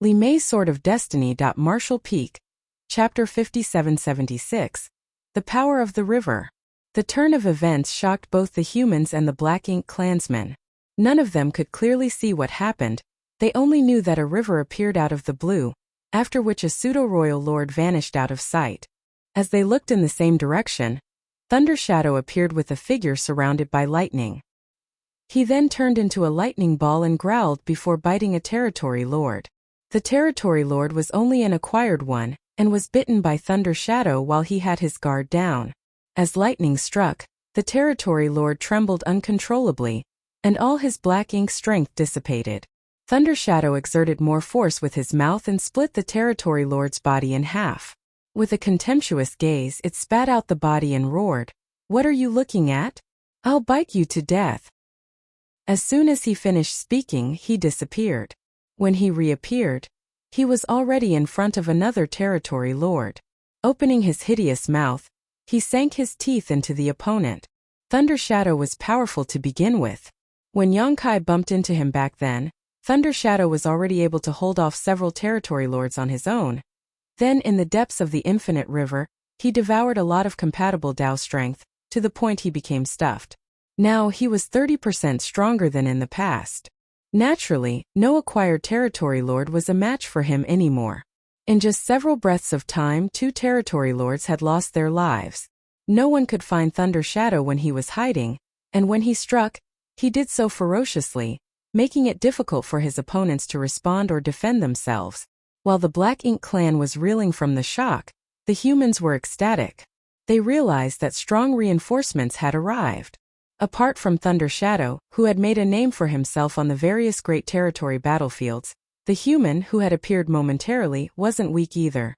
Li Mei's Sword of Destiny. Marshall Peak. Chapter 5776. The Power of the River. The turn of events shocked both the humans and the Black Ink clansmen. None of them could clearly see what happened. They only knew that a river appeared out of the blue, after which a pseudo-royal lord vanished out of sight. As they looked in the same direction, Thundershadow appeared with a figure surrounded by lightning. He then turned into a lightning ball and growled before biting a territory lord. The territory lord was only an acquired one, and was bitten by Thundershadow while he had his guard down. As lightning struck, the territory lord trembled uncontrollably, and all his Black Ink strength dissipated. Thundershadow exerted more force with his mouth and split the territory lord's body in half. With a contemptuous gaze, it spat out the body and roared, "What are you looking at? I'll bite you to death." As soon as he finished speaking, he disappeared. When he reappeared, he was already in front of another territory lord. Opening his hideous mouth, he sank his teeth into the opponent. Thundershadow was powerful to begin with. When Yongkai bumped into him back then, Thundershadow was already able to hold off several territory lords on his own. Then in the depths of the infinite river, he devoured a lot of compatible Dao strength, to the point he became stuffed. Now he was 30% stronger than in the past. Naturally, no acquired territory lord was a match for him anymore. In just several breaths of time, 2 territory lords had lost their lives. No one could find Thundershadow when he was hiding, and when he struck, he did so ferociously, making it difficult for his opponents to respond or defend themselves. While the Black Ink clan was reeling from the shock, the humans were ecstatic. They realized that strong reinforcements had arrived. Apart from Thundershadow, who had made a name for himself on the various great territory battlefields, the human who had appeared momentarily wasn't weak either.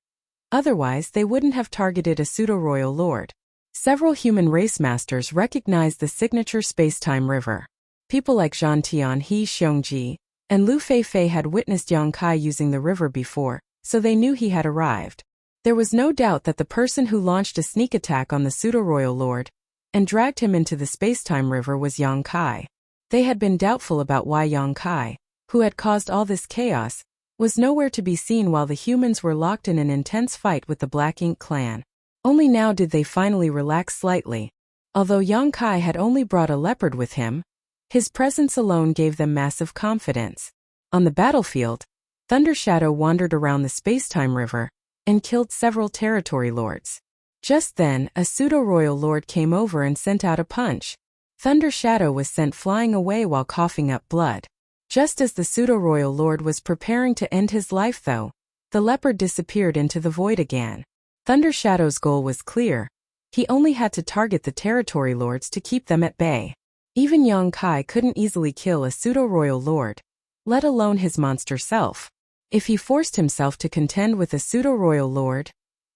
Otherwise, they wouldn't have targeted a pseudo-royal lord. Several human race masters recognized the signature space-time river. People like Zhan Tianhe Xiongji and Lu Feifei had witnessed Yongkai using the river before, so they knew he had arrived. There was no doubt that the person who launched a sneak attack on the pseudo-royal lord and dragged him into the space-time river was Yongkai. They had been doubtful about why Yongkai, who had caused all this chaos, was nowhere to be seen while the humans were locked in an intense fight with the Black Ink clan. Only now did they finally relax slightly. Although Yongkai had only brought a leopard with him, his presence alone gave them massive confidence. On the battlefield, Thundershadow wandered around the space-time river and killed several territory lords. Just then, a pseudo-royal lord came over and sent out a punch. Thundershadow was sent flying away while coughing up blood. Just as the pseudo-royal lord was preparing to end his life though, the leopard disappeared into the void again. Thundershadow's goal was clear. He only had to target the territory lords to keep them at bay. Even Yongkai couldn't easily kill a pseudo-royal lord, let alone his monster self. If he forced himself to contend with a pseudo-royal lord,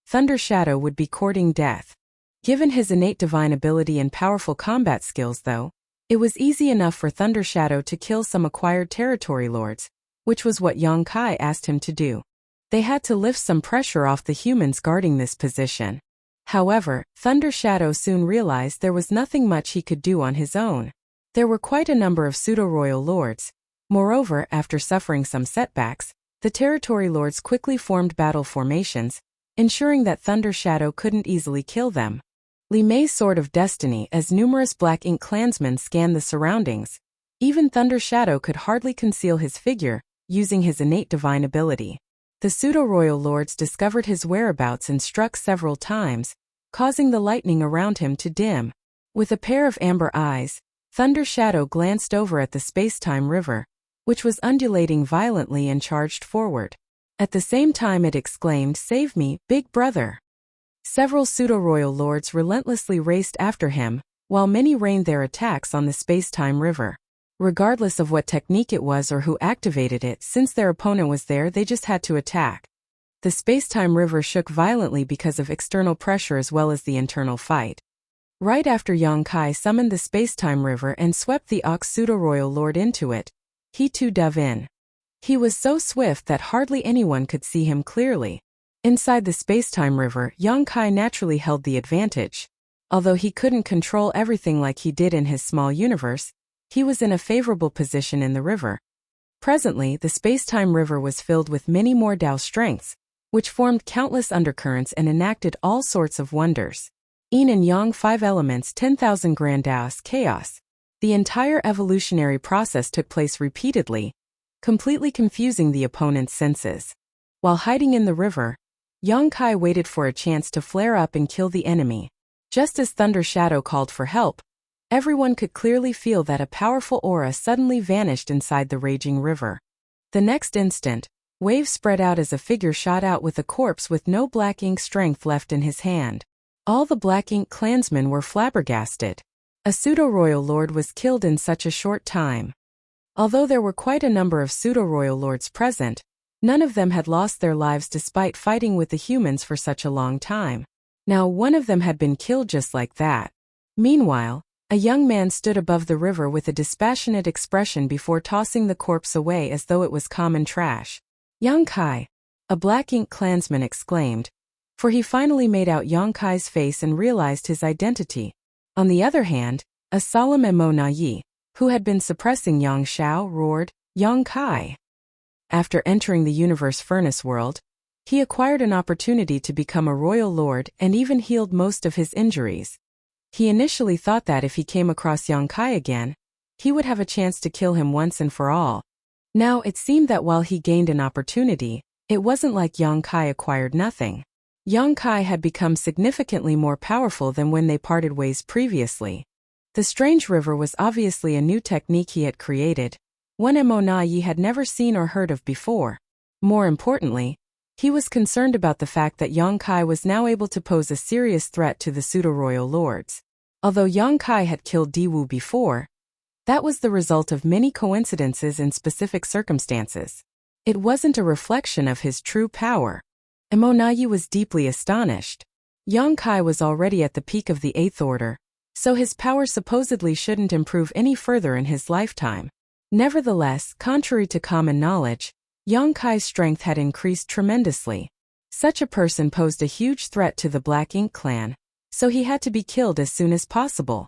Thundershadow would be courting death. Given his innate divine ability and powerful combat skills though, it was easy enough for Thundershadow to kill some acquired territory lords, which was what Yongkai asked him to do. They had to lift some pressure off the humans guarding this position. However, Thundershadow soon realized there was nothing much he could do on his own. There were quite a number of pseudo-royal lords. Moreover, after suffering some setbacks, the territory lords quickly formed battle formations, ensuring that Thundershadow couldn't easily kill them. Li Mei's Sword of Destiny. As numerous Black Ink clansmen scanned the surroundings, even Thundershadow could hardly conceal his figure, using his innate divine ability. The pseudo-royal lords discovered his whereabouts and struck several times, causing the lightning around him to dim. With a pair of amber eyes, Thundershadow glanced over at the space-time river, which was undulating violently and charged forward. At the same time it exclaimed, "Save me, big brother!" Several pseudo-royal lords relentlessly raced after him, while many rained their attacks on the space-time river. Regardless of what technique it was or who activated it, since their opponent was there, they just had to attack. The space-time river shook violently because of external pressure as well as the internal fight. Right after Yongkai summoned the space-time river and swept the Ox pseudo-royal lord into it, he too dove in. He was so swift that hardly anyone could see him clearly. Inside the space-time river, Yongkai naturally held the advantage. Although he couldn't control everything like he did in his small universe, he was in a favorable position in the river. Presently, the space-time river was filled with many more Tao strengths, which formed countless undercurrents and enacted all sorts of wonders. Yin and Yang 5 elements 10,000 grand Tao's chaos. The entire evolutionary process took place repeatedly, completely confusing the opponent's senses. While hiding in the river, Yang Kai waited for a chance to flare up and kill the enemy. Just as Thunder Shadow called for help, everyone could clearly feel that a powerful aura suddenly vanished inside the raging river. The next instant, waves spread out as a figure shot out with a corpse with no black ink strength left in his hand. All the black ink clansmen were flabbergasted. A pseudo-royal lord was killed in such a short time. Although there were quite a number of pseudo-royal lords present, none of them had lost their lives despite fighting with the humans for such a long time. Now one of them had been killed just like that. Meanwhile, a young man stood above the river with a dispassionate expression before tossing the corpse away as though it was common trash. Yang Kai, a black ink clansman exclaimed, for he finally made out Yang Kai's face and realized his identity. On the other hand, a solemn Emo Na Yi, who had been suppressing Yang Shao, roared, Yang Kai. After entering the universe furnace world, he acquired an opportunity to become a royal lord and even healed most of his injuries. He initially thought that if he came across Yang Kai again, he would have a chance to kill him once and for all. Now it seemed that while he gained an opportunity, it wasn't like Yang Kai acquired nothing. Yang Kai had become significantly more powerful than when they parted ways previously. The strange river was obviously a new technique he had created, one Emo Na Yi had never seen or heard of before. More importantly, he was concerned about the fact that Yang Kai was now able to pose a serious threat to the pseudo-royal lords. Although Yang Kai had killed Diwu before, that was the result of many coincidences in specific circumstances. It wasn't a reflection of his true power. Emo Na Yi was deeply astonished. Yang Kai was already at the peak of the 8th order, so his power supposedly shouldn't improve any further in his lifetime. Nevertheless, contrary to common knowledge, Yang Kai's strength had increased tremendously. Such a person posed a huge threat to the Black Ink clan, so he had to be killed as soon as possible.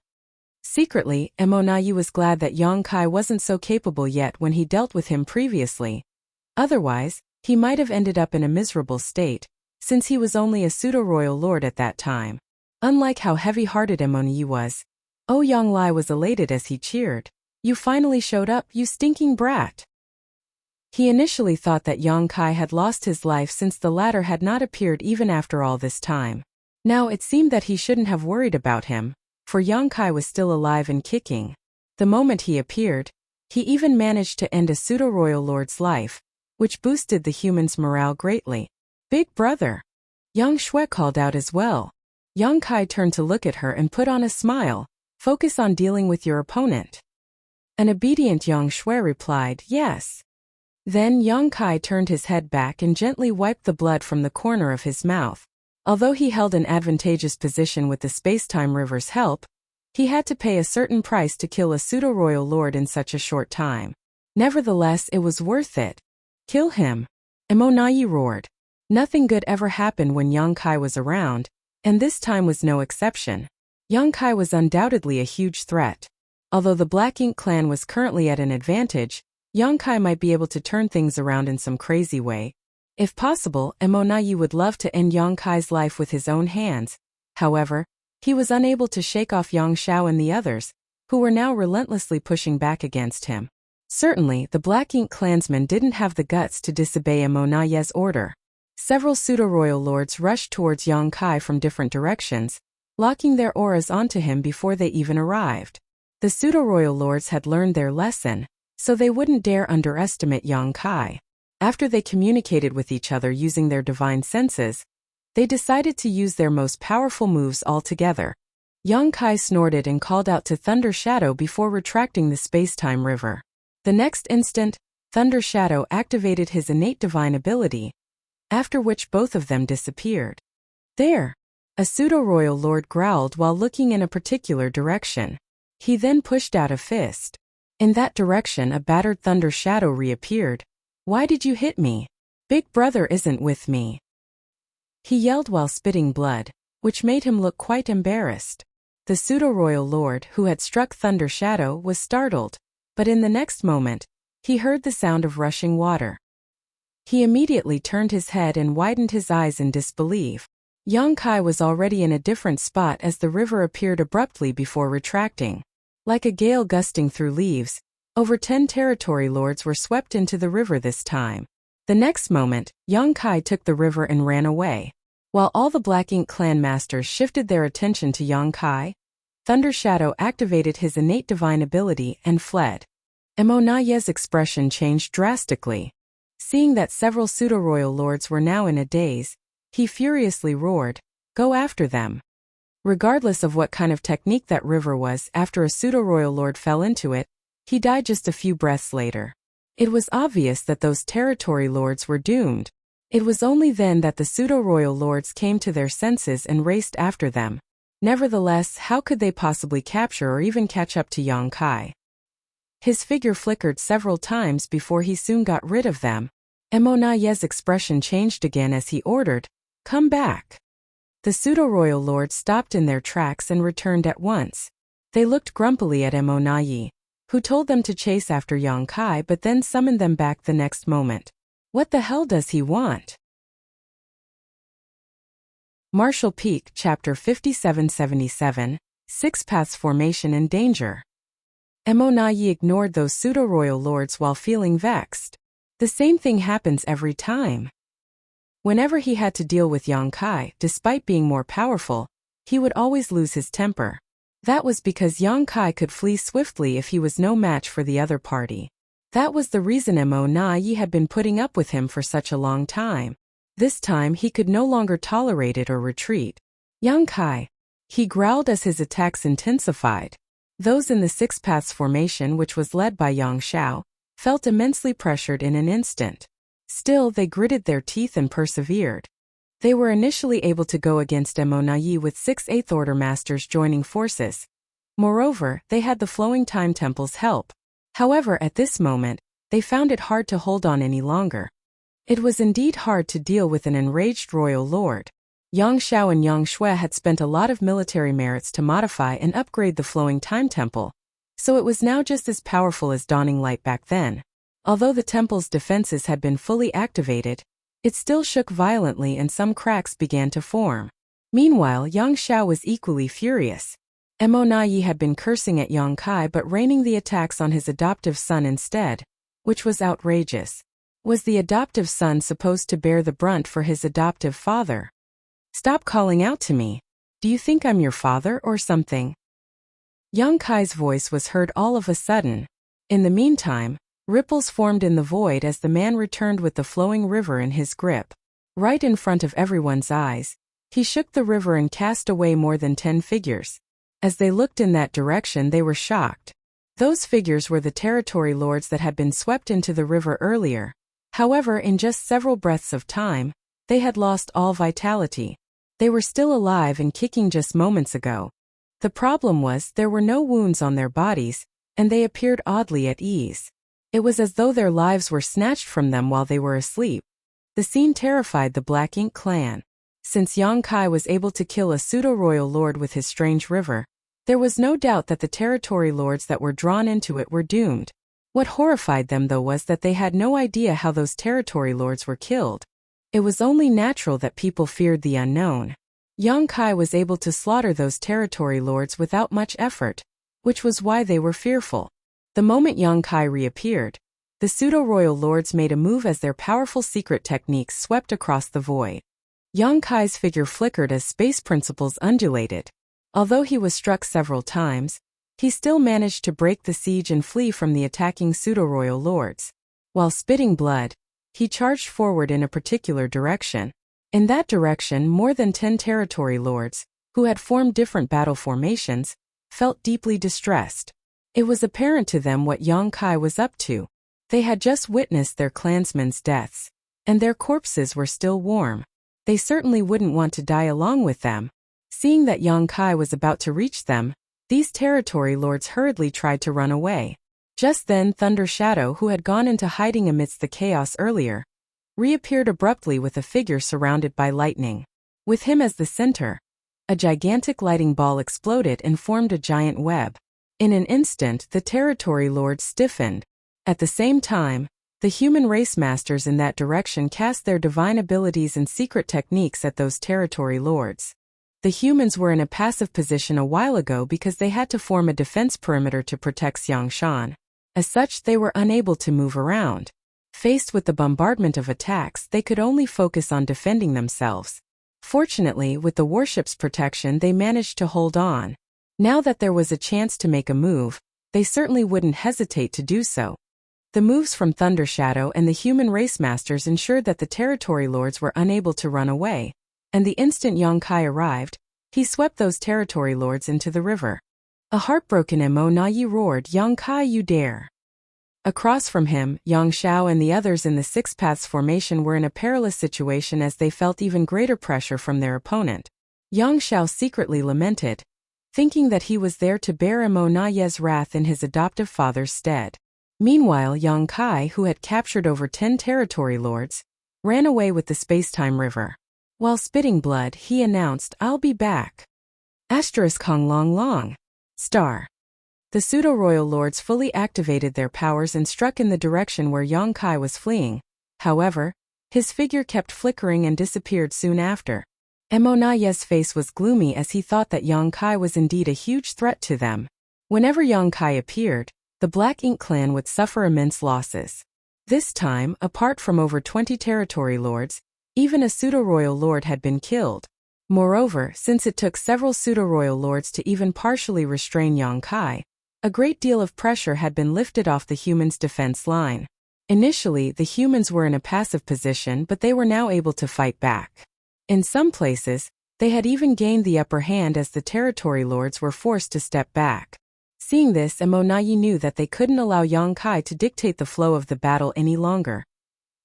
Secretly, Emo Na Yi was glad that Yang Kai wasn't so capable yet when he dealt with him previously. Otherwise, he might have ended up in a miserable state, since he was only a pseudo-royal lord at that time. Unlike how heavy-hearted Emo Na Yi was, Yang Lai was elated as he cheered. "You finally showed up, you stinking brat." He initially thought that Yang Kai had lost his life since the latter had not appeared even after all this time. Now it seemed that he shouldn't have worried about him, for Yang Kai was still alive and kicking. The moment he appeared, he even managed to end a pseudo-royal lord's life, which boosted the humans' morale greatly. "Big brother!" Yang Shui called out as well. Yang Kai turned to look at her and put on a smile. "Focus on dealing with your opponent." An obedient Yang Shui replied, "Yes." Then Yang Kai turned his head back and gently wiped the blood from the corner of his mouth. Although he held an advantageous position with the space-time river's help, he had to pay a certain price to kill a pseudo-royal lord in such a short time. Nevertheless, it was worth it. "Kill him!" Emo Na Yi roared. Nothing good ever happened when Yang Kai was around, and this time was no exception. Yang Kai was undoubtedly a huge threat. Although the Black Ink clan was currently at an advantage, Yang Kai might be able to turn things around in some crazy way. If possible, Emo Na Yi would love to end Yang Kai's life with his own hands. However, he was unable to shake off Yang Shao and the others, who were now relentlessly pushing back against him. Certainly, the Black Ink clansmen didn't have the guts to disobey Emo Na Yi's order. Several pseudo-royal lords rushed towards Yang Kai from different directions, locking their auras onto him before they even arrived. The pseudo-royal lords had learned their lesson, so they wouldn't dare underestimate Yang Kai. After they communicated with each other using their divine senses, they decided to use their most powerful moves altogether. Yang Kai snorted and called out to Thunder Shadow before retracting the space-time river. The next instant, Thunder Shadow activated his innate divine ability, after which both of them disappeared. "There!" A pseudo-royal lord growled while looking in a particular direction. He then pushed out a fist. In that direction, a battered Thunder Shadow reappeared. "Why did you hit me? Big brother isn't with me," he yelled while spitting blood, which made him look quite embarrassed. The pseudo-royal lord who had struck Thunder Shadow was startled, but in the next moment, he heard the sound of rushing water. He immediately turned his head and widened his eyes in disbelief. Yongkai was already in a different spot as the river appeared abruptly before retracting. Like a gale gusting through leaves, over 10 territory lords were swept into the river this time. The next moment, Yongkai took the river and ran away. While all the Black Ink clan masters shifted their attention to Yongkai, Thunder Shadow activated his innate divine ability and fled. Emonaye's expression changed drastically. Seeing that several pseudo-royal lords were now in a daze, he furiously roared, "Go after them!" Regardless of what kind of technique that river was, after a pseudo-royal lord fell into it, he died just a few breaths later. It was obvious that those territory lords were doomed. It was only then that the pseudo-royal lords came to their senses and raced after them. Nevertheless, how could they possibly capture or even catch up to Yongkai? His figure flickered several times before he soon got rid of them. Emonaye's expression changed again as he ordered, "Come back!" The pseudo-royal lords stopped in their tracks and returned at once. They looked grumpily at Emonaye, who told them to chase after Yongkai but then summoned them back the next moment. What the hell does he want? Marshall Peak, Chapter 5777, Six Paths Formation in Danger. Emonaye ignored those pseudo-royal lords while feeling vexed. The same thing happens every time. Whenever he had to deal with Yongkai, despite being more powerful, he would always lose his temper. That was because Yongkai could flee swiftly if he was no match for the other party. That was the reason Emonaye had been putting up with him for such a long time. This time he could no longer tolerate it or retreat. "Yongkai!" he growled as his attacks intensified. Those in the Six Paths formation, which was led by Yang Xiao, felt immensely pressured in an instant. Still, they gritted their teeth and persevered. They were initially able to go against Emonaye with 6 8th Order masters joining forces. Moreover, they had the Flowing Time Temple's help. However, at this moment, they found it hard to hold on any longer. It was indeed hard to deal with an enraged royal lord. Yang Xiao and Yang Shui had spent a lot of military merits to modify and upgrade the Flowing Time Temple, so it was now just as powerful as Dawning Light back then. Although the temple's defenses had been fully activated, it still shook violently and some cracks began to form. Meanwhile, Yang Xiao was equally furious. Emonaye had been cursing at Yongkai but raining the attacks on his adoptive son instead, which was outrageous. Was the adoptive son supposed to bear the brunt for his adoptive father? "Stop calling out to me. Do you think I'm your father or something?" Yongkai's voice was heard all of a sudden. In the meantime, ripples formed in the void as the man returned with the flowing river in his grip. Right in front of everyone's eyes, he shook the river and cast away more than 10 figures. As they looked in that direction, they were shocked. Those figures were the territory lords that had been swept into the river earlier. However, in just several breaths of time, they had lost all vitality. They were still alive and kicking just moments ago. The problem was there were no wounds on their bodies, and they appeared oddly at ease. It was as though their lives were snatched from them while they were asleep. The scene terrified the Black Ink clan. Since Yongkai was able to kill a pseudo-royal lord with his strange river, there was no doubt that the territory lords that were drawn into it were doomed. What horrified them though was that they had no idea how those territory lords were killed. It was only natural that people feared the unknown. Yongkai was able to slaughter those territory lords without much effort, which was why they were fearful. The moment Yongkai reappeared, the pseudo-royal lords made a move as their powerful secret techniques swept across the void. Yongkai's figure flickered as space principles undulated. Although he was struck several times, he still managed to break the siege and flee from the attacking pseudo-royal lords. While spitting blood, he charged forward in a particular direction. In that direction, more than 10 territory lords, who had formed different battle formations, felt deeply distressed. It was apparent to them what Yongkai was up to. They had just witnessed their clansmen's deaths, and their corpses were still warm. They certainly wouldn't want to die along with them. Seeing that Yongkai was about to reach them, these territory lords hurriedly tried to run away. Just then Thunder Shadow, who had gone into hiding amidst the chaos earlier, reappeared abruptly with a figure surrounded by lightning. With him as the center, a gigantic lighting ball exploded and formed a giant web. In an instant, the territory lords stiffened. At the same time, the human race masters in that direction cast their divine abilities and secret techniques at those territory lords. The humans were in a passive position a while ago because they had to form a defense perimeter to protect Xiangshan. As such, they were unable to move around. Faced with the bombardment of attacks, they could only focus on defending themselves. Fortunately, with the warship's protection, they managed to hold on. Now that there was a chance to make a move, they certainly wouldn't hesitate to do so. The moves from Thunder Shadow and the human race masters ensured that the territory lords were unable to run away, and the instant Yang Kai arrived, he swept those territory lords into the river. A heartbroken Mo Na Yi roared, "Yang Kai, you dare!" Across from him, Yang Xiao and the others in the Six Paths formation were in a perilous situation as they felt even greater pressure from their opponent. Yang Xiao secretly lamented, thinking that he was there to bear Mo Na Yi's wrath in his adoptive father's stead. Meanwhile, Yang Kai, who had captured over 10 territory lords, ran away with the space-time river. While spitting blood, he announced, "I'll be back." Hong Long Long. Star. The pseudo-royal lords fully activated their powers and struck in the direction where Yang Kai was fleeing. However, his figure kept flickering and disappeared soon after. Mo Na Yi's face was gloomy as he thought that Yang Kai was indeed a huge threat to them. Whenever Yang Kai appeared, the Black Ink clan would suffer immense losses. This time, apart from over 20 territory lords, even a pseudo-royal lord had been killed. Moreover, since it took several pseudo-royal lords to even partially restrain Yang Kai, a great deal of pressure had been lifted off the humans' defense line. Initially, the humans were in a passive position, but they were now able to fight back. In some places, they had even gained the upper hand as the territory lords were forced to step back. Seeing this, Mo Na Yi knew that they couldn't allow Yang Kai to dictate the flow of the battle any longer.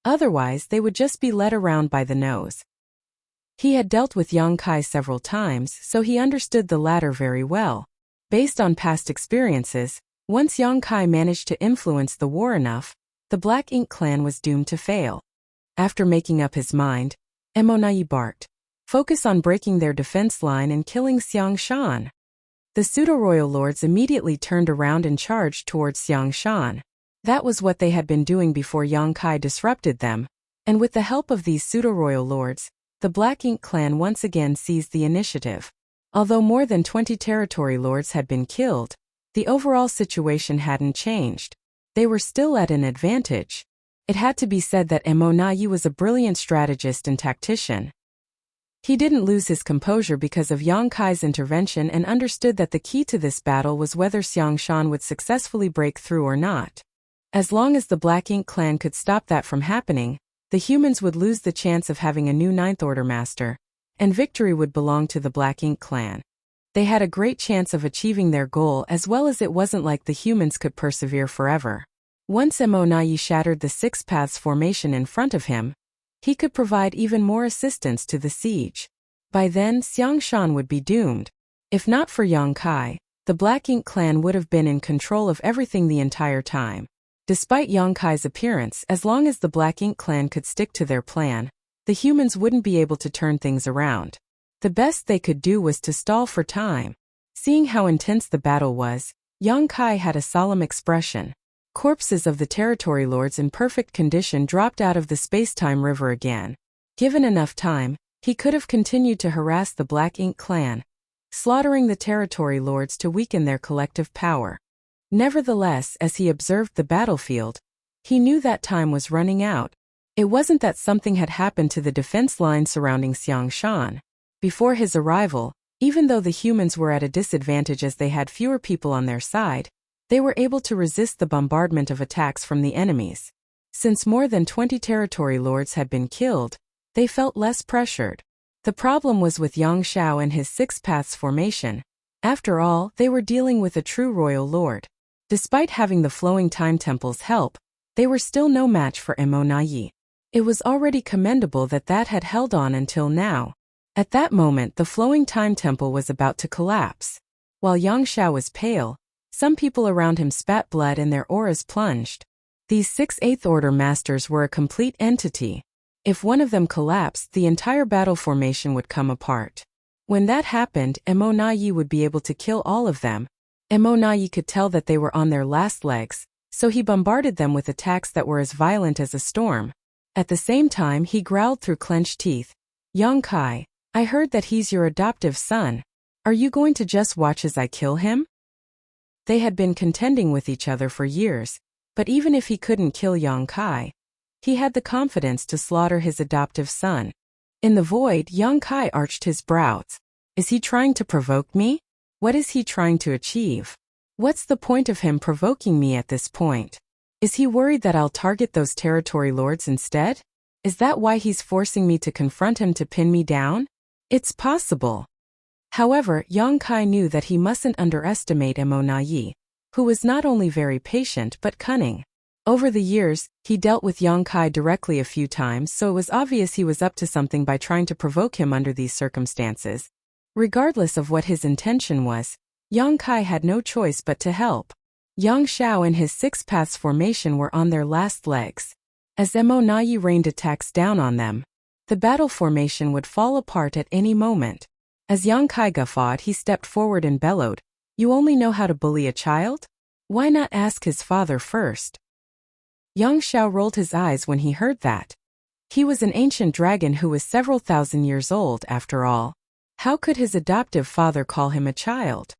Otherwise, they would just be led around by the nose. He had dealt with Yang Kai several times, so he understood the latter very well. Based on past experiences, once Yang Kai managed to influence the war enough, the Black Ink clan was doomed to fail. After making up his mind, Mo Na Yi barked, "Focus on breaking their defense line and killing Xiangshan." The pseudo-royal lords immediately turned around and charged towards Xiangshan. That was what they had been doing before Yang Kai disrupted them, and with the help of these pseudo-royal lords, the Black Ink clan once again seized the initiative. Although more than 20 territory lords had been killed, the overall situation hadn't changed. They were still at an advantage. It had to be said that Mo Na Yi was a brilliant strategist and tactician. He didn't lose his composure because of Yang Kai's intervention and understood that the key to this battle was whether Xiangshan would successfully break through or not. As long as the Black Ink clan could stop that from happening, the humans would lose the chance of having a new Ninth Order master, and victory would belong to the Black Ink clan. They had a great chance of achieving their goal, as well as it wasn't like the humans could persevere forever. Once Mo Na Yi shattered the Six Paths formation in front of him, he could provide even more assistance to the siege. By then, Xiangshan would be doomed. If not for Yang Kai, the Black Ink clan would have been in control of everything the entire time. Despite Yang Kai's appearance, as long as the Black Ink clan could stick to their plan, the humans wouldn't be able to turn things around. The best they could do was to stall for time. Seeing how intense the battle was, Yang Kai had a solemn expression. Corpses of the territory lords in perfect condition dropped out of the space-time river again. Given enough time, he could have continued to harass the Black Ink clan, slaughtering the territory lords to weaken their collective power. Nevertheless, as he observed the battlefield, he knew that time was running out. It wasn't that something had happened to the defense line surrounding Xiangshan. Before his arrival, even though the humans were at a disadvantage as they had fewer people on their side, they were able to resist the bombardment of attacks from the enemies. Since more than 20 territory lords had been killed, they felt less pressured. The problem was with Yang Xiao and his Six Paths formation. After all, they were dealing with a true royal lord. Despite having the flowing time temple's help, they were still no match for Mo Na Yi. It was already commendable that had held on until now. At that moment, the flowing time temple was about to collapse. While Yang Xiao was pale, some people around him spat blood and their auras plunged. These 6th Order masters were a complete entity. If one of them collapsed, the entire battle formation would come apart. When that happened, Mo Na Yi would be able to kill all of them. Mo Na Yi could tell that they were on their last legs, so he bombarded them with attacks that were as violent as a storm. At the same time, he growled through clenched teeth, "Young Kai, I heard that he's your adoptive son. Are you going to just watch as I kill him?" They had been contending with each other for years, but even if he couldn't kill Young Kai, he had the confidence to slaughter his adoptive son. In the void, Young Kai arched his brows. Is he trying to provoke me? What is he trying to achieve? What's the point of him provoking me at this point? Is he worried that I'll target those territory lords instead? Is that why he's forcing me to confront him to pin me down? It's possible. However, Young Kai knew that he mustn't underestimate Mo Na Yi, who was not only very patient but cunning. Over the years, he dealt with Young Kai directly a few times, so it was obvious he was up to something by trying to provoke him under these circumstances. Regardless of what his intention was, Young Kai had no choice but to help. Yang Xiao and his Six Paths formation were on their last legs. As Mo Na Yi rained attacks down on them, the battle formation would fall apart at any moment. As Yang Kai guffawed, he stepped forward and bellowed, "You only know how to bully a child? Why not ask his father first?" Yang Xiao rolled his eyes when he heard that. He was an ancient dragon who was several thousand years old, after all. How could his adoptive father call him a child?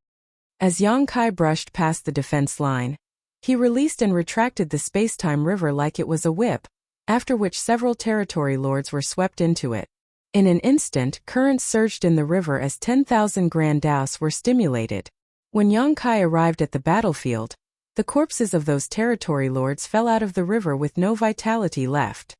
As Yang Kai brushed past the defense line, he released and retracted the space-time river like it was a whip, after which several territory lords were swept into it. In an instant, currents surged in the river as 10,000 grand douse were stimulated. When Yang Kai arrived at the battlefield, the corpses of those territory lords fell out of the river with no vitality left.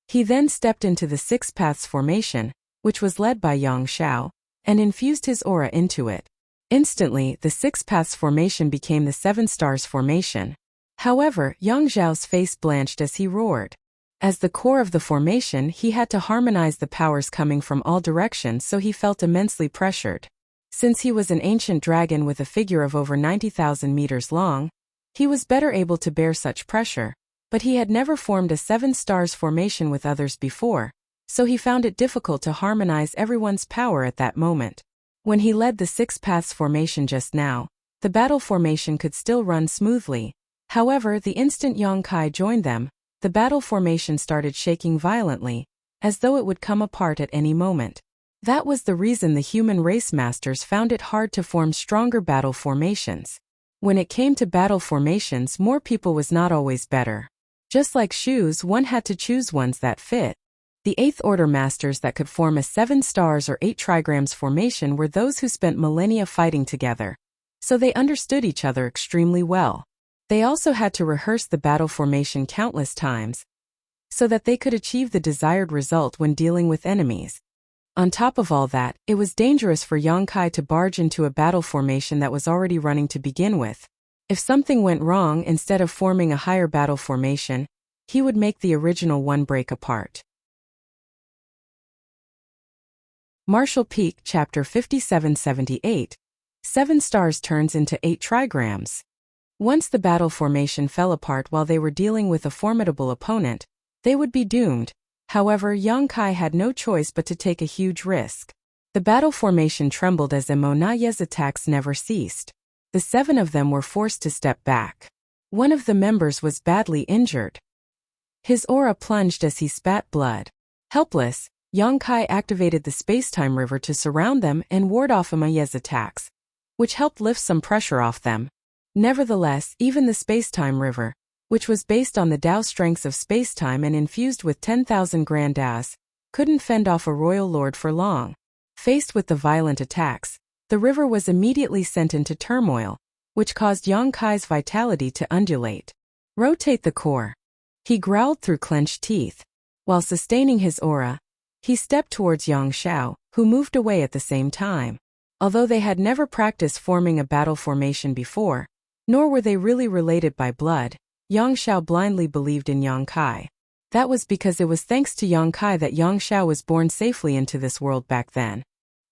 He then stepped into the Six Paths formation, which was led by Yang Xiao, and infused his aura into it. Instantly, the Six Paths formation became the Seven Stars formation. However, Yang Xiao's face blanched as he roared. As the core of the formation, he had to harmonize the powers coming from all directions, so he felt immensely pressured. Since he was an ancient dragon with a figure of over 90,000 meters long, he was better able to bear such pressure, but he had never formed a Seven Stars formation with others before, so he found it difficult to harmonize everyone's power at that moment. When he led the Six Paths formation just now, the battle formation could still run smoothly. However, the instant Yang Kai joined them, the battle formation started shaking violently, as though it would come apart at any moment. That was the reason the human race masters found it hard to form stronger battle formations. When it came to battle formations, more people was not always better. Just like shoes, one had to choose ones that fit. The Eighth Order masters that could form a 7 stars or 8 trigrams formation were those who spent millennia fighting together, so they understood each other extremely well. They also had to rehearse the battle formation countless times, so that they could achieve the desired result when dealing with enemies. On top of all that, it was dangerous for Yang Kai to barge into a battle formation that was already running to begin with. If something went wrong, instead of forming a higher battle formation, he would make the original one break apart. Martial Peak Chapter 5778. 7 stars turns into 8 trigrams. Once the battle formation fell apart while they were dealing with a formidable opponent, they would be doomed. However, Yang Kai had no choice but to take a huge risk. The battle formation trembled as Mo Na Yi's attacks never ceased. The 7 of them were forced to step back. One of the members was badly injured. His aura plunged as he spat blood. Helpless, Yang Kai activated the space-time river to surround them and ward off Mo Na Yi's attacks, which helped lift some pressure off them. Nevertheless, even the space-time river, which was based on the Tao strengths of space-time and infused with 10,000 grand Taos, couldn't fend off a royal lord for long. Faced with the violent attacks, the river was immediately sent into turmoil, which caused Yang Kai's vitality to undulate. Rotate the core. He growled through clenched teeth. While sustaining his aura, he stepped towards Yang Xiao, who moved away at the same time. Although they had never practiced forming a battle formation before, nor were they really related by blood, Yang Xiao blindly believed in Yang Kai. That was because it was thanks to Yang Kai that Yang Xiao was born safely into this world back then.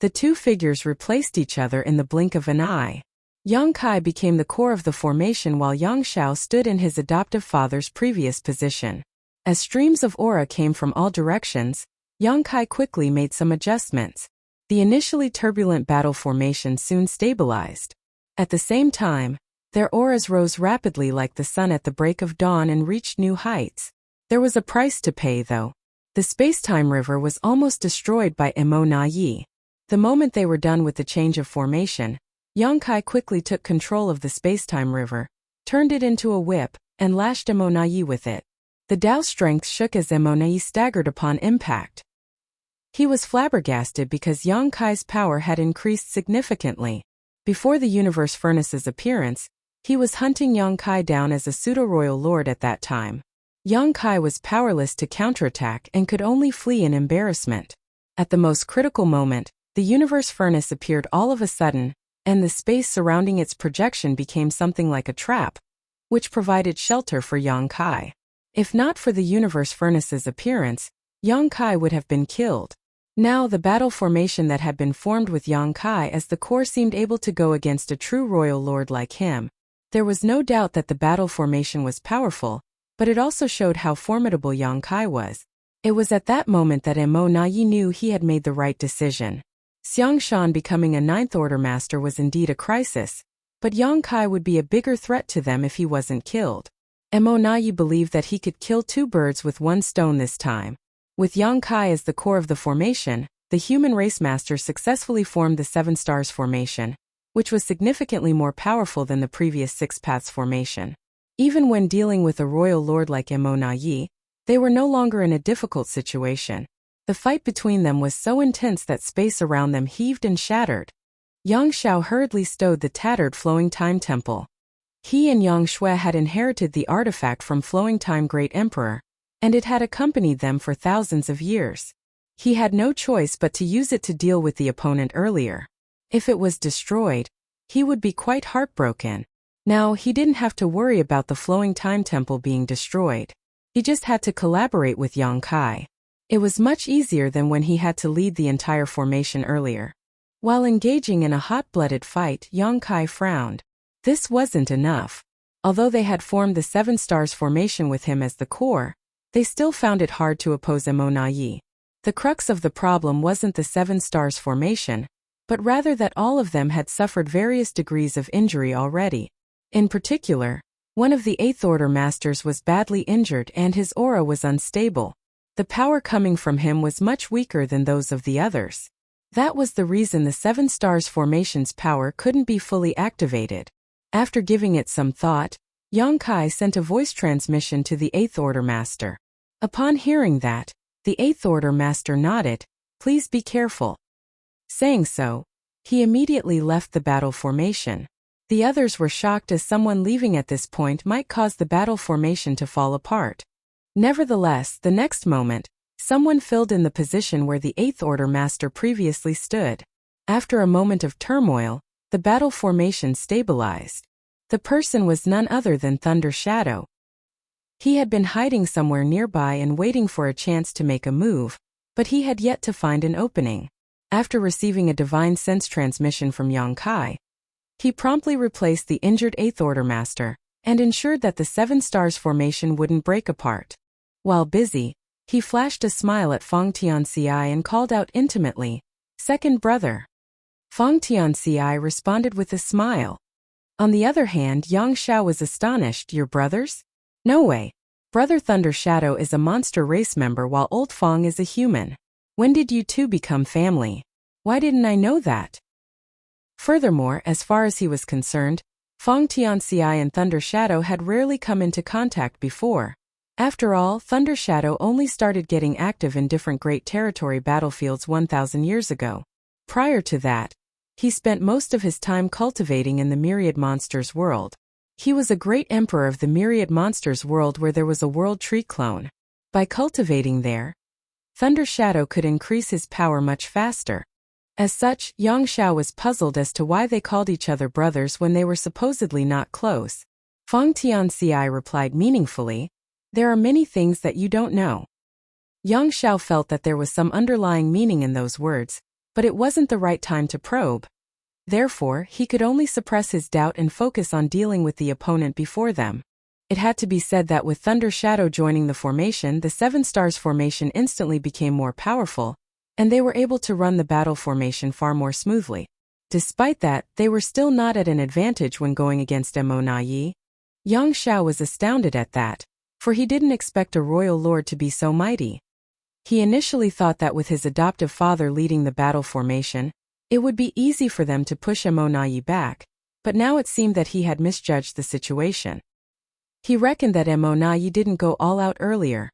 The two figures replaced each other in the blink of an eye. Yang Kai became the core of the formation while Yang Xiao stood in his adoptive father's previous position. As streams of aura came from all directions, Yang Kai quickly made some adjustments. The initially turbulent battle formation soon stabilized. At the same time, Their auras rose rapidly like the sun at the break of dawn and reached new heights. There was a price to pay, though. The space-time river was almost destroyed by Emo Na Yi. The moment they were done with the change of formation, Yang Kai quickly took control of the space-time river, turned it into a whip, and lashed Emo Na Yi with it. The Tao's strength shook as Emo Na Yi staggered upon impact. He was flabbergasted because Yang Kai's power had increased significantly. Before the Universe Furnace's appearance, he was hunting Yang Kai down as a pseudo-royal lord at that time. Yang Kai was powerless to counterattack and could only flee in embarrassment. At the most critical moment, the Universe Furnace appeared all of a sudden, and the space surrounding its projection became something like a trap, which provided shelter for Yang Kai. If not for the Universe Furnace's appearance, Yang Kai would have been killed. Now the battle formation that had been formed with Yang Kai as the core seemed able to go against a true royal lord like him. There was no doubt that the battle formation was powerful, but it also showed how formidable Yang Kai was. It was at that moment that Emo Na Yi knew he had made the right decision. Xiang Shan becoming a Ninth Order Master was indeed a crisis, but Yang Kai would be a bigger threat to them if he wasn't killed. Emo Na Yi believed that he could kill two birds with one stone this time. With Yang Kai as the core of the formation, the human race master successfully formed the Seven Stars formation, which was significantly more powerful than the previous Six Paths formation. Even when dealing with a royal lord like Emo Na Yi, they were no longer in a difficult situation. The fight between them was so intense that space around them heaved and shattered. Yang Xiao hurriedly stowed the tattered Flowing Time Temple. He and Yang Shui had inherited the artifact from Flowing Time Great Emperor, and it had accompanied them for thousands of years. He had no choice but to use it to deal with the opponent earlier. If it was destroyed, he would be quite heartbroken. Now he didn't have to worry about the Flowing Time Temple being destroyed. He just had to collaborate with Yang Kai. It was much easier than when he had to lead the entire formation earlier. While engaging in a hot-blooded fight, Yang Kai frowned. This wasn't enough. Although they had formed the Seven Stars formation with him as the core, they still found it hard to oppose Emo Na Yi. The crux of the problem wasn't the Seven Stars formation, but rather that all of them had suffered various degrees of injury already. In particular, one of the Eighth Order Masters was badly injured and his aura was unstable. The power coming from him was much weaker than those of the others. That was the reason the Seven Stars formation's power couldn't be fully activated. After giving it some thought, Yang Kai sent a voice transmission to the Eighth Order Master. Upon hearing that, the Eighth Order Master nodded, "Please be careful." Saying so, he immediately left the battle formation. The others were shocked as someone leaving at this point might cause the battle formation to fall apart. Nevertheless, the next moment, someone filled in the position where the Eighth Order Master previously stood. After a moment of turmoil, the battle formation stabilized. The person was none other than Thunder Shadow. He had been hiding somewhere nearby and waiting for a chance to make a move, but he had yet to find an opening. After receiving a divine sense transmission from Yang Kai, he promptly replaced the injured Eighth Order Master and ensured that the Seven Stars formation wouldn't break apart. While busy, he flashed a smile at Feng Tianxi and called out intimately, "Second brother." Feng Tianxi responded with a smile. On the other hand, Yang Xiao was astonished. "Your brothers? No way. Brother Thunder Shadow is a monster race member while Old Feng is a human. When did you two become family? Why didn't I know that?" Furthermore, as far as he was concerned, Feng Tianxi and Thunder Shadow had rarely come into contact before. After all, Thunder Shadow only started getting active in different Great Territory battlefields 1,000 years ago. Prior to that, he spent most of his time cultivating in the Myriad Monsters world. He was a great emperor of the Myriad Monsters world where there was a world tree clone. By cultivating there, Thunder Shadow could increase his power much faster. As such, Yang Xiao was puzzled as to why they called each other brothers when they were supposedly not close. Feng Tianxi replied meaningfully, "There are many things that you don't know." Yang Xiao felt that there was some underlying meaning in those words, but it wasn't the right time to probe. Therefore, he could only suppress his doubt and focus on dealing with the opponent before them. It had to be said that with Thunder Shadow joining the formation, the Seven Stars formation instantly became more powerful, and they were able to run the battle formation far more smoothly. Despite that, they were still not at an advantage when going against Mo Yang Xiao was astounded at that, for he didn't expect a royal lord to be so mighty. He initially thought that with his adoptive father leading the battle formation, it would be easy for them to push Mo back, but now it seemed that he had misjudged the situation. He reckoned that Mo didn't go all out earlier.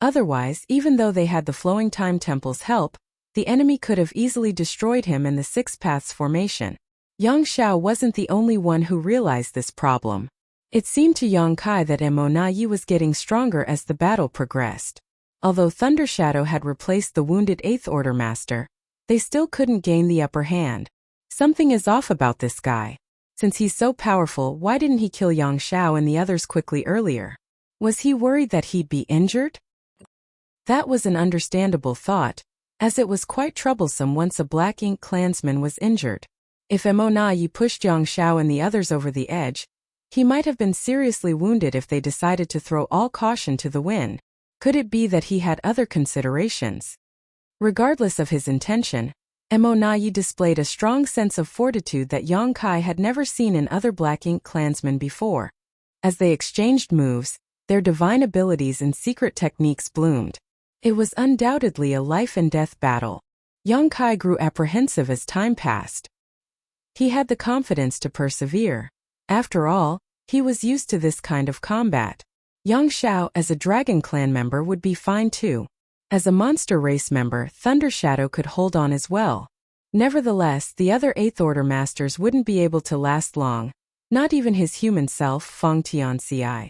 Otherwise, even though they had the Flowing Time Temple's help, the enemy could have easily destroyed him in the Six Paths formation. Yang Xiao wasn't the only one who realized this problem. It seemed to Yang Kai that Mo was getting stronger as the battle progressed. Although Thunder Shadow had replaced the wounded 8th Order Master, they still couldn't gain the upper hand. Something is off about this guy. Since he's so powerful, why didn't he kill Yang Xiao and the others quickly earlier? Was he worried that he'd be injured? That was an understandable thought, as it was quite troublesome once a Black Ink clansman was injured. If Mo pushed Yang Xiao and the others over the edge, he might have been seriously wounded if they decided to throw all caution to the wind. Could it be that he had other considerations? Regardless of his intention, Mo displayed a strong sense of fortitude that Yang Kai had never seen in other Black Ink clansmen before. As they exchanged moves, their divine abilities and secret techniques bloomed. It was undoubtedly a life-and-death battle. Yang Kai grew apprehensive as time passed. He had the confidence to persevere. After all, he was used to this kind of combat. Yang Xiao as a Dragon Clan member would be fine too. As a Monster Race member, Thunder Shadow could hold on as well. Nevertheless, the other 8th Order Masters wouldn't be able to last long, not even his human self, Feng Tianci.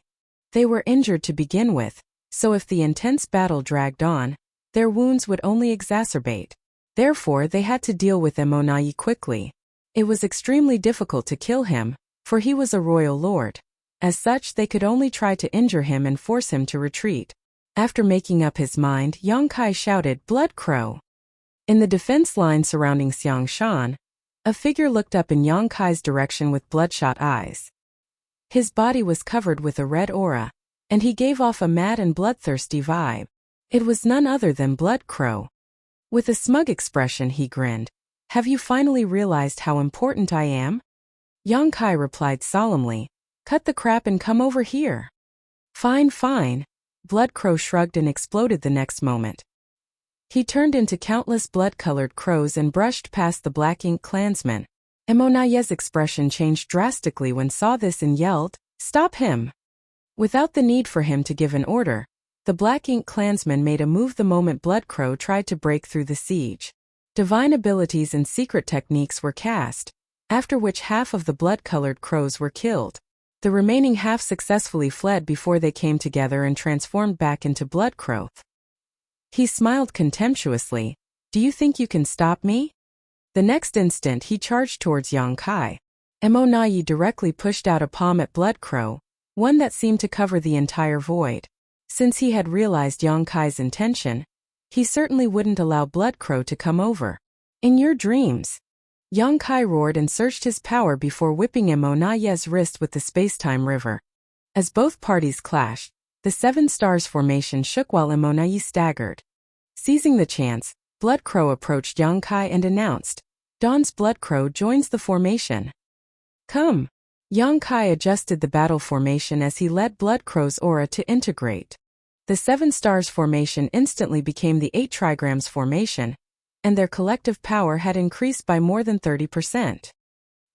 They were injured to begin with, so if the intense battle dragged on, their wounds would only exacerbate. Therefore, they had to deal with Mo quickly. It was extremely difficult to kill him, for he was a royal lord. As such, they could only try to injure him and force him to retreat. After making up his mind, Yang Kai shouted, "Blood Crow!" In the defense line surrounding Xiangshan, a figure looked up in Yang Kai's direction with bloodshot eyes. His body was covered with a red aura, and he gave off a mad and bloodthirsty vibe. It was none other than Blood Crow. With a smug expression he grinned. "Have you finally realized how important I am?" Yang Kai replied solemnly, "Cut the crap and come over here." "Fine, fine." Blood Crow shrugged and exploded the next moment. He turned into countless blood-colored crows and brushed past the Black Ink clansmen. Monaye's expression changed drastically when saw this and yelled, "Stop him!" Without the need for him to give an order, the Black Ink clansmen made a move the moment Blood Crow tried to break through the siege. Divine abilities and secret techniques were cast, after which half of the blood-colored crows were killed. The remaining half successfully fled before they came together and transformed back into Blood Crow. He smiled contemptuously. "Do you think you can stop me?" The next instant he charged towards Yang Kai. Mo directly pushed out a palm at Blood Crow, one that seemed to cover the entire void. Since he had realized Yang Kai's intention, he certainly wouldn't allow Blood Crow to come over. "In your dreams!" Yang Kai roared and surged his power before whipping Monaye's wrist with the space-time river. As both parties clashed, the Seven Stars formation shook while Monaye staggered. Seizing the chance, Blood Crow approached Yang Kai and announced, "Dawn's Blood Crow joins the formation." "Come!" Yang Kai adjusted the battle formation as he led Blood Crow's aura to integrate. The Seven Stars formation instantly became the 8 Trigrams formation, and their collective power had increased by more than 30%.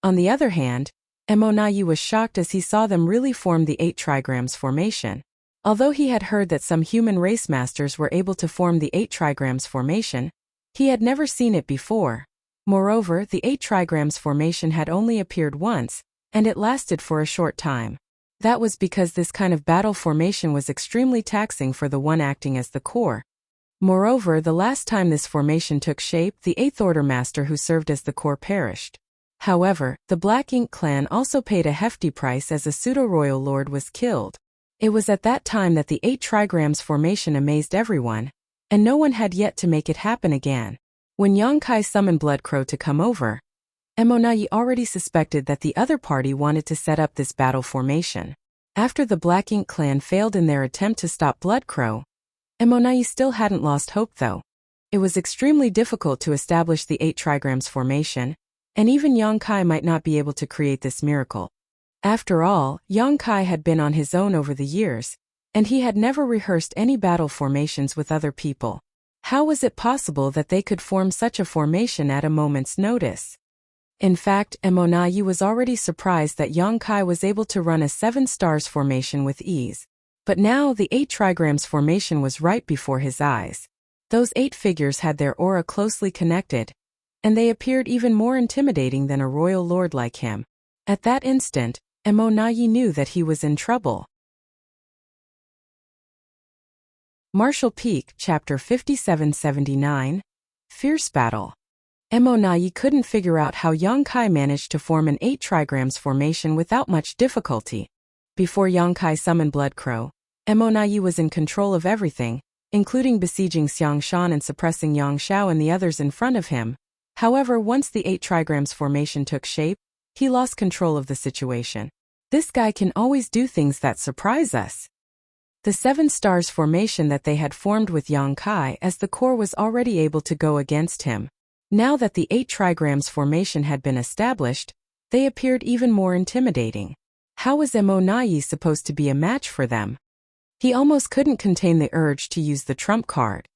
On the other hand, Monaye was shocked as he saw them really form the 8 Trigrams formation. Although he had heard that some human race masters were able to form the 8 Trigrams formation, he had never seen it before. Moreover, the 8 Trigrams formation had only appeared once, and it lasted for a short time. That was because this kind of battle formation was extremely taxing for the one acting as the core. Moreover, the last time this formation took shape, the 8th Order Master who served as the core perished. However, the Black Ink clan also paid a hefty price as a pseudo-royal lord was killed. It was at that time that the 8 Trigrams formation amazed everyone, and no one had yet to make it happen again. When Yang Kai summoned Blood Crow to come over, Monaye already suspected that the other party wanted to set up this battle formation. After the Black Ink clan failed in their attempt to stop Blood Crow, Monaye still hadn't lost hope though. It was extremely difficult to establish the 8 Trigrams formation, and even Yang Kai might not be able to create this miracle. After all, Yang Kai had been on his own over the years, and he had never rehearsed any battle formations with other people. How was it possible that they could form such a formation at a moment's notice? In fact, Emonayi was already surprised that Yang Kai was able to run a 7 stars formation with ease. But now the 8 trigrams formation was right before his eyes. Those 8 figures had their aura closely connected, and they appeared even more intimidating than a royal lord like him. At that instant, Emonayi knew that he was in trouble. Martial Peak, Chapter 5779, Fierce Battle. Emonayi couldn't figure out how Yang Kai managed to form an 8 trigrams formation without much difficulty. Before Yang Kai summoned Blood Crow, Emonayi was in control of everything, including besieging Xiang Shan and suppressing Yang Xiao and the others in front of him. However, once the 8 trigrams formation took shape, he lost control of the situation. This guy can always do things that surprise us. The 7 stars formation that they had formed with Yang Kai as the core was already able to go against him. Now that the 8 trigrams formation had been established, they appeared even more intimidating. How was Emonayi supposed to be a match for them? He almost couldn't contain the urge to use the trump card.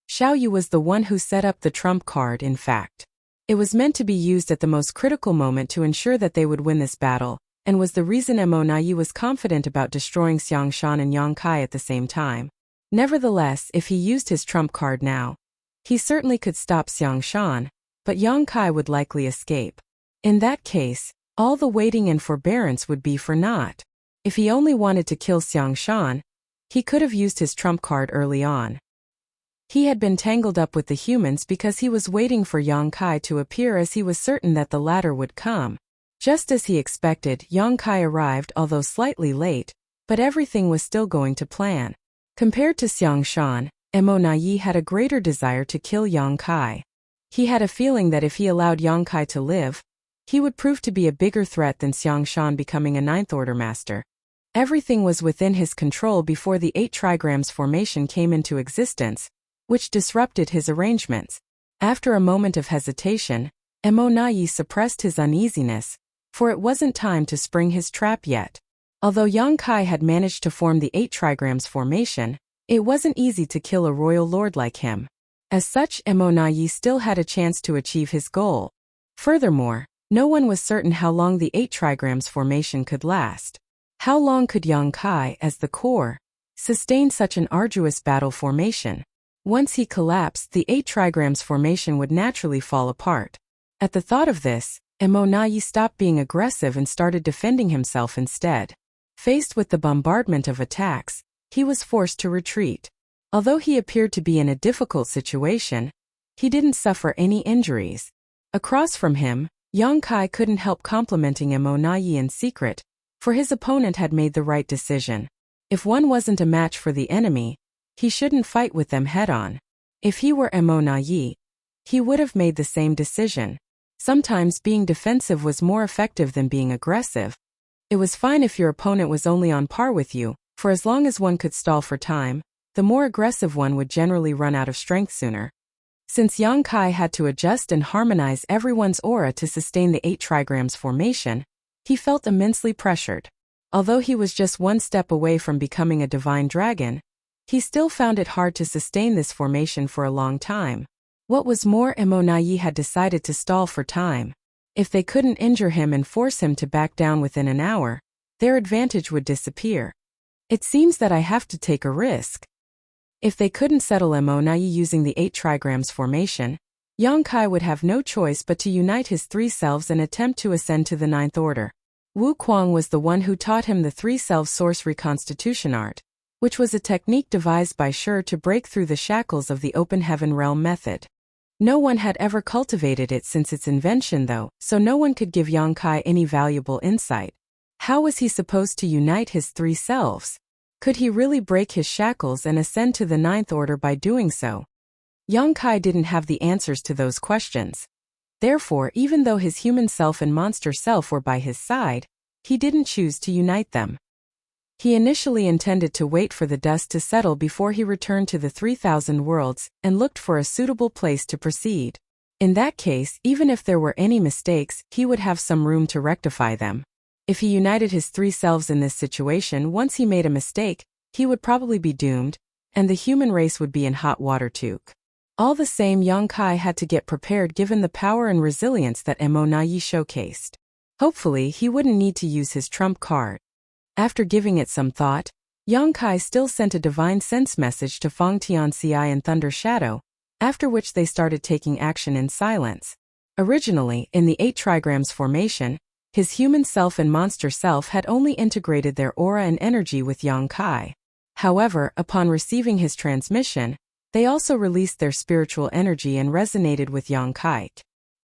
Xiaoyu was the one who set up the trump card, in fact. It was meant to be used at the most critical moment to ensure that they would win this battle, and was the reason Emonayi was confident about destroying Xiang Shan and Yang Kai at the same time. Nevertheless, if he used his trump card now, he certainly could stop Xiang Shan, but Yang Kai would likely escape. In that case, all the waiting and forbearance would be for naught. If he only wanted to kill Xiang Shan, he could have used his trump card early on. He had been tangled up with the humans because he was waiting for Yang Kai to appear, as he was certain that the latter would come. Just as he expected, Yang Kai arrived, although slightly late, but everything was still going to plan. Compared to Xiang Shan, Emonayi had a greater desire to kill Yang Kai. He had a feeling that if he allowed Yang Kai to live, he would prove to be a bigger threat than Xiang Shan becoming a 9th Order master. Everything was within his control before the 8 trigrams formation came into existence, which disrupted his arrangements. After a moment of hesitation, Emonayi suppressed his uneasiness, for it wasn't time to spring his trap yet. Although Yang Kai had managed to form the 8 trigrams formation, it wasn't easy to kill a royal lord like him. As such, Emonayi still had a chance to achieve his goal. Furthermore, no one was certain how long the 8 trigrams formation could last. How long could Yang Kai, as the core, sustain such an arduous battle formation? Once he collapsed, the 8 trigrams formation would naturally fall apart. At the thought of this, Emonayi stopped being aggressive and started defending himself instead. Faced with the bombardment of attacks, he was forced to retreat. Although he appeared to be in a difficult situation, he didn't suffer any injuries. Across from him, Yang Kai couldn't help complimenting Emonayi in secret, for his opponent had made the right decision. If one wasn't a match for the enemy, he shouldn't fight with them head-on. If he were Emonayi, he would have made the same decision. Sometimes being defensive was more effective than being aggressive. It was fine if your opponent was only on par with you, for as long as one could stall for time, the more aggressive one would generally run out of strength sooner. Since Yang Kai had to adjust and harmonize everyone's aura to sustain the 8 trigrams formation, he felt immensely pressured. Although he was just one step away from becoming a divine dragon, he still found it hard to sustain this formation for a long time. What was more, Emonayi had decided to stall for time. If they couldn't injure him and force him to back down within an hour, their advantage would disappear. It seems that I have to take a risk. If they couldn't settle Emonayi using the 8 trigrams formation, Yang Kai would have no choice but to unite his 3 selves and attempt to ascend to the 9th Order. Wu Kuang was the one who taught him the 3-self source reconstitution art, which was a technique devised by Shi to break through the shackles of the open heaven realm method. No one had ever cultivated it since its invention though, so no one could give Yang Kai any valuable insight. How was he supposed to unite his 3 selves? Could he really break his shackles and ascend to the 9th Order by doing so? Yang Kai didn't have the answers to those questions. Therefore, even though his human self and monster self were by his side, he didn't choose to unite them. He initially intended to wait for the dust to settle before he returned to the 3,000 worlds and looked for a suitable place to proceed. In that case, even if there were any mistakes, he would have some room to rectify them. If he united his three selves in this situation, once he made a mistake, he would probably be doomed, and the human race would be in hot water too. All the same, Yang Kai had to get prepared given the power and resilience that Mo Na Yi showcased. Hopefully, he wouldn't need to use his trump card. After giving it some thought, Yang Kai still sent a divine sense message to Feng Tianxi and Thunder Shadow, after which they started taking action in silence. Originally, in the 8 trigrams formation, his human self and monster self had only integrated their aura and energy with Yang Kai. However, upon receiving his transmission, they also released their spiritual energy and resonated with Yang Kai.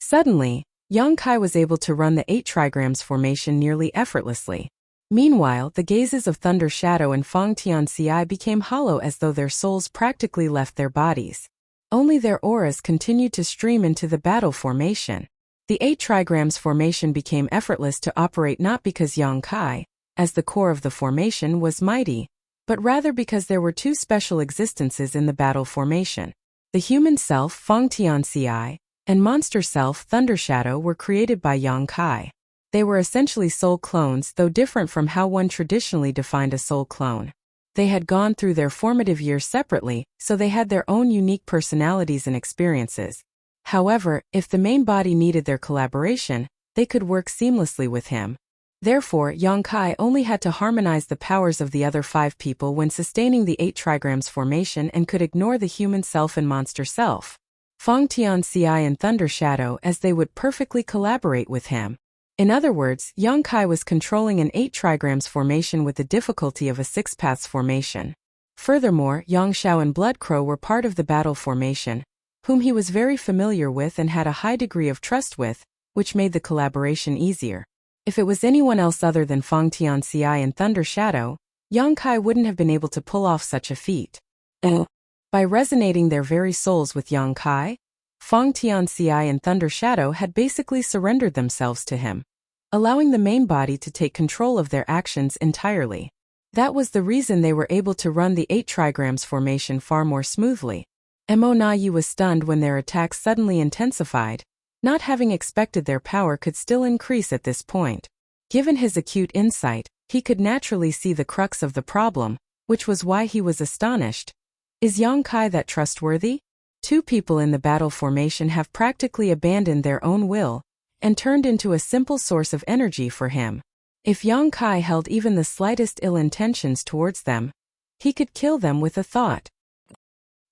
Suddenly, Yang Kai was able to run the 8 trigrams formation nearly effortlessly. Meanwhile, the gazes of Thunder Shadow and Feng Tianxi became hollow as though their souls practically left their bodies. Only their auras continued to stream into the battle formation. The 8 trigrams formation became effortless to operate not because Yang Kai, as the core of the formation, was mighty, but rather because there were 2 special existences in the battle formation. The human self, Feng Tianxi, and monster self, Thunder Shadow, were created by Yang Kai. They were essentially soul clones, though different from how one traditionally defined a soul clone. They had gone through their formative years separately, so they had their own unique personalities and experiences. However, if the main body needed their collaboration, they could work seamlessly with him. Therefore, Yang Kai only had to harmonize the powers of the other 5 people when sustaining the 8 trigrams formation and could ignore the human self and monster self, Feng Tianxi and Thunder Shadow, as they would perfectly collaborate with him. In other words, Yang Kai was controlling an 8 trigrams formation with the difficulty of a 6 paths formation. Furthermore, Yang Shao and Blood Crow were part of the battle formation, whom he was very familiar with and had a high degree of trust with, which made the collaboration easier. If it was anyone else other than Feng Tianxi and Thunder Shadow, Yang Kai wouldn't have been able to pull off such a feat. By resonating their very souls with Yang Kai, Feng Tianxi and Thunder Shadow had basically surrendered themselves to him, allowing the main body to take control of their actions entirely. That was the reason they were able to run the 8 trigrams formation far more smoothly. Mo Na Yi was stunned when their attacks suddenly intensified. Not having expected their power could still increase at this point. Given his acute insight, he could naturally see the crux of the problem, which was why he was astonished. Is Yang Kai that trustworthy? 2 people in the battle formation have practically abandoned their own will and turned into a simple source of energy for him. If Yang Kai held even the slightest ill intentions towards them, he could kill them with a thought.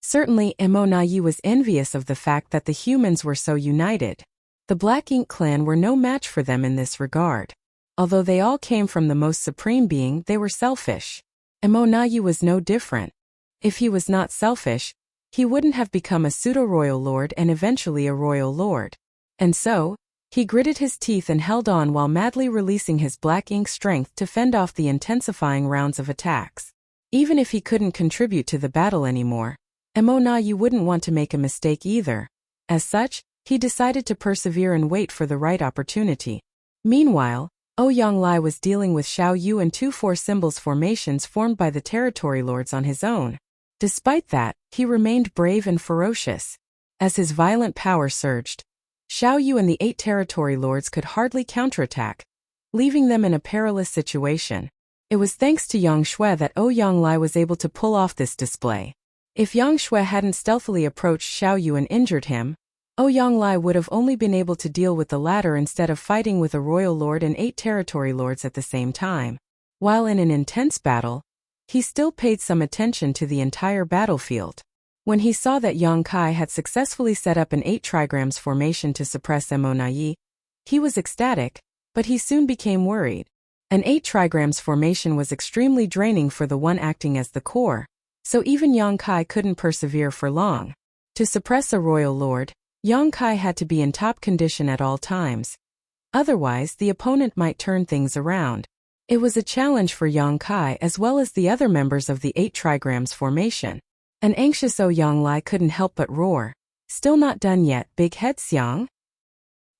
Certainly, Mo Na Yi was envious of the fact that the humans were so united. The Black Ink clan were no match for them in this regard. Although they all came from the most supreme being, they were selfish. Mo Na Yi was no different. If he was not selfish, he wouldn't have become a pseudo-royal lord and eventually a royal lord. And so, he gritted his teeth and held on while madly releasing his Black Ink strength to fend off the intensifying rounds of attacks. Even if he couldn't contribute to the battle anymore, Mo Na Yi wouldn't want to make a mistake either. As such, he decided to persevere and wait for the right opportunity. Meanwhile, Ouyang Lai was dealing with Xiao Yu and 2 4 symbols formations formed by the territory lords on his own. Despite that, he remained brave and ferocious. As his violent power surged, Xiao Yu and the 8 territory lords could hardly counterattack, leaving them in a perilous situation. It was thanks to Yang Shui that Ouyang Lai was able to pull off this display. If Yang Shui hadn't stealthily approached Xiao Yu and injured him, Ouyang Lai would have only been able to deal with the latter instead of fighting with a royal lord and 8 territory lords at the same time. While in an intense battle, he still paid some attention to the entire battlefield. When he saw that Yang Kai had successfully set up an 8 trigrams formation to suppress Mo Na Yi, he was ecstatic, but he soon became worried. An 8 trigrams formation was extremely draining for the one acting as the core, so even Yang Kai couldn't persevere for long. To suppress a royal lord, Yang Kai had to be in top condition at all times. Otherwise, the opponent might turn things around. It was a challenge for Yang Kai as well as the other members of the 8 trigrams formation. An anxious Ouyang Lai couldn't help but roar. Still not done yet, big head Xiang?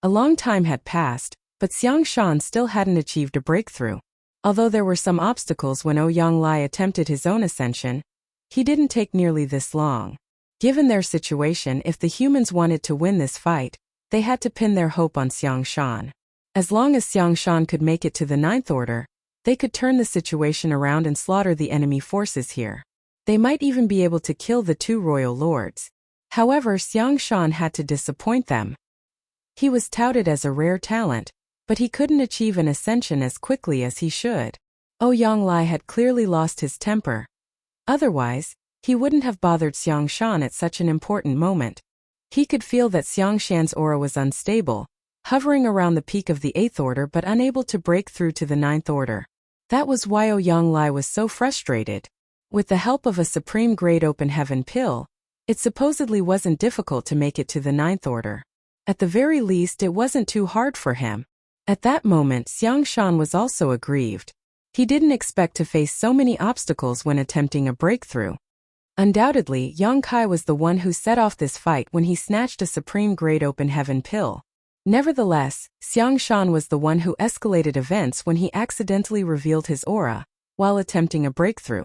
A long time had passed, but Xiang Shan still hadn't achieved a breakthrough. Although there were some obstacles when Ouyang Lai attempted his own ascension, he didn't take nearly this long. Given their situation, if the humans wanted to win this fight, they had to pin their hope on Xiang Shan. As long as Xiang Shan could make it to the Ninth Order, they could turn the situation around and slaughter the enemy forces here. They might even be able to kill the two royal lords. However, Xiang Shan had to disappoint them. He was touted as a rare talent, but he couldn't achieve an ascension as quickly as he should. Ouyang Lai had clearly lost his temper. Otherwise, he wouldn't have bothered Xiang Shan at such an important moment. He could feel that Xiang Shan's aura was unstable, hovering around the peak of the Eighth Order but unable to break through to the Ninth Order. That was why Ouyang Lai was so frustrated. With the help of a supreme grade open heaven pill, it supposedly wasn't difficult to make it to the Ninth Order. At the very least, it wasn't too hard for him. At that moment, Xiang Shan was also aggrieved. He didn't expect to face so many obstacles when attempting a breakthrough. Undoubtedly, Yang Kai was the one who set off this fight when he snatched a supreme grade open heaven pill. Nevertheless, Xiang Shan was the one who escalated events when he accidentally revealed his aura while attempting a breakthrough.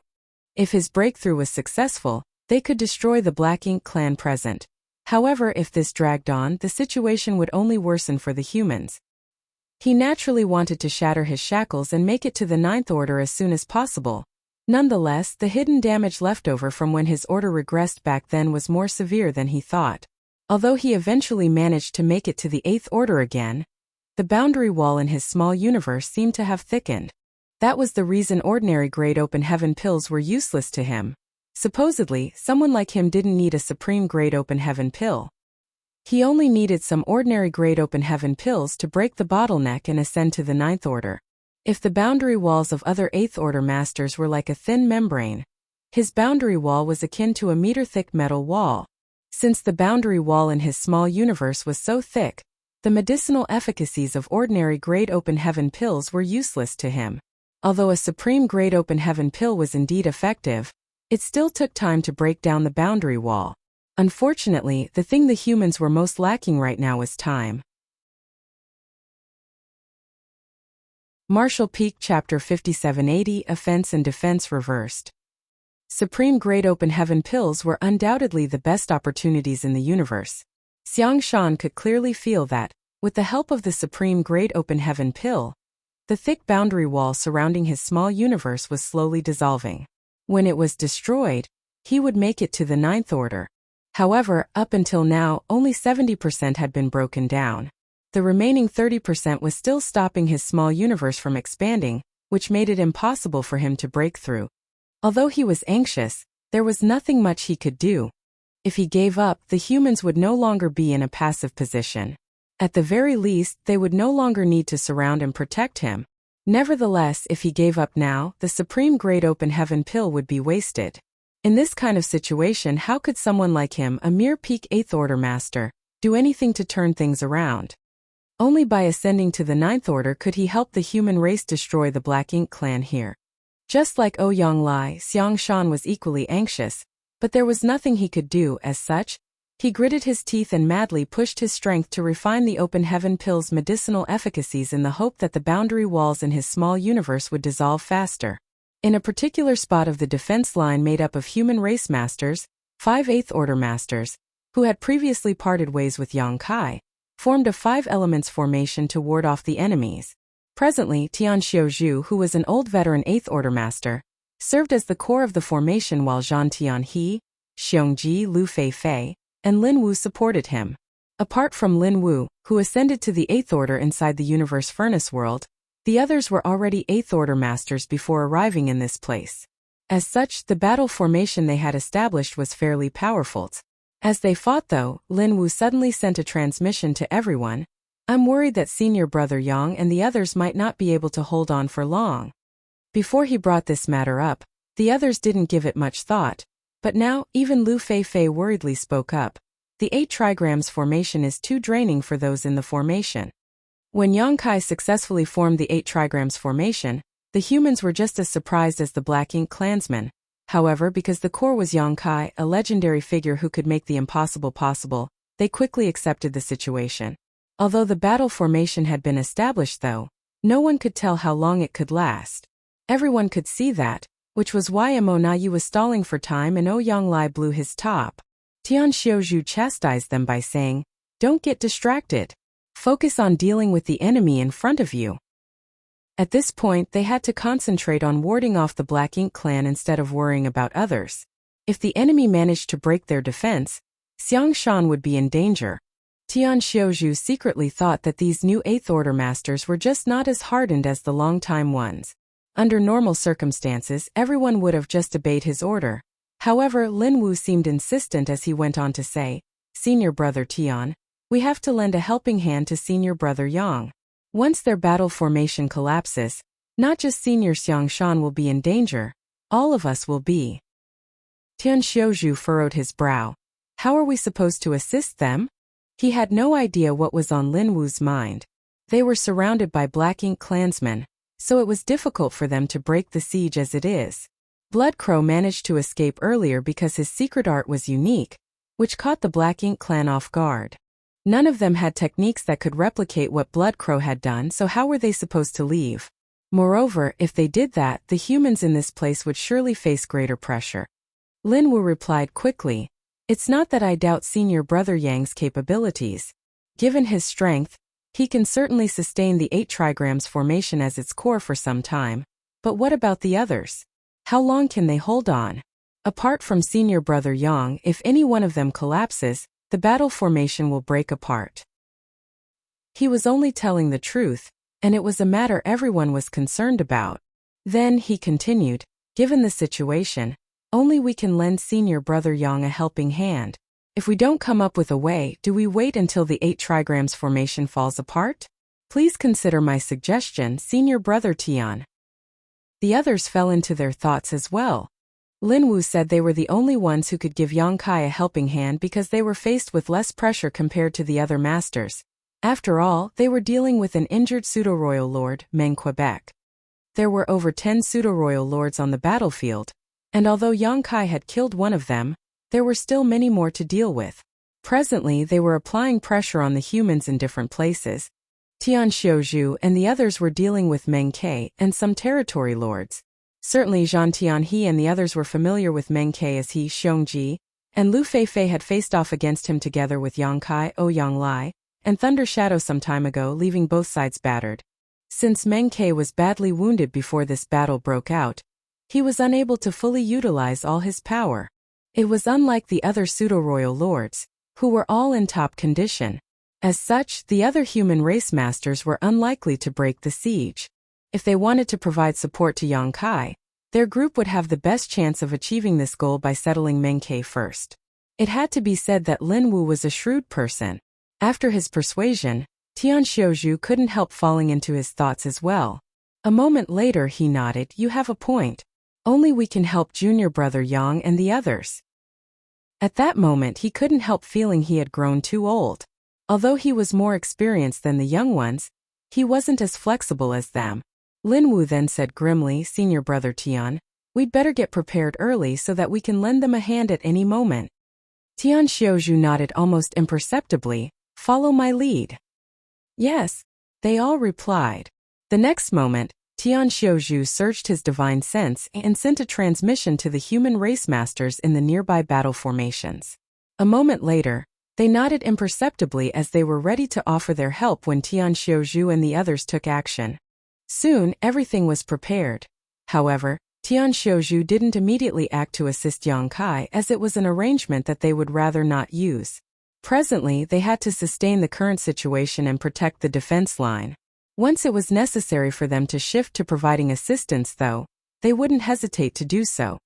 If his breakthrough was successful, they could destroy the Black Ink clan present. However, if this dragged on, the situation would only worsen for the humans. He naturally wanted to shatter his shackles and make it to the Ninth Order as soon as possible. Nonetheless, the hidden damage left over from when his order regressed back then was more severe than he thought. Although he eventually managed to make it to the Eighth Order again, the boundary wall in his small universe seemed to have thickened. That was the reason ordinary grade open heaven pills were useless to him. Supposedly, someone like him didn't need a supreme grade open heaven pill. He only needed some ordinary grade open heaven pills to break the bottleneck and ascend to the Ninth Order. If the boundary walls of other Eighth Order masters were like a thin membrane, his boundary wall was akin to a meter-thick metal wall. Since the boundary wall in his small universe was so thick, the medicinal efficacies of ordinary grade open heaven pills were useless to him. Although a supreme grade open heaven pill was indeed effective, it still took time to break down the boundary wall. Unfortunately, the thing the humans were most lacking right now was time. Martial Peak Chapter 5780 Offense and Defense Reversed. Supreme grade open heaven pills were undoubtedly the best opportunities in the universe. Xiang Shan could clearly feel that, with the help of the supreme grade open heaven pill, the thick boundary wall surrounding his small universe was slowly dissolving. When it was destroyed, he would make it to the Ninth Order. However, up until now, only 70% had been broken down. The remaining 30% was still stopping his small universe from expanding, which made it impossible for him to break through. Although he was anxious, there was nothing much he could do. If he gave up, the humans would no longer be in a passive position. At the very least, they would no longer need to surround and protect him. Nevertheless, if he gave up now, the supreme grade open heaven pill would be wasted. In this kind of situation, how could someone like him, a mere peak Eighth Order master, do anything to turn things around? Only by ascending to the Ninth Order could he help the human race destroy the Black Ink clan here. Just like Ouyang Lai, Xiang Shan was equally anxious, but there was nothing he could do. As such, he gritted his teeth and madly pushed his strength to refine the open heaven pill's medicinal efficacies in the hope that the boundary walls in his small universe would dissolve faster. In a particular spot of the defense line made up of human race masters, 5 Eighth Order masters, who had previously parted ways with Yang Kai, formed a 5 elements formation to ward off the enemies. Presently, Tian Xiaozhu, who was an old veteran Eighth Order master, served as the core of the formation while Zhan Tianhe, Xiongji Lu Feifei, and Lin Wu supported him. Apart from Lin Wu, who ascended to the Eighth Order inside the Universe Furnace World, the others were already Eighth Order masters before arriving in this place. As such, the battle formation they had established was fairly powerful. As they fought though, Lin Wu suddenly sent a transmission to everyone. "I'm worried that senior brother Yang and the others might not be able to hold on for long." Before he brought this matter up, the others didn't give it much thought. But now, even Lu Feifei worriedly spoke up. "The 8 trigrams formation is too draining for those in the formation." When Yang Kai successfully formed the 8 trigrams formation, the humans were just as surprised as the Black Ink clansmen. However, because the core was Yang Kai, a legendary figure who could make the impossible possible, they quickly accepted the situation. Although the battle formation had been established though, no one could tell how long it could last. Everyone could see that, which was why Mo Na Yu was stalling for time and Ouyang Lai blew his top. Tian Xiuzhu chastised them by saying, "Don't get distracted. Focus on dealing with the enemy in front of you." At this point, they had to concentrate on warding off the Black Ink clan instead of worrying about others. If the enemy managed to break their defense, Xiang Shan would be in danger. Tian Xiuzhu secretly thought that these new 8th Order masters were just not as hardened as the long-time ones. Under normal circumstances, everyone would have just obeyed his order. However, Lin Wu seemed insistent as he went on to say, "Senior brother Tian, we have to lend a helping hand to senior brother Yang. Once their battle formation collapses, not just senior Xiang Shan will be in danger, all of us will be." Tian Xiuzhu furrowed his brow. How are we supposed to assist them? He had no idea what was on Lin Wu's mind. They were surrounded by Black Ink clansmen, so it was difficult for them to break the siege as it is. Bloodcrow managed to escape earlier because his secret art was unique, which caught the Black Ink clan off guard. None of them had techniques that could replicate what Bloodcrow had done, so how were they supposed to leave? Moreover, if they did that, the humans in this place would surely face greater pressure. Lin Wu replied quickly, "It's not that I doubt senior brother Yang's capabilities. Given his strength, he can certainly sustain the 8 trigrams formation as its core for some time. But what about the others? How long can they hold on? Apart from senior brother Yang, if any one of them collapses, the battle formation will break apart." He was only telling the truth, and it was a matter everyone was concerned about. Then, he continued, "Given the situation, only we can lend senior brother Yang a helping hand. If we don't come up with a way, do we wait until the 8 trigrams formation falls apart? Please consider my suggestion, senior brother Tian." The others fell into their thoughts as well. Lin Wu said they were the only ones who could give Yang Kai a helping hand because they were faced with less pressure compared to the other masters. After all, they were dealing with an injured pseudo-royal lord, Meng Quebec. There were over 10 pseudo-royal lords on the battlefield, and although Yang Kai had killed one of them, there were still many more to deal with. Presently, they were applying pressure on the humans in different places. Tian Xiuzhu and the others were dealing with Meng Ke and some territory lords. Certainly Zhan Tianhe and the others were familiar with Meng Ke as he, Xiongji, and Lu Feifei had faced off against him together with Yang Kai, Ouyang Lai, and Thunder Shadow some time ago, leaving both sides battered. Since Meng Ke was badly wounded before this battle broke out, he was unable to fully utilize all his power. It was unlike the other pseudo-royal lords, who were all in top condition. As such, the other human race masters were unlikely to break the siege. If they wanted to provide support to Yang Kai, their group would have the best chance of achieving this goal by settling Meng Ke first. It had to be said that Lin Wu was a shrewd person. After his persuasion, Tian Xiuzhu couldn't help falling into his thoughts as well. A moment later he nodded, "You have a point. Only we can help junior brother Yang and the others." At that moment he couldn't help feeling he had grown too old. Although he was more experienced than the young ones, he wasn't as flexible as them. Lin Wu then said grimly, "Senior brother Tian, we'd better get prepared early so that we can lend them a hand at any moment." Tian Xiuzhu nodded almost imperceptibly, "Follow my lead." "Yes," they all replied. The next moment, Tian Xiuzhu surged his divine sense and sent a transmission to the human race masters in the nearby battle formations. A moment later, they nodded imperceptibly as they were ready to offer their help when Tian Xiuzhu and the others took action. Soon, everything was prepared. However, Tian Xiuzhu didn't immediately act to assist Yang Kai as it was an arrangement that they would rather not use. Presently, they had to sustain the current situation and protect the defense line. Once it was necessary for them to shift to providing assistance though, they wouldn't hesitate to do so.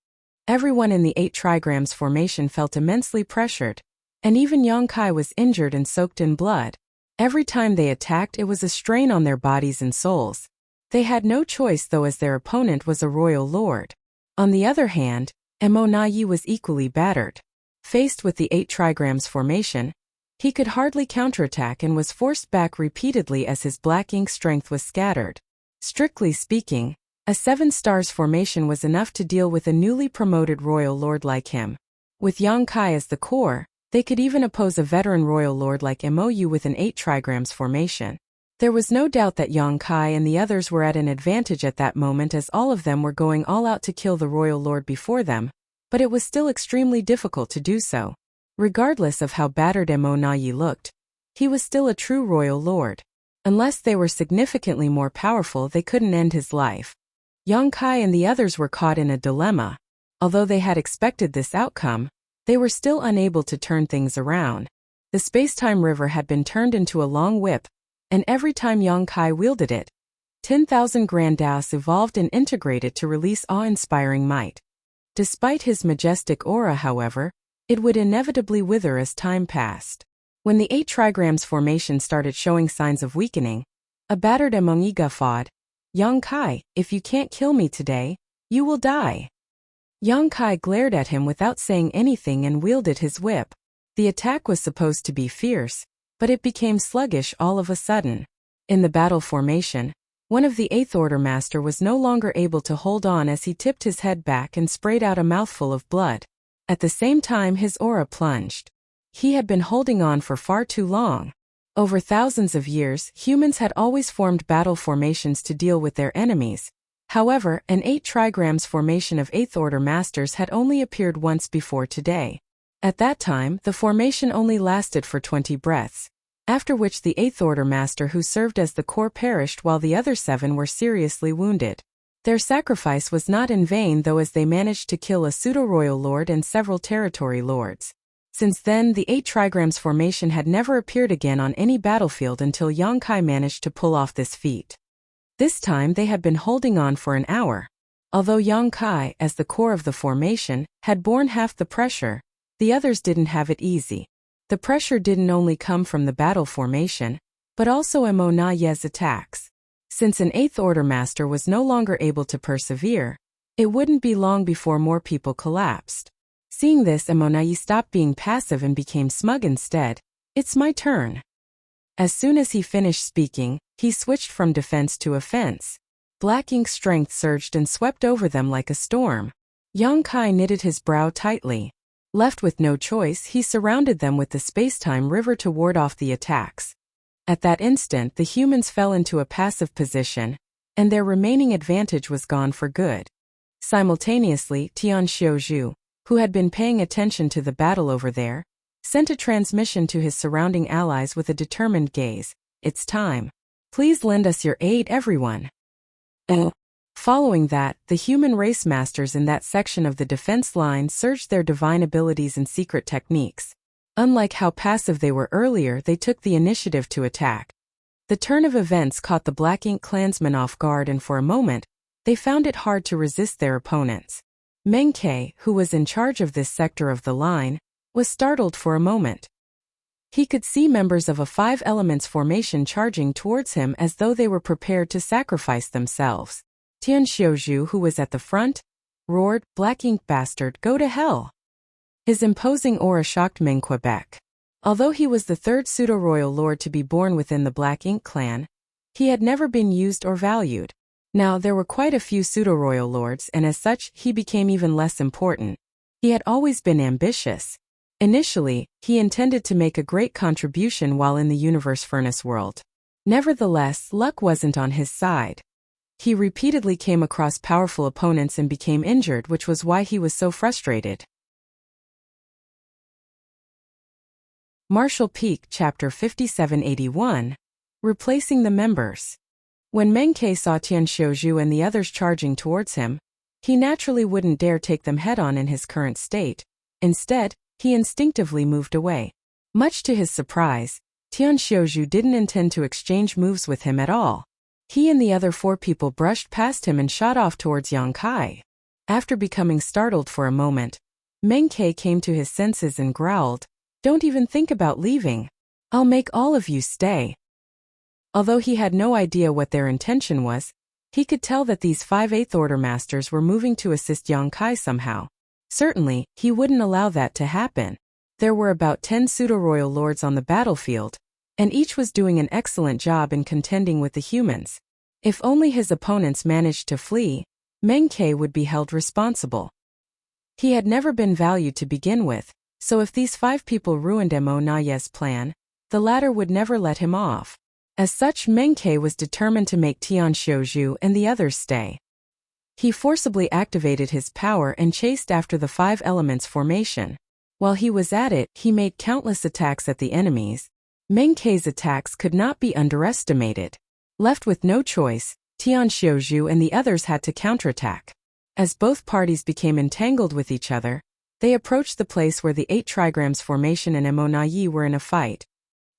Everyone in the 8 trigrams formation felt immensely pressured, and even Yang Kai was injured and soaked in blood. Every time they attacked, it was a strain on their bodies and souls. They had no choice though as their opponent was a royal lord. On the other hand, Mo Nayi was equally battered. Faced with the 8 trigrams formation, he could hardly counterattack and was forced back repeatedly as his Black Ink strength was scattered. Strictly speaking, a 7 stars formation was enough to deal with a newly promoted royal lord like him. With Yang Kai as the core, they could even oppose a veteran royal lord like Mou with an 8 trigrams formation. There was no doubt that Yang Kai and the others were at an advantage at that moment as all of them were going all out to kill the royal lord before them, but it was still extremely difficult to do so. Regardless of how battered Mo Na Yi looked, he was still a true royal lord. Unless they were significantly more powerful, they couldn't end his life. Yang Kai and the others were caught in a dilemma. Although they had expected this outcome, they were still unable to turn things around. The space-time river had been turned into a long whip, and every time Yang Kai wielded it, 10,000 Grandas evolved and integrated to release awe-inspiring might. Despite his majestic aura, however, it would inevitably wither as time passed. When the 8 trigrams formation started showing signs of weakening, a battered Among Yi guffawed, "Yang Kai, if you can't kill me today, you will die." Yang Kai glared at him without saying anything and wielded his whip. The attack was supposed to be fierce, but it became sluggish all of a sudden. In the battle formation, one of the 8th Order Master was no longer able to hold on as he tipped his head back and sprayed out a mouthful of blood. At the same time, his aura plunged. He had been holding on for far too long. Over thousands of years, humans had always formed battle formations to deal with their enemies. However, an 8 trigrams formation of 8th Order Masters had only appeared once before today. At that time, the formation only lasted for 20 breaths, after which the 8th Order Master who served as the core perished while the other 7 were seriously wounded. Their sacrifice was not in vain though, as they managed to kill a pseudo-royal lord and several territory lords. Since then, the 8 trigrams formation had never appeared again on any battlefield until Yang Kai managed to pull off this feat. This time they had been holding on for an hour. Although Yang Kai, as the core of the formation, had borne half the pressure, the others didn't have it easy. The pressure didn't only come from the battle formation, but also Mo Na Yi's attacks. Since an 8th Order Master was no longer able to persevere, it wouldn't be long before more people collapsed. Seeing this, Mo Na Yi stopped being passive and became smug instead. "It's my turn." As soon as he finished speaking, he switched from defense to offense. Black ink strength surged and swept over them like a storm. Yang Kai knitted his brow tightly. Left with no choice, he surrounded them with the space-time river to ward off the attacks. At that instant, the humans fell into a passive position, and their remaining advantage was gone for good. Simultaneously, Tian Xiuzhu, who had been paying attention to the battle over there, sent a transmission to his surrounding allies with a determined gaze. "It's time. Please lend us your aid, everyone." Following that, the human race masters in that section of the defense line surged their divine abilities and secret techniques. Unlike how passive they were earlier, they took the initiative to attack. The turn of events caught the Black Ink clansmen off guard, and for a moment, they found it hard to resist their opponents. Meng Ke, who was in charge of this sector of the line, was startled for a moment. He could see members of a 5 elements formation charging towards him as though they were prepared to sacrifice themselves. Tian Xiuzhu, who was at the front, roared, "Black Ink bastard, go to hell." His imposing aura shocked Meng Quebec. Although he was the 3rd pseudo-royal lord to be born within the Black Ink clan, he had never been used or valued. Now there were quite a few pseudo-royal lords, and as such, he became even less important. He had always been ambitious. Initially, he intended to make a great contribution while in the Universe Furnace world. Nevertheless, luck wasn't on his side. He repeatedly came across powerful opponents and became injured, which was why he was so frustrated. Martial Peak Chapter 5781. Replacing the members. When Meng Ke saw Tian Xiuzhu and the others charging towards him, he naturally wouldn't dare take them head-on in his current state. Instead, he instinctively moved away. Much to his surprise, Tian Xiuzhu didn't intend to exchange moves with him at all. He and the other 4 people brushed past him and shot off towards Yang Kai. After becoming startled for a moment, Meng Ke came to his senses and growled, "Don't even think about leaving. I'll make all of you stay." Although he had no idea what their intention was, he could tell that these 5 8th Order Masters were moving to assist Yang Kai somehow. Certainly, he wouldn't allow that to happen. There were about 10 pseudo-royal lords on the battlefield, and each was doing an excellent job in contending with the humans. If only his opponents managed to flee, Meng Ke would be held responsible. He had never been valued to begin with, so if these 5 people ruined Mo Na Yi's plan, the latter would never let him off. As such, Meng Ke was determined to make Tian Xiuzhu and the others stay. He forcibly activated his power and chased after the 5 elements formation. While he was at it, he made countless attacks at the enemies. Meng Ke's attacks could not be underestimated. Left with no choice, Tian Xiuzhu and the others had to counterattack. As both parties became entangled with each other, they approached the place where the 8 trigrams formation and Mo Na Yi were in a fight.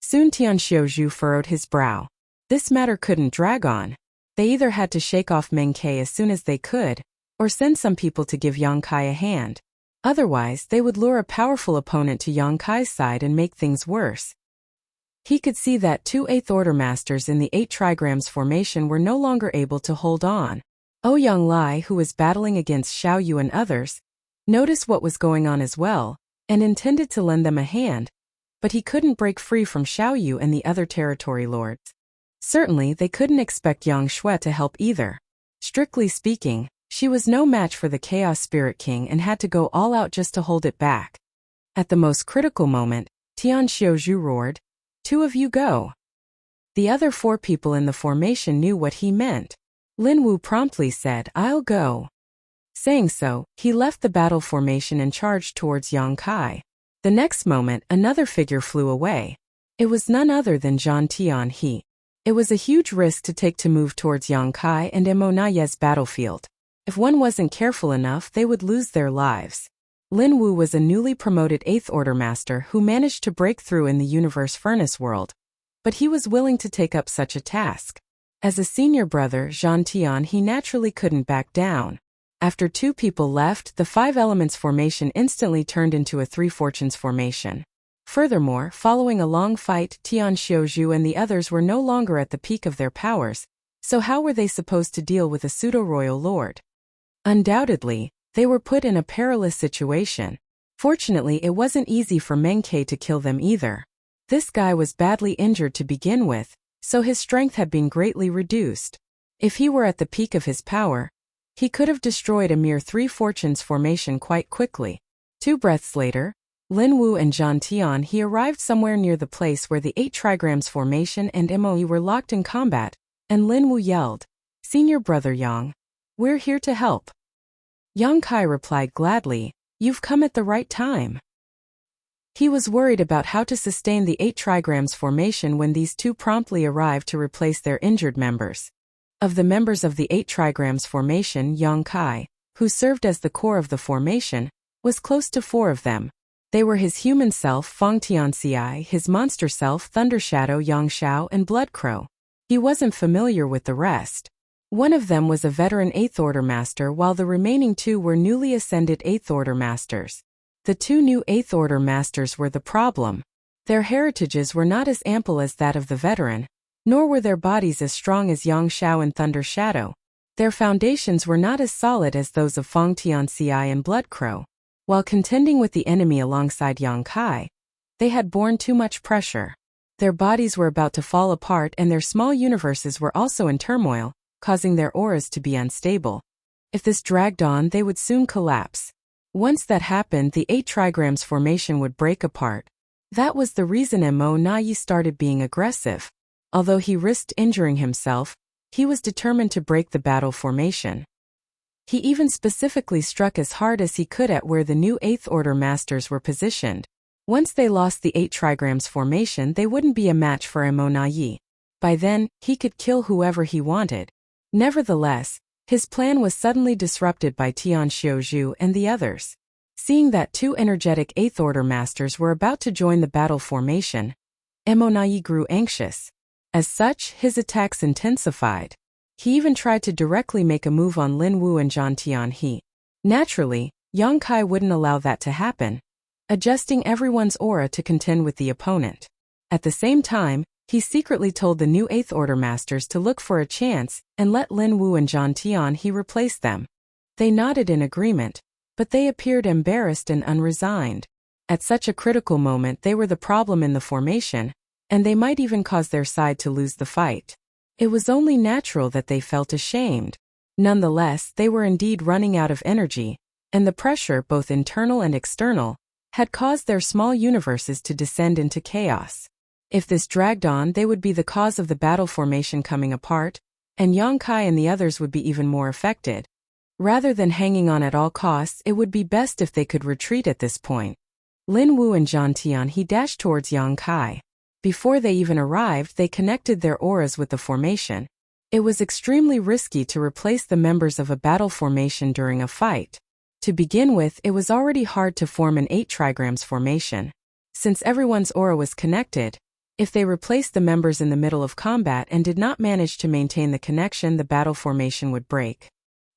Soon Tian Xiuzhu furrowed his brow. This matter couldn't drag on. They either had to shake off Meng Ke as soon as they could, or send some people to give Yang Kai a hand. Otherwise, they would lure a powerful opponent to Yang Kai's side and make things worse. He could see that 2 8th Order Masters in the 8 trigrams formation were no longer able to hold on. Ouyang Lai, who was battling against Xiao Yu and others, noticed what was going on as well, and intended to lend them a hand, but he couldn't break free from Xiao Yu and the other territory lords. Certainly, they couldn't expect Yang Shui to help either. Strictly speaking, she was no match for the Chaos Spirit King and had to go all out just to hold it back. At the most critical moment, Tian Xiuzhu roared, "2 of you go." The other 4 people in the formation knew what he meant. Lin Wu promptly said, "I'll go." Saying so, he left the battle formation and charged towards Yang Kai. The next moment, another figure flew away. It was none other than Zhang Tian He. It was a huge risk to take to move towards Yang Kai and Mo Na Yi's battlefield. If one wasn't careful enough, they would lose their lives. Lin Wu was a newly promoted 8th Order Master who managed to break through in the Universe Furnace world, but he was willing to take up such a task. As a senior brother, Zhang Tian, he naturally couldn't back down. After 2 people left, the 5 elements formation instantly turned into a 3 fortunes formation. Furthermore, following a long fight, Tian Xiuzhu and the others were no longer at the peak of their powers, so how were they supposed to deal with a pseudo-royal lord? Undoubtedly, they were put in a perilous situation. Fortunately, it wasn't easy for Meng Ke to kill them either. This guy was badly injured to begin with, so his strength had been greatly reduced. If he were at the peak of his power, he could have destroyed a mere 3 fortunes formation quite quickly. 2 breaths later, Lin Wu and Zhang Tian he arrived somewhere near the place where the 8 trigrams formation and Mo were locked in combat, and Lin Wu yelled, "Senior brother Yang, we're here to help." Yang Kai replied gladly, "You've come at the right time." He was worried about how to sustain the 8 trigrams formation when these 2 promptly arrived to replace their injured members. Of the members of the 8 trigrams formation, Yang Kai, who served as the core of the formation, was close to 4 of them. They were his human self Feng Tianxi, his monster self Thunder Shadow Yang Xiao and Blood Crow. He wasn't familiar with the rest. One of them was a veteran 8th Order Master while the remaining 2 were newly ascended 8th Order Masters. The 2 new 8th Order Masters were the problem. Their heritages were not as ample as that of the veteran, nor were their bodies as strong as Yang Xiao and Thunder Shadow. Their foundations were not as solid as those of Feng Tianxi and Blood Crow. While contending with the enemy alongside Yang Kai, they had borne too much pressure. Their bodies were about to fall apart and their small universes were also in turmoil, causing their auras to be unstable. If this dragged on, they would soon collapse. Once that happened, the 8 trigrams formation would break apart. That was the reason Mo Na Yi started being aggressive. Although he risked injuring himself, he was determined to break the battle formation. He even specifically struck as hard as he could at where the new 8th Order Masters were positioned. Once they lost the 8 trigrams formation, they wouldn't be a match for Mo Na Yi. By then, he could kill whoever he wanted. Nevertheless, his plan was suddenly disrupted by Tian Xiuzhu and the others. Seeing that 2 energetic 8th Order Masters were about to join the battle formation, Mo Na Yi grew anxious. As such, his attacks intensified. He even tried to directly make a move on Lin Wu and Zhang Tian He. Naturally, Yang Kai wouldn't allow that to happen, adjusting everyone's aura to contend with the opponent. At the same time, he secretly told the new 8th Order Masters to look for a chance and let Lin Wu and Zhang Tian He replace them. They nodded in agreement, but they appeared embarrassed and unresigned. At such a critical moment, they were the problem in the formation, and they might even cause their side to lose the fight. It was only natural that they felt ashamed. Nonetheless, they were indeed running out of energy, and the pressure, both internal and external, had caused their small universes to descend into chaos. If this dragged on, they would be the cause of the battle formation coming apart, and Yang Kai and the others would be even more affected. Rather than hanging on at all costs, it would be best if they could retreat at this point. Lin Wu and Zhang Tian he dashed towards Yang Kai. Before they even arrived, they connected their auras with the formation. It was extremely risky to replace the members of a battle formation during a fight. To begin with, it was already hard to form an 8 trigrams formation. Since everyone's aura was connected, if they replaced the members in the middle of combat and did not manage to maintain the connection, the battle formation would break.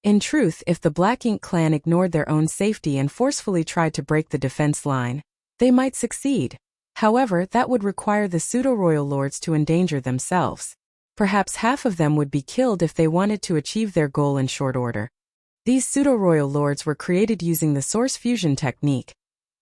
In truth, if the Black Ink clan ignored their own safety and forcefully tried to break the defense line, they might succeed. However, that would require the pseudo-royal lords to endanger themselves. Perhaps half of them would be killed if they wanted to achieve their goal in short order. These pseudo-royal lords were created using the source fusion technique,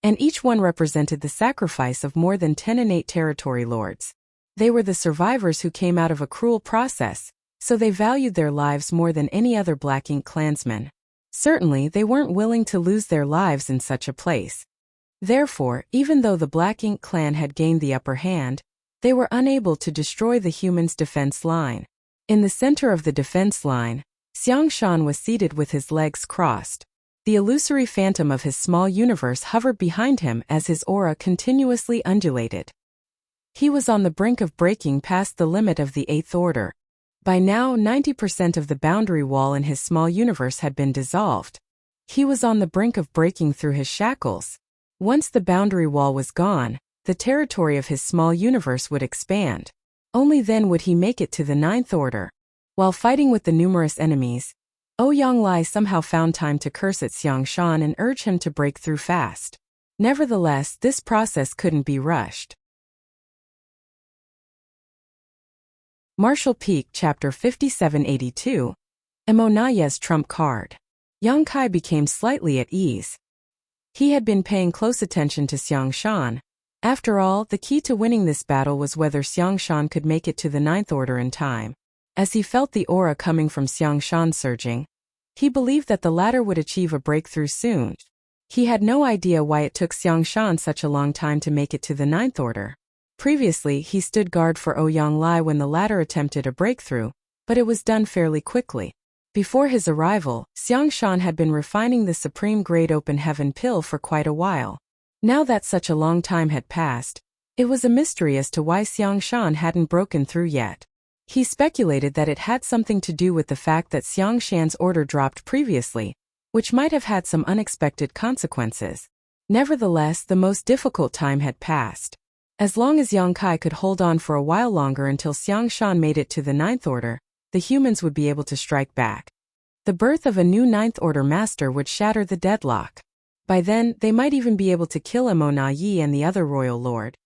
and each one represented the sacrifice of more than 10 innate territory lords. They were the survivors who came out of a cruel process, so they valued their lives more than any other Black Ink clansmen. Certainly, they weren't willing to lose their lives in such a place. Therefore, even though the Black Ink clan had gained the upper hand, they were unable to destroy the humans' defense line. In the center of the defense line, Xiang Shan was seated with his legs crossed. The illusory phantom of his small universe hovered behind him as his aura continuously undulated. He was on the brink of breaking past the limit of the 8th order. By now, 90% of the boundary wall in his small universe had been dissolved. He was on the brink of breaking through his shackles. Once the boundary wall was gone, the territory of his small universe would expand. Only then would he make it to the 9th order. While fighting with the numerous enemies, Ouyang Lai somehow found time to curse at Xiang Shan and urge him to break through fast. Nevertheless, this process couldn't be rushed. Martial Peak Chapter 5782 Emonaye's Trump Card. Yang Kai became slightly at ease. He had been paying close attention to Xiang Shan. After all, the key to winning this battle was whether Xiang Shan could make it to the 9th order in time. As he felt the aura coming from Xiang Shan surging, he believed that the latter would achieve a breakthrough soon. He had no idea why it took Xiang Shan such a long time to make it to the 9th order. Previously, he stood guard for Ouyang Lai when the latter attempted a breakthrough, but it was done fairly quickly. Before his arrival, Xiang Shan had been refining the supreme grade open heaven pill for quite a while. Now that such a long time had passed, it was a mystery as to why Xiang Shan hadn't broken through yet. He speculated that it had something to do with the fact that Xiang Shan's order dropped previously, which might have had some unexpected consequences. Nevertheless, the most difficult time had passed. As long as Yang Kai could hold on for a while longer until Xiang Shan made it to the 9th order, the humans would be able to strike back. The birth of a new 9th order master would shatter the deadlock. By then, they might even be able to kill Emona Yi and the other royal lord.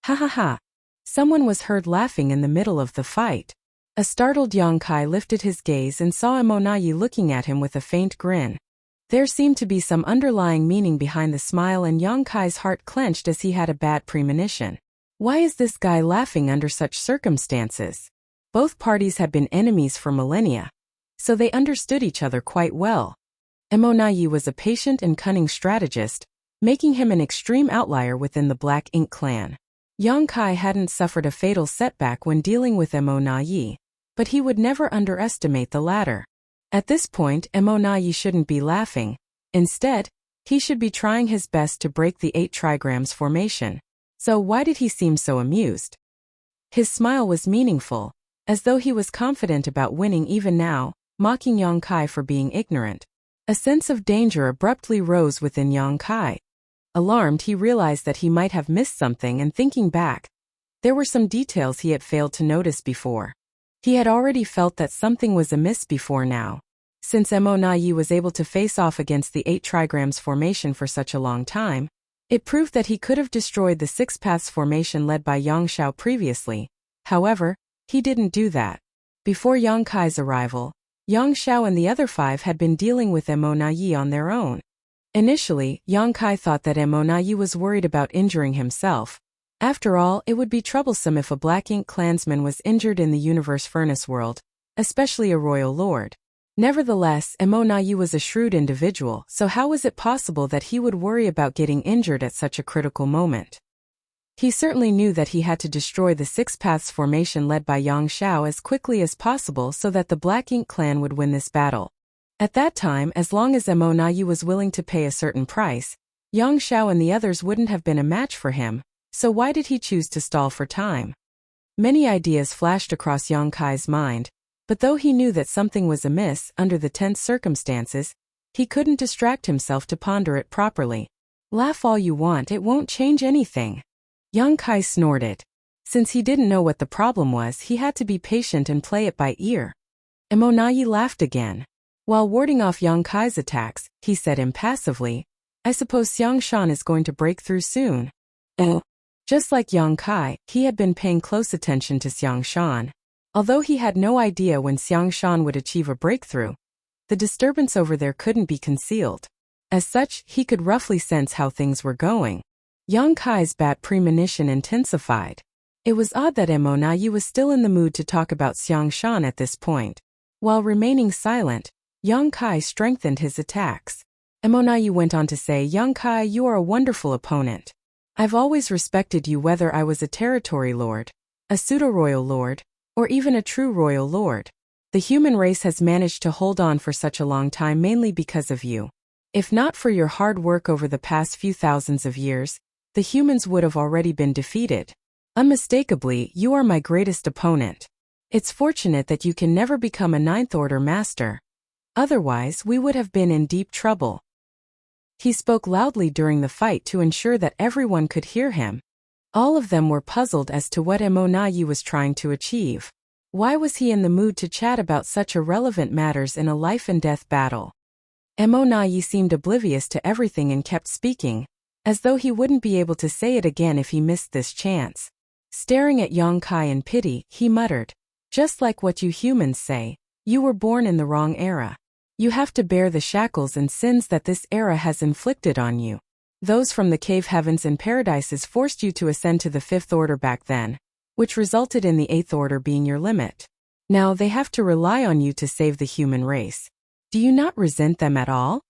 Ha ha ha. Someone was heard laughing in the middle of the fight. A startled Yang Kai lifted his gaze and saw Emona Yi looking at him with a faint grin. There seemed to be some underlying meaning behind the smile, and Yang Kai's heart clenched as he had a bad premonition. Why is this guy laughing under such circumstances? Both parties had been enemies for millennia, so they understood each other quite well. Emona Yi was a patient and cunning strategist, making him an extreme outlier within the Black Ink clan. Yang Kai hadn't suffered a fatal setback when dealing with Emona Yi, but he would never underestimate the latter. At this point, Emona Yi shouldn't be laughing. Instead, he should be trying his best to break the 8 trigrams formation. So why did he seem so amused? His smile was meaningful, as though he was confident about winning even now, mocking Yang Kai for being ignorant. A sense of danger abruptly rose within Yang Kai. Alarmed, he realized that he might have missed something, and thinking back, there were some details he had failed to notice before. He had already felt that something was amiss before now. Since Emona Yi was able to face off against the 8 trigrams formation for such a long time, it proved that he could have destroyed the 6 paths formation led by Yang Xiao previously. However, he didn't do that. Before Yang Kai's arrival, Yang Xiao and the other 5 had been dealing with Emona Yi on their own. Initially, Yang Kai thought that Emona Yi was worried about injuring himself. After all, it would be troublesome if a Black Ink clansman was injured in the universe furnace world, especially a royal lord. Nevertheless, Emona Yi was a shrewd individual, so how was it possible that he would worry about getting injured at such a critical moment? He certainly knew that he had to destroy the 6 paths formation led by Yang Xiao as quickly as possible so that the Black Ink clan would win this battle. At that time, as long as Emona Yi was willing to pay a certain price, Yang Xiao and the others wouldn't have been a match for him, so why did he choose to stall for time? Many ideas flashed across Yang Kai's mind, but though he knew that something was amiss under the tense circumstances, he couldn't distract himself to ponder it properly. Laugh all you want, it won't change anything. Yang Kai snorted. Since he didn't know what the problem was, he had to be patient and play it by ear. Emonayi laughed again. While warding off Yang Kai's attacks, he said impassively, I suppose Xiang Shan is going to break through soon. Just like Yang Kai, he had been paying close attention to Xiang Shan. Although he had no idea when Xiang Shan would achieve a breakthrough, the disturbance over there couldn't be concealed. As such, he could roughly sense how things were going. Yang Kai's bad premonition intensified. It was odd that Emonayi was still in the mood to talk about Xiang Shan at this point. While remaining silent, Yang Kai strengthened his attacks. Emonayi went on to say, Yang Kai, you are a wonderful opponent. I've always respected you whether I was a territory lord, a pseudo-royal lord, or even a true royal lord. The human race has managed to hold on for such a long time mainly because of you. If not for your hard work over the past few thousands of years, the humans would have already been defeated. Unmistakably, you are my greatest opponent. It's fortunate that you can never become a Ninth Order master. Otherwise, we would have been in deep trouble. He spoke loudly during the fight to ensure that everyone could hear him. All of them were puzzled as to what Emonayi was trying to achieve. Why was he in the mood to chat about such irrelevant matters in a life-and-death battle? Emonayi seemed oblivious to everything and kept speaking, as though he wouldn't be able to say it again if he missed this chance. Staring at Yang Kai in pity, he muttered, just like what you humans say, you were born in the wrong era. You have to bear the shackles and sins that this era has inflicted on you. Those from the cave heavens and paradises forced you to ascend to the Fifth Order back then, which resulted in the Eighth Order being your limit. Now they have to rely on you to save the human race. Do you not resent them at all?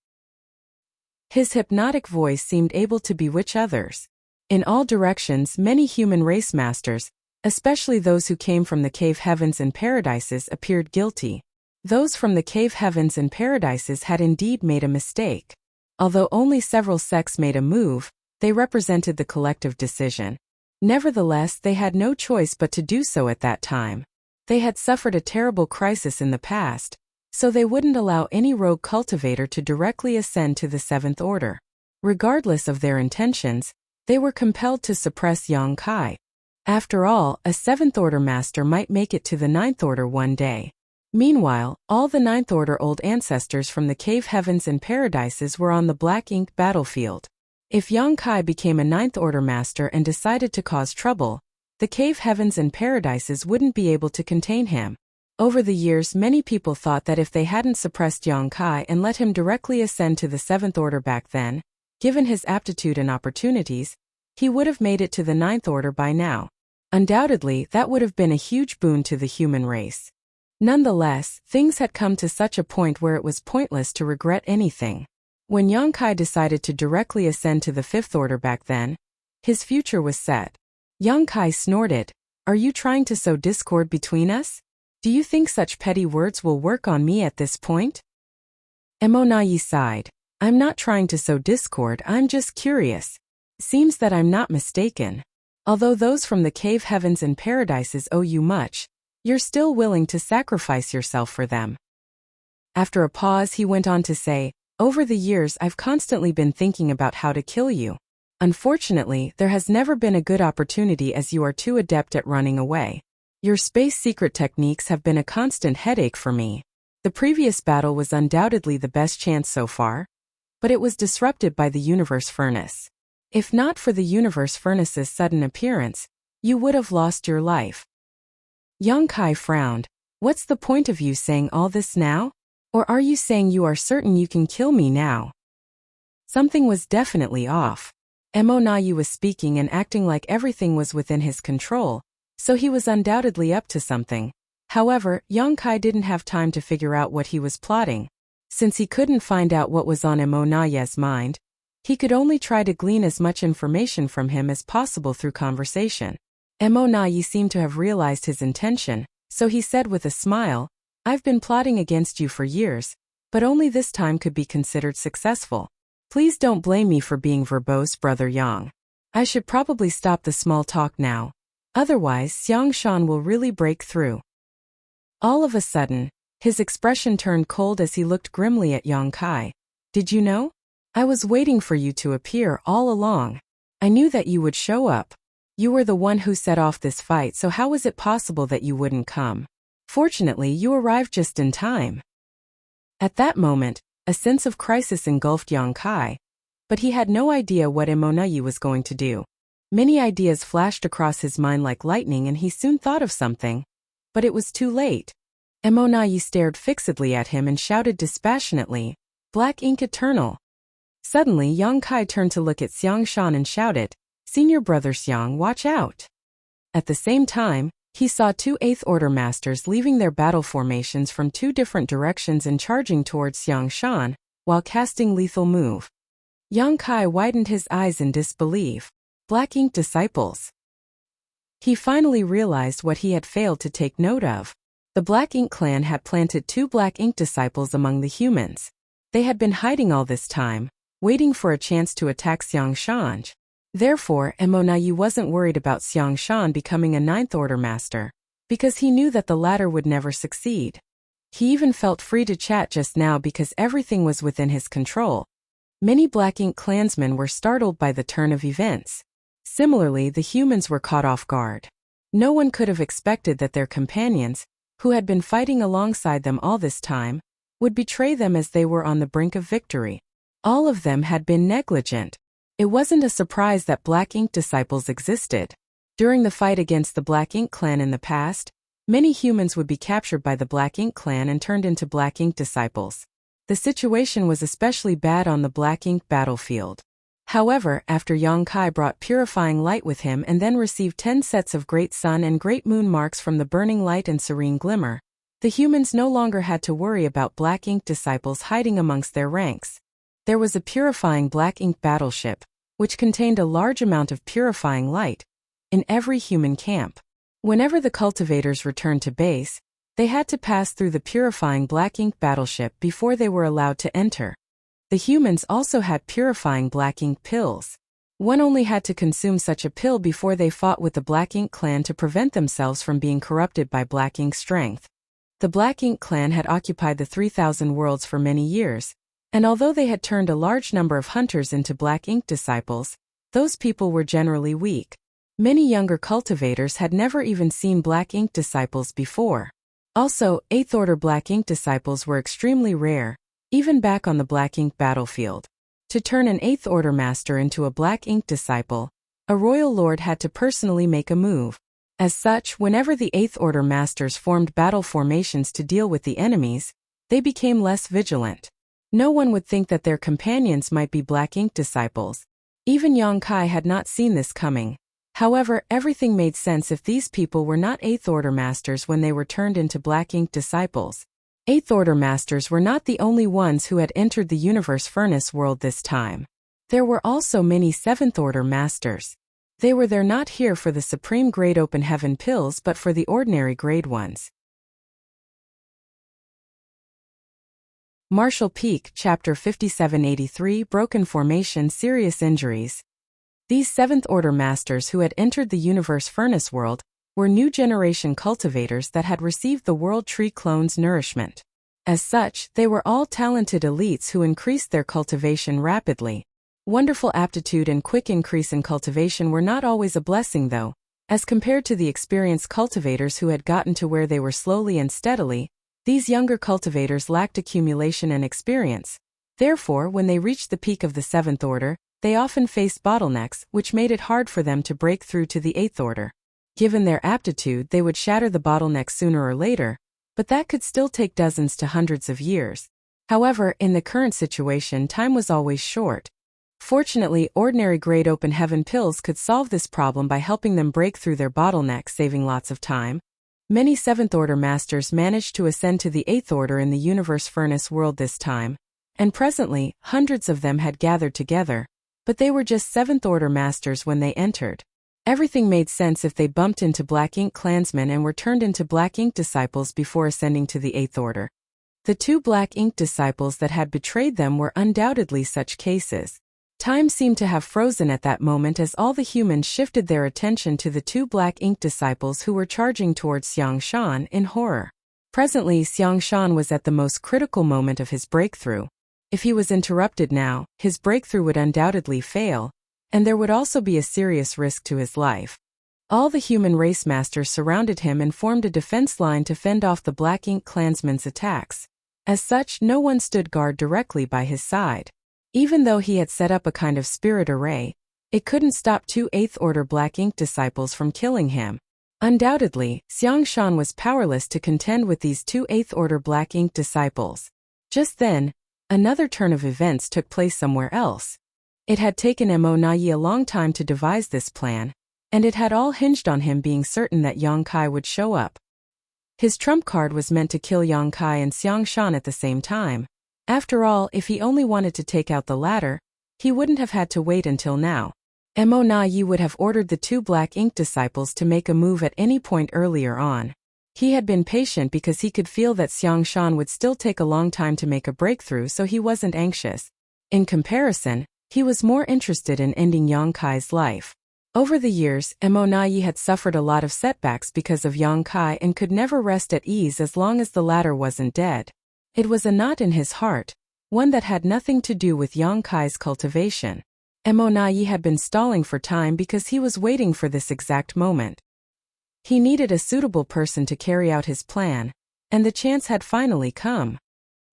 His hypnotic voice seemed able to bewitch others. In all directions, many human race masters, especially those who came from the cave heavens and paradises, appeared guilty. Those from the cave heavens and paradises had indeed made a mistake. Although only several sects made a move, they represented the collective decision. Nevertheless, they had no choice but to do so at that time. They had suffered a terrible crisis in the past, so they wouldn't allow any rogue cultivator to directly ascend to the Seventh Order. Regardless of their intentions, they were compelled to suppress Yang Kai. After all, a Seventh Order master might make it to the Ninth Order one day. Meanwhile, all the Ninth Order old ancestors from the cave heavens and paradises were on the black ink battlefield. If Yang Kai became a Ninth Order master and decided to cause trouble, the cave heavens and paradises wouldn't be able to contain him. Over the years, many people thought that if they hadn't suppressed Yang Kai and let him directly ascend to the Seventh Order back then, given his aptitude and opportunities, he would have made it to the Ninth Order by now. Undoubtedly, that would have been a huge boon to the human race. Nonetheless, things had come to such a point where it was pointless to regret anything. When Yang Kai decided to directly ascend to the Fifth Order back then, his future was set. Yang Kai snorted, "Are you trying to sow discord between us? Do you think such petty words will work on me at this point?" Emonayi sighed. "I'm not trying to sow discord, I'm just curious. Seems that I'm not mistaken. Although those from the cave heavens and paradises owe you much, you're still willing to sacrifice yourself for them." After a pause, he went on to say, "Over the years I've constantly been thinking about how to kill you. Unfortunately, there has never been a good opportunity as you are too adept at running away. Your space secret techniques have been a constant headache for me. The previous battle was undoubtedly the best chance so far, but it was disrupted by the universe furnace. If not for the universe furnace's sudden appearance, you would have lost your life." Yang Kai frowned. "What's the point of you saying all this now? Or are you saying you are certain you can kill me now?" Something was definitely off. Emonayi was speaking and acting like everything was within his control, so he was undoubtedly up to something. However, Yang Kai didn't have time to figure out what he was plotting. Since he couldn't find out what was on Emonayi's mind, he could only try to glean as much information from him as possible through conversation. Emonayi seemed to have realized his intention, so he said with a smile, "I've been plotting against you for years, but only this time could be considered successful. Please don't blame me for being verbose, Brother Yang. I should probably stop the small talk now. Otherwise, Xiang Shan will really break through. All of a sudden, his expression turned cold as he looked grimly at Yang Kai. Did you know? I was waiting for you to appear all along. I knew that you would show up. You were the one who set off this fight, so how was it possible that you wouldn't come? Fortunately, you arrived just in time. At that moment, a sense of crisis engulfed Yang Kai, but he had no idea what Emonayi was going to do. Many ideas flashed across his mind like lightning and he soon thought of something. But it was too late. Emonayi stared fixedly at him and shouted dispassionately, "Black ink eternal." Suddenly Yang Kai turned to look at Xiang Shan and shouted, "Senior brother Xiang, watch out." At the same time, he saw two 8th Order masters leaving their battle formations from two different directions and charging towards Xiang Shan, while casting lethal move. Yang Kai widened his eyes in disbelief. Black ink disciples. He finally realized what he had failed to take note of. The Black Ink clan had planted two Black Ink disciples among the humans. They had been hiding all this time, waiting for a chance to attack Xiang Shan. Therefore, Emonayi wasn't worried about Xiang Shan becoming a 9th Order master, because he knew that the latter would never succeed. He even felt free to chat just now because everything was within his control. Many Black Ink clansmen were startled by the turn of events. Similarly, the humans were caught off guard. No one could have expected that their companions, who had been fighting alongside them all this time, would betray them as they were on the brink of victory. All of them had been negligent. It wasn't a surprise that Black Ink disciples existed. During the fight against the Black Ink clan in the past, many humans would be captured by the Black Ink clan and turned into Black Ink disciples. The situation was especially bad on the Black Ink battlefield. However, after Yang Kai brought purifying light with him and then received 10 sets of Great Sun and Great Moon marks from the Burning Light and Serene Glimmer, the humans no longer had to worry about Black Ink disciples hiding amongst their ranks. There was a purifying Black Ink battleship, which contained a large amount of purifying light, in every human camp. Whenever the cultivators returned to base, they had to pass through the purifying Black Ink battleship before they were allowed to enter. The humans also had purifying Black Ink pills. One only had to consume such a pill before they fought with the Black Ink clan to prevent themselves from being corrupted by Black Ink strength. The Black Ink clan had occupied the 3,000 worlds for many years, and although they had turned a large number of hunters into Black Ink disciples, those people were generally weak. Many younger cultivators had never even seen Black Ink disciples before. Also, 8th Order Black Ink disciples were extremely rare, even back on the Black Ink battlefield. To turn an 8th Order master into a Black Ink disciple, a royal lord had to personally make a move. As such, whenever the 8th Order masters formed battle formations to deal with the enemies, they became less vigilant. No one would think that their companions might be Black Ink disciples. Even Yang Kai had not seen this coming. However, everything made sense if these people were not 8th Order masters when they were turned into Black Ink disciples. 8th Order masters were not the only ones who had entered the universe furnace world this time. There were also many 7th Order masters. They were there not here for the supreme grade open heaven pills but for the ordinary grade ones. Martial Peak, Chapter 5783, Broken Formation, Serious Injuries. These 7th Order masters who had entered the universe furnace world were new generation cultivators that had received the World Tree clone's nourishment. As such, they were all talented elites who increased their cultivation rapidly. Wonderful aptitude and quick increase in cultivation were not always a blessing though, as compared to the experienced cultivators who had gotten to where they were slowly and steadily. These younger cultivators lacked accumulation and experience. Therefore, when they reached the peak of the 7th Order, they often faced bottlenecks, which made it hard for them to break through to the 8th Order. Given their aptitude, they would shatter the bottleneck sooner or later, but that could still take dozens to hundreds of years. However, in the current situation, time was always short. Fortunately, ordinary grade open heaven pills could solve this problem by helping them break through their bottleneck, saving lots of time. Many 7th Order masters managed to ascend to the 8th Order in the universe furnace world this time, and presently, hundreds of them had gathered together, but they were just 7th Order masters when they entered. Everything made sense if they bumped into Black Ink clansmen and were turned into Black Ink disciples before ascending to the 8th Order. The two black ink disciples that had betrayed them were undoubtedly such cases. Time seemed to have frozen at that moment as all the humans shifted their attention to the two black ink disciples who were charging towards Xiang Shan in horror. Presently, Xiang Shan was at the most critical moment of his breakthrough. If he was interrupted now, his breakthrough would undoubtedly fail, and there would also be a serious risk to his life. All the human race masters surrounded him and formed a defense line to fend off the Black Ink clansmen's attacks. As such, no one stood guard directly by his side. Even though he had set up a kind of spirit array, it couldn't stop two 8th Order Black Ink disciples from killing him. Undoubtedly, Xiang Shan was powerless to contend with these two 8th Order Black Ink disciples. Just then, another turn of events took place somewhere else. It had taken Mo Nai a long time to devise this plan, and it had all hinged on him being certain that Yang Kai would show up. His trump card was meant to kill Yang Kai and Xiang Shan at the same time. After all, if he only wanted to take out the latter, he wouldn't have had to wait until now. Mo Nai would have ordered the two Black Ink disciples to make a move at any point earlier on. He had been patient because he could feel that Xiang Shan would still take a long time to make a breakthrough, so he wasn't anxious. In comparison, he was more interested in ending Yang Kai's life. Over the years, Mo Nai had suffered a lot of setbacks because of Yang Kai and could never rest at ease as long as the latter wasn't dead. It was a knot in his heart, one that had nothing to do with Yang Kai's cultivation. Mo Nai had been stalling for time because he was waiting for this exact moment. He needed a suitable person to carry out his plan, and the chance had finally come.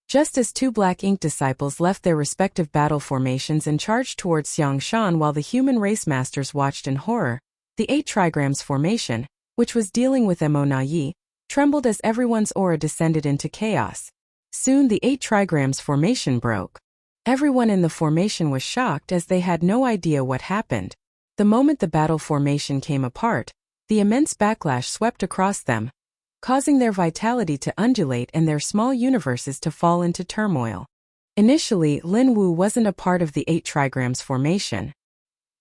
Just as two Black Ink disciples left their respective battle formations and charged towards Xiang Shan while the human race masters watched in horror, the 8 trigrams formation, which was dealing with Mo Nai, trembled as everyone's aura descended into chaos. Soon the 8 trigrams formation broke. Everyone in the formation was shocked as they had no idea what happened. The moment the battle formation came apart, the immense backlash swept across them, causing their vitality to undulate and their small universes to fall into turmoil. Initially, Lin Wu wasn't a part of the 8 trigrams formation.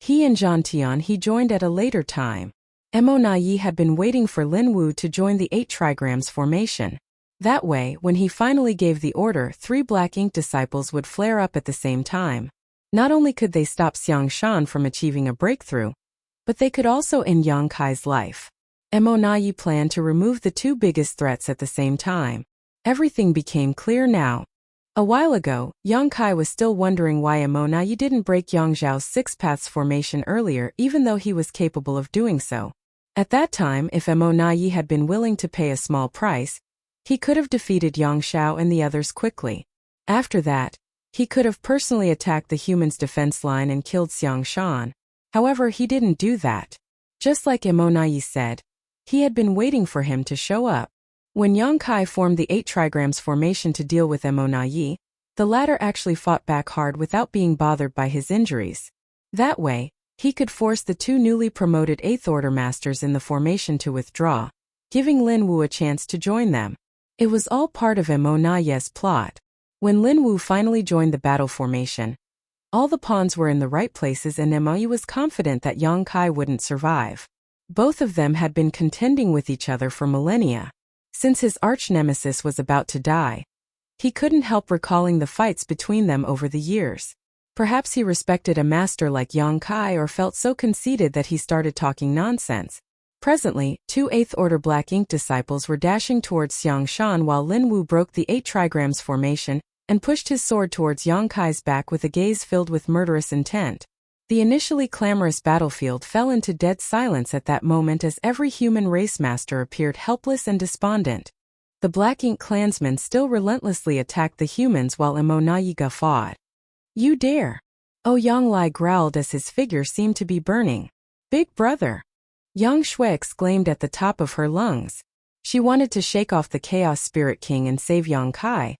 He and Zhan Tian he joined at a later time. Mo Nai had been waiting for Lin Wu to join the 8 trigrams formation. That way, when he finally gave the order, 3 Black Ink disciples would flare up at the same time. Not only could they stop Xiang Shan from achieving a breakthrough, but they could also end Yang Kai's life. Mo Nai planned to remove the 2 biggest threats at the same time. Everything became clear now. A while ago, Yang Kai was still wondering why Mo Nai didn't break Yang Zhao's 6 paths formation earlier, even though he was capable of doing so. At that time, if Mo Nai had been willing to pay a small price, he could have defeated Yang Xiao and the others quickly. After that, he could have personally attacked the humans' defense line and killed Xiang Shan. However, he didn't do that. Just like Mo Nai said, he had been waiting for him to show up. When Yang Kai formed the 8 trigrams formation to deal with Mo Nai, the latter actually fought back hard without being bothered by his injuries. That way, he could force the 2 newly promoted 8th Order Masters in the formation to withdraw, giving Lin Wu a chance to join them. It was all part of Mo Nai's plot. When Lin Wu finally joined the battle formation, all the pawns were in the right places and Mo Nai was confident that Yang Kai wouldn't survive. Both of them had been contending with each other for millennia. Since his arch-nemesis was about to die, he couldn't help recalling the fights between them over the years. Perhaps he respected a master like Yang Kai or felt so conceited that he started talking nonsense. Presently, 2 8th Order Black Ink disciples were dashing towards Xiang Shan while Lin Wu broke the 8 trigrams formation and pushed his sword towards Yang Kai's back with a gaze filled with murderous intent. The initially clamorous battlefield fell into dead silence at that moment as every human race master appeared helpless and despondent. The Black Ink clansmen still relentlessly attacked the humans while Mo Nai guffawed. "You dare!" Yang Lai growled as his figure seemed to be burning. "Big brother!" Yang Shui exclaimed at the top of her lungs. She wanted to shake off the Chaos Spirit King and save Yang Kai,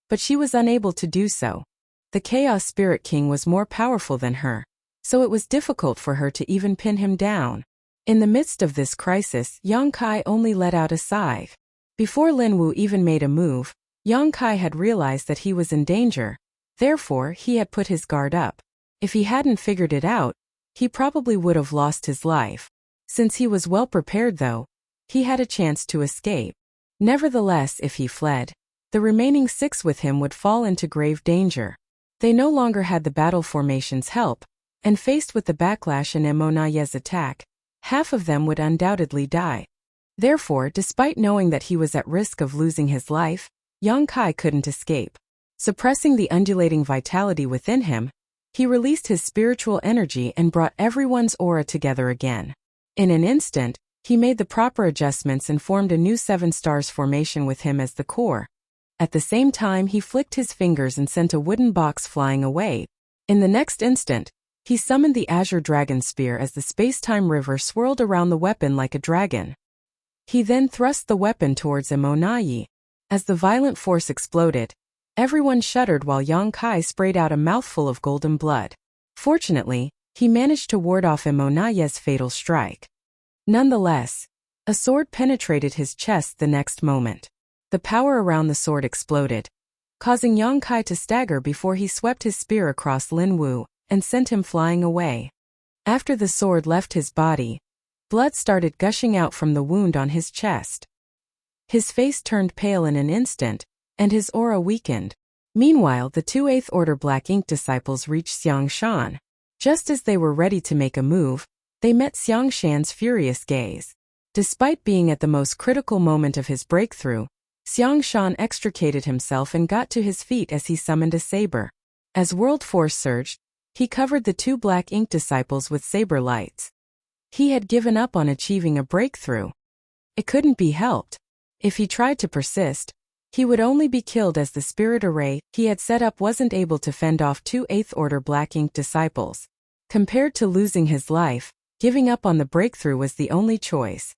but she was unable to do so. The Chaos Spirit King was more powerful than her, so it was difficult for her to even pin him down. In the midst of this crisis, Yang Kai only let out a sigh. Before Lin Wu even made a move, Yang Kai had realized that he was in danger. Therefore, he had put his guard up. If he hadn't figured it out, he probably would have lost his life. Since he was well prepared though, he had a chance to escape. Nevertheless, if he fled, The remaining 6 with him would fall into grave danger. They no longer had the battle formation's help, and faced with the backlash in Emonaye's attack, half of them would undoubtedly die. Therefore, despite knowing that he was at risk of losing his life, Yang Kai couldn't escape. Suppressing the undulating vitality within him, he released his spiritual energy and brought everyone's aura together again. In an instant, he made the proper adjustments and formed a new 7 stars formation with him as the core. At the same time, he flicked his fingers and sent a wooden box flying away. In the next instant, he summoned the Azure Dragon Spear as the space-time river swirled around the weapon like a dragon. He then thrust the weapon towards Emonaye. As the violent force exploded, everyone shuddered while Yang Kai sprayed out a mouthful of golden blood. Fortunately, he managed to ward off Emonaye's fatal strike. Nonetheless, a sword penetrated his chest the next moment. The power around the sword exploded, causing Yang Kai to stagger before he swept his spear across Lin Wu and sent him flying away. After the sword left his body, blood started gushing out from the wound on his chest. His face turned pale in an instant, and his aura weakened. Meanwhile, the 2 8th Order Black Ink disciples reached Xiang Shan. Just as they were ready to make a move, they met Xiang Shan's furious gaze. Despite being at the most critical moment of his breakthrough, Xiang Shan extricated himself and got to his feet as he summoned a saber. As world force surged, he covered the 2 Black Ink disciples with saber lights. He had given up on achieving a breakthrough. It couldn't be helped. If he tried to persist, he would only be killed as the spirit array he had set up wasn't able to fend off 2 8th Order Black Ink disciples. Compared to losing his life, giving up on the breakthrough was the only choice.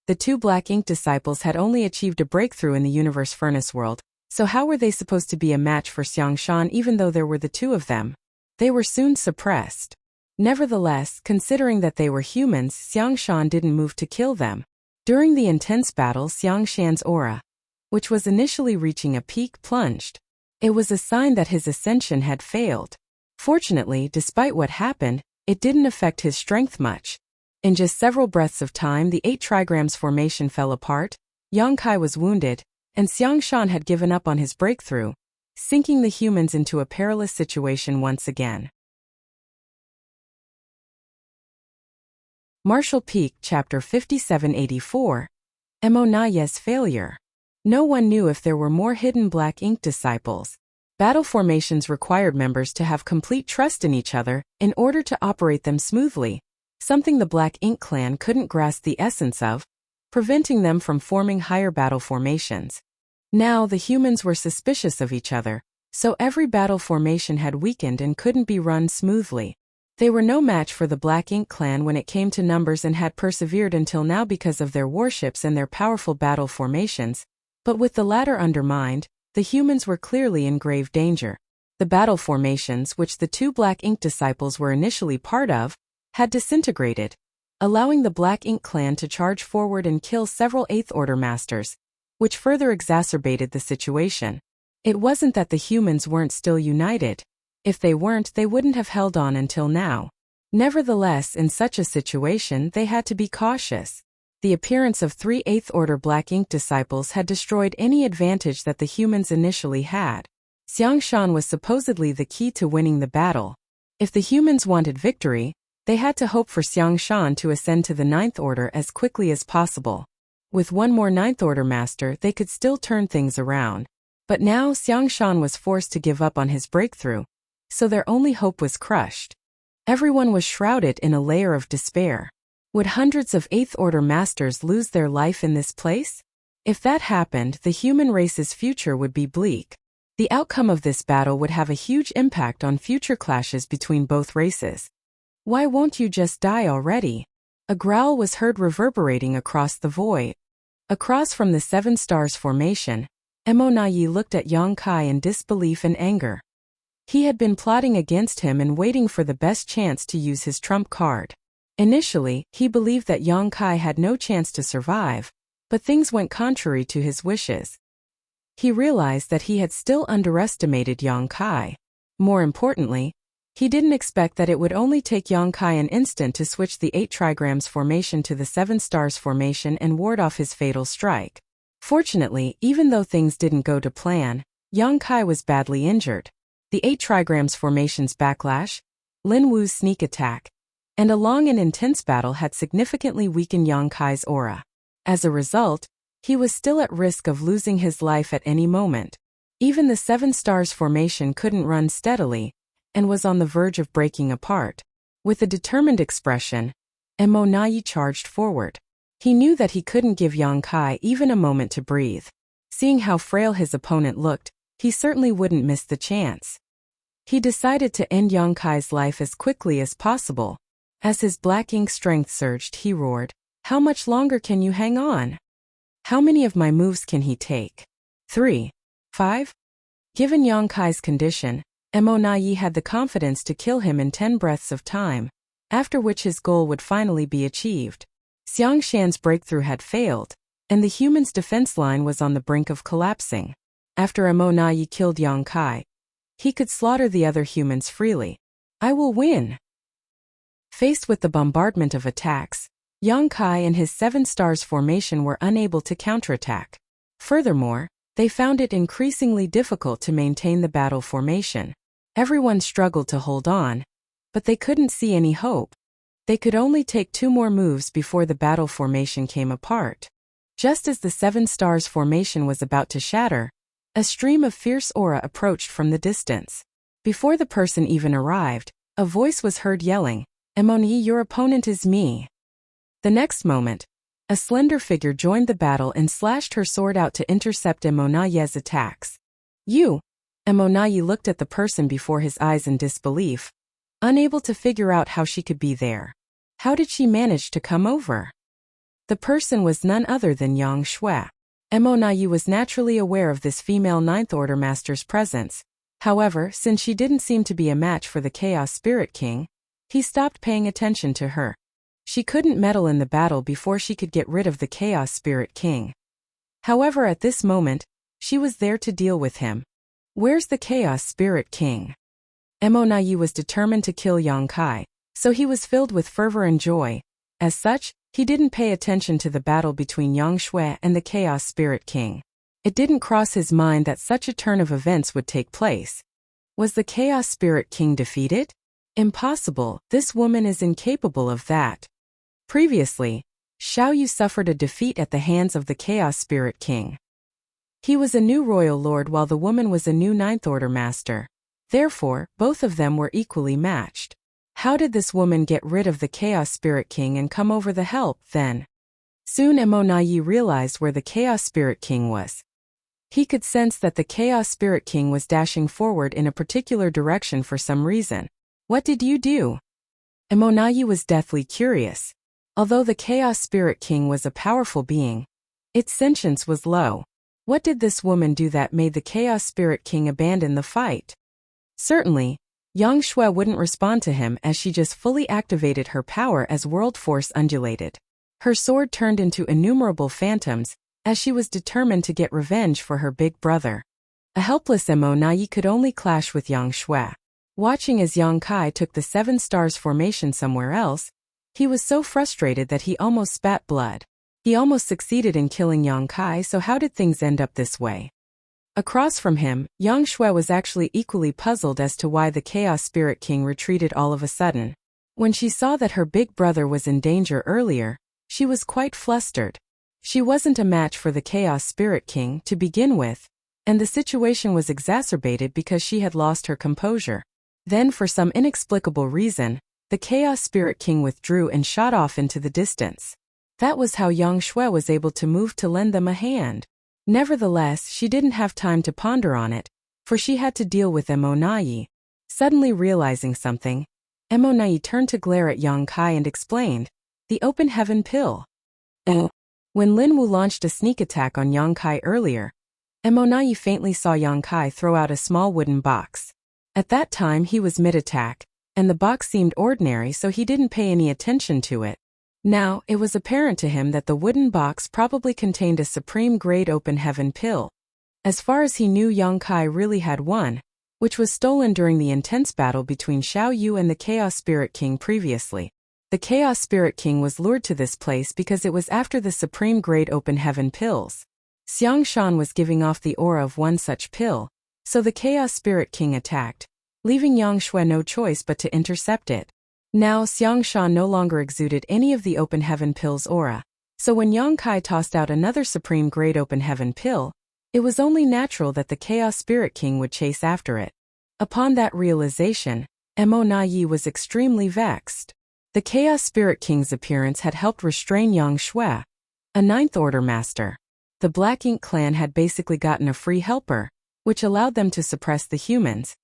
The 2 Black Ink disciples had only achieved a breakthrough in the Universe Furnace world, so how were they supposed to be a match for Xiang Shan even though there were the 2 of them? They were soon suppressed. Nevertheless, considering that they were humans, Xiang Shan didn't move to kill them. During the intense battle, Xiang Shan's aura, which was initially reaching a peak, plunged. It was a sign that his ascension had failed. Fortunately, despite what happened, it didn't affect his strength much. In just several breaths of time, the 8 trigrams formation fell apart, Yang Kai was wounded, and Xiang Shan had given up on his breakthrough, sinking the humans into a perilous situation once again. Martial Peak Chapter 5784 Emonaye's Failure. No one knew if there were more hidden Black Ink disciples. Battle formations required members to have complete trust in each other in order to operate them smoothly, something the Black Ink clan couldn't grasp the essence of, preventing them from forming higher battle formations. Now the humans were suspicious of each other, so every battle formation had weakened and couldn't be run smoothly. They were no match for the Black Ink clan when it came to numbers and had persevered until now because of their warships and their powerful battle formations, but with the latter undermined, the humans were clearly in grave danger. The battle formations, which the 2 Black Ink disciples were initially part of, had disintegrated, allowing the Black Ink clan to charge forward and kill several 8th Order masters, which further exacerbated the situation. It wasn't that the humans weren't still united. If they weren't, they wouldn't have held on until now. Nevertheless, in such a situation, they had to be cautious. The appearance of 3 8th Order Black Ink disciples had destroyed any advantage that the humans initially had. Xiang Shan was supposedly the key to winning the battle. If the humans wanted victory, they had to hope for Xiang Shan to ascend to the 9th Order as quickly as possible. With one more 9th Order master, they could still turn things around. But now Xiang Shan was forced to give up on his breakthrough, so their only hope was crushed. Everyone was shrouded in a layer of despair. Would hundreds of 8th Order masters lose their life in this place? If that happened, the human race's future would be bleak. The outcome of this battle would have a huge impact on future clashes between both races. Why won't you just die already? A growl was heard reverberating across the void. Across from the 7 stars formation, Emonaye looked at Yang Kai in disbelief and anger. He had been plotting against him and waiting for the best chance to use his trump card. Initially, he believed that Yang Kai had no chance to survive, but things went contrary to his wishes. He realized that he had still underestimated Yang Kai. More importantly, he didn't expect that it would only take Yang Kai an instant to switch the 8 trigrams formation to the 7 stars formation and ward off his fatal strike. Fortunately, even though things didn't go to plan, Yang Kai was badly injured. The 8 trigrams formation's backlash, Lin Wu's sneak attack, and a long and intense battle had significantly weakened Yang Kai's aura. As a result, he was still at risk of losing his life at any moment. Even the 7 stars formation couldn't run steadily, and was on the verge of breaking apart. With a determined expression, Mo Nai charged forward. He knew that he couldn't give Yang Kai even a moment to breathe. Seeing how frail his opponent looked, he certainly wouldn't miss the chance. He decided to end Yang Kai's life as quickly as possible. As his black ink strength surged, he roared, "How much longer can you hang on? How many of my moves can he take? 3, 5? Given Yang Kai's condition, Mo Nai had the confidence to kill him in 10 breaths of time, after which his goal would finally be achieved. Xiang Shan's breakthrough had failed, and the human's defense line was on the brink of collapsing. After Mo Nai killed Yang Kai, he could slaughter the other humans freely. "I will win." Faced with the bombardment of attacks, Yang Kai and his 7 stars formation were unable to counterattack. Furthermore, they found it increasingly difficult to maintain the battle formation. Everyone struggled to hold on, but they couldn't see any hope. They could only take 2 more moves before the battle formation came apart. Just as the 7 stars formation was about to shatter, a stream of fierce aura approached from the distance. Before the person even arrived, a voice was heard yelling, "Mo Nai, your opponent is me." The next moment, a slender figure joined the battle and slashed her sword out to intercept Mo Nai's attacks. "You?" Mo Nai looked at the person before his eyes in disbelief, unable to figure out how she could be there. How did she manage to come over? The person was none other than Yang Shui. Mo Nai was naturally aware of this female Ninth Order Master's presence. However, since she didn't seem to be a match for the Chaos Spirit King, he stopped paying attention to her. She couldn't meddle in the battle before she could get rid of the Chaos Spirit King. However, at this moment, she was there to deal with him. Where's the Chaos Spirit King? Mo Nai was determined to kill Yang Kai, so he was filled with fervor and joy. As such, he didn't pay attention to the battle between Yang Shui and the Chaos Spirit King. It didn't cross his mind that such a turn of events would take place. Was the Chaos Spirit King defeated? Impossible, this woman is incapable of that. Previously, Xiao Yu suffered a defeat at the hands of the Chaos Spirit King. He was a new royal lord while the woman was a new Ninth Order Master. Therefore, both of them were equally matched. How did this woman get rid of the Chaos Spirit King and come over the help, then? Soon Mo Nai realized where the Chaos Spirit King was. He could sense that the Chaos Spirit King was dashing forward in a particular direction for some reason. "What did you do?" Mo Nai was deathly curious. Although the Chaos Spirit King was a powerful being, its sentience was low. What did this woman do that made the Chaos Spirit King abandon the fight? Certainly, Yang Shui wouldn't respond to him as she just fully activated her power as world force undulated. Her sword turned into innumerable phantoms, as she was determined to get revenge for her big brother. A helpless Mo Nai could only clash with Yang Shui. Watching as Yang Kai took the 7 stars formation somewhere else, he was so frustrated that he almost spat blood. He almost succeeded in killing Yang Kai, so how did things end up this way? Across from him, Yang Shui was actually equally puzzled as to why the Chaos Spirit King retreated all of a sudden. When she saw that her big brother was in danger earlier, she was quite flustered. She wasn't a match for the Chaos Spirit King to begin with, and the situation was exacerbated because she had lost her composure. Then, for some inexplicable reason, the Chaos Spirit King withdrew and shot off into the distance. That was how Yang Shui was able to move to lend them a hand. Nevertheless, she didn't have time to ponder on it, for she had to deal with Mo Nai. Suddenly realizing something, Mo Nai turned to glare at Yang Kai and explained, "The open heaven pill." When Lin Wu launched a sneak attack on Yang Kai earlier, Mo Nai faintly saw Yang Kai throw out a small wooden box. At that time he was mid-attack, and the box seemed ordinary, so he didn't pay any attention to it. Now, it was apparent to him that the wooden box probably contained a supreme-grade open heaven pill. As far as he knew, Yang Kai really had one, which was stolen during the intense battle between Xiao Yu and the Chaos Spirit King previously. The Chaos Spirit King was lured to this place because it was after the supreme-grade open heaven pills. Xiang Shan was giving off the aura of one such pill, so the Chaos Spirit King attacked, leaving Yang Shui no choice but to intercept it. Now Xiang Shan no longer exuded any of the Open Heaven pill's aura, so when Yang Kai tossed out another Supreme Great Open Heaven pill, it was only natural that the Chaos Spirit King would chase after it. Upon that realization, Mo Na Yi was extremely vexed. The Chaos Spirit King's appearance had helped restrain Yang Shui, a Ninth Order master. The Black Ink clan had basically gotten a free helper, which allowed them to suppress the humans.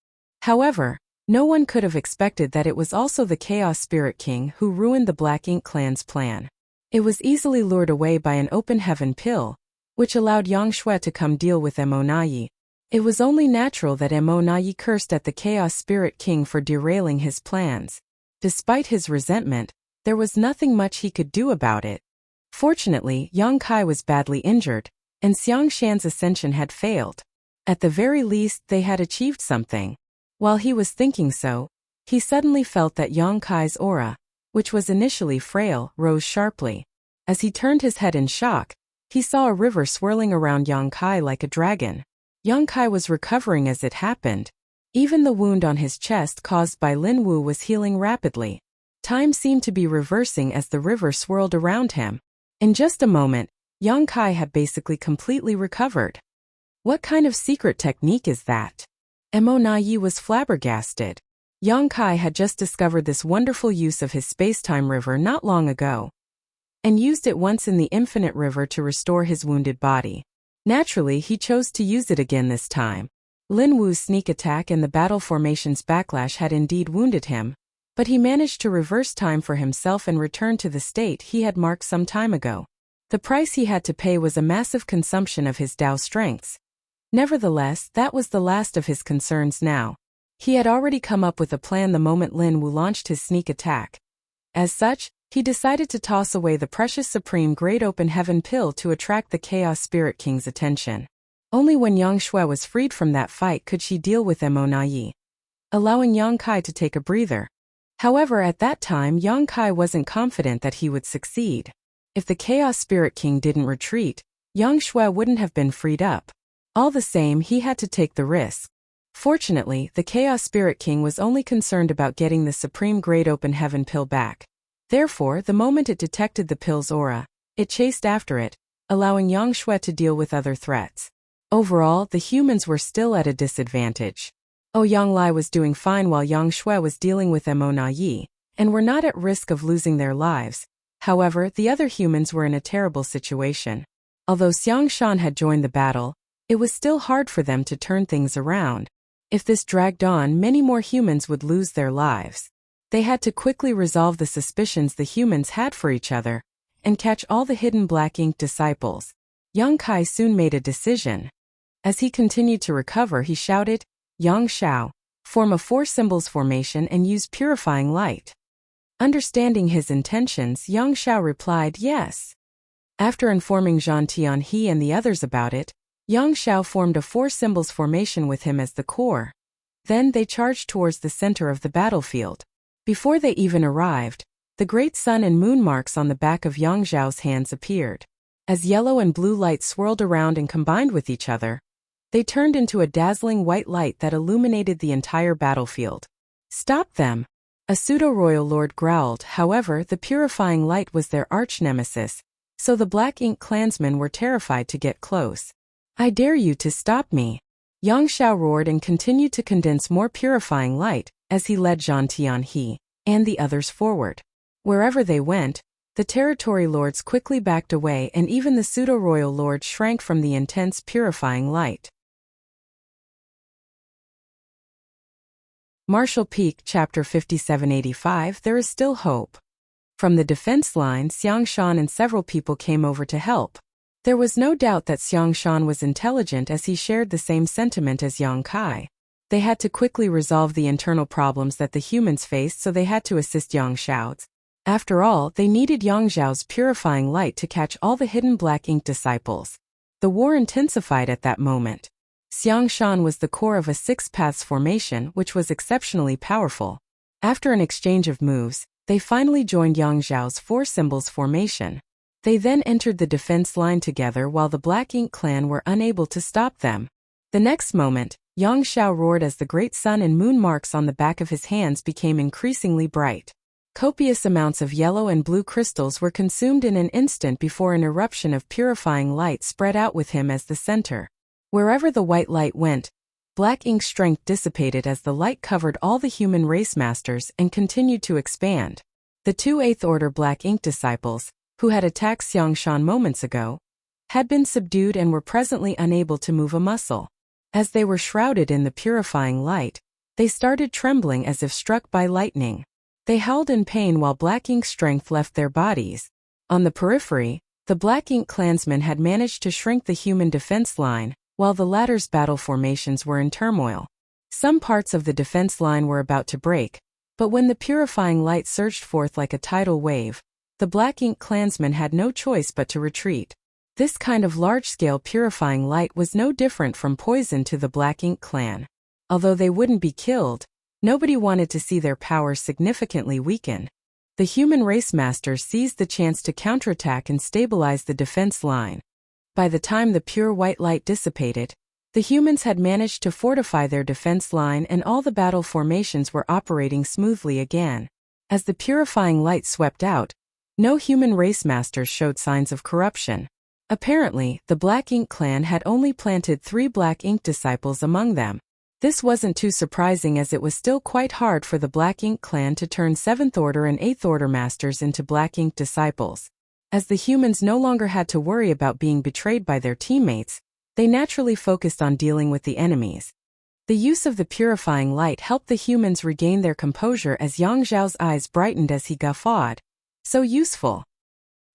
However, no one could have expected that it was also the Chaos Spirit King who ruined the Black Ink clan's plan. It was easily lured away by an Open Heaven pill, which allowed Yang Shui to come deal with Mo Na Yi. It was only natural that Mo Na Yi cursed at the Chaos Spirit King for derailing his plans. Despite his resentment, there was nothing much he could do about it. Fortunately, Yang Kai was badly injured, and Xiang Shan's ascension had failed. At the very least, they had achieved something. While he was thinking so, he suddenly felt that Yang Kai's aura, which was initially frail, rose sharply. As he turned his head in shock, he saw a river swirling around Yang Kai like a dragon. Yang Kai was recovering as it happened. Even the wound on his chest caused by Lin Wu was healing rapidly. Time seemed to be reversing as the river swirled around him. In just a moment, Yang Kai had basically completely recovered. What kind of secret technique is that? Mo Na Yi was flabbergasted. Yang Kai had just discovered this wonderful use of his space-time river not long ago, and used it once in the infinite river to restore his wounded body. Naturally, he chose to use it again this time. Lin Wu's sneak attack and the battle formation's backlash had indeed wounded him, but he managed to reverse time for himself and return to the state he had marked some time ago. The price he had to pay was a massive consumption of his Dao strengths. Nevertheless, that was the last of his concerns now. He had already come up with a plan the moment Lin Wu launched his sneak attack. As such, he decided to toss away the precious Supreme Great Open Heaven pill to attract the Chaos Spirit King's attention. Only when Yang Shui was freed from that fight could she deal with Mo Na Yi, allowing Yang Kai to take a breather. However, at that time Yang Kai wasn't confident that he would succeed. If the Chaos Spirit King didn't retreat, Yang Shui wouldn't have been freed up. All the same, he had to take the risk. Fortunately, the Chaos Spirit King was only concerned about getting the Supreme Great Open Heaven pill back. Therefore, the moment it detected the pill's aura, it chased after it, allowing Yang Shui to deal with other threats. Overall, the humans were still at a disadvantage. Yang Lai was doing fine while Yang Shui was dealing with Mo Na Yi, and were not at risk of losing their lives. However, the other humans were in a terrible situation. Although Xiang Shan had joined the battle, it was still hard for them to turn things around. If this dragged on, many more humans would lose their lives. They had to quickly resolve the suspicions the humans had for each other, and catch all the hidden Black Ink disciples. Yang Kai soon made a decision. As he continued to recover, he shouted, "Yang Shao, form a 4 symbols formation and use purifying light." Understanding his intentions, Yang Shao replied, "Yes." After informing Zhan Tianhe and the others about it, Yang Shao formed a 4 symbols formation with him as the core. Then they charged towards the center of the battlefield. Before they even arrived, the great sun and moon marks on the back of Yang Zhao's hands appeared. As yellow and blue light swirled around and combined with each other, they turned into a dazzling white light that illuminated the entire battlefield. "Stop them!" A pseudo-royal lord growled. However, the purifying light was their arch-nemesis, so the Black Ink clansmen were terrified to get close. "I dare you to stop me!" Yang Shao roared and continued to condense more purifying light as he led Zhan Tianhe and the others forward. Wherever they went, the territory lords quickly backed away, and even the pseudo-royal lord shrank from the intense purifying light. Martial Peak, Chapter 5785. There is still hope. From the defense line, Xiang Shan and several people came over to help. There was no doubt that Xiang Shan was intelligent, as he shared the same sentiment as Yang Kai. They had to quickly resolve the internal problems that the humans faced, so they had to assist Yang Xiao's. After all, they needed Yang Zhao's purifying light to catch all the hidden Black Ink disciples. The war intensified at that moment. Xiang Shan was the core of a 6 paths formation, which was exceptionally powerful. After an exchange of moves, they finally joined Yang Zhao's 4 symbols formation. They then entered the defense line together while the Black Ink clan were unable to stop them. The next moment, Yang Xiao roared as the great sun and moon marks on the back of his hands became increasingly bright. Copious amounts of yellow and blue crystals were consumed in an instant before an eruption of purifying light spread out with him as the center. Wherever the white light went, Black Ink's strength dissipated as the light covered all the human race masters and continued to expand. The two 8th Order Black Ink disciples, who had attacked Xiangshan moments ago, had been subdued and were presently unable to move a muscle. As they were shrouded in the purifying light, they started trembling as if struck by lightning. They howled in pain while Black Ink's strength left their bodies. On the periphery, the Black Ink clansmen had managed to shrink the human defense line, while the latter's battle formations were in turmoil. Some parts of the defense line were about to break, but when the purifying light surged forth like a tidal wave, the Black Ink clansmen had no choice but to retreat. This kind of large-scale purifying light was no different from poison to the Black Ink clan. Although they wouldn't be killed, nobody wanted to see their power significantly weaken. The human race masters seized the chance to counterattack and stabilize the defense line. By the time the pure white light dissipated, the humans had managed to fortify their defense line and all the battle formations were operating smoothly again. As the purifying light swept out, no human race masters showed signs of corruption. Apparently, the Black Ink clan had only planted 3 Black Ink disciples among them. This wasn't too surprising as it was still quite hard for the Black Ink clan to turn 7th Order and 8th Order masters into Black Ink disciples. As the humans no longer had to worry about being betrayed by their teammates, they naturally focused on dealing with the enemies. The use of the purifying light helped the humans regain their composure as Yang Zhao's eyes brightened as he guffawed. So useful.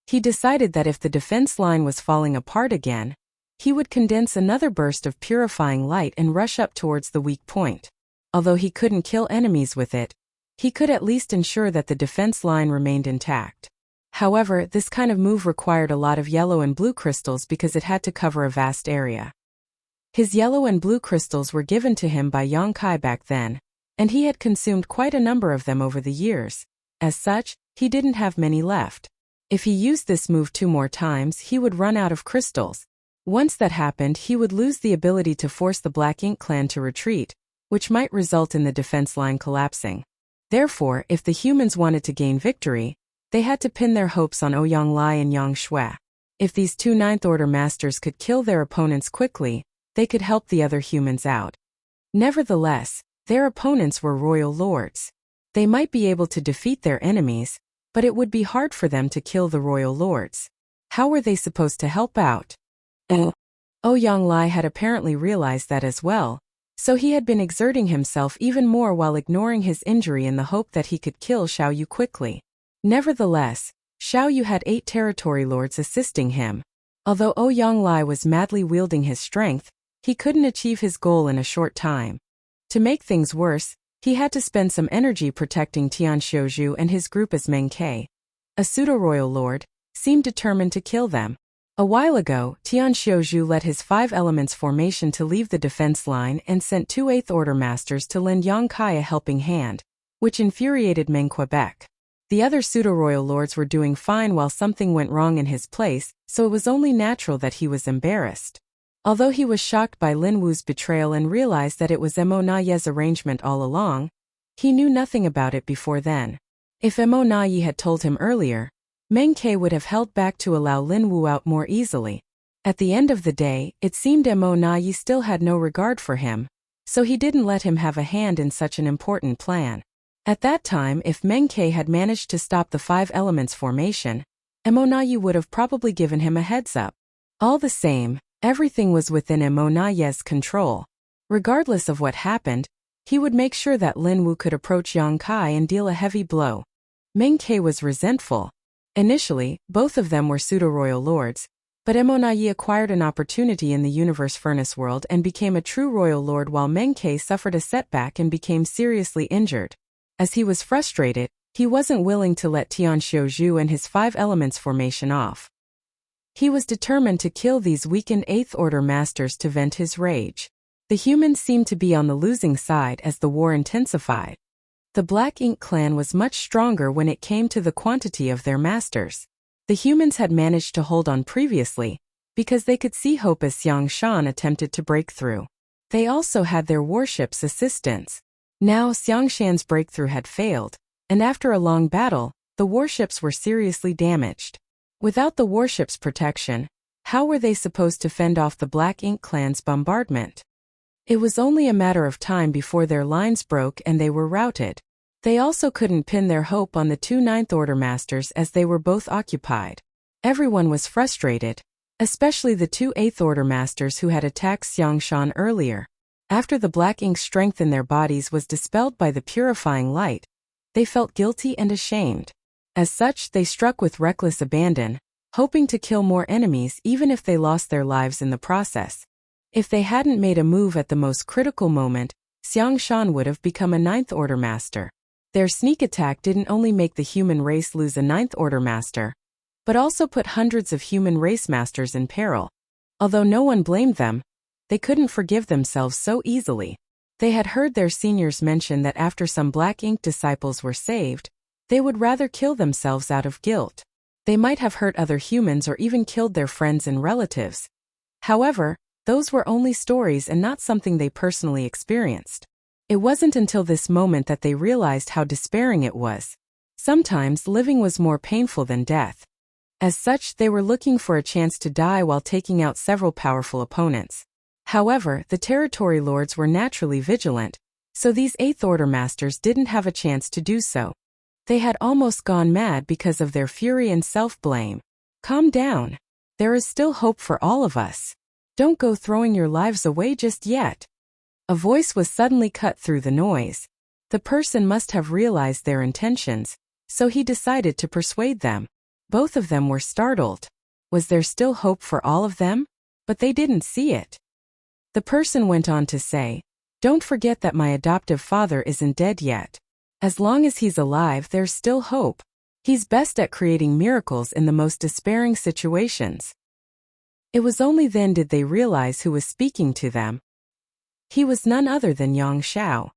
He decided that if the defense line was falling apart again, he would condense another burst of purifying light and rush up towards the weak point. Although he couldn't kill enemies with it, he could at least ensure that the defense line remained intact. However, this kind of move required a lot of yellow and blue crystals because it had to cover a vast area. His yellow and blue crystals were given to him by Yang Kai back then, and he had consumed quite a number of them over the years. As such, he didn't have many left. If he used this move 2 more times, he would run out of crystals. Once that happened, he would lose the ability to force the Black Ink clan to retreat, which might result in the defense line collapsing. Therefore, if the humans wanted to gain victory, they had to pin their hopes on Ouyang Lai and Yang Shui. If these 2 9th Order masters could kill their opponents quickly, they could help the other humans out. Nevertheless, their opponents were royal lords. They might be able to defeat their enemies, but it would be hard for them to kill the royal lords. How were they supposed to help out? Ouyang Lai had apparently realized that as well, so he had been exerting himself even more while ignoring his injury in the hope that he could kill Xiao Yu quickly. Nevertheless, Xiao Yu had 8 territory lords assisting him. Although Ouyang Lai was madly wielding his strength, he couldn't achieve his goal in a short time. To make things worse, he had to spend some energy protecting Tian Xiuzhu and his group as Meng Ke, a pseudo-royal lord, seemed determined to kill them. A while ago, Tian Xiuzhu led his 5 elements formation to leave the defense line and sent 2 8th Order masters to lend Yang Kai a helping hand, which infuriated Meng Quebec. The other pseudo-royal lords were doing fine while something went wrong in his place, so it was only natural that he was embarrassed. Although he was shocked by Lin Wu's betrayal and realized that it was Mo Na Ye's arrangement all along, he knew nothing about it before then. If Mo Na Ye had told him earlier, Meng Ke would have held back to allow Lin Wu out more easily. At the end of the day, it seemed Mo Na Ye still had no regard for him, so he didn't let him have a hand in such an important plan. At that time, if Meng Ke had managed to stop the 5 elements formation, Mo Na Ye would have probably given him a heads up. All the same, everything was within Mo Na Ye's control. Regardless of what happened, he would make sure that Lin Wu could approach Yang Kai and deal a heavy blow. Meng Ke was resentful. Initially, both of them were pseudo-royal lords, but Mo Na Ye acquired an opportunity in the universe furnace world and became a true royal lord while Meng Ke suffered a setback and became seriously injured. As he was frustrated, he wasn't willing to let Tian Xiuzhu and his 5 elements formation off. He was determined to kill these weakened 8th Order masters to vent his rage. The humans seemed to be on the losing side as the war intensified. The Black Ink clan was much stronger when it came to the quantity of their masters. The humans had managed to hold on previously, because they could see hope as Xiang Shan attempted to break through. They also had their warship's assistance. Now Xiang Shan's breakthrough had failed, and after a long battle, the warships were seriously damaged. Without the warship's protection, how were they supposed to fend off the Black Ink clan's bombardment? It was only a matter of time before their lines broke and they were routed. They also couldn't pin their hope on the two Ninth Order Masters as they were both occupied. Everyone was frustrated, especially the two Eighth Order Masters who had attacked Xiang Shan earlier. After the Black Ink strength in their bodies was dispelled by the purifying light, they felt guilty and ashamed. As such, they struck with reckless abandon, hoping to kill more enemies even if they lost their lives in the process. If they hadn't made a move at the most critical moment, Xiang Shan would have become a Ninth Order Master. Their sneak attack didn't only make the human race lose a Ninth Order Master, but also put hundreds of human race masters in peril. Although no one blamed them, they couldn't forgive themselves so easily. They had heard their seniors mention that after some Black Ink disciples were saved, they would rather kill themselves out of guilt. They might have hurt other humans or even killed their friends and relatives. However, those were only stories and not something they personally experienced. It wasn't until this moment that they realized how despairing it was. Sometimes living was more painful than death. As such, they were looking for a chance to die while taking out several powerful opponents. However, the territory lords were naturally vigilant, so these Eighth Order Masters didn't have a chance to do so. They had almost gone mad because of their fury and self-blame. Calm down. There is still hope for all of us. Don't go throwing your lives away just yet. A voice was suddenly cut through the noise. The person must have realized their intentions, so he decided to persuade them. Both of them were startled. Was there still hope for all of them? But they didn't see it. The person went on to say, "Don't forget that my adoptive father isn't dead yet. As long as he's alive, there's still hope. He's best at creating miracles in the most despairing situations." It was only then did they realize who was speaking to them. He was none other than Yang Xiao.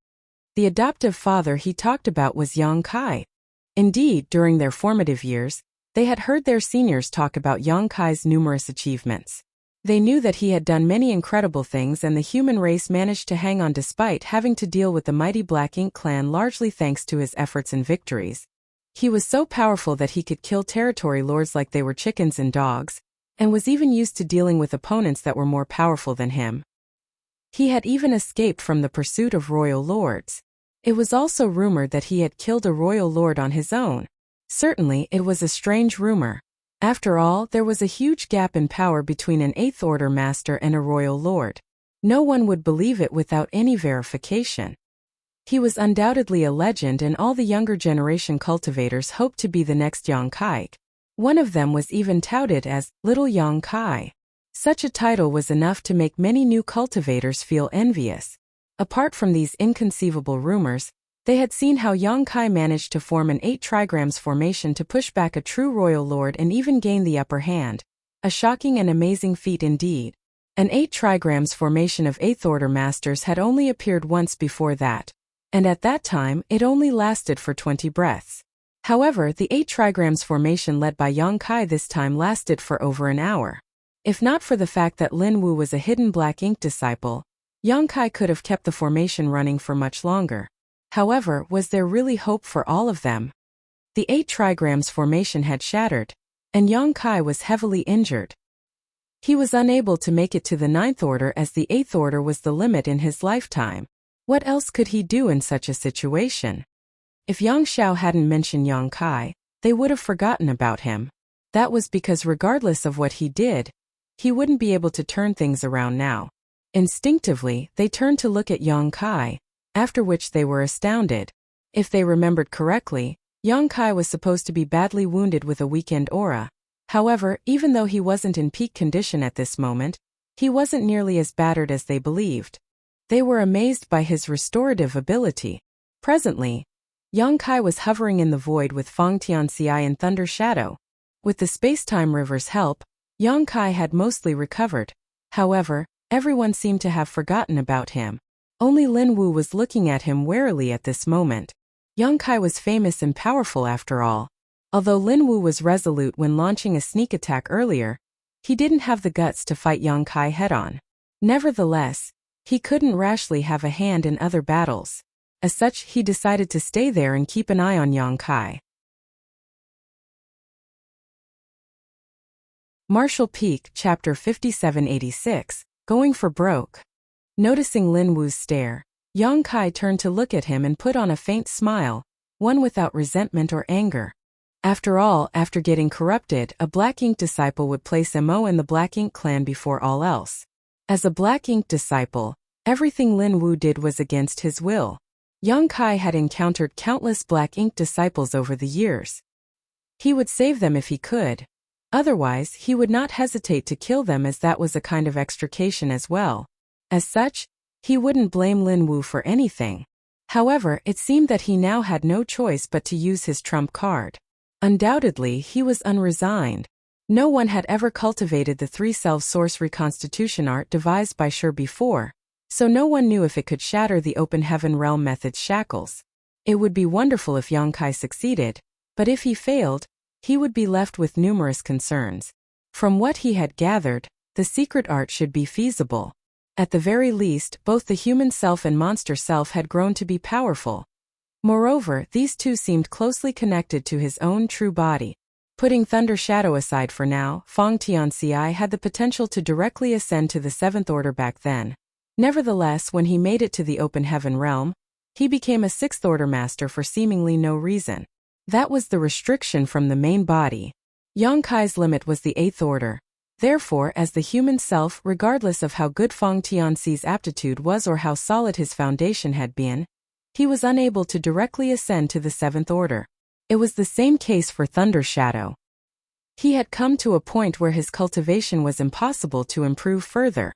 The adoptive father he talked about was Yang Kai. Indeed, during their formative years, they had heard their seniors talk about Yang Kai's numerous achievements. They knew that he had done many incredible things and the human race managed to hang on despite having to deal with the mighty Black Ink clan largely thanks to his efforts and victories. He was so powerful that he could kill territory lords like they were chickens and dogs, and was even used to dealing with opponents that were more powerful than him. He had even escaped from the pursuit of royal lords. It was also rumored that he had killed a royal lord on his own. Certainly, it was a strange rumor. After all, there was a huge gap in power between an Eighth Order Master and a royal lord. No one would believe it without any verification. He was undoubtedly a legend and all the younger generation cultivators hoped to be the next Yang Kai. One of them was even touted as Little Yang Kai. Such a title was enough to make many new cultivators feel envious. Apart from these inconceivable rumors, they had seen how Yang Kai managed to form an 8 trigrams formation to push back a true royal lord and even gain the upper hand. A shocking and amazing feat indeed. An 8 trigrams formation of 8th Order Masters had only appeared once before that, and at that time it only lasted for 20 breaths. However, the 8 trigrams formation led by Yang Kai this time lasted for over an hour. If not for the fact that Lin Wu was a hidden Black Ink disciple, Yang Kai could have kept the formation running for much longer. However, was there really hope for all of them? The 8 trigrams formation had shattered, and Yang Kai was heavily injured. He was unable to make it to the 9th Order as the 8th Order was the limit in his lifetime. What else could he do in such a situation? If Yang Xiao hadn't mentioned Yang Kai, they would have forgotten about him. That was because regardless of what he did, he wouldn't be able to turn things around now. Instinctively, they turned to look at Yang Kai, after which they were astounded. If they remembered correctly, Yang Kai was supposed to be badly wounded with a weakened aura. However, even though he wasn't in peak condition at this moment, he wasn't nearly as battered as they believed. They were amazed by his restorative ability. Presently, Yang Kai was hovering in the void with Feng Tianxi and Thunder Shadow. With the space-time river's help, Yang Kai had mostly recovered. However, everyone seemed to have forgotten about him. Only Lin Wu was looking at him warily at this moment. Yang Kai was famous and powerful after all. Although Lin Wu was resolute when launching a sneak attack earlier, he didn't have the guts to fight Yang Kai head-on. Nevertheless, he couldn't rashly have a hand in other battles. As such, he decided to stay there and keep an eye on Yang Kai. Martial Peak, Chapter 5786, Going for Broke. Noticing Lin Wu's stare, Yang Kai turned to look at him and put on a faint smile, one without resentment or anger. After all, after getting corrupted, a Black Ink disciple would place Mo and the Black Ink clan before all else. As a Black Ink disciple, everything Lin Wu did was against his will. Yang Kai had encountered countless Black Ink disciples over the years. He would save them if he could. Otherwise, he would not hesitate to kill them, as that was a kind of extrication as well. As such, he wouldn't blame Lin Wu for anything. However, it seemed that he now had no choice but to use his trump card. Undoubtedly, he was unresigned. No one had ever cultivated the three-self source reconstitution art devised by Shi before, so no one knew if it could shatter the open heaven realm method's shackles. It would be wonderful if Yang Kai succeeded, but if he failed, he would be left with numerous concerns. From what he had gathered, the secret art should be feasible. At the very least, both the human self and monster self had grown to be powerful. Moreover, these two seemed closely connected to his own true body. Putting Thunder Shadow aside for now, Feng Tianxi had the potential to directly ascend to the Seventh Order back then. Nevertheless, when he made it to the Open Heaven realm, he became a Sixth Order master for seemingly no reason. That was the restriction from the main body. Yang Kai's limit was the Eighth Order. Therefore, as the human self, regardless of how good Feng Tianxi's aptitude was or how solid his foundation had been, he was unable to directly ascend to the Seventh Order. It was the same case for Thunder Shadow. He had come to a point where his cultivation was impossible to improve further.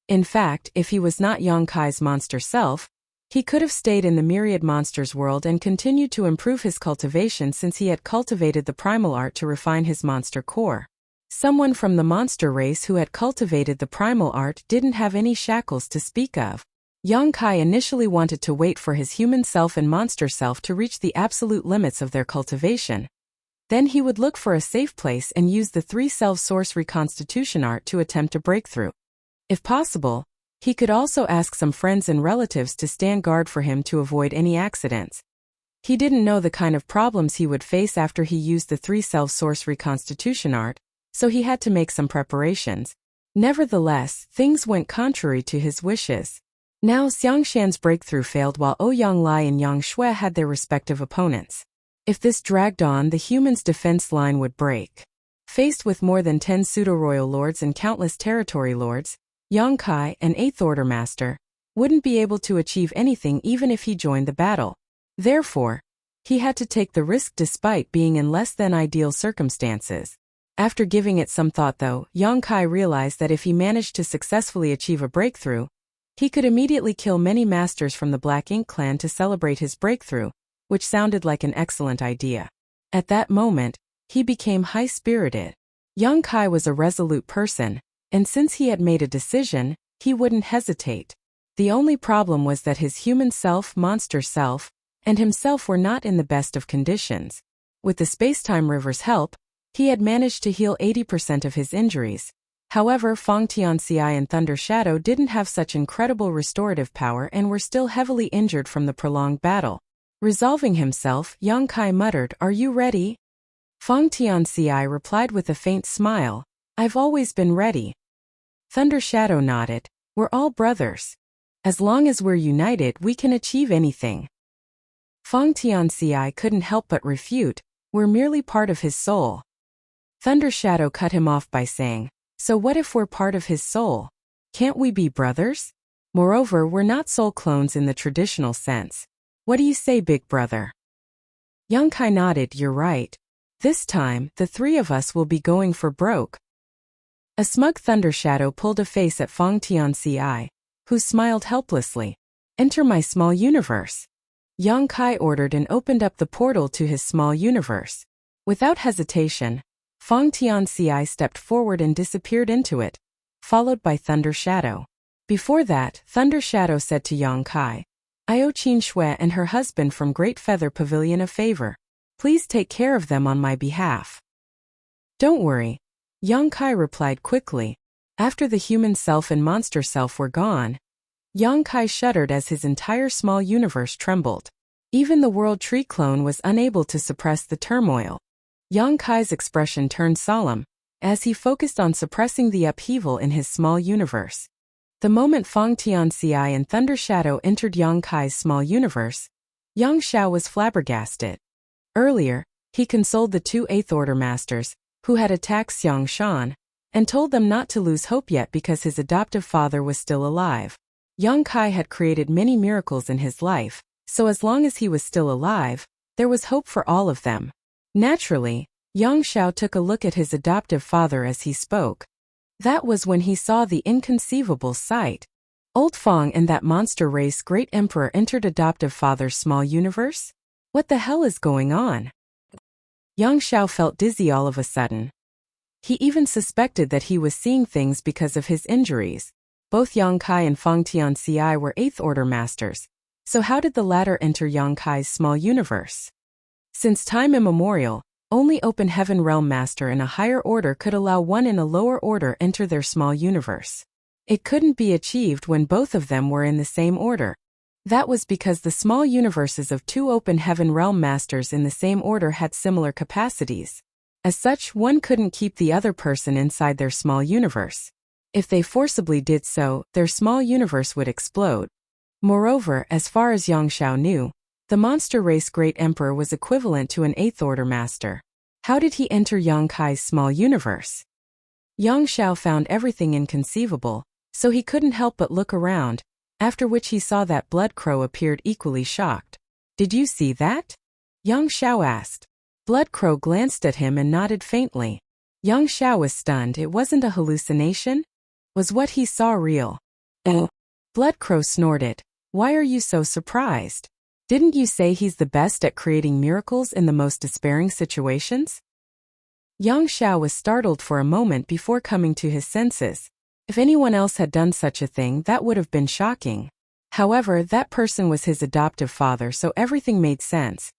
In fact, if he was not Yang Kai's monster self, he could have stayed in the myriad monsters world and continued to improve his cultivation, since he had cultivated the primal art to refine his monster core. Someone from the monster race who had cultivated the primal art didn't have any shackles to speak of. Yang Kai initially wanted to wait for his human self and monster self to reach the absolute limits of their cultivation. Then he would look for a safe place and use the three-self source reconstitution art to attempt a breakthrough. If possible, he could also ask some friends and relatives to stand guard for him to avoid any accidents. He didn't know the kind of problems he would face after he used the three-self source reconstitution art, so he had to make some preparations. Nevertheless, things went contrary to his wishes. Now Xiangshan's breakthrough failed while Ouyang Lai and Yang Shui had their respective opponents. If this dragged on, the humans' defense line would break. Faced with more than 10 pseudo-royal lords and countless territory lords, Yang Kai, an Eighth Order master, wouldn't be able to achieve anything even if he joined the battle. Therefore, he had to take the risk despite being in less than ideal circumstances. After giving it some thought though, Yang Kai realized that if he managed to successfully achieve a breakthrough, he could immediately kill many masters from the Black Ink clan to celebrate his breakthrough, which sounded like an excellent idea. At that moment, he became high-spirited. Yang Kai was a resolute person, and since he had made a decision, he wouldn't hesitate. The only problem was that his human self, monster self, and himself were not in the best of conditions. With the space-time river's help, he had managed to heal 80% of his injuries. However, Feng Tianxi and Thunder Shadow didn't have such incredible restorative power and were still heavily injured from the prolonged battle. Resolving himself, Yang Kai muttered, "Are you ready?" Feng Tianxi replied with a faint smile, "I've always been ready." Thunder Shadow nodded, "We're all brothers. As long as we're united, we can achieve anything." Feng Tianxi couldn't help but refute, "We're merely part of his soul." Thunder Shadow cut him off by saying, "So what if we're part of his soul? Can't we be brothers? Moreover, we're not soul clones in the traditional sense. What do you say, big brother?" Yang Kai nodded, "You're right. This time, the three of us will be going for broke." A smug Thunder Shadow pulled a face at Feng Tianxi, who smiled helplessly. "Enter my small universe." Yang Kai ordered and opened up the portal to his small universe. Without hesitation, Feng Tianxi stepped forward and disappeared into it, followed by Thunder Shadow. Before that, Thunder Shadow said to Yang Kai, "I owe Qin Shui and her husband from Great Feather Pavilion a favor. Please take care of them on my behalf. Don't worry, Yang Kai replied quickly. After the human self and monster self were gone, Yang Kai shuddered as his entire small universe trembled. Even the World Tree clone was unable to suppress the turmoil. Yang Kai's expression turned solemn, as he focused on suppressing the upheaval in his small universe. The moment Feng Tianxi and Thunder Shadow entered Yang Kai's small universe, Yang Xiao was flabbergasted. Earlier, he consoled the two Eighth Order Masters, who had attacked Xiang Shan, and told them not to lose hope yet because his adoptive father was still alive. Yang Kai had created many miracles in his life, so as long as he was still alive, there was hope for all of them. Naturally, Yang Xiao took a look at his adoptive father as he spoke. That was when he saw the inconceivable sight. Old Feng and that monster race great emperor entered adoptive father's small universe? What the hell is going on? Yang Xiao felt dizzy all of a sudden. He even suspected that he was seeing things because of his injuries. Both Yang Kai and Feng Tianxi were Eighth Order Masters, so how did the latter enter Yang Kai's small universe? Since time immemorial, only Open Heaven Realm Master in a higher order could allow one in a lower order enter their small universe. It couldn't be achieved when both of them were in the same order. That was because the small universes of two Open Heaven Realm Masters in the same order had similar capacities. As such, one couldn't keep the other person inside their small universe. If they forcibly did so, their small universe would explode. Moreover, as far as Yang Xiao knew, the monster race Great Emperor was equivalent to an Eighth Order Master. How did he enter Yang Kai's small universe? Yang Xiao found everything inconceivable, so he couldn't help but look around, after which he saw that Blood Crow appeared equally shocked. Did you see that? Yang Xiao asked. Blood Crow glanced at him and nodded faintly. Yang Xiao was stunned. It wasn't a hallucination? Was what he saw real? Blood Crow snorted. Why are you so surprised? Didn't you say he's the best at creating miracles in the most despairing situations? Yang Xiao was startled for a moment before coming to his senses. If anyone else had done such a thing, that would have been shocking. However, that person was his adoptive father, so everything made sense.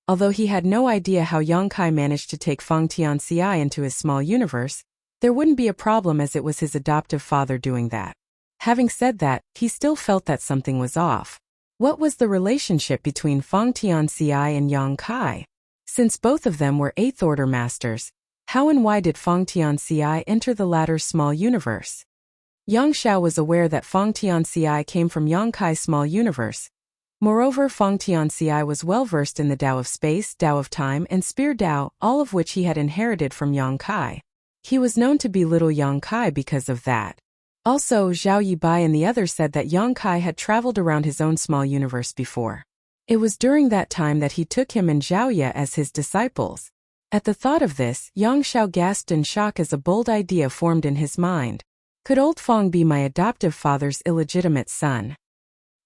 Although he had no idea how Yang Kai managed to take Feng Tianxi into his small universe, there wouldn't be a problem as it was his adoptive father doing that. Having said that, he still felt that something was off. What was the relationship between Feng Tianxi and Yang Kai? Since both of them were Eighth Order Masters, how and why did Feng Tianxi enter the latter's small universe? Yang Xiao was aware that Feng Tianxi came from Yang Kai's small universe. Moreover, Feng Tianxi was well versed in the Tao of Space, Tao of Time, and Spear Tao, all of which he had inherited from Yang Kai. He was known to belittle Yang Kai because of that. Also, Zhao Yibai and the others said that Yang Kai had traveled around his own small universe before. It was during that time that he took him and Zhao Ye as his disciples. At the thought of this, Yang Xiao gasped in shock as a bold idea formed in his mind. Could old Feng be my adoptive father's illegitimate son?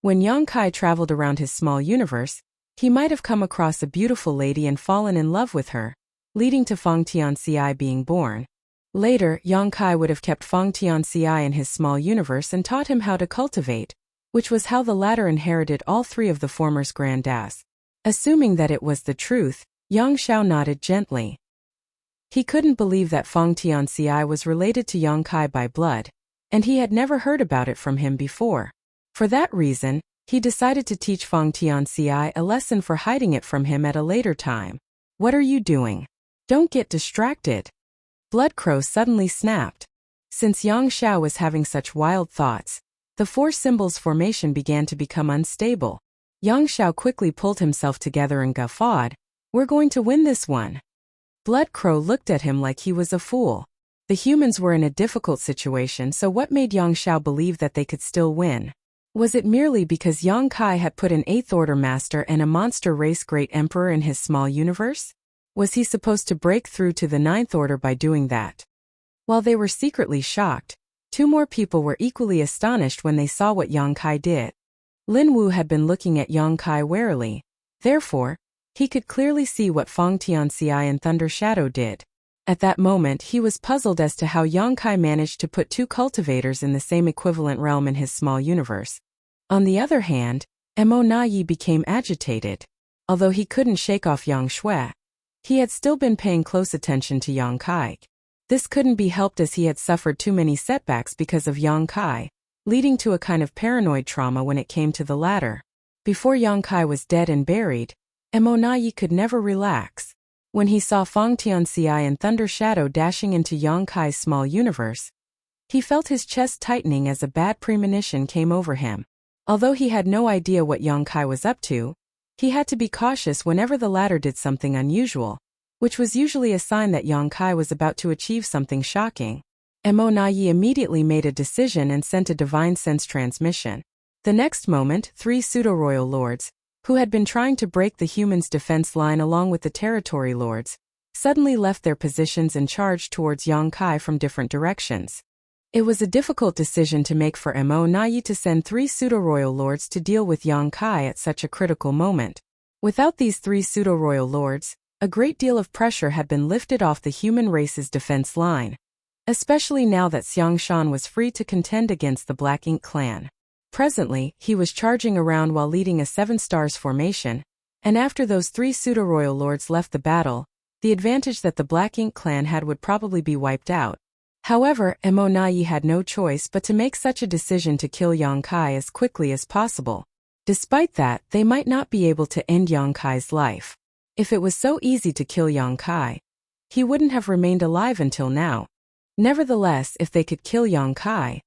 When Yang Kai traveled around his small universe, he might have come across a beautiful lady and fallen in love with her, leading to Feng Tianxi being born. Later, Yang Kai would have kept Feng Tianxi in his small universe and taught him how to cultivate, which was how the latter inherited all three of the former's grand daos. Assuming that it was the truth, Yang Xiao nodded gently. He couldn't believe that Feng Tianxi was related to Yang Kai by blood, and he had never heard about it from him before. For that reason, he decided to teach Feng Tianxi a lesson for hiding it from him at a later time. What are you doing? Don't get distracted. Blood Crow suddenly snapped. Since Yang Xiao was having such wild thoughts, the four symbols formation began to become unstable. Yang Xiao quickly pulled himself together and guffawed. We're going to win this one. Blood Crow looked at him like he was a fool. The humans were in a difficult situation, so what made Yang Xiao believe that they could still win? Was it merely because Yang Kai had put an Eighth Order Master and a monster race Great Emperor in his small universe? Was he supposed to break through to the Ninth Order by doing that? While they were secretly shocked, two more people were equally astonished when they saw what Yang Kai did. Lin Wu had been looking at Yang Kai warily. Therefore, he could clearly see what Feng Tianxi and Thunder Shadow did. At that moment, he was puzzled as to how Yang Kai managed to put two cultivators in the same equivalent realm in his small universe. On the other hand, Mo Na Yi became agitated. Although he couldn't shake off Yang Shui, He had still been paying close attention to Yang Kai. This couldn't be helped as he had suffered too many setbacks because of Yang Kai, leading to a kind of paranoid trauma when it came to the latter. Before Yang Kai was dead and buried, Mo Nai could never relax. When he saw Fang Tianxi and Thunder Shadow dashing into Yang Kai's small universe, he felt his chest tightening as a bad premonition came over him. Although he had no idea what Yang Kai was up to, he had to be cautious whenever the latter did something unusual, which was usually a sign that Yang Kai was about to achieve something shocking. Mo Nai immediately made a decision and sent a divine sense transmission. The next moment, 3 pseudo-royal lords, who had been trying to break the humans' defense line along with the territory lords, suddenly left their positions and charged towards Yang Kai from different directions. It was a difficult decision to make for Mo Nai to send 3 pseudo-royal lords to deal with Yang Kai at such a critical moment. Without these 3 pseudo-royal lords, a great deal of pressure had been lifted off the human race's defense line, especially now that Xiang Shan was free to contend against the Black Ink clan. Presently, he was charging around while leading a 7 stars formation, and after those 3 pseudo-royal lords left the battle, the advantage that the Black Ink clan had would probably be wiped out. However, Mo Nai had no choice but to make such a decision to kill Yang Kai as quickly as possible. Despite that, they might not be able to end Yang Kai's life. If it was so easy to kill Yang Kai, he wouldn't have remained alive until now. Nevertheless, if they could kill Yang Kai,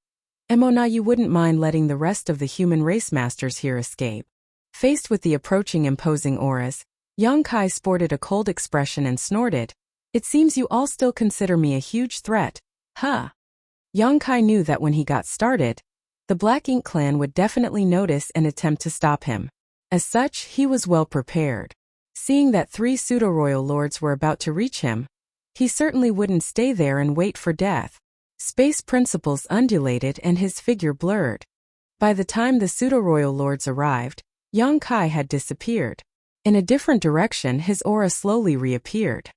Mo Nai wouldn't mind letting the rest of the human race masters here escape. Faced with the approaching imposing auras, Yang Kai sported a cold expression and snorted, "It seems you all still consider me a huge threat, huh?" Yang Kai knew that when he got started, the Black Ink clan would definitely notice and attempt to stop him. As such, he was well prepared. Seeing that 3 pseudo-royal lords were about to reach him, he certainly wouldn't stay there and wait for death. Space principles undulated and his figure blurred. By the time the pseudo-royal lords arrived, Yang Kai had disappeared. In a different direction, his aura slowly reappeared.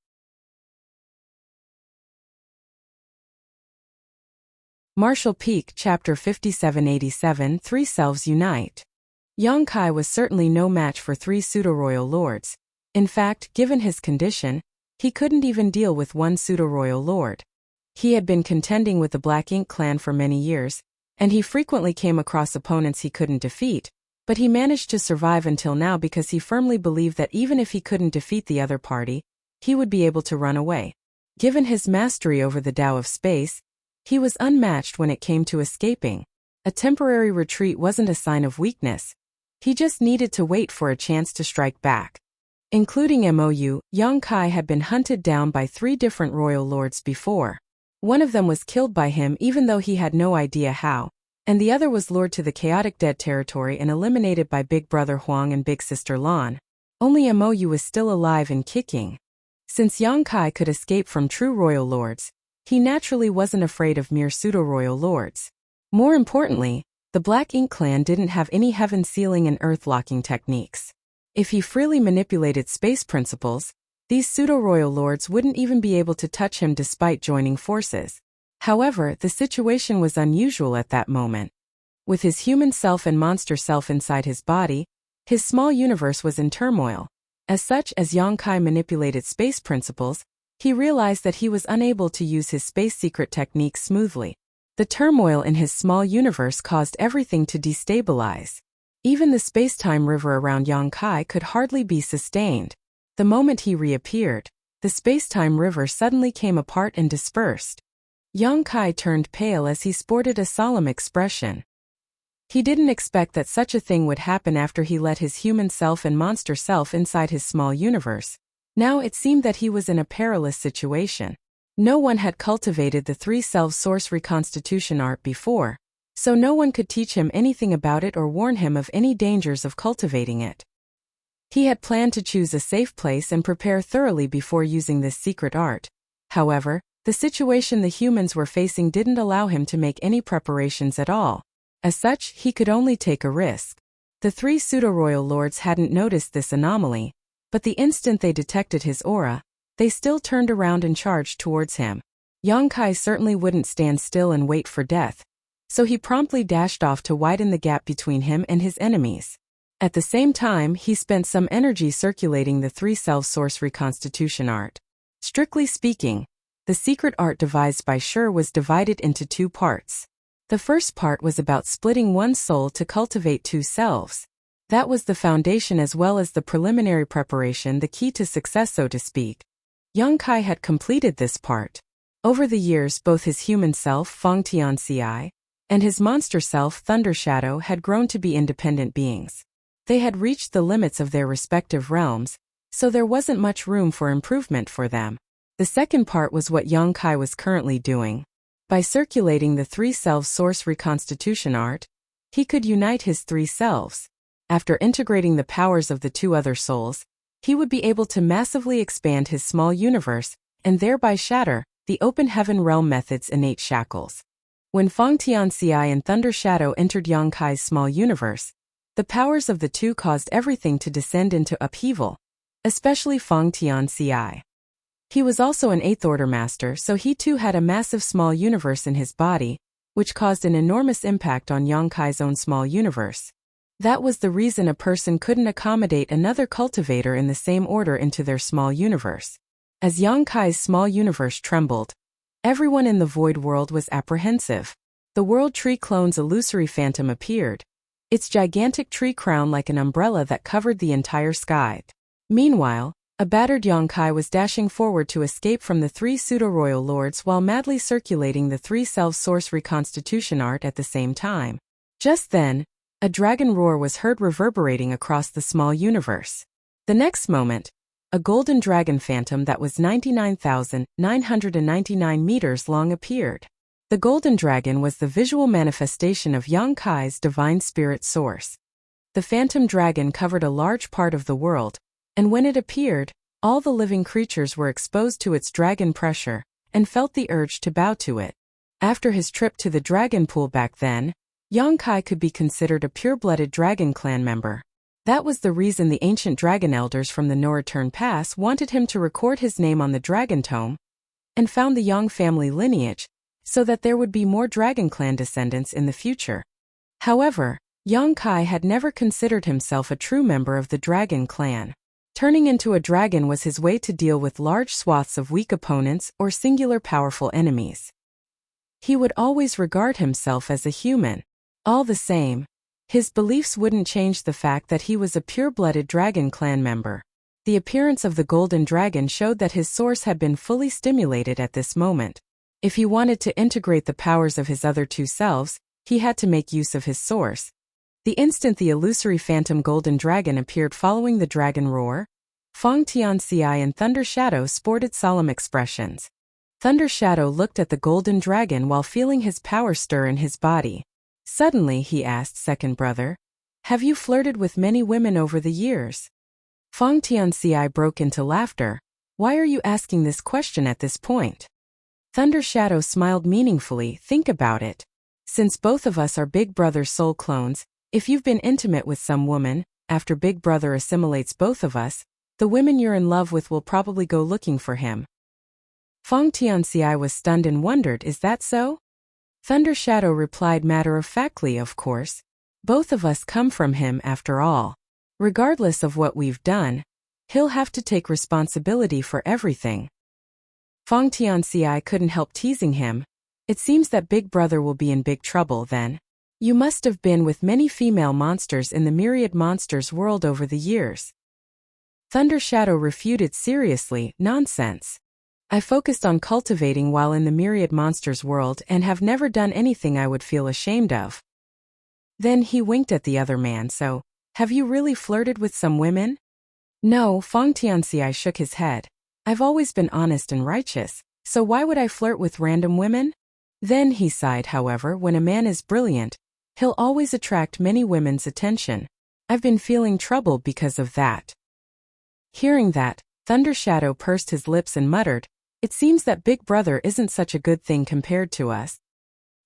Martial Peak Chapter 5787 3 Selves Unite. Yang Kai was certainly no match for 3 pseudo-royal lords. In fact, given his condition, he couldn't even deal with 1 pseudo-royal lord. He had been contending with the Black Ink clan for many years, and he frequently came across opponents he couldn't defeat, but he managed to survive until now because he firmly believed that even if he couldn't defeat the other party, he would be able to run away. Given his mastery over the Tao of space, he was unmatched when it came to escaping. A temporary retreat wasn't a sign of weakness. He just needed to wait for a chance to strike back. Including Mou, Yang Kai had been hunted down by 3 different royal lords before. One of them was killed by him even though he had no idea how, and the other was lured to the chaotic dead territory and eliminated by Big Brother Huang and Big Sister Lan. Only Mou was still alive and kicking. Since Yang Kai could escape from true royal lords, he naturally wasn't afraid of mere pseudo-royal lords. More importantly, the Black Ink clan didn't have any heaven sealing and earth locking techniques. If he freely manipulated space principles, these pseudo-royal lords wouldn't even be able to touch him despite joining forces. However, the situation was unusual at that moment. With his human self and monster self inside his body, his small universe was in turmoil. As such, as Yang Kai manipulated space principles, he realized that he was unable to use his space secret techniques smoothly. The turmoil in his small universe caused everything to destabilize. Even the space-time river around Yang Kai could hardly be sustained. The moment he reappeared, the space-time river suddenly came apart and dispersed. Yang Kai turned pale as he sported a solemn expression. He didn't expect that such a thing would happen after he let his human self and monster self inside his small universe. Now it seemed that he was in a perilous situation. No one had cultivated the 3 selves source reconstitution art before, so no one could teach him anything about it or warn him of any dangers of cultivating it. He had planned to choose a safe place and prepare thoroughly before using this secret art. However, the situation the humans were facing didn't allow him to make any preparations at all. As such, he could only take a risk. The 3 pseudo-royal lords hadn't noticed this anomaly, but the instant they detected his aura, they still turned around and charged towards him. Yang Kai certainly wouldn't stand still and wait for death, so he promptly dashed off to widen the gap between him and his enemies. At the same time, he spent some energy circulating the three-self source reconstitution art. Strictly speaking, the secret art devised by Shur was divided into two parts. The first part was about splitting one's soul to cultivate two selves. That was the foundation as well as the preliminary preparation, the key to success, so to speak. Yang Kai had completed this part. Over the years, both his human self, Feng Tianxi, and his monster self, Thunder Shadow, had grown to be independent beings. They had reached the limits of their respective realms, so there wasn't much room for improvement for them. The second part was what Yang Kai was currently doing. By circulating the three-self source reconstitution art, he could unite his three selves. After integrating the powers of the two other souls, he would be able to massively expand his small universe, and thereby shatter the open heaven realm method's innate shackles. When Feng Tianxi and Thunder Shadow entered Yang Kai's small universe, the powers of the two caused everything to descend into upheaval, especially Feng Tianxi. He was also an 8th Order master, so he too had a massive small universe in his body, which caused an enormous impact on Yang Kai's own small universe. That was the reason a person couldn't accommodate another cultivator in the same order into their small universe. As Yang Kai's small universe trembled, everyone in the void world was apprehensive. The World Tree Clone's illusory phantom appeared, its gigantic tree crown like an umbrella that covered the entire sky. Meanwhile, a battered Yang Kai was dashing forward to escape from the three pseudo-royal lords while madly circulating the three-self source reconstitution art at the same time. Just then, a dragon roar was heard reverberating across the small universe. The next moment, a golden dragon phantom that was 99,999 meters long appeared. The golden dragon was the visual manifestation of Yang Kai's divine spirit source. The phantom dragon covered a large part of the world, and when it appeared, all the living creatures were exposed to its dragon pressure and felt the urge to bow to it. After his trip to the dragon pool back then, Yang Kai could be considered a pure-blooded dragon clan member. That was the reason the ancient dragon elders from the No Return Pass wanted him to record his name on the dragon tome and found the Yang family lineage, so that there would be more dragon clan descendants in the future. However, Yang Kai had never considered himself a true member of the dragon clan. Turning into a dragon was his way to deal with large swaths of weak opponents or singular powerful enemies. He would always regard himself as a human. All the same, his beliefs wouldn't change the fact that he was a pure-blooded dragon clan member. The appearance of the golden dragon showed that his source had been fully stimulated at this moment. If he wanted to integrate the powers of his other two selves, he had to make use of his source. The instant the illusory phantom golden dragon appeared following the dragon roar, Feng Tianxi and Thunder Shadow sported solemn expressions. Thunder Shadow looked at the golden dragon while feeling his power stir in his body. Suddenly he asked second brother, "Have you flirted with many women over the years?" Feng Tianxi broke into laughter. "Why are you asking this question at this point?" Thunder Shadow smiled meaningfully. "Think about it. Since both of us are Big Brother's soul clones, if you've been intimate with some woman, after Big Brother assimilates both of us, the women you're in love with will probably go looking for him." Feng Tianxi was stunned and wondered, "Is that so?" Thunder Shadow replied matter-of-factly, "Of course. Both of us come from him after all. Regardless of what we've done, he'll have to take responsibility for everything." Feng Tianxi couldn't help teasing him. "It seems that Big Brother will be in big trouble then. You must have been with many female monsters in the myriad monsters world over the years." Thunder Shadow refuted seriously, "Nonsense. I focused on cultivating while in the myriad monsters world and have never done anything I would feel ashamed of." Then he winked at the other man. "So, have you really flirted with some women?" "No," Feng Tianxi shook his head. "I've always been honest and righteous, so why would I flirt with random women?" Then he sighed, "However, when a man is brilliant, he'll always attract many women's attention. I've been feeling troubled because of that." Hearing that, Thunder Shadow pursed his lips and muttered, "It seems that Big Brother isn't such a good thing compared to us."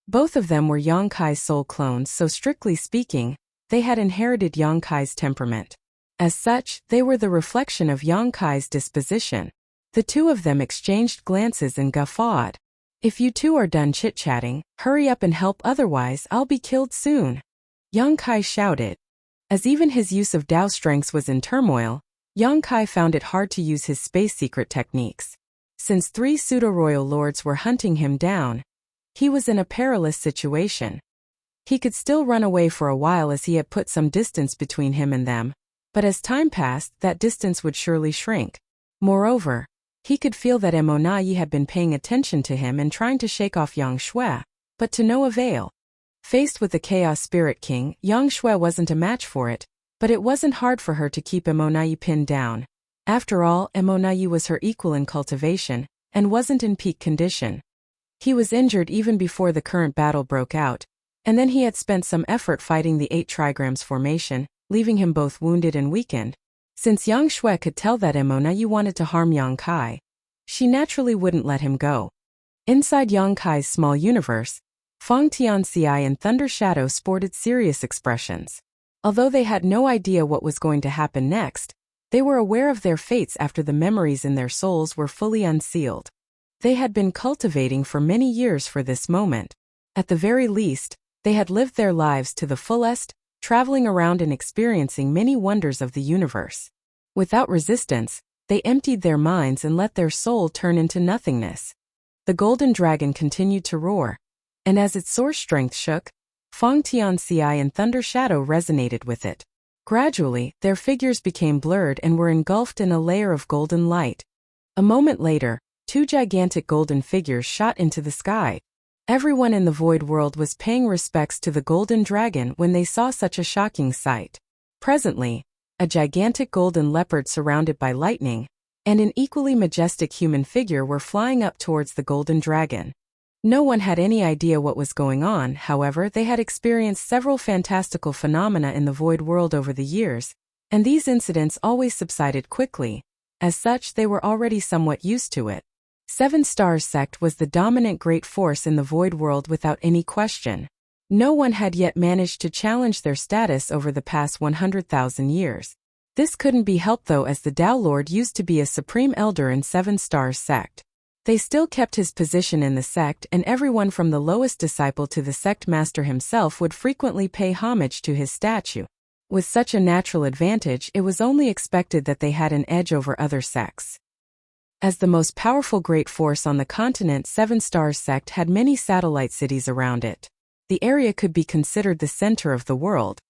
Both of them were Yang Kai's soul clones, so strictly speaking, they had inherited Yang Kai's temperament. As such, they were the reflection of Yang Kai's disposition. The two of them exchanged glances and guffawed. "If you two are done chit-chatting, hurry up and help, otherwise I'll be killed soon," Yang Kai shouted. As even his use of Tao strengths was in turmoil, Yang Kai found it hard to use his space secret techniques. Since 3 pseudo-royal lords were hunting him down, he was in a perilous situation. He could still run away for a while as he had put some distance between him and them, but as time passed, that distance would surely shrink. Moreover, he could feel that Emonayi had been paying attention to him and trying to shake off Yang Shui, but to no avail. Faced with the Chaos Spirit King, Yang Shui wasn't a match for it, but it wasn't hard for her to keep Emonayi pinned down. After all, Emonayi was her equal in cultivation, and wasn't in peak condition. He was injured even before the current battle broke out, and then he had spent some effort fighting the 8 trigrams formation, leaving him both wounded and weakened. Since Yang Shui could tell that Emonayi wanted to harm Yang Kai, she naturally wouldn't let him go. Inside Yang Kai's small universe, Feng Tianxi and Thunder Shadow sported serious expressions. Although they had no idea what was going to happen next, they were aware of their fates after the memories in their souls were fully unsealed. They had been cultivating for many years for this moment. At the very least, they had lived their lives to the fullest, traveling around and experiencing many wonders of the universe. Without resistance, they emptied their minds and let their soul turn into nothingness. The golden dragon continued to roar, and as its source strength shook, Feng Tianxi and Thunder Shadow resonated with it. Gradually, their figures became blurred and were engulfed in a layer of golden light. A moment later, 2 gigantic golden figures shot into the sky. Everyone in the void world was paying respects to the golden dragon when they saw such a shocking sight. Presently, a gigantic golden leopard surrounded by lightning, and an equally majestic human figure were flying up towards the golden dragon. No one had any idea what was going on, however, they had experienced several fantastical phenomena in the void world over the years, and these incidents always subsided quickly. As such, they were already somewhat used to it. 7 Stars sect was the dominant great force in the void world without any question. No one had yet managed to challenge their status over the past 100,000 years. This couldn't be helped though, as the Tao Lord used to be a supreme elder in 7 Stars sect. They still kept his position in the sect, and everyone from the lowest disciple to the sect master himself would frequently pay homage to his statue. With such a natural advantage, it was only expected that they had an edge over other sects. As the most powerful great force on the continent, 7 Stars sect had many satellite cities around it. The area could be considered the center of the world.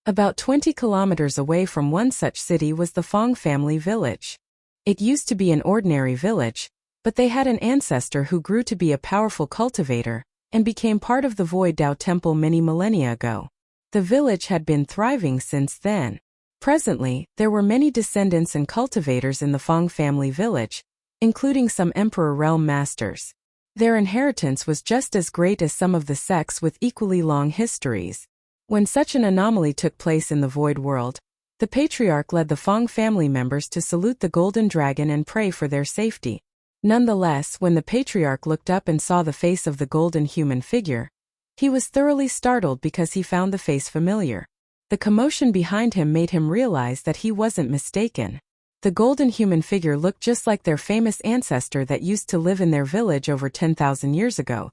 About 20 kilometers away from one such city was the Fong family village. It used to be an ordinary village, but they had an ancestor who grew to be a powerful cultivator, and became part of the Void Dao Temple many millennia ago. The village had been thriving since then. Presently, there were many descendants and cultivators in the Fong family village, including some Emperor Realm Masters. Their inheritance was just as great as some of the sects with equally long histories. When such an anomaly took place in the Void World, the Patriarch led the Fong family members to salute the Golden Dragon and pray for their safety. Nonetheless, when the Patriarch looked up and saw the face of the golden human figure, he was thoroughly startled because he found the face familiar. The commotion behind him made him realize that he wasn't mistaken. The golden human figure looked just like their famous ancestor that used to live in their village over 10,000 years ago.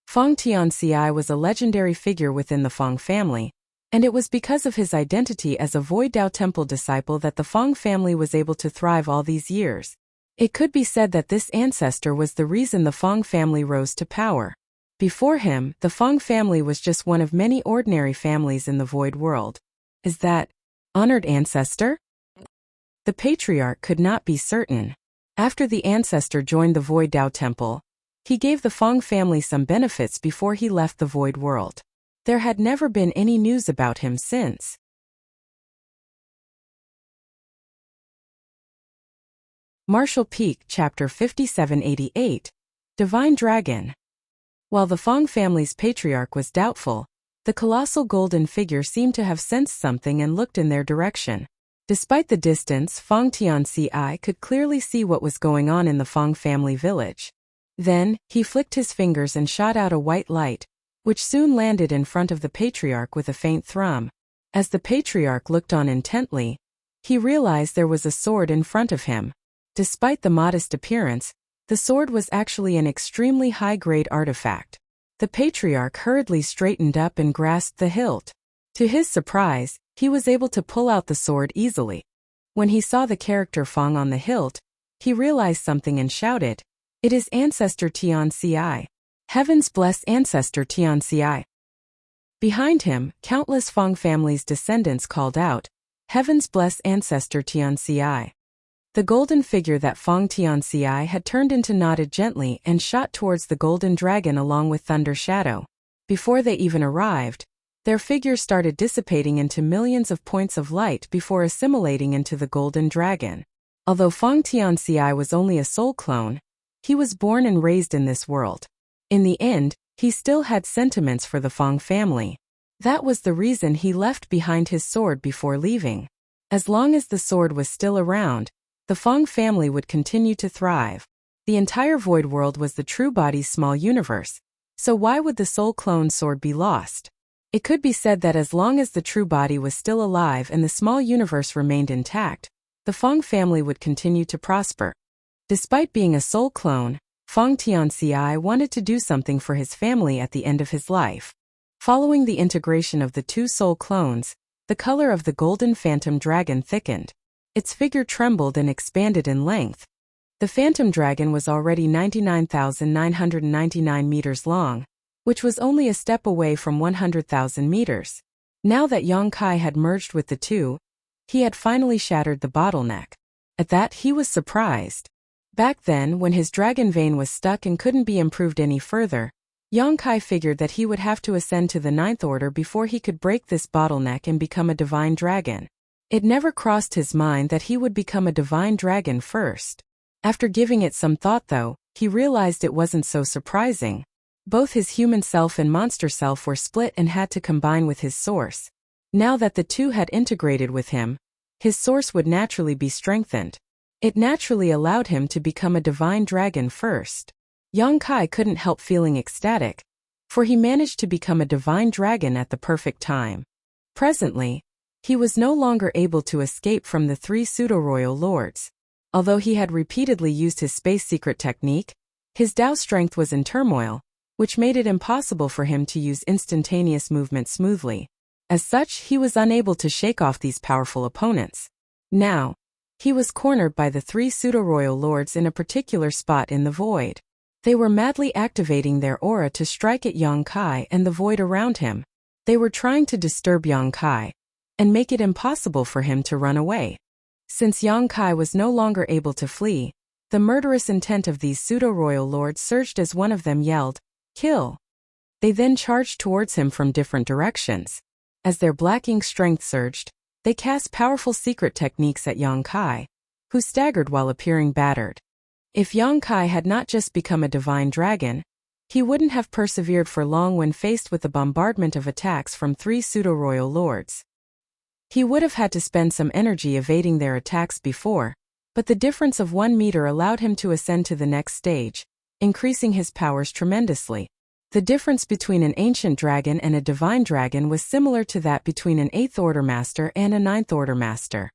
Feng Tianxi was a legendary figure within the Fong family, and it was because of his identity as a Void Dao Temple disciple that the Fong family was able to thrive all these years. It could be said that this ancestor was the reason the Fong family rose to power. Before him, the Fong family was just one of many ordinary families in the Void World. Is that honored ancestor? The Patriarch could not be certain. After the ancestor joined the Void Dao Temple, he gave the Fong family some benefits before he left the Void World. There had never been any news about him since. Martial Peak, Chapter 5788, Divine Dragon. While the Fong family's patriarch was doubtful, the colossal golden figure seemed to have sensed something and looked in their direction. Despite the distance, Feng Tianxi could clearly see what was going on in the Fong family village. Then, he flicked his fingers and shot out a white light, which soon landed in front of the patriarch with a faint thrum. As the patriarch looked on intently, he realized there was a sword in front of him. Despite the modest appearance, the sword was actually an extremely high-grade artifact. The patriarch hurriedly straightened up and grasped the hilt. To his surprise, he was able to pull out the sword easily. When he saw the character Fong on the hilt, he realized something and shouted, "It is Ancestor Tian Ci. Heavens bless Ancestor Tian Ci." Behind him, countless Fong family's descendants called out, "Heavens bless Ancestor Tian Ci." The golden figure that Fong Tian Ci had turned into nodded gently and shot towards the golden dragon along with Thunder Shadow. Before they even arrived, their figures started dissipating into millions of points of light before assimilating into the golden dragon. Although Fong Tian Ci was only a soul clone, he was born and raised in this world. In the end, he still had sentiments for the Fong family. That was the reason he left behind his sword before leaving. As long as the sword was still around, the Fong family would continue to thrive. The entire void world was the true body's small universe, so why would the soul clone sword be lost? It could be said that as long as the true body was still alive and the small universe remained intact, the Fong family would continue to prosper. Despite being a soul clone, Fong Tian Ci wanted to do something for his family at the end of his life. Following the integration of the two soul clones, the color of the golden phantom dragon thickened. Its figure trembled and expanded in length. The phantom dragon was already 99,999 meters long, which was only a step away from 100,000 meters. Now that Yang Kai had merged with the two, he had finally shattered the bottleneck. At that, he was surprised. Back then, when his dragon vein was stuck and couldn't be improved any further, Yang Kai figured that he would have to ascend to the ninth order before he could break this bottleneck and become a divine dragon. It never crossed his mind that he would become a divine dragon first. After giving it some thought though, he realized it wasn't so surprising. Both his human self and monster self were split and had to combine with his source. Now that the two had integrated with him, his source would naturally be strengthened. It naturally allowed him to become a divine dragon first. Yang Kai couldn't help feeling ecstatic, for he managed to become a divine dragon at the perfect time. Presently, he was no longer able to escape from the three pseudo-royal lords. Although he had repeatedly used his space secret technique, his Dao strength was in turmoil, which made it impossible for him to use instantaneous movement smoothly. As such, he was unable to shake off these powerful opponents. Now, he was cornered by the three pseudo-royal lords in a particular spot in the void. They were madly activating their aura to strike at Yang Kai and the void around him. They were trying to disturb Yang Kai and make it impossible for him to run away. Since Yang Kai was no longer able to flee, the murderous intent of these pseudo-royal lords surged as one of them yelled, "Kill!" They then charged towards him from different directions. As their black ink strength surged, they cast powerful secret techniques at Yang Kai, who staggered while appearing battered. If Yang Kai had not just become a divine dragon, he wouldn't have persevered for long when faced with the bombardment of attacks from three pseudo-royal lords. He would have had to spend some energy evading their attacks before, but the difference of 1 meter allowed him to ascend to the next stage, increasing his powers tremendously. The difference between an ancient dragon and a divine dragon was similar to that between an 8th order master and a 9th order master.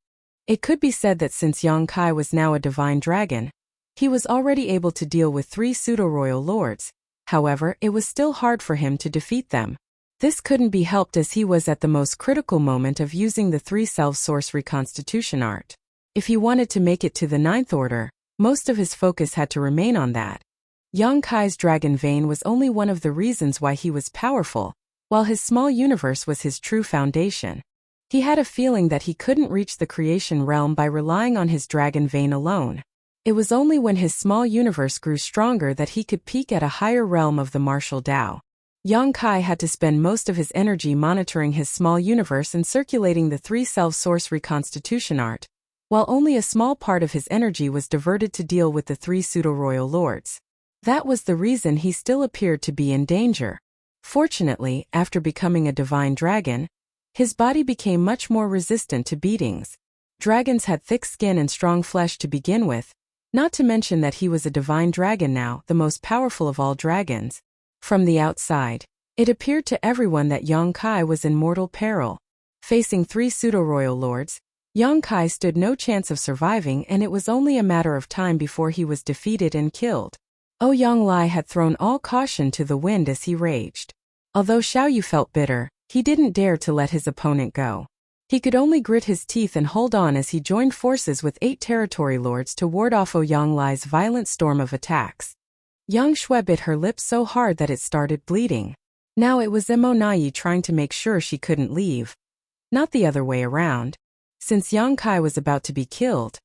It could be said that since Yang Kai was now a divine dragon, he was already able to deal with three pseudo-royal lords. However, it was still hard for him to defeat them. This couldn't be helped as he was at the most critical moment of using the three self-source reconstitution art. If he wanted to make it to the 9th order, most of his focus had to remain on that. Yang Kai's dragon vein was only one of the reasons why he was powerful, while his small universe was his true foundation. He had a feeling that he couldn't reach the creation realm by relying on his dragon vein alone. It was only when his small universe grew stronger that he could peak at a higher realm of the martial Tao. Yang Kai had to spend most of his energy monitoring his small universe and circulating the three self-source reconstitution art, while only a small part of his energy was diverted to deal with the three pseudo-royal lords. That was the reason he still appeared to be in danger. Fortunately, after becoming a divine dragon, his body became much more resistant to beatings. Dragons had thick skin and strong flesh to begin with, not to mention that he was a divine dragon now, the most powerful of all dragons. From the outside, it appeared to everyone that Yang Kai was in mortal peril. Facing three pseudo-royal lords, Yang Kai stood no chance of surviving, and it was only a matter of time before he was defeated and killed. Yang Lai had thrown all caution to the wind as he raged. Although Xiaoyu felt bitter, He didn't dare to let his opponent go. He could only grit his teeth and hold on as he joined forces with 8 territory lords to ward off Ouyang Lai's violent storm of attacks. Yang Shui bit her lip so hard that it started bleeding. Now it was Nai trying to make sure she couldn't leave. Not the other way around. Since Yang Kai was about to be killed,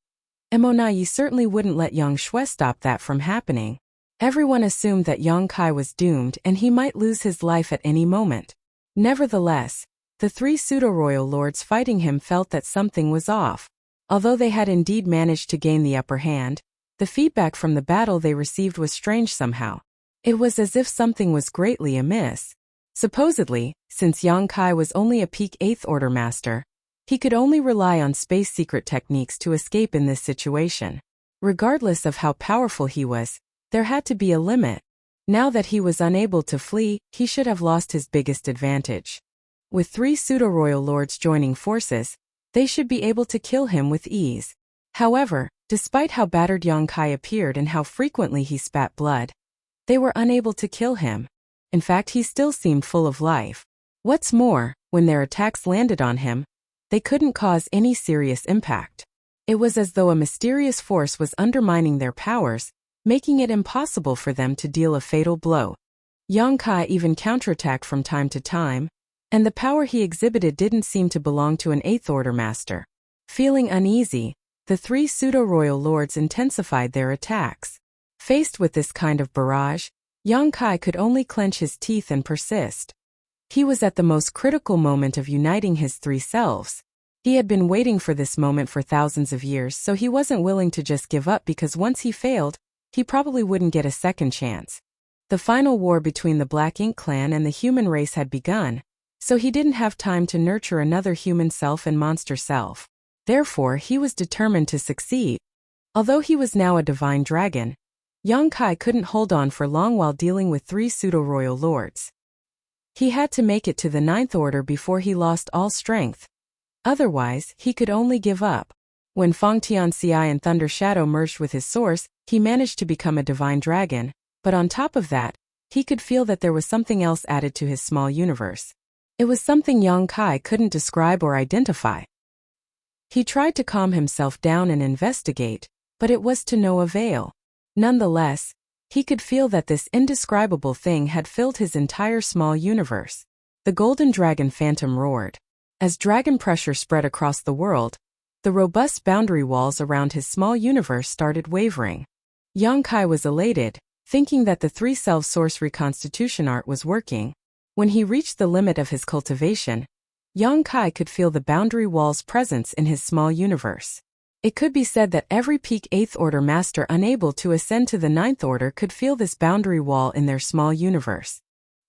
Nai certainly wouldn't let Yang Shui stop that from happening. Everyone assumed that Yang Kai was doomed and he might lose his life at any moment. Nevertheless, the 3 pseudo-royal lords fighting him felt that something was off. Although they had indeed managed to gain the upper hand, the feedback from the battle they received was strange somehow. It was as if something was greatly amiss. Supposedly, since Yang Kai was only a peak 8th Order master, he could only rely on space secret techniques to escape in this situation. Regardless of how powerful he was, there had to be a limit. Now that he was unable to flee, he should have lost his biggest advantage. With 3 pseudo-royal lords joining forces, they should be able to kill him with ease. However, despite how battered Yang Kai appeared and how frequently he spat blood, they were unable to kill him. In fact, he still seemed full of life. What's more, when their attacks landed on him, they couldn't cause any serious impact. It was as though a mysterious force was undermining their powers, making it impossible for them to deal a fatal blow. Yang Kai even counterattacked from time to time, and the power he exhibited didn't seem to belong to an 8th Order master. Feeling uneasy, the 3 pseudo-royal lords intensified their attacks. Faced with this kind of barrage, Yang Kai could only clench his teeth and persist. He was at the most critical moment of uniting his 3 selves. He had been waiting for this moment for thousands of years, so he wasn't willing to just give up because once he failed, he probably wouldn't get a second chance. The final war between the Black Ink clan and the human race had begun, so he didn't have time to nurture another human self and monster self. Therefore, he was determined to succeed. Although he was now a divine dragon, Yang Kai couldn't hold on for long while dealing with 3 pseudo-royal lords. He had to make it to the 9th Order before he lost all strength. Otherwise, he could only give up. When Feng Tianxi and Thunder Shadow merged with his source, he managed to become a divine dragon, but on top of that, he could feel that there was something else added to his small universe. It was something Yang Kai couldn't describe or identify. He tried to calm himself down and investigate, but it was to no avail. Nonetheless, he could feel that this indescribable thing had filled his entire small universe. The golden dragon phantom roared. As dragon pressure spread across the world, the robust boundary walls around his small universe started wavering. Yang Kai was elated, thinking that the 3 self-source reconstitution art was working. When he reached the limit of his cultivation, Yang Kai could feel the boundary wall's presence in his small universe. It could be said that every peak 8th Order master unable to ascend to the 9th Order could feel this boundary wall in their small universe.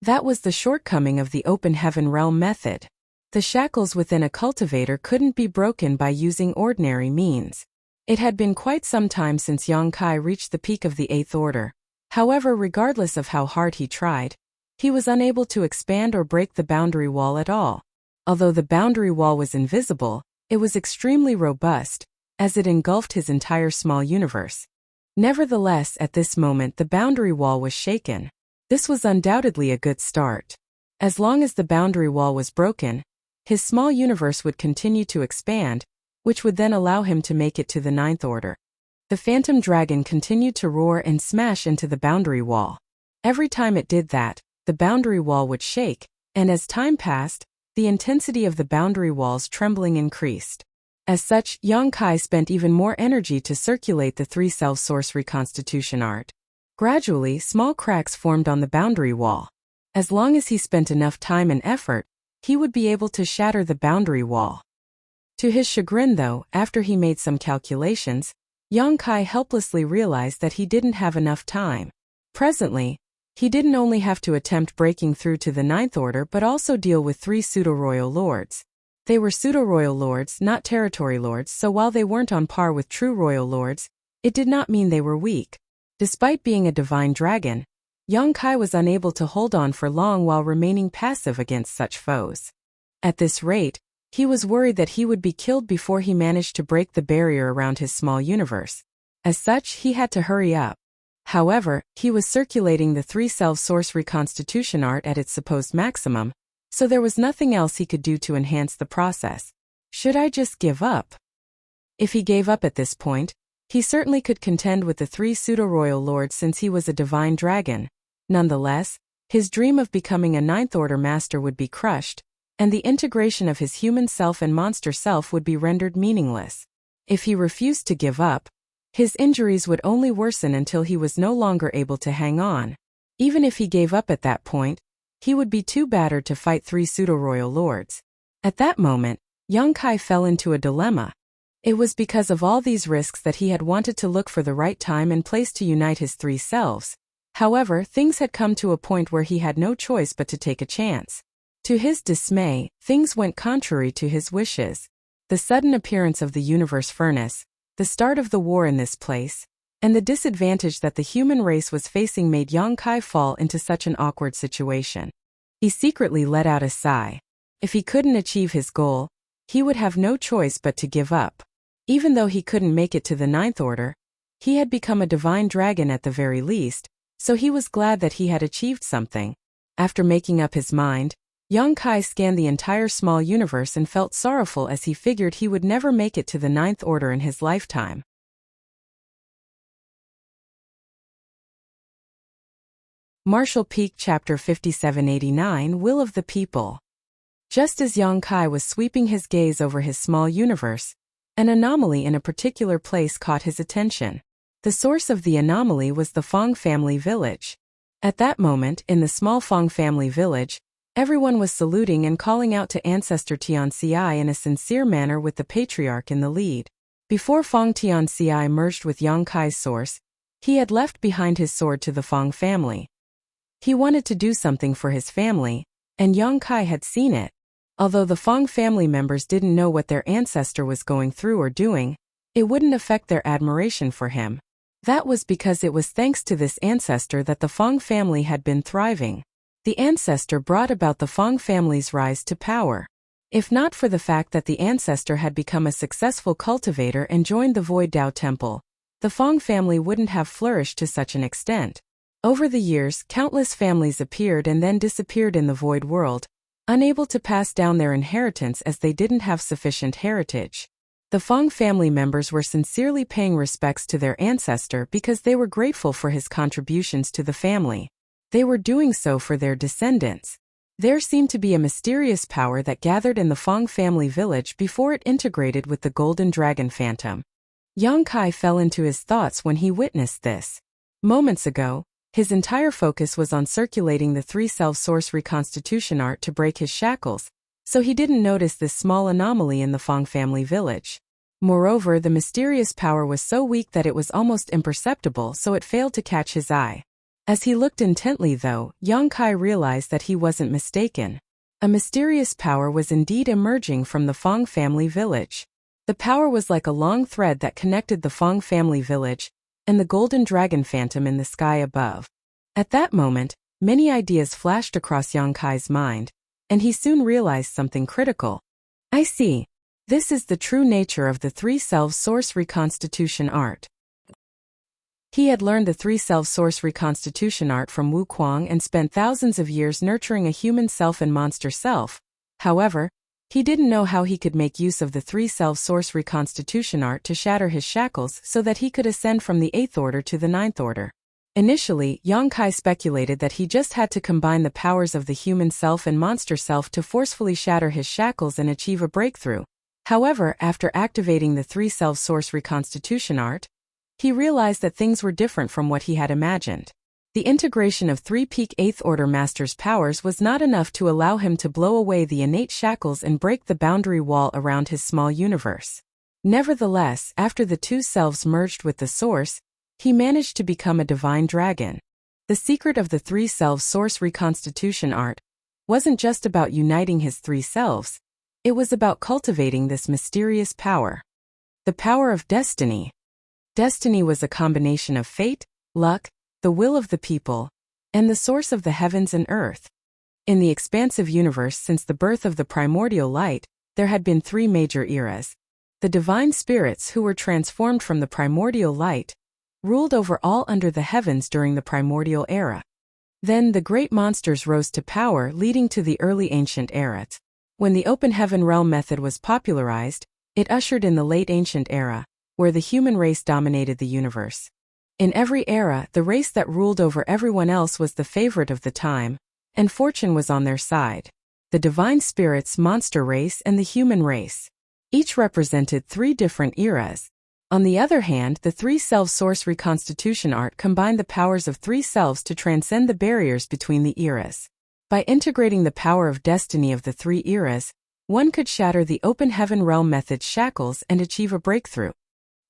That was the shortcoming of the open heaven realm method. The shackles within a cultivator couldn't be broken by using ordinary means. It had been quite some time since Yang Kai reached the peak of the 8th Order. However, regardless of how hard he tried, he was unable to expand or break the boundary wall at all. Although the boundary wall was invisible, it was extremely robust, as it engulfed his entire small universe. Nevertheless, at this moment the boundary wall was shaken. This was undoubtedly a good start. As long as the boundary wall was broken, his small universe would continue to expand, which would then allow him to make it to the 9th Order. The phantom dragon continued to roar and smash into the boundary wall. Every time it did that, the boundary wall would shake, and as time passed, the intensity of the boundary wall's trembling increased. As such, Yang Kai spent even more energy to circulate the 3 self-source reconstitution art. Gradually, small cracks formed on the boundary wall. As long as he spent enough time and effort, he would be able to shatter the boundary wall. To his chagrin though, after he made some calculations, Yang Kai helplessly realized that he didn't have enough time. Presently, he didn't only have to attempt breaking through to the 9th Order but also deal with 3 pseudo-royal lords. They were pseudo-royal lords, not territory lords, so while they weren't on par with true royal lords, it did not mean they were weak. Despite being a divine dragon, Yang Kai was unable to hold on for long while remaining passive against such foes. At this rate, he was worried that he would be killed before he managed to break the barrier around his small universe. As such, he had to hurry up. However, he was circulating the 3 self-source reconstitution art at its supposed maximum, So there was nothing else he could do to enhance the process. Should I just give up? If he gave up at this point, he certainly could contend with the 3 pseudo-royal lords since he was a divine dragon. Nonetheless, his dream of becoming a Ninth Order master would be crushed, and the integration of his human self and monster self would be rendered meaningless. If he refused to give up, his injuries would only worsen until he was no longer able to hang on. Even if he gave up at that point, he would be too battered to fight 3 pseudo-royal lords. At that moment, young Kai fell into a dilemma. It was because of all these risks that he had wanted to look for the right time and place to unite his 3 selves. However, things had come to a point where he had no choice but to take a chance. To his dismay, things went contrary to his wishes. The sudden appearance of the universe furnace, the start of the war in this place, and the disadvantage that the human race was facing made Yang Kai fall into such an awkward situation. He secretly let out a sigh. If he couldn't achieve his goal, he would have no choice but to give up. Even though he couldn't make it to the Ninth Order, he had become a divine dragon at the very least, so he was glad that he had achieved something. After making up his mind, Yang Kai scanned the entire small universe and felt sorrowful as he figured he would never make it to the Ninth Order in his lifetime. Marshall Peak Chapter 5789 Will of the People. Just as Yang Kai was sweeping his gaze over his small universe, an anomaly in a particular place caught his attention. The source of the anomaly was the Fong family village. At that moment, in the small Fong family village, everyone was saluting and calling out to Ancestor Tianci in a sincere manner with the patriarch in the lead. Before Fong Tianci merged with Yang Kai's source, he had left behind his sword to the Fong family. He wanted to do something for his family, and Yang Kai had seen it. Although the Fong family members didn't know what their ancestor was going through or doing, it wouldn't affect their admiration for him. That was because it was thanks to this ancestor that the Fong family had been thriving. The ancestor brought about the Fong family's rise to power. If not for the fact that the ancestor had become a successful cultivator and joined the Void Dao Temple, the Fong family wouldn't have flourished to such an extent. Over the years, countless families appeared and then disappeared in the Void world, unable to pass down their inheritance as they didn't have sufficient heritage. The Fong family members were sincerely paying respects to their ancestor because they were grateful for his contributions to the family. They were doing so for their descendants. There seemed to be a mysterious power that gathered in the Fong family village before it integrated with the Golden Dragon Phantom. Yang Kai fell into his thoughts when he witnessed this. Moments ago, his entire focus was on circulating the 3 self-source reconstitution art to break his shackles, so he didn't notice this small anomaly in the Fong family village. Moreover, the mysterious power was so weak that it was almost imperceptible, so it failed to catch his eye. As he looked intently though, Yang Kai realized that he wasn't mistaken. A mysterious power was indeed emerging from the Fong family village. The power was like a long thread that connected the Fong family village and the Golden Dragon Phantom in the sky above. At that moment, many ideas flashed across Yang Kai's mind, and he soon realized something critical. I see. This is the true nature of the 3 self-source reconstitution art. He had learned the 3 self-source reconstitution art from Wu Kuang and spent thousands of years nurturing a human self and monster self. However, he didn't know how he could make use of the 3 self-source reconstitution art to shatter his shackles so that he could ascend from the 8th Order to the 9th Order. Initially, Yang Kai speculated that he just had to combine the powers of the human self and monster self to forcefully shatter his shackles and achieve a breakthrough. However, after activating the 3 self-source reconstitution art, he realized that things were different from what he had imagined. The integration of 3 peak 8th Order Masters' powers was not enough to allow him to blow away the innate shackles and break the boundary wall around his small universe. Nevertheless, after the 2 selves merged with the source, he managed to become a divine dragon. The secret of the 3 selves source reconstitution art wasn't just about uniting his 3 selves, it was about cultivating this mysterious power. The power of destiny. Destiny was a combination of fate, luck, the will of the people, and the source of the heavens and earth. In the expansive universe since the birth of the primordial light, there had been 3 major eras. The divine spirits who were transformed from the primordial light ruled over all under the heavens during the primordial era. Then the great monsters rose to power, leading to the early ancient era. When the open heaven realm method was popularized, it ushered in the late ancient era, where the human race dominated the universe. In every era, the race that ruled over everyone else was the favorite of the time, and fortune was on their side. The divine spirits, monster race, and the human race. Each represented three different eras. On the other hand, the three-self source reconstitution art combined the powers of three selves to transcend the barriers between the eras. By integrating the power of destiny of the three eras, one could shatter the open heaven realm method's shackles and achieve a breakthrough.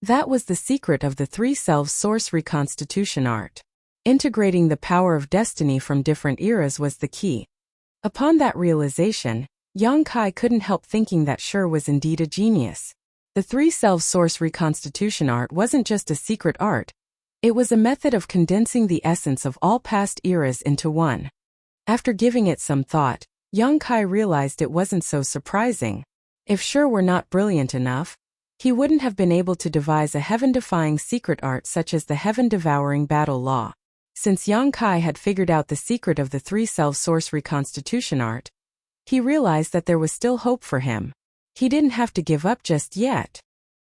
That was the secret of the three-self source reconstitution art. Integrating the power of destiny from different eras was the key. Upon that realization, Yang Kai couldn't help thinking that Shi was indeed a genius. The three-self source reconstitution art wasn't just a secret art, it was a method of condensing the essence of all past eras into one. After giving it some thought, Yang Kai realized it wasn't so surprising. If Shi were not brilliant enough, he wouldn't have been able to devise a heaven-defying secret art such as the heaven-devouring battle law. Since Yang Kai had figured out the secret of the three-self source reconstitution art, he realized that there was still hope for him. He didn't have to give up just yet.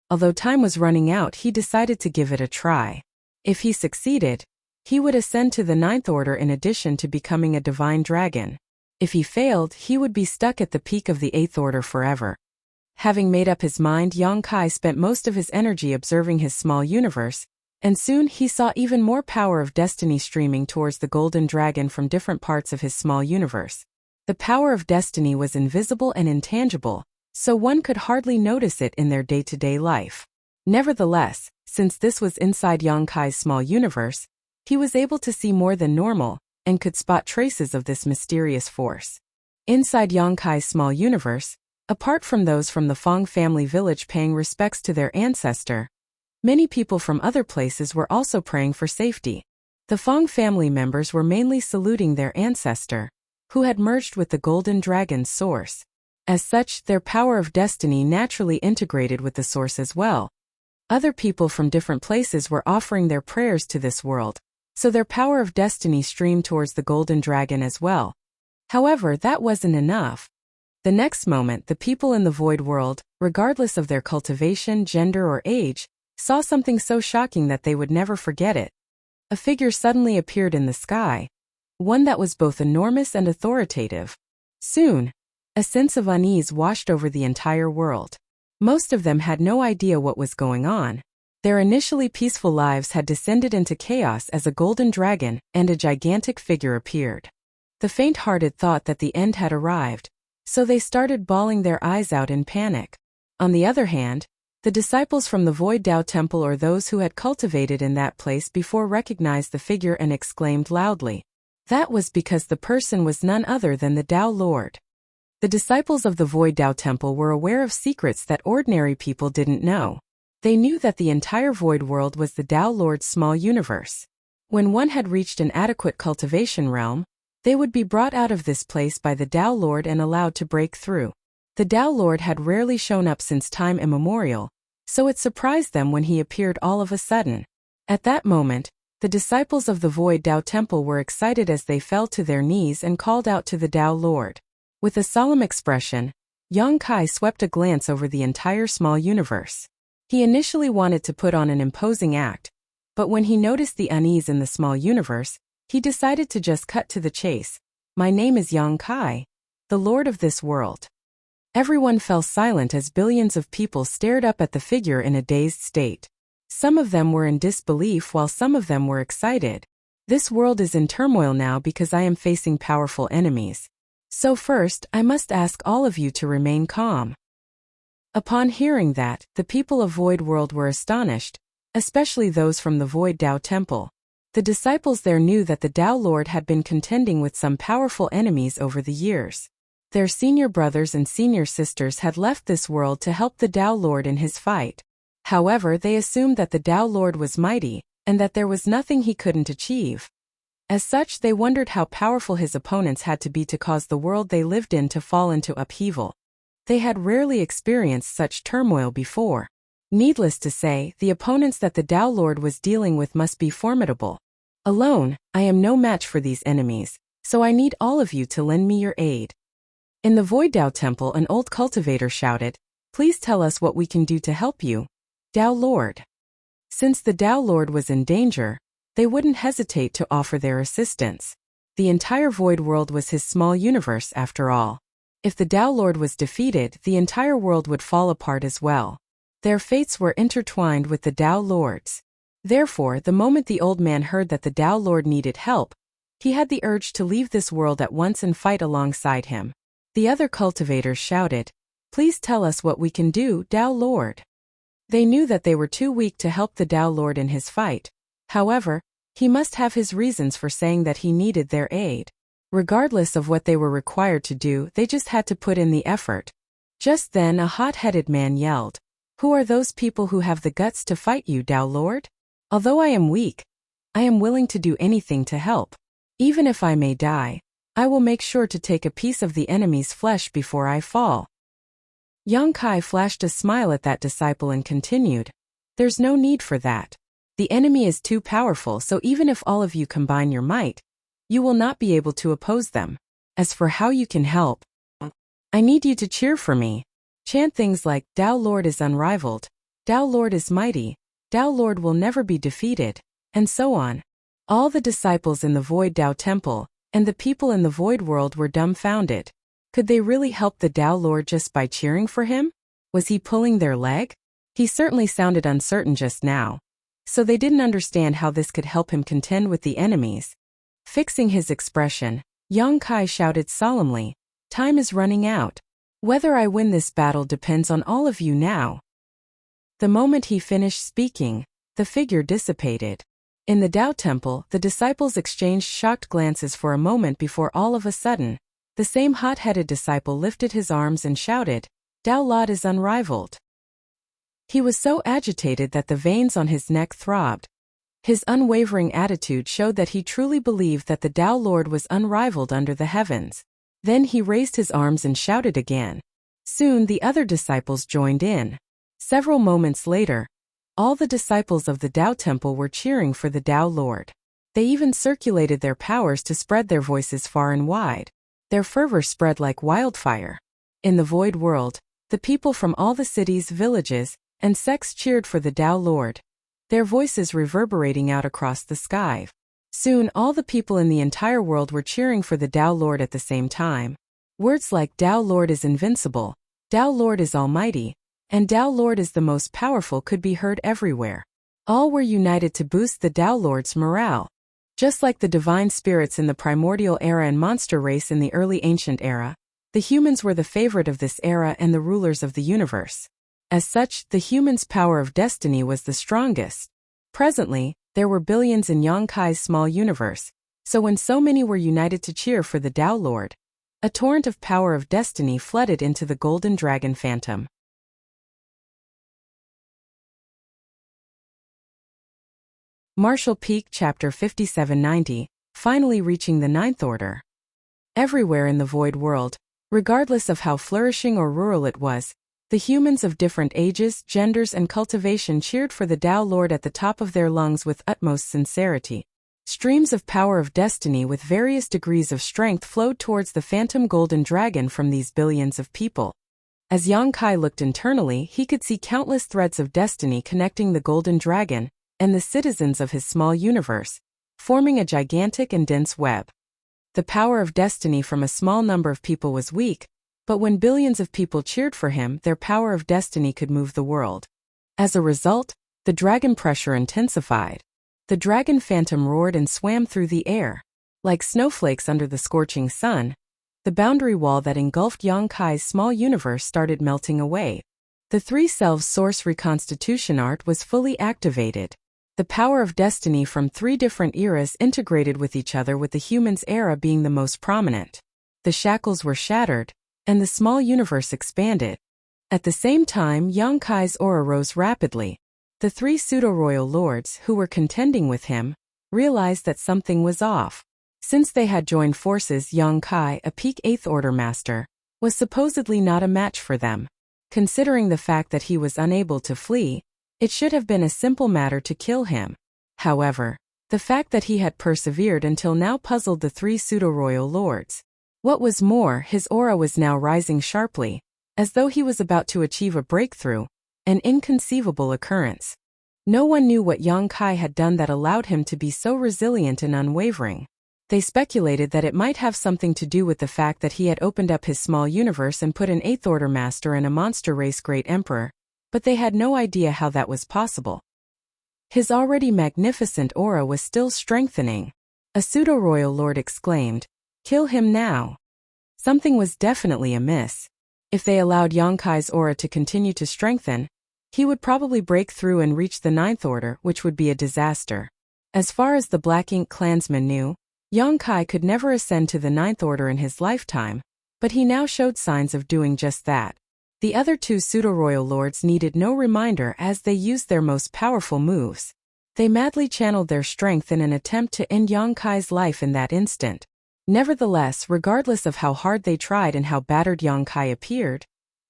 Although time was running out, he decided to give it a try. If he succeeded, he would ascend to the ninth order in addition to becoming a divine dragon. If he failed, he would be stuck at the peak of the eighth order forever. Having made up his mind, Yang Kai spent most of his energy observing his small universe, and soon he saw even more power of destiny streaming towards the golden dragon from different parts of his small universe. The power of destiny was invisible and intangible, so one could hardly notice it in their day-to-day life. Nevertheless, since this was inside Yang Kai's small universe, he was able to see more than normal, and could spot traces of this mysterious force. Inside Yang Kai's small universe, apart from those from the Fong family village paying respects to their ancestor, many people from other places were also praying for safety. The Fong family members were mainly saluting their ancestor, who had merged with the golden dragon's source. As such, their power of destiny naturally integrated with the source as well. Other people from different places were offering their prayers to this world, so their power of destiny streamed towards the golden dragon as well. However, that wasn't enough. The next moment, the people in the void world, regardless of their cultivation, gender, or age, saw something so shocking that they would never forget it. A figure suddenly appeared in the sky, one that was both enormous and authoritative. Soon, a sense of unease washed over the entire world. Most of them had no idea what was going on. Their initially peaceful lives had descended into chaos as a golden dragon and a gigantic figure appeared. The faint-hearted thought that the end had arrived, so they started bawling their eyes out in panic. On the other hand, the disciples from the Void Tao Temple or those who had cultivated in that place before recognized the figure and exclaimed loudly. That was because the person was none other than the Tao Lord. The disciples of the Void Tao Temple were aware of secrets that ordinary people didn't know. They knew that the entire void world was the Tao Lord's small universe. When one had reached an adequate cultivation realm, they would be brought out of this place by the Tao Lord and allowed to break through. The Tao Lord had rarely shown up since time immemorial, so it surprised them when he appeared all of a sudden. At that moment, the disciples of the Void Tao Temple were excited as they fell to their knees and called out to the Tao Lord. With a solemn expression, Yang Kai swept a glance over the entire small universe. He initially wanted to put on an imposing act, but when he noticed the unease in the small universe, he decided to just cut to the chase. My name is Yang Kai, the Lord of this world. Everyone fell silent as billions of people stared up at the figure in a dazed state. Some of them were in disbelief while some of them were excited. This world is in turmoil now because I am facing powerful enemies. So first, I must ask all of you to remain calm. Upon hearing that, the people of Void World were astonished, especially those from the Void Tao Temple. The disciples there knew that the Tao Lord had been contending with some powerful enemies over the years. Their senior brothers and senior sisters had left this world to help the Tao Lord in his fight. However, they assumed that the Tao Lord was mighty, and that there was nothing he couldn't achieve. As such, they wondered how powerful his opponents had to be to cause the world they lived in to fall into upheaval. They had rarely experienced such turmoil before. Needless to say, the opponents that the Tao Lord was dealing with must be formidable. Alone, I am no match for these enemies, so I need all of you to lend me your aid. In the Void Dao Temple, an old cultivator shouted, "Please tell us what we can do to help you, Dao Lord." Since the Dao Lord was in danger, they wouldn't hesitate to offer their assistance. The entire void world was his small universe after all. If the Dao Lord was defeated, the entire world would fall apart as well. Their fates were intertwined with the Dao Lord's. Therefore, the moment the old man heard that the Dao Lord needed help, he had the urge to leave this world at once and fight alongside him. The other cultivators shouted, "Please tell us what we can do, Dao Lord." They knew that they were too weak to help the Dao Lord in his fight. However, he must have his reasons for saying that he needed their aid. Regardless of what they were required to do, they just had to put in the effort. Just then a hot-headed man yelled, "Who are those people who have the guts to fight you, Dao Lord? Although I am weak, I am willing to do anything to help. Even if I may die, I will make sure to take a piece of the enemy's flesh before I fall." Yang Kai flashed a smile at that disciple and continued, "There's no need for that. The enemy is too powerful, so even if all of you combine your might, you will not be able to oppose them. As for how you can help, I need you to cheer for me. Chant things like, 'Dao Lord is unrivaled, Dao Lord is mighty, Dao Lord will never be defeated,' and so on." All the disciples in the Void Dao Temple and the people in the Void World were dumbfounded. Could they really help the Dao Lord just by cheering for him? Was he pulling their leg? He certainly sounded uncertain just now. So they didn't understand how this could help him contend with the enemies. Fixing his expression, Yang Kai shouted solemnly, "Time is running out. Whether I win this battle depends on all of you now." The moment he finished speaking, the figure dissipated. In the Dao Temple, the disciples exchanged shocked glances for a moment before all of a sudden, the same hot-headed disciple lifted his arms and shouted, "Dao Lord is unrivaled." He was so agitated that the veins on his neck throbbed. His unwavering attitude showed that he truly believed that the Dao Lord was unrivaled under the heavens. Then he raised his arms and shouted again. Soon the other disciples joined in. Several moments later, all the disciples of the Dao Temple were cheering for the Dao Lord. They even circulated their powers to spread their voices far and wide. Their fervor spread like wildfire. In the Void World, the people from all the cities, villages, and sects cheered for the Dao Lord, their voices reverberating out across the sky. Soon all the people in the entire world were cheering for the Dao Lord at the same time. Words like Dao Lord is invincible, Dao Lord is almighty, and Dao Lord is the most powerful could be heard everywhere. All were united to boost the Dao Lord's morale. Just like the divine spirits in the primordial era and monster race in the early ancient era, the humans were the favorite of this era and the rulers of the universe. As such, the humans' power of destiny was the strongest. Presently, there were billions in Yang Kai's small universe, so when so many were united to cheer for the Dao Lord, a torrent of power of destiny flooded into the Golden Dragon Phantom. Martial Peak Chapter 5790, finally reaching the Ninth Order. Everywhere in the Void World, regardless of how flourishing or rural it was, the humans of different ages, genders, and cultivation cheered for the Dao Lord at the top of their lungs with utmost sincerity. Streams of power of destiny with various degrees of strength flowed towards the phantom golden dragon from these billions of people. As Yang Kai looked internally, he could see countless threads of destiny connecting the golden dragon and the citizens of his small universe, forming a gigantic and dense web. The power of destiny from a small number of people was weak, but when billions of people cheered for him, their power of destiny could move the world. As a result, the dragon pressure intensified. The dragon phantom roared and swam through the air. Like snowflakes under the scorching sun, the boundary wall that engulfed Yang Kai's small universe started melting away. The three selves source reconstitution art was fully activated. The power of destiny from three different eras integrated with each other, with the humans' era being the most prominent. The shackles were shattered, and the small universe expanded. At the same time, Yang Kai's aura rose rapidly. The three pseudo-royal lords who were contending with him realized that something was off. Since they had joined forces, Yang Kai, a peak 8th Order master, was supposedly not a match for them. Considering the fact that he was unable to flee, it should have been a simple matter to kill him. However, The fact that he had persevered until now puzzled the three pseudo-royal lords. What was more, his aura was now rising sharply, as though he was about to achieve a breakthrough, an inconceivable occurrence. No one knew what Yang Kai had done that allowed him to be so resilient and unwavering. They speculated that it might have something to do with the fact that he had opened up his small universe and put an Eighth Order Master and a monster race Great Emperor, but they had no idea how that was possible. His already magnificent aura was still strengthening. A pseudo-royal lord exclaimed, "Kill him now." Something was definitely amiss. If they allowed Yang Kai's aura to continue to strengthen, he would probably break through and reach the Ninth Order, which would be a disaster. As far as the Black Ink clansmen knew, Yang Kai could never ascend to the Ninth Order in his lifetime, but he now showed signs of doing just that. The other two pseudo-royal lords needed no reminder as they used their most powerful moves. They madly channeled their strength in an attempt to end Yang Kai's life in that instant. Nevertheless, regardless of how hard they tried and how battered Yang Kai appeared,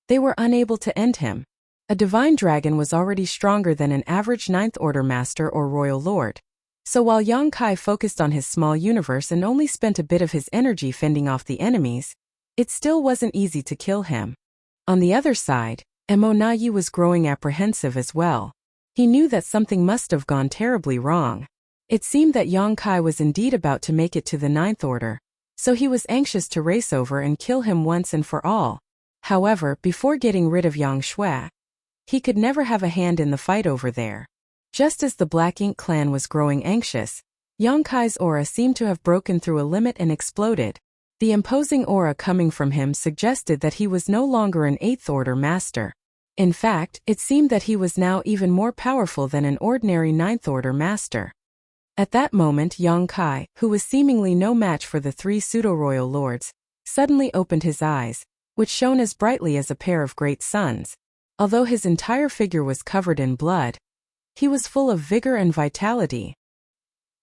they were unable to end him. A divine dragon was already stronger than an average Ninth Order Master or Royal Lord. So while Yang Kai focused on his small universe and only spent a bit of his energy fending off the enemies, it still wasn't easy to kill him. On the other side, Emonayi was growing apprehensive as well. He knew that something must have gone terribly wrong. It seemed that Yang Kai was indeed about to make it to the Ninth Order, so he was anxious to race over and kill him once and for all. However, before getting rid of Yang Shui, he could never have a hand in the fight over there. Just as the Black Ink clan was growing anxious, Yang Kai's aura seemed to have broken through a limit and exploded. The imposing aura coming from him suggested that he was no longer an Eighth Order Master. In fact, it seemed that he was now even more powerful than an ordinary Ninth Order Master. At that moment, Yang Kai, who was seemingly no match for the three pseudo-royal lords, suddenly opened his eyes, which shone as brightly as a pair of great suns. Although his entire figure was covered in blood, he was full of vigor and vitality.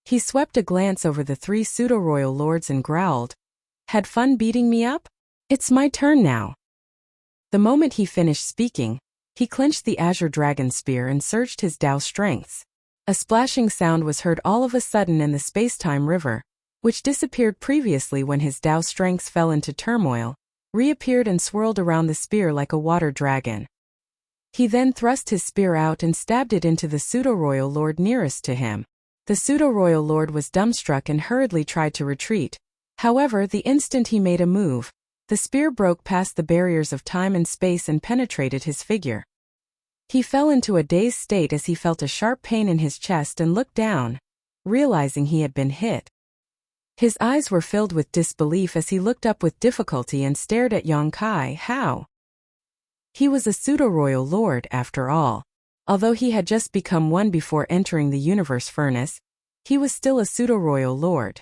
He swept a glance over the three pseudo-royal lords and growled, "Had fun beating me up? It's my turn now." The moment he finished speaking, he clenched the azure dragon spear and surged his Dao strengths. A splashing sound was heard all of a sudden in the space-time river, which disappeared previously when his Dao strengths fell into turmoil, reappeared and swirled around the spear like a water dragon. He then thrust his spear out and stabbed it into the pseudo-royal lord nearest to him. The pseudo-royal lord was dumbstruck and hurriedly tried to retreat. However, the instant he made a move, the spear broke past the barriers of time and space and penetrated his figure. He fell into a dazed state as he felt a sharp pain in his chest and looked down, realizing he had been hit. His eyes were filled with disbelief as he looked up with difficulty and stared at Yang Kai. How? He was a pseudo-royal lord, after all. Although he had just become one before entering the universe furnace, he was still a pseudo-royal lord.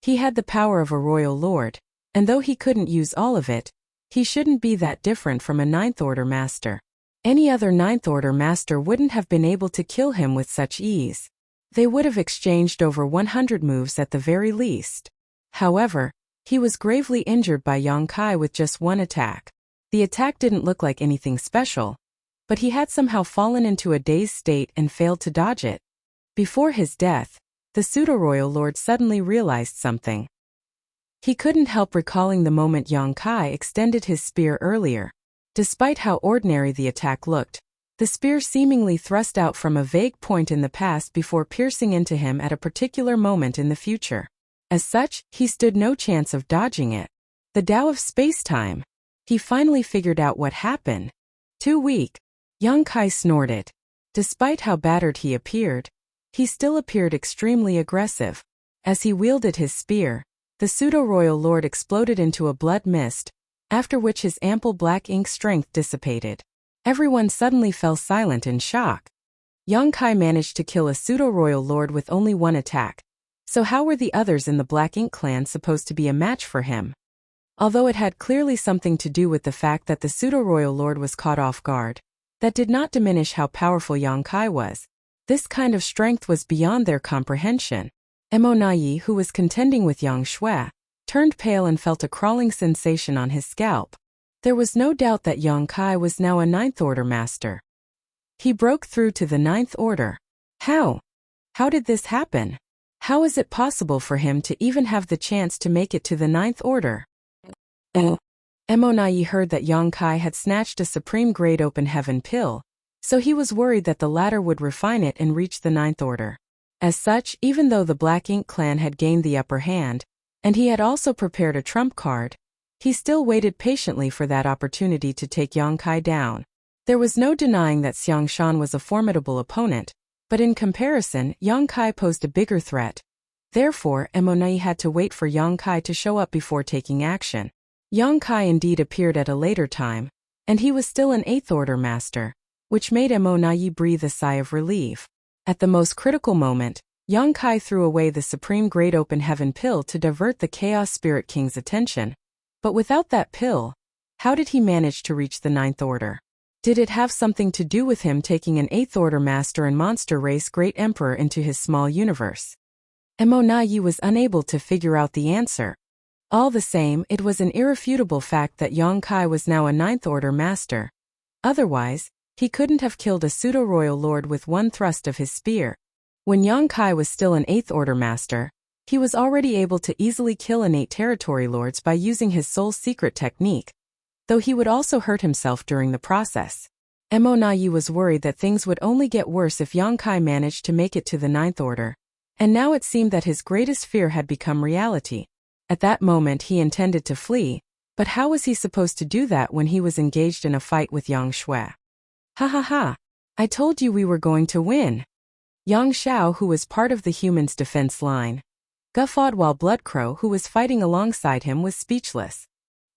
He had the power of a royal lord, and though he couldn't use all of it, he shouldn't be that different from a Ninth Order Master. Any other Ninth Order Master wouldn't have been able to kill him with such ease. They would have exchanged over 100 moves at the very least. However, he was gravely injured by Yang Kai with just one attack. The attack didn't look like anything special, but he had somehow fallen into a dazed state and failed to dodge it. Before his death, the pseudo-royal lord suddenly realized something. He couldn't help recalling the moment Yang Kai extended his spear earlier. Despite how ordinary the attack looked, the spear seemingly thrust out from a vague point in the past before piercing into him at a particular moment in the future. As such, he stood no chance of dodging it. The Tao of space-time. He finally figured out what happened. Too weak. Yang Kai snorted. Despite how battered he appeared, he still appeared extremely aggressive. As he wielded his spear, the pseudo-royal lord exploded into a blood mist, after which his ample black ink strength dissipated. Everyone suddenly fell silent in shock. Yang Kai managed to kill a pseudo-royal lord with only one attack, so how were the others in the Black Ink clan supposed to be a match for him? Although it had clearly something to do with the fact that the pseudo-royal lord was caught off guard, that did not diminish how powerful Yang Kai was. This kind of strength was beyond their comprehension. Emonayi, who was contending with Yang Shui, turned pale and felt a crawling sensation on his scalp. There was no doubt that Yang Kai was now a Ninth Order Master. He broke through to the Ninth Order. How? How did this happen? How is it possible for him to even have the chance to make it to the Ninth Order? Emonai heard that Yongkai had snatched a supreme-grade open heaven pill, so he was worried that the latter would refine it and reach the Ninth Order. As such, even though the Black Ink clan had gained the upper hand, and he had also prepared a trump card, he still waited patiently for that opportunity to take Yongkai down. There was no denying that Xiangshan was a formidable opponent, but in comparison, Yongkai posed a bigger threat. Therefore, Emonai had to wait for Yongkai to show up before taking action. Yongkai indeed appeared at a later time, and he was still an Eighth Order master, which made Emonai breathe a sigh of relief. At the most critical moment, Yongkai threw away the supreme great open heaven pill to divert the Chaos Spirit King's attention. But without that pill, how did he manage to reach the Ninth Order? Did it have something to do with him taking an Eighth Order master and monster race Great Emperor into his small universe? Emonai was unable to figure out the answer. All the same, it was an irrefutable fact that Yongkai was now a Ninth Order master. Otherwise, he couldn't have killed a pseudo-royal lord with one thrust of his spear. When Yongkai was still an Eighth Order master, he was already able to easily kill innate territory lords by using his soul's secret technique, though he would also hurt himself during the process. Emonai was worried that things would only get worse if Yongkai managed to make it to the Ninth Order, and now it seemed that his greatest fear had become reality. At that moment he intended to flee, but how was he supposed to do that when he was engaged in a fight with Yang Shui? Ha ha ha! I told you we were going to win! Yang Xiao, who was part of the humans' defense line, guffawed while Bloodcrow, who was fighting alongside him, was speechless.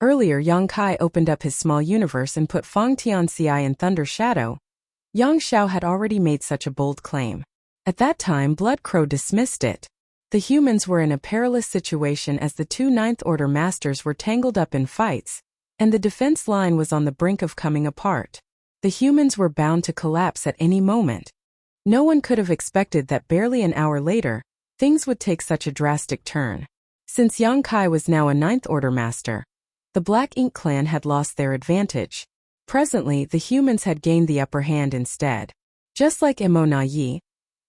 Earlier, Yongkai opened up his small universe and put Feng Tianxi in Thunder Shadow. Yang Xiao had already made such a bold claim. At that time, Bloodcrow dismissed it. The humans were in a perilous situation as the two Ninth Order masters were tangled up in fights, and the defense line was on the brink of coming apart. The humans were bound to collapse at any moment. No one could have expected that barely an hour later, things would take such a drastic turn. Since Yongkai was now a Ninth Order master, the Black Ink clan had lost their advantage. Presently, the humans had gained the upper hand instead. Just like Emonai,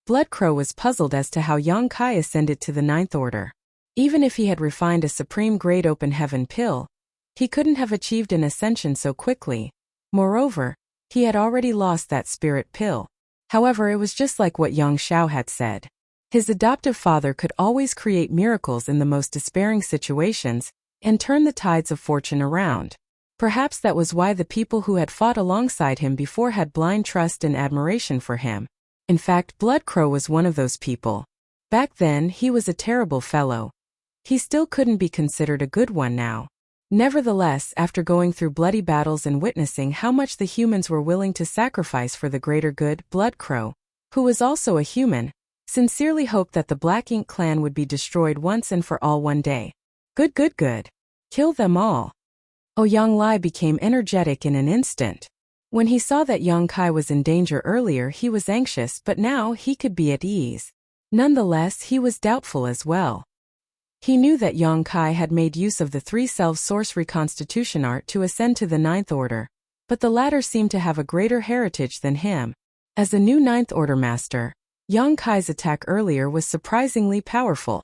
Bloodcrow was puzzled as to how Yongkai ascended to the Ninth Order. Even if he had refined a supreme grade open heaven pill, he couldn't have achieved an ascension so quickly. Moreover, he had already lost that spirit pill. However, it was just like what Yang Xiao had said. His adoptive father could always create miracles in the most despairing situations and turn the tides of fortune around. Perhaps that was why the people who had fought alongside him before had blind trust and admiration for him. In fact, Bloodcrow was one of those people. Back then, he was a terrible fellow. He still couldn't be considered a good one now. Nevertheless, after going through bloody battles and witnessing how much the humans were willing to sacrifice for the greater good, Bloodcrow, who was also a human, sincerely hoped that the Black Ink clan would be destroyed once and for all one day. Good. Kill them all. Ouyang Lai became energetic in an instant. When he saw that Yongkai was in danger earlier, he was anxious, but now he could be at ease. Nonetheless, he was doubtful as well. He knew that Yongkai had made use of the Three Selves Source Reconstitution art to ascend to the Ninth Order, but the latter seemed to have a greater heritage than him. As a new Ninth Order master, Yongkai's attack earlier was surprisingly powerful.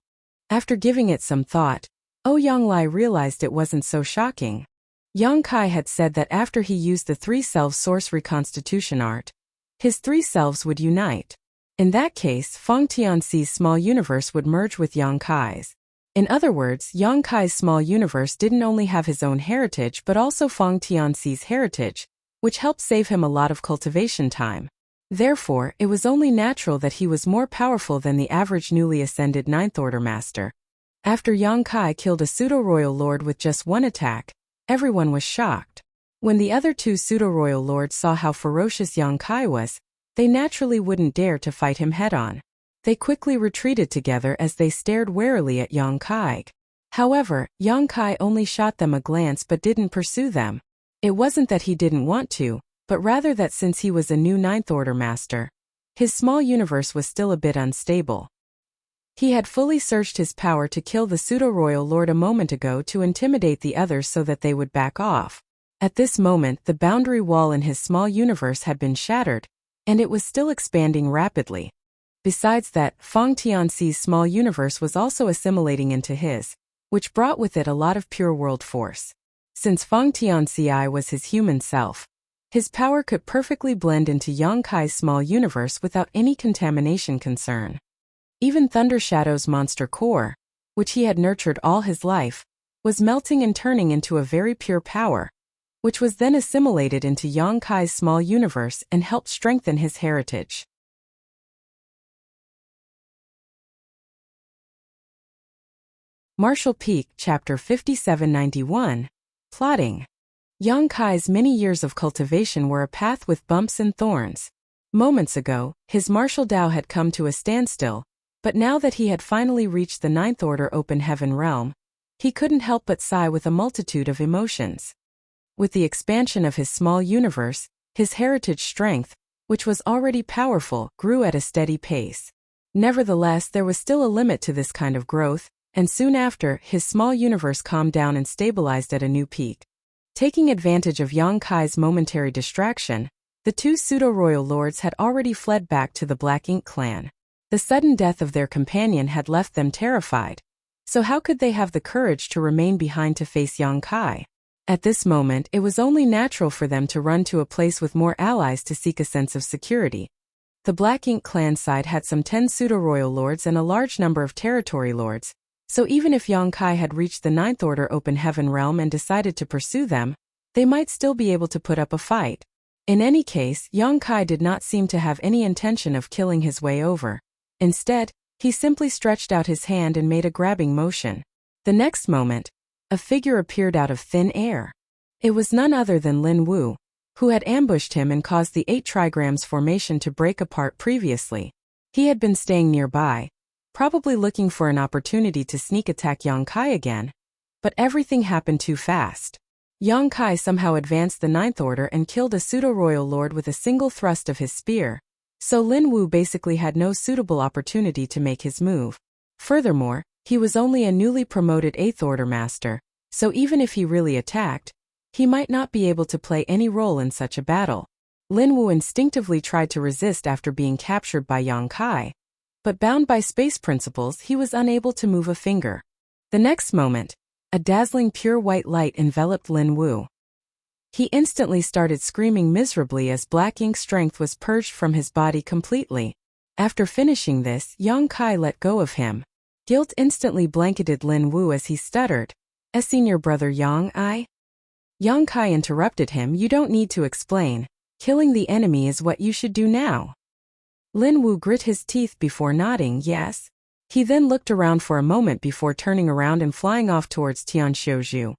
After giving it some thought, Ouyang Lai realized it wasn't so shocking. Yongkai had said that after he used the Three Selves Source Reconstitution art, his three selves would unite. In that case, Feng Tianxi's small universe would merge with Yongkai's. In other words, Yongkai's small universe didn't only have his own heritage but also Feng Tianxi's heritage, which helped save him a lot of cultivation time. Therefore, it was only natural that he was more powerful than the average newly ascended Ninth Order master. After Yongkai killed a pseudo-royal lord with just one attack, everyone was shocked. When the other two pseudo-royal lords saw how ferocious Yongkai was, they naturally wouldn't dare to fight him head-on. They quickly retreated together as they stared warily at Yongkai. However, Yongkai only shot them a glance but didn't pursue them. It wasn't that he didn't want to, but rather that since he was a new Ninth Order master, his small universe was still a bit unstable. He had fully searched his power to kill the pseudo-royal lord a moment ago to intimidate the others so that they would back off. At this moment, the boundary wall in his small universe had been shattered, and it was still expanding rapidly. Besides that, Feng Tianxi's small universe was also assimilating into his, which brought with it a lot of pure world force. Since Feng Tianxi was his human self, his power could perfectly blend into Yang Kai's small universe without any contamination concern. Even Thunder Shadow's monster core, which he had nurtured all his life, was melting and turning into a very pure power, which was then assimilated into Yang Kai's small universe and helped strengthen his heritage. Martial Peak, Chapter 5791, Plotting. Yang Kai's many years of cultivation were a path with bumps and thorns. Moments ago, his martial Dao had come to a standstill, but now that he had finally reached the Ninth Order Open Heaven realm, he couldn't help but sigh with a multitude of emotions. With the expansion of his small universe, his heritage strength, which was already powerful, grew at a steady pace. Nevertheless, there was still a limit to this kind of growth, and soon after, his small universe calmed down and stabilized at a new peak. Taking advantage of Yang Kai's momentary distraction, the two pseudo-royal lords had already fled back to the Black Ink clan. The sudden death of their companion had left them terrified. So how could they have the courage to remain behind to face Yang Kai? At this moment, it was only natural for them to run to a place with more allies to seek a sense of security. The Black Ink clan side had some 10 pseudo-royal lords and a large number of territory lords, so even if Yang Kai had reached the Ninth Order Open Heaven realm and decided to pursue them, they might still be able to put up a fight. In any case, Yang Kai did not seem to have any intention of killing his way over. Instead, he simply stretched out his hand and made a grabbing motion. The next moment, a figure appeared out of thin air. It was none other than Lin Wu, who had ambushed him and caused the 8 trigrams formation to break apart previously. He had been staying nearby, probably looking for an opportunity to sneak attack Yang Kai again, but everything happened too fast. Yang Kai somehow advanced the Ninth Order and killed a pseudo-royal lord with a single thrust of his spear, so Lin Wu basically had no suitable opportunity to make his move. Furthermore, he was only a newly promoted 8th Order master, so even if he really attacked, he might not be able to play any role in such a battle. Lin Wu instinctively tried to resist after being captured by Yang Kai, but bound by space principles, he was unable to move a finger. The next moment, a dazzling pure white light enveloped Lin Wu. He instantly started screaming miserably as Black Ink strength was purged from his body completely. After finishing this, Yang Kai let go of him. Guilt instantly blanketed Lin Wu as he stuttered, "Senior brother Yang Yang Kai interrupted him, "You don't need to explain. Killing the enemy is what you should do now." Lin Wu grit his teeth before nodding yes. He then looked around for a moment before turning around and flying off towards Tianxiuzhu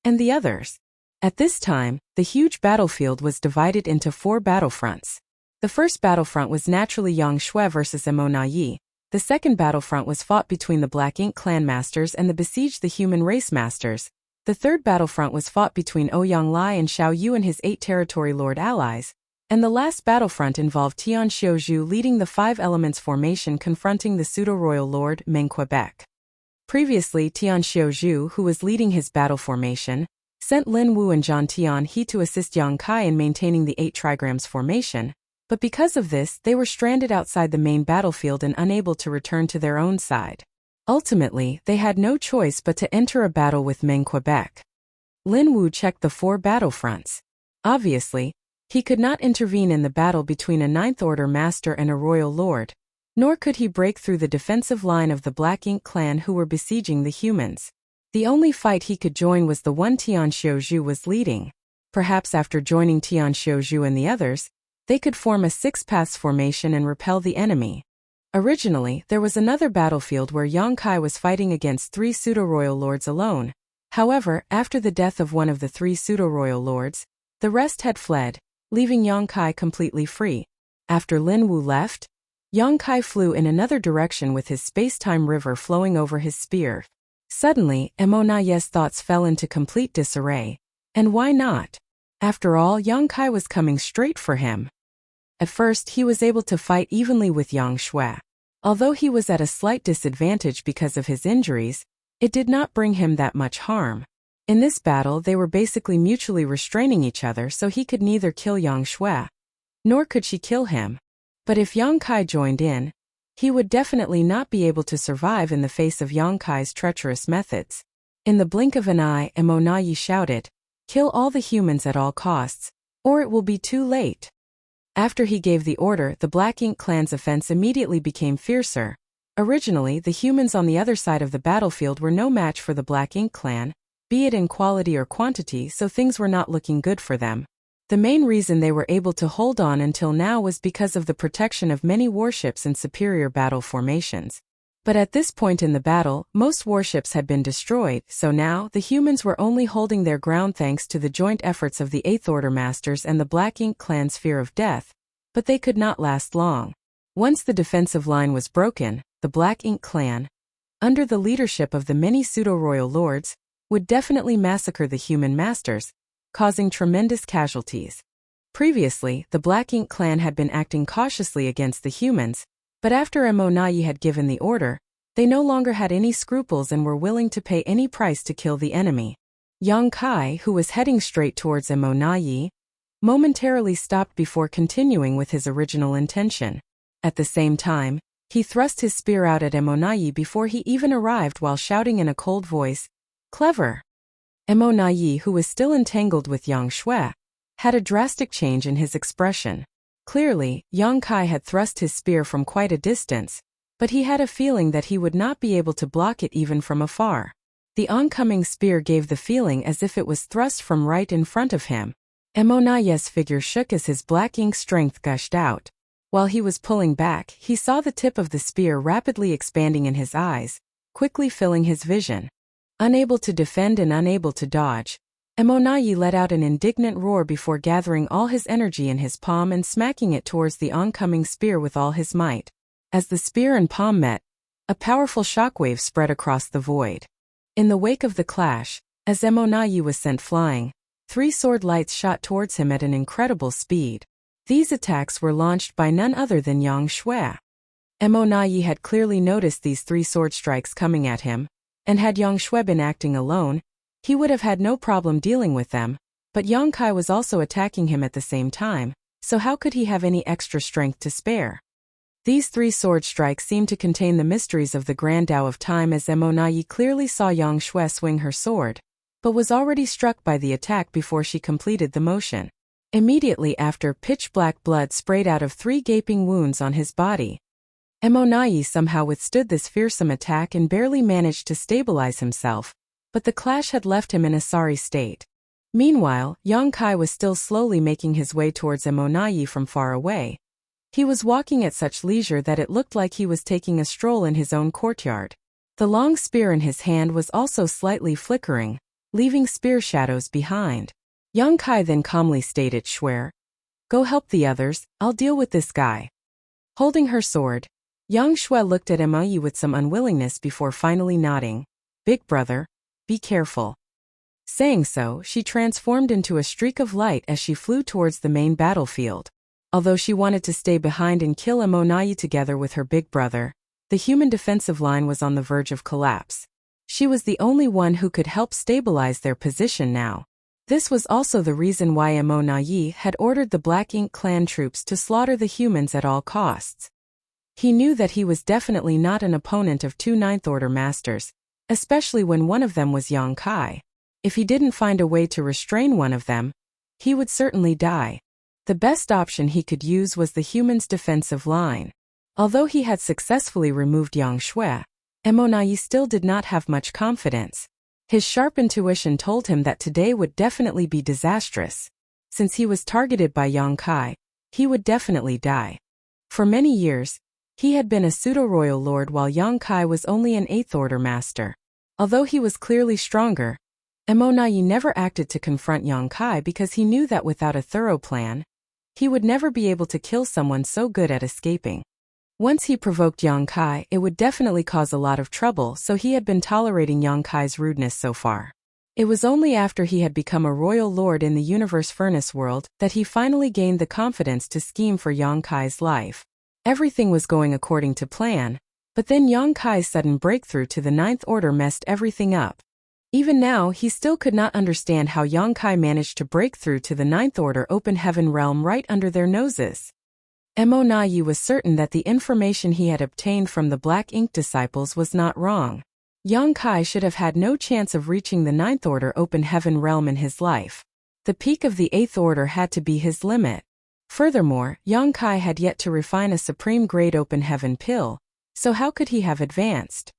and the others. At this time, the huge battlefield was divided into 4 battlefronts. The first battlefront was naturally Yang Shui versus Mo Na Yi. The second battlefront was fought between the Black Ink clan masters and the besieged the human race masters. The third battlefront was fought between Ouyang Lai and Xiao Yu and his 8 territory lord allies. And the last battlefront involved Tianxiuzhu leading the 5 elements formation confronting the pseudo-royal lord Meng Quebec. Previously, Tianxiuzhu, who was leading his battle formation, sent Lin Wu and Zhang Tianhe to assist Yang Kai in maintaining the 8 trigrams formation, but because of this, they were stranded outside the main battlefield and unable to return to their own side. Ultimately, they had no choice but to enter a battle with Meng Quebec. Lin Wu checked the 4 battlefronts. Obviously, he could not intervene in the battle between a Ninth Order master and a royal lord, nor could he break through the defensive line of the Black Ink clan who were besieging the humans. The only fight he could join was the one Tianxiuzhu was leading. Perhaps after joining Tianxiuzhu and the others, they could form a 6-paths formation and repel the enemy. Originally, there was another battlefield where Yang Kai was fighting against 3 pseudo-royal lords alone. However, after the death of one of the 3 pseudo-royal lords, the rest had fled, leaving Yang Kai completely free. After Lin Wu left, Yang Kai flew in another direction with his space-time river flowing over his spear. Suddenly, Mo Na Ye's thoughts fell into complete disarray. And why not? After all, Yang Kai was coming straight for him. At first, he was able to fight evenly with Yang Shui. Although he was at a slight disadvantage because of his injuries, it did not bring him that much harm. In this battle, they were basically mutually restraining each other, so he could neither kill Yang Shui, nor could she kill him. But if Yang Kai joined in, He would definitely not be able to survive in the face of Yang Kai's treacherous methods. In the blink of an eye, Emonayi shouted, "Kill all the humans at all costs, or it will be too late." After he gave the order, the Black Ink clan's offense immediately became fiercer. Originally, the humans on the other side of the battlefield were no match for the Black Ink clan, be it in quality or quantity, so things were not looking good for them. The main reason they were able to hold on until now was because of the protection of many warships and superior battle formations. But at this point in the battle, most warships had been destroyed, so now the humans were only holding their ground thanks to the joint efforts of the Eighth Order Masters and the Black Ink clan's fear of death. But they could not last long. Once the defensive line was broken, the Black Ink clan, under the leadership of the many pseudo-royal lords, would definitely massacre the human masters, causing tremendous casualties. Previously, the Black Ink clan had been acting cautiously against the humans, but after Emonayi had given the order, they no longer had any scruples and were willing to pay any price to kill the enemy. Yang Kai, who was heading straight towards Emonayi, momentarily stopped before continuing with his original intention. At the same time, he thrust his spear out at Emonayi before he even arrived while shouting in a cold voice, "Clever!" Emonayi, who was still entangled with Yang Shui, had a drastic change in his expression. Clearly, Yang Kai had thrust his spear from quite a distance, but he had a feeling that he would not be able to block it even from afar. The oncoming spear gave the feeling as if it was thrust from right in front of him. Emonayi's figure shook as his black ink strength gushed out. While he was pulling back, he saw the tip of the spear rapidly expanding in his eyes, quickly filling his vision. Unable to defend and unable to dodge, Emonayi let out an indignant roar before gathering all his energy in his palm and smacking it towards the oncoming spear with all his might. As the spear and palm met, a powerful shockwave spread across the void. In the wake of the clash, as Emonayi was sent flying, 3 sword lights shot towards him at an incredible speed. These attacks were launched by none other than Yang Shui. Emonayi had clearly noticed these 3 sword strikes coming at him, and had Yang Shui been acting alone, he would have had no problem dealing with them, but Yang Kai was also attacking him at the same time, so how could he have any extra strength to spare? These 3 sword strikes seemed to contain the mysteries of the Grand Tao of Time, as Emonayi clearly saw Yang Shui swing her sword, but was already struck by the attack before she completed the motion. Immediately after, pitch-black blood sprayed out of 3 gaping wounds on his body. Emonayi somehow withstood this fearsome attack and barely managed to stabilize himself, but the clash had left him in a sorry state. Meanwhile, Yang Kai was still slowly making his way towards Emonayi from far away. He was walking at such leisure that it looked like he was taking a stroll in his own courtyard. The long spear in his hand was also slightly flickering, leaving spear shadows behind. Yang Kai then calmly stated, "Shui, go help the others, I'll deal with this guy." Holding her sword, Yang Shui looked at Emonayi with some unwillingness before finally nodding. "Big brother, be careful." Saying so, she transformed into a streak of light as she flew towards the main battlefield. Although she wanted to stay behind and kill Emonayi together with her big brother, the human defensive line was on the verge of collapse. She was the only one who could help stabilize their position now. This was also the reason why Emonayi had ordered the Black Ink clan troops to slaughter the humans at all costs. He knew that he was definitely not an opponent of 2 Ninth Order Masters, especially when one of them was Yang Kai. If he didn't find a way to restrain one of them, he would certainly die. The best option he could use was the humans' defensive line. Although he had successfully removed Yang Shui, Emonayi still did not have much confidence. His sharp intuition told him that today would definitely be disastrous. Since he was targeted by Yang Kai, he would definitely die. For many years, he had been a pseudo-royal lord while Yang Kai was only an 8th Order master. Although he was clearly stronger, Emonayi never acted to confront Yang Kai because he knew that without a thorough plan, he would never be able to kill someone so good at escaping. Once he provoked Yang Kai, it would definitely cause a lot of trouble, so he had been tolerating Yang Kai's rudeness so far. It was only after he had become a royal lord in the Universe Furnace world that he finally gained the confidence to scheme for Yang Kai's life. Everything was going according to plan, but then Yang Kai's sudden breakthrough to the 9th Order messed everything up. Even now, he still could not understand how Yang Kai managed to break through to the 9th Order open heaven realm right under their noses. Mo Na Yi was certain that the information he had obtained from the Black Ink disciples was not wrong. Yang Kai should have had no chance of reaching the Ninth Order Open Heaven realm in his life. The peak of the Eighth Order had to be his limit. Furthermore, Yang Kai had yet to refine a supreme grade Open Heaven pill, so how could he have advanced?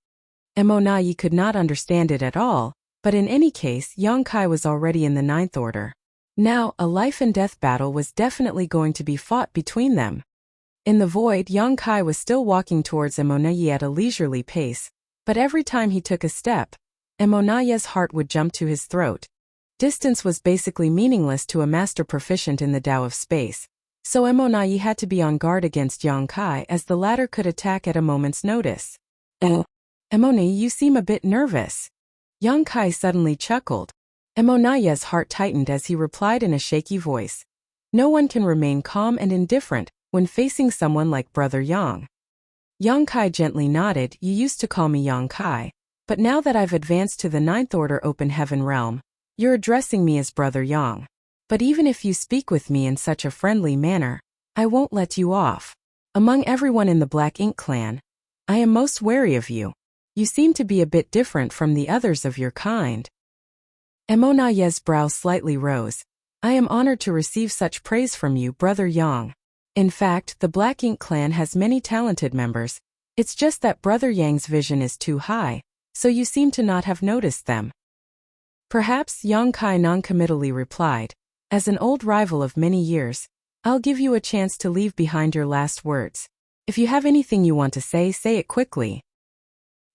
Mo Na Yi could not understand it at all, but in any case Yang Kai was already in the Ninth Order. Now, a life-and-death battle was definitely going to be fought between them. In the void, Yang Kai was still walking towards Mo Na Yi at a leisurely pace, but every time he took a step, Mo Na Yi's heart would jump to his throat. Distance was basically meaningless to a master proficient in the Tao of space, so Mo Na Yi had to be on guard against Yang Kai as the latter could attack at a moment's notice. Mo Na Yi, you seem a bit nervous. Yang Kai suddenly chuckled. Mo Na Yi's heart tightened as he replied in a shaky voice. No one can remain calm and indifferent when facing someone like Brother Yang. Yang Kai gently nodded. You used to call me Yang Kai, but now that I've advanced to the Ninth Order Open Heaven realm, you're addressing me as Brother Yang. But even if you speak with me in such a friendly manner, I won't let you off. Among everyone in the Black Ink clan, I am most wary of you. You seem to be a bit different from the others of your kind. Mo Na Yi's brow slightly rose. I am honored to receive such praise from you, Brother Yang. In fact, the Black Ink clan has many talented members. It's just that Brother Yang's vision is too high, so you seem to not have noticed them. Perhaps, Yang Kai noncommittally replied. As an old rival of many years, I'll give you a chance to leave behind your last words. If you have anything you want to say it quickly.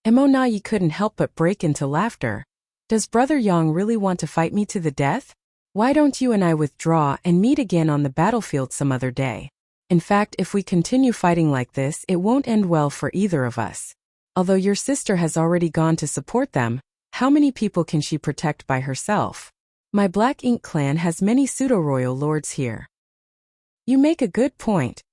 Mo Na Yi couldn't help but break into laughter. Does Brother Yang really want to fight me to the death? Why don't you and I withdraw and meet again on the battlefield some other day? In fact, if we continue fighting like this, it won't end well for either of us. Although your sister has already gone to support them, how many people can she protect by herself? My Black Ink clan has many pseudo-royal lords here. You make a good point.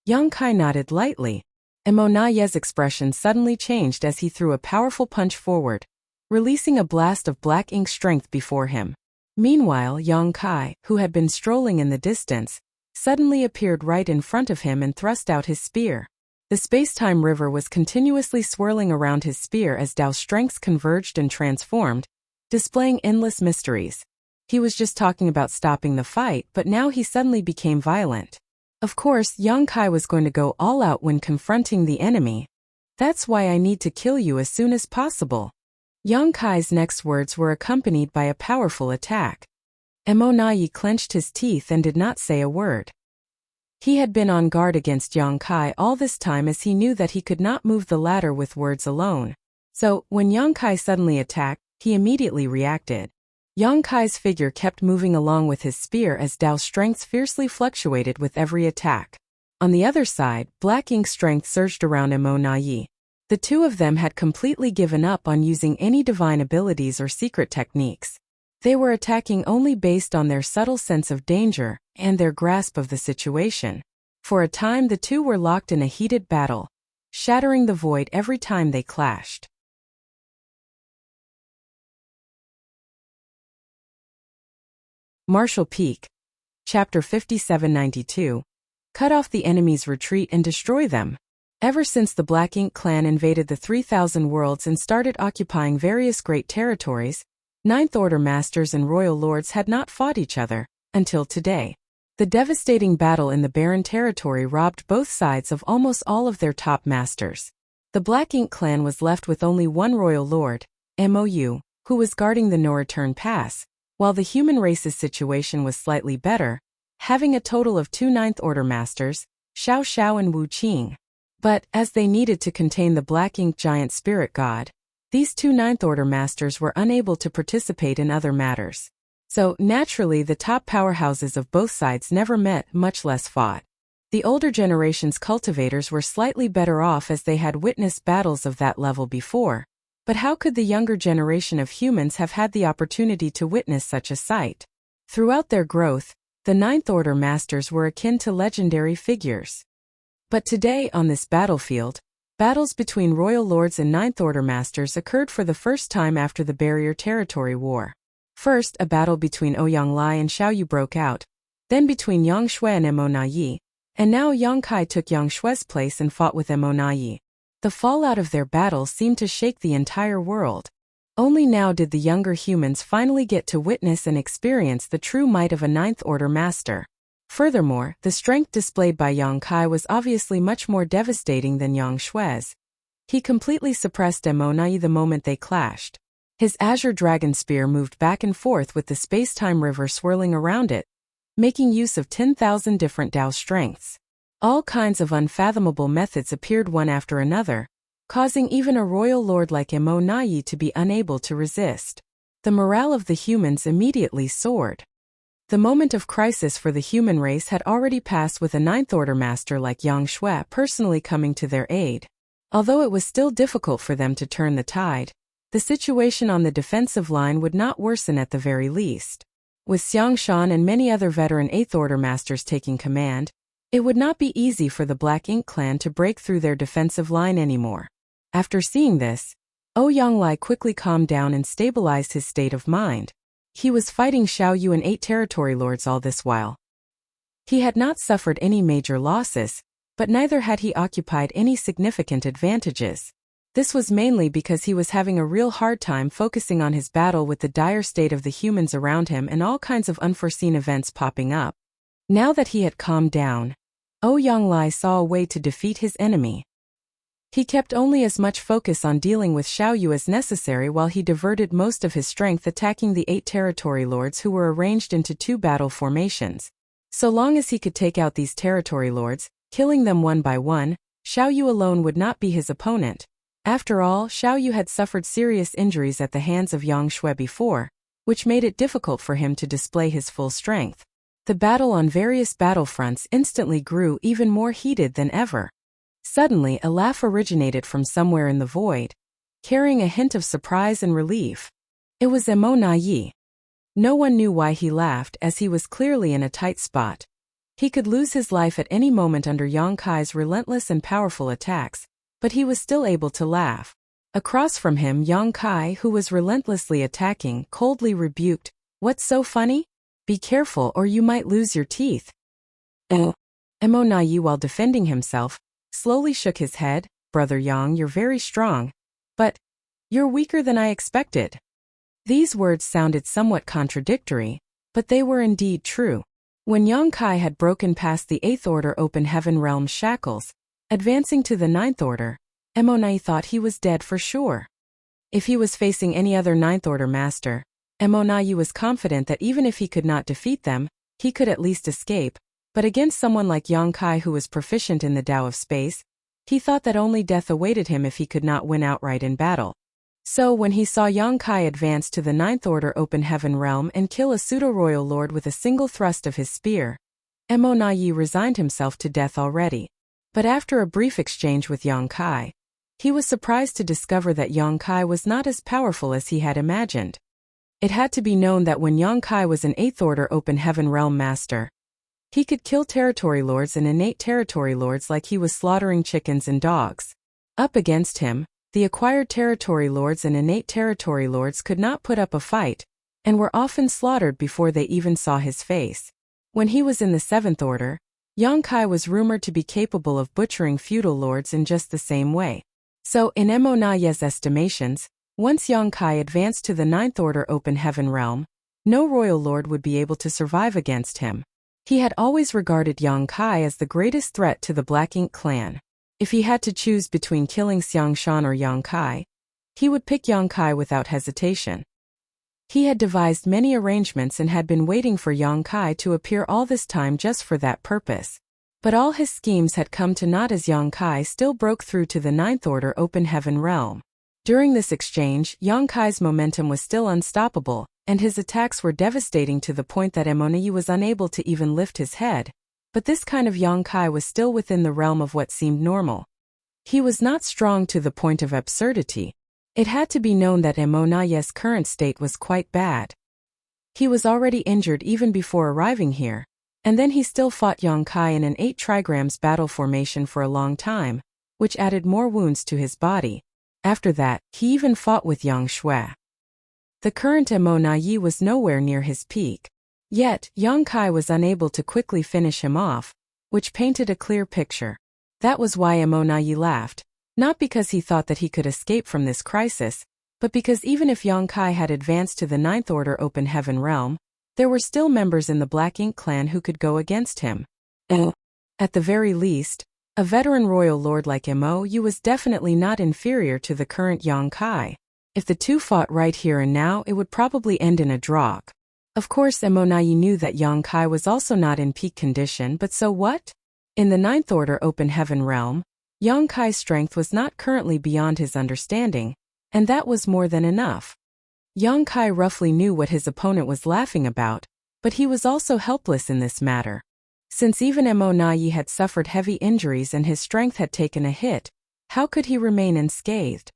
Yang Kai nodded lightly. Mo Na Yi's expression suddenly changed as he threw a powerful punch forward, releasing a blast of Black Ink strength before him. Meanwhile, Yang Kai, who had been strolling in the distance, suddenly appeared right in front of him and thrust out his spear. The space-time river was continuously swirling around his spear as Tao strengths converged and transformed, displaying endless mysteries. He was just talking about stopping the fight, but now he suddenly became violent. Of course, Yang Kai was going to go all out when confronting the enemy. That's why I need to kill you as soon as possible. Yang Kai's next words were accompanied by a powerful attack. Mo Na Yi clenched his teeth and did not say a word. He had been on guard against Yang Kai all this time as he knew that he could not move the latter with words alone. So, when Yang Kai suddenly attacked, he immediately reacted. Yang Kai's figure kept moving along with his spear as Tao's strength fiercely fluctuated with every attack. On the other side, Black Ink strength surged around Mo Na Yi. The two of them had completely given up on using any divine abilities or secret techniques. They were attacking only based on their subtle sense of danger and their grasp of the situation. For a time the two were locked in a heated battle, shattering the void every time they clashed. Martial Peak. Chapter 5792. Cut off the enemy's retreat and destroy them. Ever since the Black Ink clan invaded the 3,000 worlds and started occupying various great territories, Ninth Order masters and royal lords had not fought each other, until today. The devastating battle in the barren territory robbed both sides of almost all of their top masters. The Black Ink clan was left with only one royal lord, Mou, who was guarding the no-return pass, while the human race's situation was slightly better, having a total of 2 Ninth Order masters, Xiao Xiao and Wu Qing. But, as they needed to contain the Black Ink giant spirit god, these 2 Ninth Order masters were unable to participate in other matters. So, naturally the top powerhouses of both sides never met, much less fought. The older generation's cultivators were slightly better off as they had witnessed battles of that level before, but how could the younger generation of humans have had the opportunity to witness such a sight? Throughout their growth, the Ninth Order masters were akin to legendary figures. But today on this battlefield, battles between royal lords and Ninth Order masters occurred for the first time after the Barrier Territory War. First, a battle between Ouyang Lai and Xiao Yu broke out, then between Yang Shui and Mo Na Yi, And now Yang Kai took Yang Shue's place and fought with Emo Nai. The fallout of their battle seemed to shake the entire world. Only now did the younger humans finally get to witness and experience the true might of a Ninth Order master. Furthermore, the strength displayed by Yang Kai was obviously much more devastating than Yang Shue's. He completely suppressed Emo Nai the moment they clashed. His azure dragon spear moved back and forth with the space-time river swirling around it, making use of 10,000 different Dao strengths. All kinds of unfathomable methods appeared one after another, causing even a royal lord like Emo Nai to be unable to resist. The morale of the humans immediately soared. The moment of crisis for the human race had already passed with a Ninth Order master like Yang Shui personally coming to their aid. Although it was still difficult for them to turn the tide, the situation on the defensive line would not worsen at the very least. With Xiang Shan and many other veteran Eighth Order masters taking command, it would not be easy for the Black Ink clan to break through their defensive line anymore. After seeing this, Ouyang Lai quickly calmed down and stabilized his state of mind. He was fighting Xiao Yu and 8 territory lords all this while. He had not suffered any major losses, but neither had he occupied any significant advantages. This was mainly because he was having a real hard time focusing on his battle with the dire state of the humans around him and all kinds of unforeseen events popping up. Now that he had calmed down, Ouyang Lai saw a way to defeat his enemy. He kept only as much focus on dealing with Xiao Yu as necessary while he diverted most of his strength attacking the 8 territory lords who were arranged into 2 battle formations. So long as he could take out these territory lords, killing them one by one, Xiao Yu alone would not be his opponent. After all, Xiao Yu had suffered serious injuries at the hands of Yang Shui before, which made it difficult for him to display his full strength. The battle on various battlefronts instantly grew even more heated than ever. Suddenly, a laugh originated from somewhere in the void, carrying a hint of surprise and relief. It was Emo Nai. No one knew why he laughed, as he was clearly in a tight spot. He could lose his life at any moment under Yang Kai's relentless and powerful attacks, but he was still able to laugh. Across from him, Yang Kai, who was relentlessly attacking, coldly rebuked, "What's so funny? Be careful or you might lose your teeth." Emo Nai, while defending himself, slowly shook his head. "Brother Yang, you're very strong. But you're weaker than I expected." These words sounded somewhat contradictory, but they were indeed true. When Yang Kai had broken past the 8th Order Open Heaven Realm's shackles, advancing to the 9th Order, Emo Nai thought he was dead for sure. If he was facing any other 9th Order master, Emo Nai was confident that even if he could not defeat them, he could at least escape. But against someone like Yang Kai who was proficient in the Tao of Space, he thought that only death awaited him if he could not win outright in battle. So when he saw Yang Kai advance to the 9th Order Open Heaven Realm and kill a pseudo-royal lord with a single thrust of his spear, Emo Nai resigned himself to death already. But after a brief exchange with Yang Kai, he was surprised to discover that Yang Kai was not as powerful as he had imagined. It had to be known that when Yang Kai was an 8th Order Open Heaven Realm master, he could kill territory lords and innate territory lords like he was slaughtering chickens and dogs. Up against him, the acquired territory lords and innate territory lords could not put up a fight, and were often slaughtered before they even saw his face. When he was in the 7th Order, Yang Kai was rumored to be capable of butchering feudal lords in just the same way. So in Emo Nai's estimations, once Yang Kai advanced to the 9th Order Open Heaven Realm, no royal lord would be able to survive against him. He had always regarded Yang Kai as the greatest threat to the Black Ink clan. If he had to choose between killing Xiang Shan or Yang Kai, he would pick Yang Kai without hesitation. He had devised many arrangements and had been waiting for Yang Kai to appear all this time just for that purpose. But all his schemes had come to naught as Yang Kai still broke through to the 9th Order Open Heaven Realm. During this exchange, Yang Kai's momentum was still unstoppable, and his attacks were devastating to the point that Emo Nai was unable to even lift his head. But this kind of Yang Kai was still within the realm of what seemed normal. He was not strong to the point of absurdity. It had to be known that Emo Nai's current state was quite bad. He was already injured even before arriving here, and then he still fought Yang Kai in an 8 trigrams battle formation for a long time, which added more wounds to his body. After that, he even fought with Yang Shui. The current Emo Nai was nowhere near his peak. Yet, Yang Kai was unable to quickly finish him off, which painted a clear picture. That was why Emonayi laughed, not because he thought that he could escape from this crisis, but because even if Yongkai had advanced to the Ninth Order Open Heaven realm, there were still members in the Black Ink clan who could go against him. At the very least, a veteran royal lord like Emo was definitely not inferior to the current Yongkai. If the two fought right here and now, it would probably end in a draw. Of course, Emonayi knew that Yongkai was also not in peak condition, but so what? In the Ninth Order Open Heaven realm, Yongkai's strength was not currently beyond his understanding, and that was more than enough. Yongkai roughly knew what his opponent was laughing about, but he was also helpless in this matter. Since even Emonayi had suffered heavy injuries and his strength had taken a hit, how could he remain unscathed?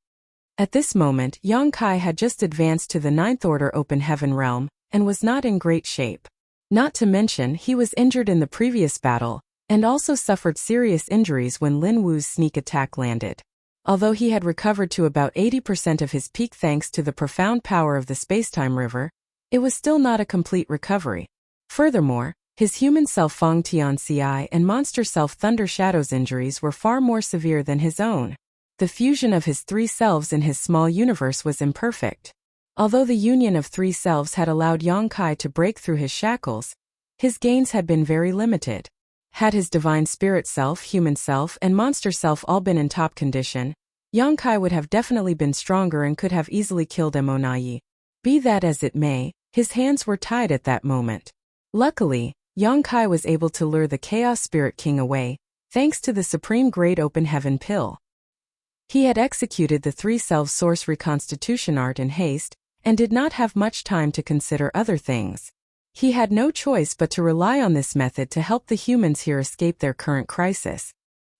At this moment, Yongkai had just advanced to the Ninth Order Open Heaven realm, and was not in great shape. Not to mention, he was injured in the previous battle, and also suffered serious injuries when Lin Wu's sneak attack landed. Although he had recovered to about 80% of his peak thanks to the profound power of the spacetime river, it was still not a complete recovery. Furthermore, his human self Feng Tianxi and monster self Thunder Shadow's injuries were far more severe than his own. The fusion of his three selves in his small universe was imperfect. Although the union of three selves had allowed Yongkai to break through his shackles, his gains had been very limited. Had his divine spirit self, human self, and monster self all been in top condition, Yongkai would have definitely been stronger and could have easily killed Emonayi. Be that as it may, his hands were tied at that moment. Luckily, Yongkai was able to lure the Chaos Spirit King away, thanks to the Supreme Grade Open Heaven Pill. He had executed the Three Selves Source Reconstitution art in haste, and did not have much time to consider other things. He had no choice but to rely on this method to help the humans here escape their current crisis.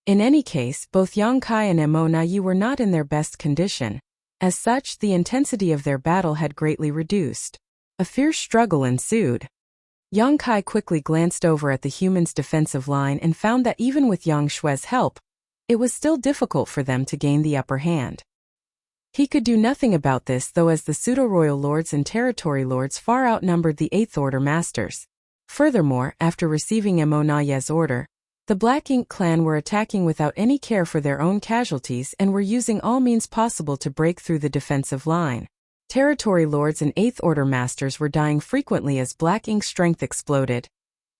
In any case, both Yongkai and Emonayi were not in their best condition. As such, the intensity of their battle had greatly reduced. A fierce struggle ensued. Yongkai quickly glanced over at the humans' defensive line and found that even with Yang Shue's help, it was still difficult for them to gain the upper hand. He could do nothing about this though, as the pseudo-royal lords and territory lords far outnumbered the Eighth Order masters. Furthermore, after receiving Emonayi's order, the Black Ink clan were attacking without any care for their own casualties and were using all means possible to break through the defensive line. Territory lords and Eighth Order masters were dying frequently as Black Ink's strength exploded,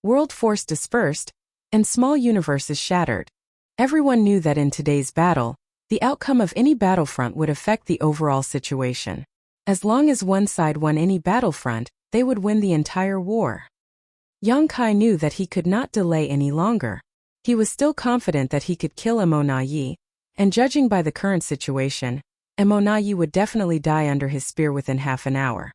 world force dispersed, and small universes shattered. Everyone knew that in today's battle, the outcome of any battlefront would affect the overall situation. As long as one side won any battlefront, they would win the entire war. Yongkai knew that he could not delay any longer. He was still confident that he could kill Emonayi, and judging by the current situation, Emonayi would definitely die under his spear within half an hour.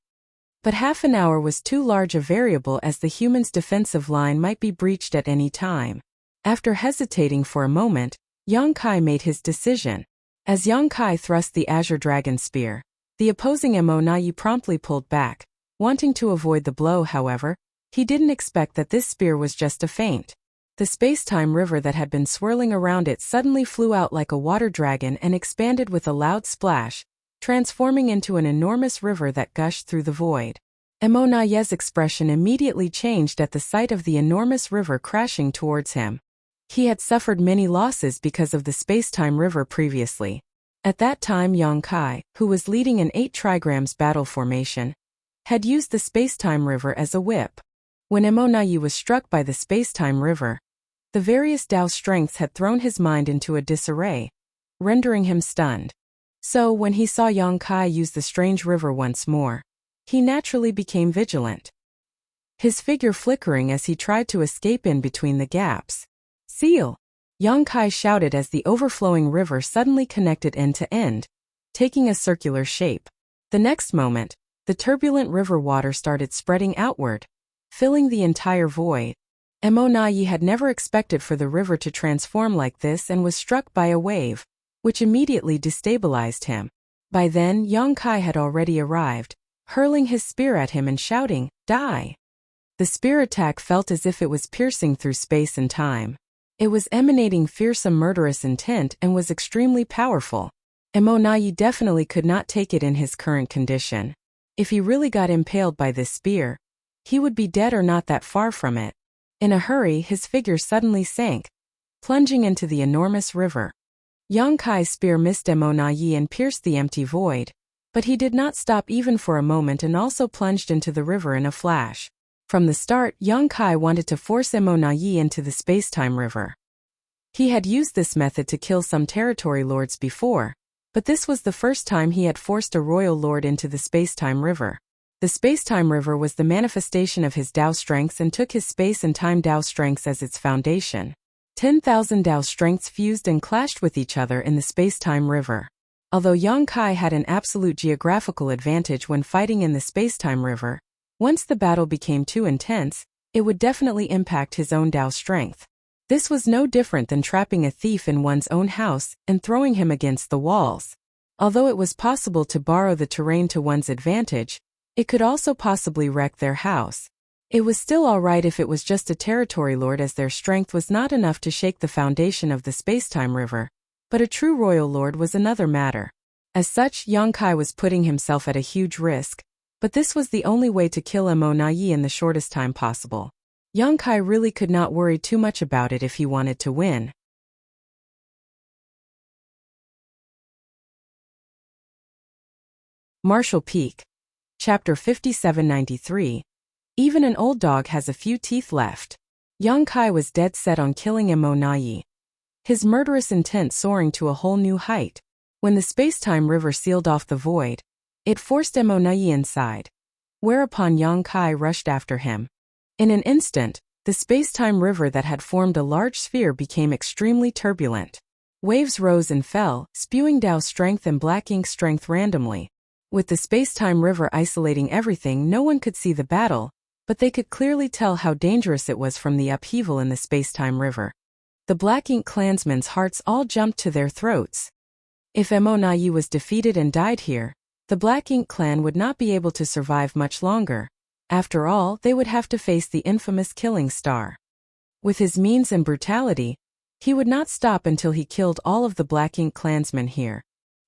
But half an hour was too large a variable, as the human's defensive line might be breached at any time. After hesitating for a moment, Yongkai made his decision. As Yongkai thrust the Azure Dragon Spear, the opposing Emonayi promptly pulled back. Wanting to avoid the blow, however, he didn't expect that this spear was just a feint. The space-time river that had been swirling around it suddenly flew out like a water dragon and expanded with a loud splash, transforming into an enormous river that gushed through the void. Emonayi's expression immediately changed at the sight of the enormous river crashing towards him. He had suffered many losses because of the space-time river previously. At that time, Yongkai, who was leading an 8 trigrams battle formation, had used the space-time river as a whip. When Emonayi was struck by the space-time river, the various Dao strengths had thrown his mind into a disarray, rendering him stunned. So, when he saw Yongkai use the strange river once more, he naturally became vigilant, his figure flickering as he tried to escape in between the gaps. Seal! Yongkai shouted as the overflowing river suddenly connected end to end, taking a circular shape. The next moment, the turbulent river water started spreading outward, filling the entire void. Emonayi had never expected for the river to transform like this and was struck by a wave, which immediately destabilized him. By then, Yongkai had already arrived, hurling his spear at him and shouting, "Die!" The spear attack felt as if it was piercing through space and time. It was emanating fearsome murderous intent and was extremely powerful. Emonayi definitely could not take it in his current condition. If he really got impaled by this spear, he would be dead or not that far from it. In a hurry, his figure suddenly sank, plunging into the enormous river. Yang Kai's spear missed Mo Na Yi and pierced the empty void, but he did not stop even for a moment and also plunged into the river in a flash. From the start, Yang Kai wanted to force Mo Na Yi into the space-time river. He had used this method to kill some territory lords before, but this was the first time he had forced a royal lord into the space-time river. The space-time river was the manifestation of his Dao strengths and took his space and time Dao strengths as its foundation. 10,000 Dao strengths fused and clashed with each other in the space-time river. Although Yang Kai had an absolute geographical advantage when fighting in the space-time river, once the battle became too intense, it would definitely impact his own Dao strength. This was no different than trapping a thief in one's own house and throwing him against the walls. Although it was possible to borrow the terrain to one's advantage, it could also possibly wreck their house. It was still alright if it was just a territory lord, as their strength was not enough to shake the foundation of the space-time river, but a true royal lord was another matter. As such, Yang Kai was putting himself at a huge risk, but this was the only way to kill Mo Na Yi in the shortest time possible. Yang Kai really could not worry too much about it if he wanted to win. Martial Peak. Chapter 5793. Even an old dog has a few teeth left. Yang Kai was dead set on killing Mo Na Yi, his murderous intent soaring to a whole new height. When the space-time river sealed off the void, it forced Mo Na Yi inside, whereupon Yang Kai rushed after him. In an instant, the space-time river that had formed a large sphere became extremely turbulent. Waves rose and fell, spewing Dao strength and black ink strength randomly. With the space-time river isolating everything, no one could see the battle, but they could clearly tell how dangerous it was from the upheaval in the space-time river. The black ink clansmen's hearts all jumped to their throats. If Mo Na Yi was defeated and died here, the Black Ink clan would not be able to survive much longer. After all, they would have to face the infamous Killing Star. With his means and brutality, he would not stop until he killed all of the Black Ink clansmen here.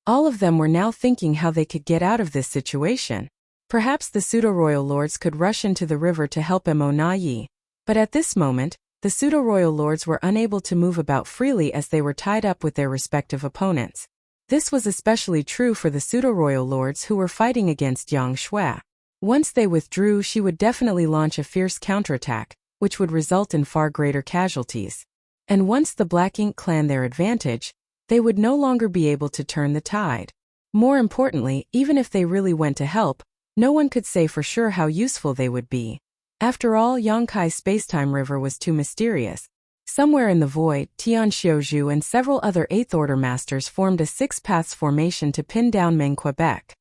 All of them were now thinking how they could get out of this situation. Perhaps the pseudo-royal lords could rush into the river to help Mo Na Yi, but at this moment, the pseudo-royal lords were unable to move about freely as they were tied up with their respective opponents. This was especially true for the pseudo-royal lords who were fighting against Yang Shui. Once they withdrew, she would definitely launch a fierce counterattack, which would result in far greater casualties. And once the Black Ink clan their advantage, they would no longer be able to turn the tide. More importantly, even if they really went to help, no one could say for sure how useful they would be. After all, Yang Kai's space-time river was too mysterious. Somewhere in the void, Tian Xiaozhu and several other Eighth Order masters formed a six-paths formation to pin down Meng Quebec.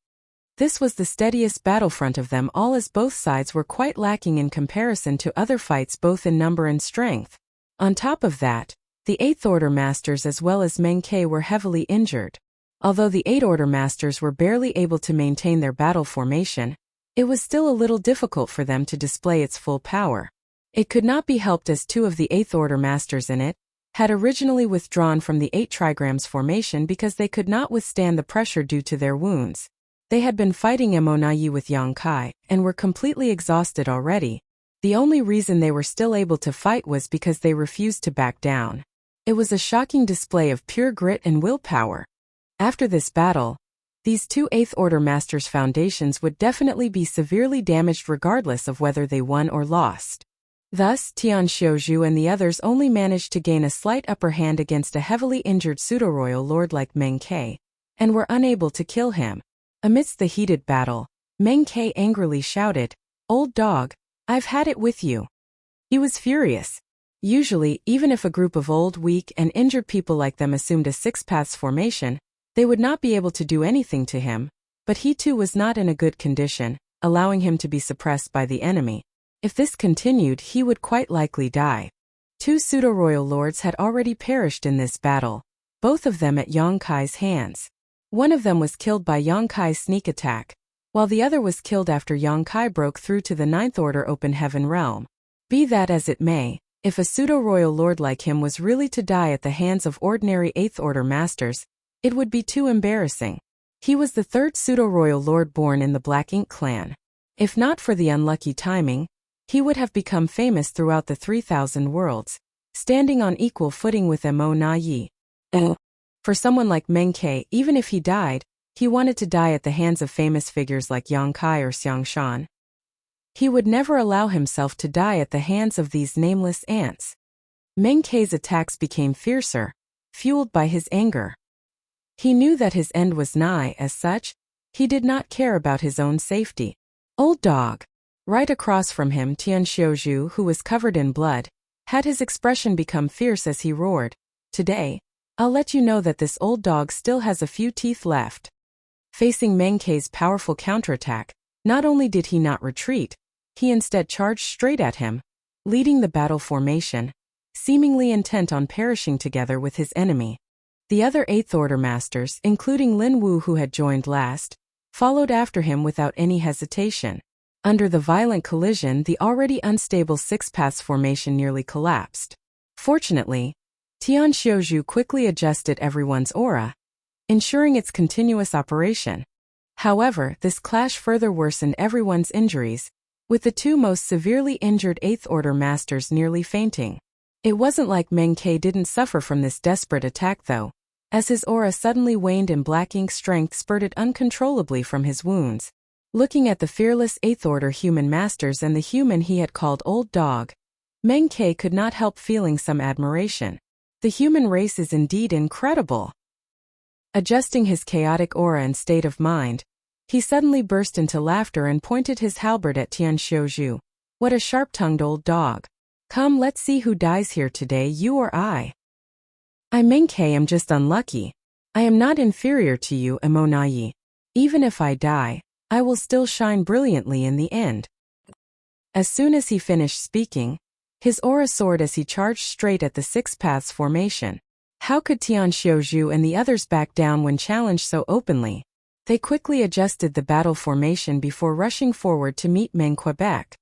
This was the steadiest battlefront of them all, as both sides were quite lacking in comparison to other fights both in number and strength. On top of that, the Eighth Order masters as well as Meng Ke were heavily injured. Although the Eighth Order masters were barely able to maintain their battle formation, it was still a little difficult for them to display its full power. It could not be helped as two of the Eighth Order masters in it had originally withdrawn from the 8 trigrams formation because they could not withstand the pressure due to their wounds. They had been fighting Mo Na Yi with Yang Kai and were completely exhausted already. The only reason they were still able to fight was because they refused to back down. It was a shocking display of pure grit and willpower. After this battle, these two Eighth Order masters' foundations would definitely be severely damaged regardless of whether they won or lost. Thus, Tian Xiaozhu and the others only managed to gain a slight upper hand against a heavily injured pseudo-royal lord like Meng Ke, and were unable to kill him. Amidst the heated battle, Meng Ke angrily shouted, "Old dog, I've had it with you." He was furious. Usually, even if a group of old, weak, and injured people like them assumed a six-paths formation, they would not be able to do anything to him, but he too was not in a good condition, allowing him to be suppressed by the enemy. If this continued, he would quite likely die. 2 pseudo-royal lords had already perished in this battle, both of them at Yang Kai's hands. One of them was killed by Yang Kai's sneak attack, while the other was killed after Yang Kai broke through to the Ninth Order Open Heaven realm. Be that as it may, if a pseudo-royal lord like him was really to die at the hands of ordinary Eighth Order masters, it would be too embarrassing. He was the 3rd pseudo-royal lord born in the Black Ink clan. If not for the unlucky timing, He would have become famous throughout the 3,000 worlds, standing on equal footing with Mo Na Yi. For someone like Meng Ke, even if he died, he wanted to die at the hands of famous figures like Yang Kai or Xiang Shan. He would never allow himself to die at the hands of these nameless ants. Meng Ke's attacks became fiercer, fueled by his anger. He knew that his end was nigh. As such, he did not care about his own safety. Old dog. Right across from him, Tian Xiuzhu, who was covered in blood, had his expression become fierce as he roared, "Today, I'll let you know that this old dog still has a few teeth left." Facing Meng Ke's powerful counterattack, not only did he not retreat, he instead charged straight at him, leading the battle formation, seemingly intent on perishing together with his enemy. The other Eighth Order Masters, including Lin Wu who had joined last, followed after him without any hesitation. Under the violent collision, the already unstable Six Paths formation nearly collapsed. Fortunately, Tian Xiuzhu quickly adjusted everyone's aura, ensuring its continuous operation. However, this clash further worsened everyone's injuries, with the two most severely injured Eighth Order Masters nearly fainting. It wasn't like Meng Ke didn't suffer from this desperate attack though, as his aura suddenly waned and black ink strength spurted uncontrollably from his wounds. Looking at the fearless Eighth Order human masters and the human he had called Old Dog, Meng Ke could not help feeling some admiration. The human race is indeed incredible. Adjusting his chaotic aura and state of mind, he suddenly burst into laughter and pointed his halberd at Tian Xiuzhu. "What a sharp-tongued old dog. Come, let's see who dies here today, you or I." "I, Meng Ke, am just unlucky. I am not inferior to you, Mo Na Yi. Even if I die, I will still shine brilliantly in the end." As soon as he finished speaking, his aura soared as he charged straight at the Six Paths formation. How could Tian Xiuzhu and the others back down when challenged so openly? They quickly adjusted the battle formation before rushing forward to meet Meng Quebec.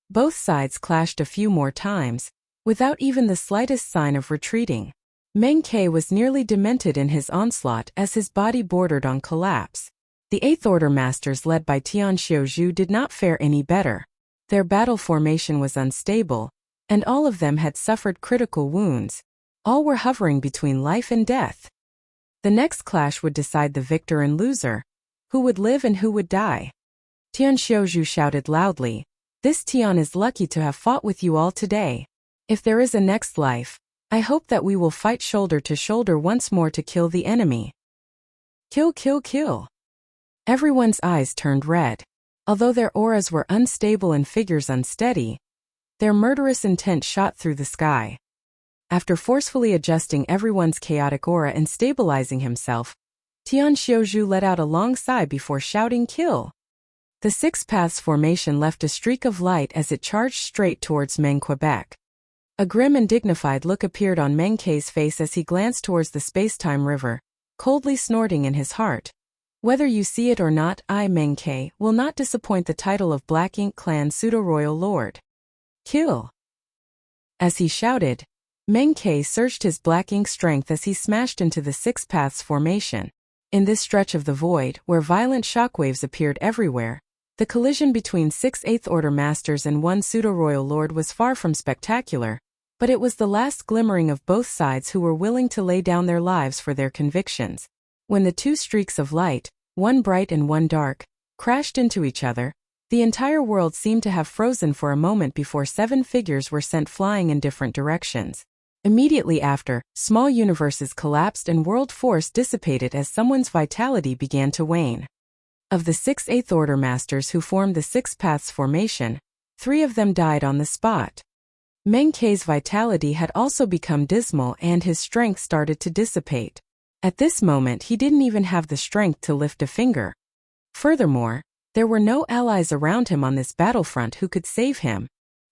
Both sides clashed a few more times, without even the slightest sign of retreating. Meng Ke was nearly demented in his onslaught as his body bordered on collapse. The Eighth Order Masters led by Tian Xiuzhu did not fare any better. Their battle formation was unstable, and all of them had suffered critical wounds. All were hovering between life and death. The next clash would decide the victor and loser, who would live and who would die. Tian Xiuzhu shouted loudly, "This Tian is lucky to have fought with you all today. If there is a next life, I hope that we will fight shoulder to shoulder once more to kill the enemy. Kill, kill, kill." Everyone's eyes turned red. Although their auras were unstable and figures unsteady, their murderous intent shot through the sky. After forcefully adjusting everyone's chaotic aura and stabilizing himself, Tian Xiuzhu let out a long sigh before shouting, "Kill!" The Six Paths formation left a streak of light as it charged straight towards Meng Quebec. A grim and dignified look appeared on Meng Ke's face as he glanced towards the space-time river, coldly snorting in his heart. "Whether you see it or not, I, Meng Ke, will not disappoint the title of Black Ink Clan Pseudo-Royal Lord. Kill!" As he shouted, Meng Ke surged his black ink strength as he smashed into the Six Paths formation. In this stretch of the void, where violent shockwaves appeared everywhere, the collision between 6 Eighth Order Masters and 1 Pseudo-Royal Lord was far from spectacular, but it was the last glimmering of both sides who were willing to lay down their lives for their convictions. When the two streaks of light, one bright and one dark, crashed into each other, the entire world seemed to have frozen for a moment before 7 figures were sent flying in different directions. Immediately after, small universes collapsed and world force dissipated as someone's vitality began to wane. Of the 6 Eighth Order Masters who formed the Six Paths formation, 3 of them died on the spot. Meng Ke's vitality had also become dismal and his strength started to dissipate. At this moment he didn't even have the strength to lift a finger. Furthermore, there were no allies around him on this battlefront who could save him.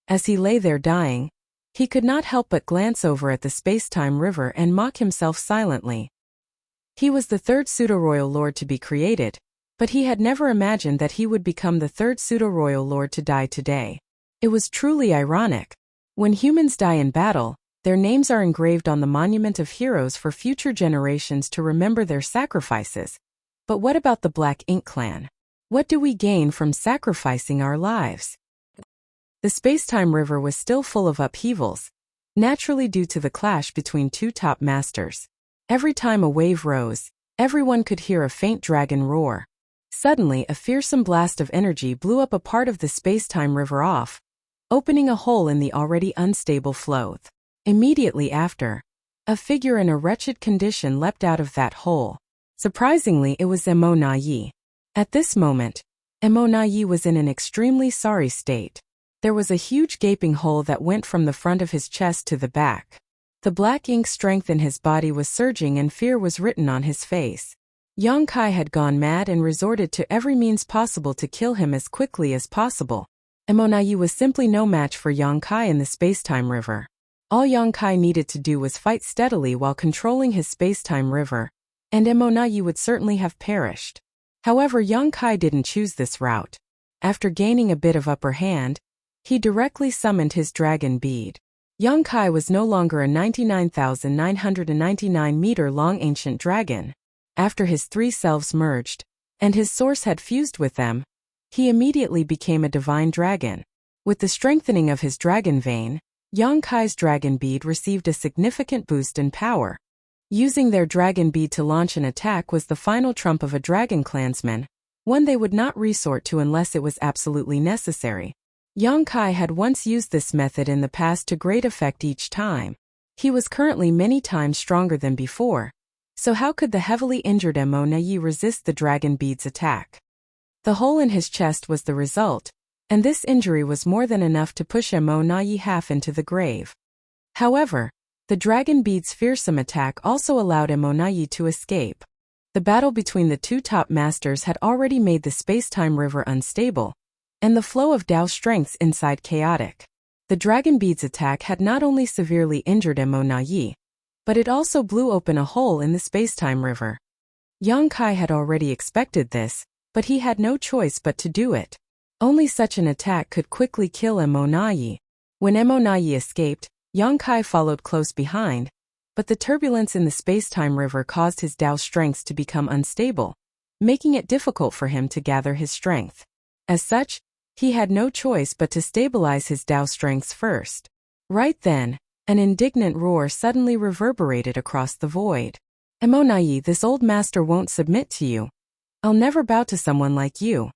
As he lay there dying, he could not help but glance over at the space-time river and mock himself silently. He was the 3rd Pseudo-Royal Lord to be created, but he had never imagined that he would become the 3rd Pseudo-Royal Lord to die today. It was truly ironic. When humans die in battle, their names are engraved on the monument of heroes for future generations to remember their sacrifices. But what about the Black Ink Clan? What do we gain from sacrificing our lives? The space-time river was still full of upheavals, naturally due to the clash between two top masters. Every time a wave rose, everyone could hear a faint dragon roar. Suddenly, a fearsome blast of energy blew up a part of the space-time river off, opening a hole in the already unstable flow. Immediately after, a figure in a wretched condition leapt out of that hole. Surprisingly, it was Emonayi. At this moment, Emonayi was in an extremely sorry state. There was a huge gaping hole that went from the front of his chest to the back. The black ink strength in his body was surging and fear was written on his face. Yang Kai had gone mad and resorted to every means possible to kill him as quickly as possible. Emonayi was simply no match for Yang Kai in the space-time river. All Yang Kai needed to do was fight steadily while controlling his space-time river, and Emonayi would certainly have perished. However, Yang Kai didn't choose this route. After gaining a bit of upper hand, he directly summoned his dragon bead. Yang Kai was no longer a 99,999-meter-long ancient dragon. After his three selves merged, and his source had fused with them, he immediately became a divine dragon. With the strengthening of his dragon vein, Yang Kai's dragon bead received a significant boost in power. Using their dragon bead to launch an attack was the final trump of a dragon clansman, one they would not resort to unless it was absolutely necessary. Yang Kai had once used this method in the past to great effect each time. He was currently many times stronger than before, so how could the heavily injured Emonayi resist the dragon bead's attack? The hole in his chest was the result, and this injury was more than enough to push Emonayi half into the grave. However, the dragon bead's fearsome attack also allowed Emonayi to escape. The battle between the two top masters had already made the space-time river unstable, and the flow of Tao strengths inside chaotic. The dragon bead's attack had not only severely injured Emonayi, but it also blew open a hole in the space-time river. Yang Kai had already expected this, but he had no choice but to do it. Only such an attack could quickly kill Emonayi. When Emonayi escaped, Yang Kai followed close behind, but the turbulence in the space-time river caused his Tao strengths to become unstable, making it difficult for him to gather his strength. As such, he had no choice but to stabilize his Tao strengths first. Right then, an indignant roar suddenly reverberated across the void. Emonayi, this old master won't submit to you. I'll never bow to someone like you.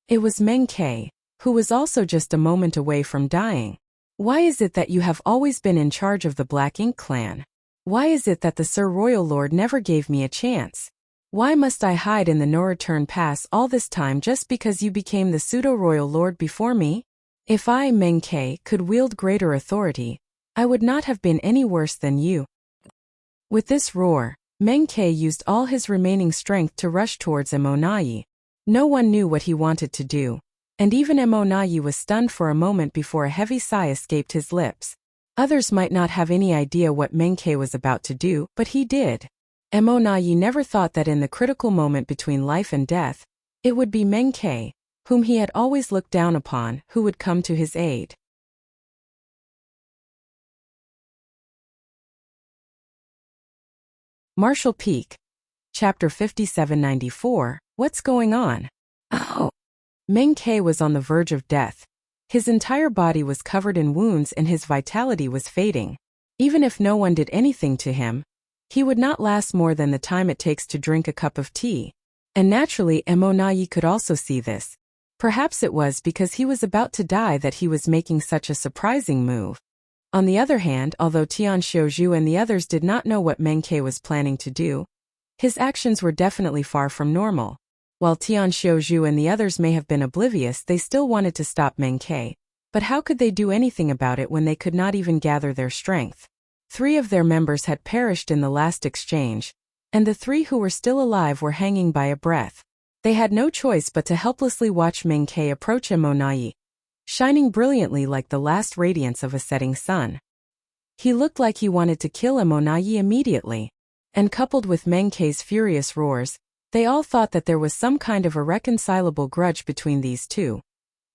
It was Meng Ke, who was also just a moment away from dying. Why is it that you have always been in charge of the Black Ink clan? Why is it that the Sir Royal Lord never gave me a chance? Why must I hide in the no-return pass all this time just because you became the pseudo-royal lord before me? If I, Meng Ke, could wield greater authority, I would not have been any worse than you. With this roar, Meng Ke used all his remaining strength to rush towards Emonayi. No one knew what he wanted to do, and even Emonayi was stunned for a moment before a heavy sigh escaped his lips. Others might not have any idea what Meng Ke was about to do, but he did. Emonayi never thought that in the critical moment between life and death, it would be Meng Ke, whom he had always looked down upon, who would come to his aid. Marshall Peak. Chapter 5794, What's Going On? Oh! Meng Ke was on the verge of death. His entire body was covered in wounds and his vitality was fading. Even if no one did anything to him, he would not last more than the time it takes to drink a cup of tea. And naturally, Emonayi could also see this. Perhaps it was because he was about to die that he was making such a surprising move. On the other hand, although Tian Xiuzhu and the others did not know what Meng Ke was planning to do, his actions were definitely far from normal. While Tian Xiuzhu and the others may have been oblivious, they still wanted to stop Meng Ke. But how could they do anything about it when they could not even gather their strength? 3 of their members had perished in the last exchange, and the 3 who were still alive were hanging by a breath. They had no choice but to helplessly watch Meng Ke approach Emonayi, shining brilliantly like the last radiance of a setting sun. He looked like he wanted to kill Emonayi immediately, and coupled with Meng Ke's furious roars, they all thought that there was some kind of irreconcilable grudge between these two.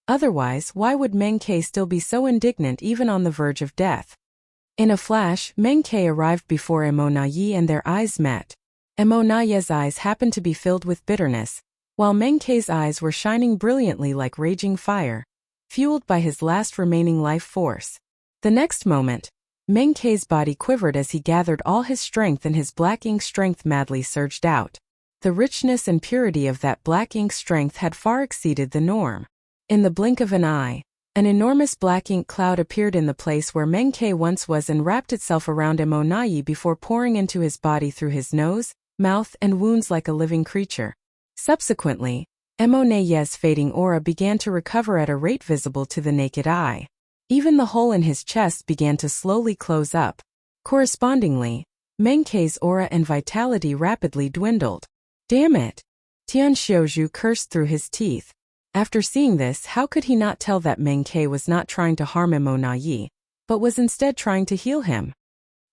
Otherwise, why would Meng Ke still be so indignant even on the verge of death? In a flash, Meng Ke arrived before Emonayi and their eyes met. Emonayi's eyes happened to be filled with bitterness, while Meng Ke's eyes were shining brilliantly like raging fire. fueled by his last remaining life force. The next moment, Meng Kei's body quivered as he gathered all his strength, and his black ink strength madly surged out. The richness and purity of that black ink strength had far exceeded the norm. In the blink of an eye, an enormous black ink cloud appeared in the place where Meng Kei once was and wrapped itself around Emonayi before pouring into his body through his nose, mouth, and wounds like a living creature. Subsequently, Emonayi's fading aura began to recover at a rate visible to the naked eye. Even the hole in his chest began to slowly close up. Correspondingly, Meng Kei's aura and vitality rapidly dwindled. Damn it! Tian Xiaozhu cursed through his teeth. After seeing this, how could he not tell that Meng Kei was not trying to harm Emonayi, but was instead trying to heal him?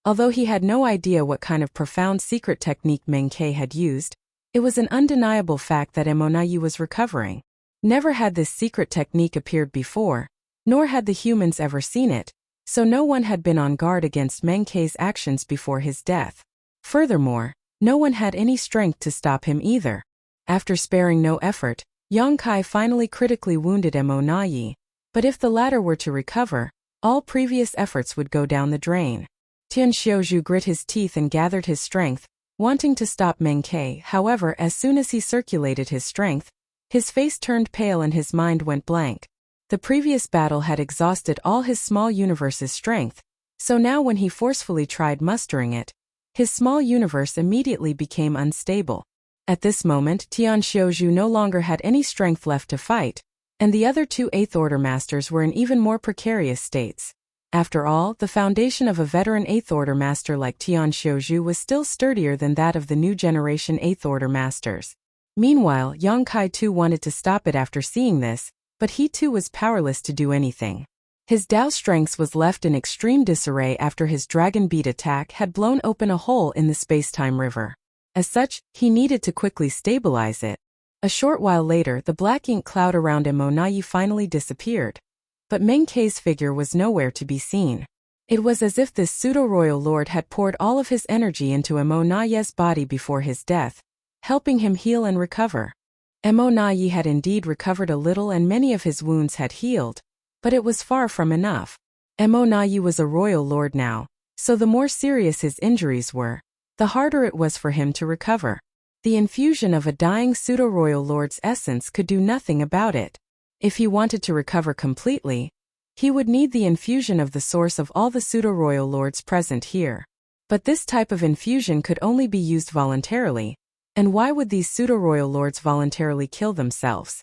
Although he had no idea what kind of profound secret technique Meng Kei had used, it was an undeniable fact that Emonayi was recovering. Never had this secret technique appeared before, nor had the humans ever seen it, so no one had been on guard against Meng Kei's actions before his death. Furthermore, no one had any strength to stop him either. After sparing no effort, Yang Kai finally critically wounded Emonayi, but if the latter were to recover, all previous efforts would go down the drain. Tian Xiaozhu grit his teeth and gathered his strength, wanting to stop Meng Kei. However, as soon as he circulated his strength, his face turned pale and his mind went blank. The previous battle had exhausted all his small universe's strength, so now when he forcefully tried mustering it, his small universe immediately became unstable. At this moment, Tian Xiaozhu no longer had any strength left to fight, and the other two Eighth Order Masters were in even more precarious states. After all, the foundation of a veteran Eighth Order Master like Tian Xiaozhu was still sturdier than that of the new generation Eighth Order Masters. Meanwhile, Yang Kai too wanted to stop it after seeing this, but he too was powerless to do anything. His Dao strength was left in extreme disarray after his Dragon Beat attack had blown open a hole in the space-time river. As such, he needed to quickly stabilize it. A short while later, the black ink cloud around Emonayi finally disappeared. But Meng Kei's figure was nowhere to be seen. It was as if this pseudo-royal lord had poured all of his energy into Emonayi's body before his death, helping him heal and recover. Emonayi had indeed recovered a little and many of his wounds had healed, but it was far from enough. Emonayi was a royal lord now, so the more serious his injuries were, the harder it was for him to recover. The infusion of a dying pseudo-royal lord's essence could do nothing about it. If he wanted to recover completely, he would need the infusion of the source of all the pseudo-royal lords present here. But this type of infusion could only be used voluntarily, and why would these pseudo-royal lords voluntarily kill themselves?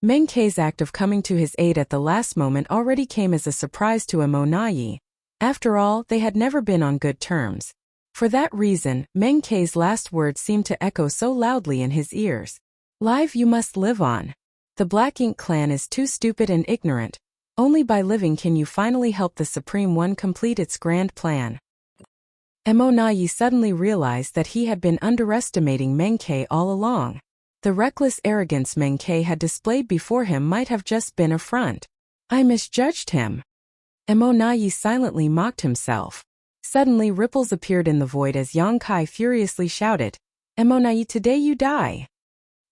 Meng Kei's act of coming to his aid at the last moment already came as a surprise to Emonayi. After all, they had never been on good terms. For that reason, Meng Kei's last words seemed to echo so loudly in his ears. Live you must live on. The Black Ink clan is too stupid and ignorant. Only by living can you finally help the Supreme One complete its grand plan. Emonayi suddenly realized that he had been underestimating Meng Kei all along. The reckless arrogance Meng Kei had displayed before him might have just been a front. I misjudged him. Emonayi silently mocked himself. Suddenly ripples appeared in the void as Yang Kai furiously shouted, Emonayi, today you die.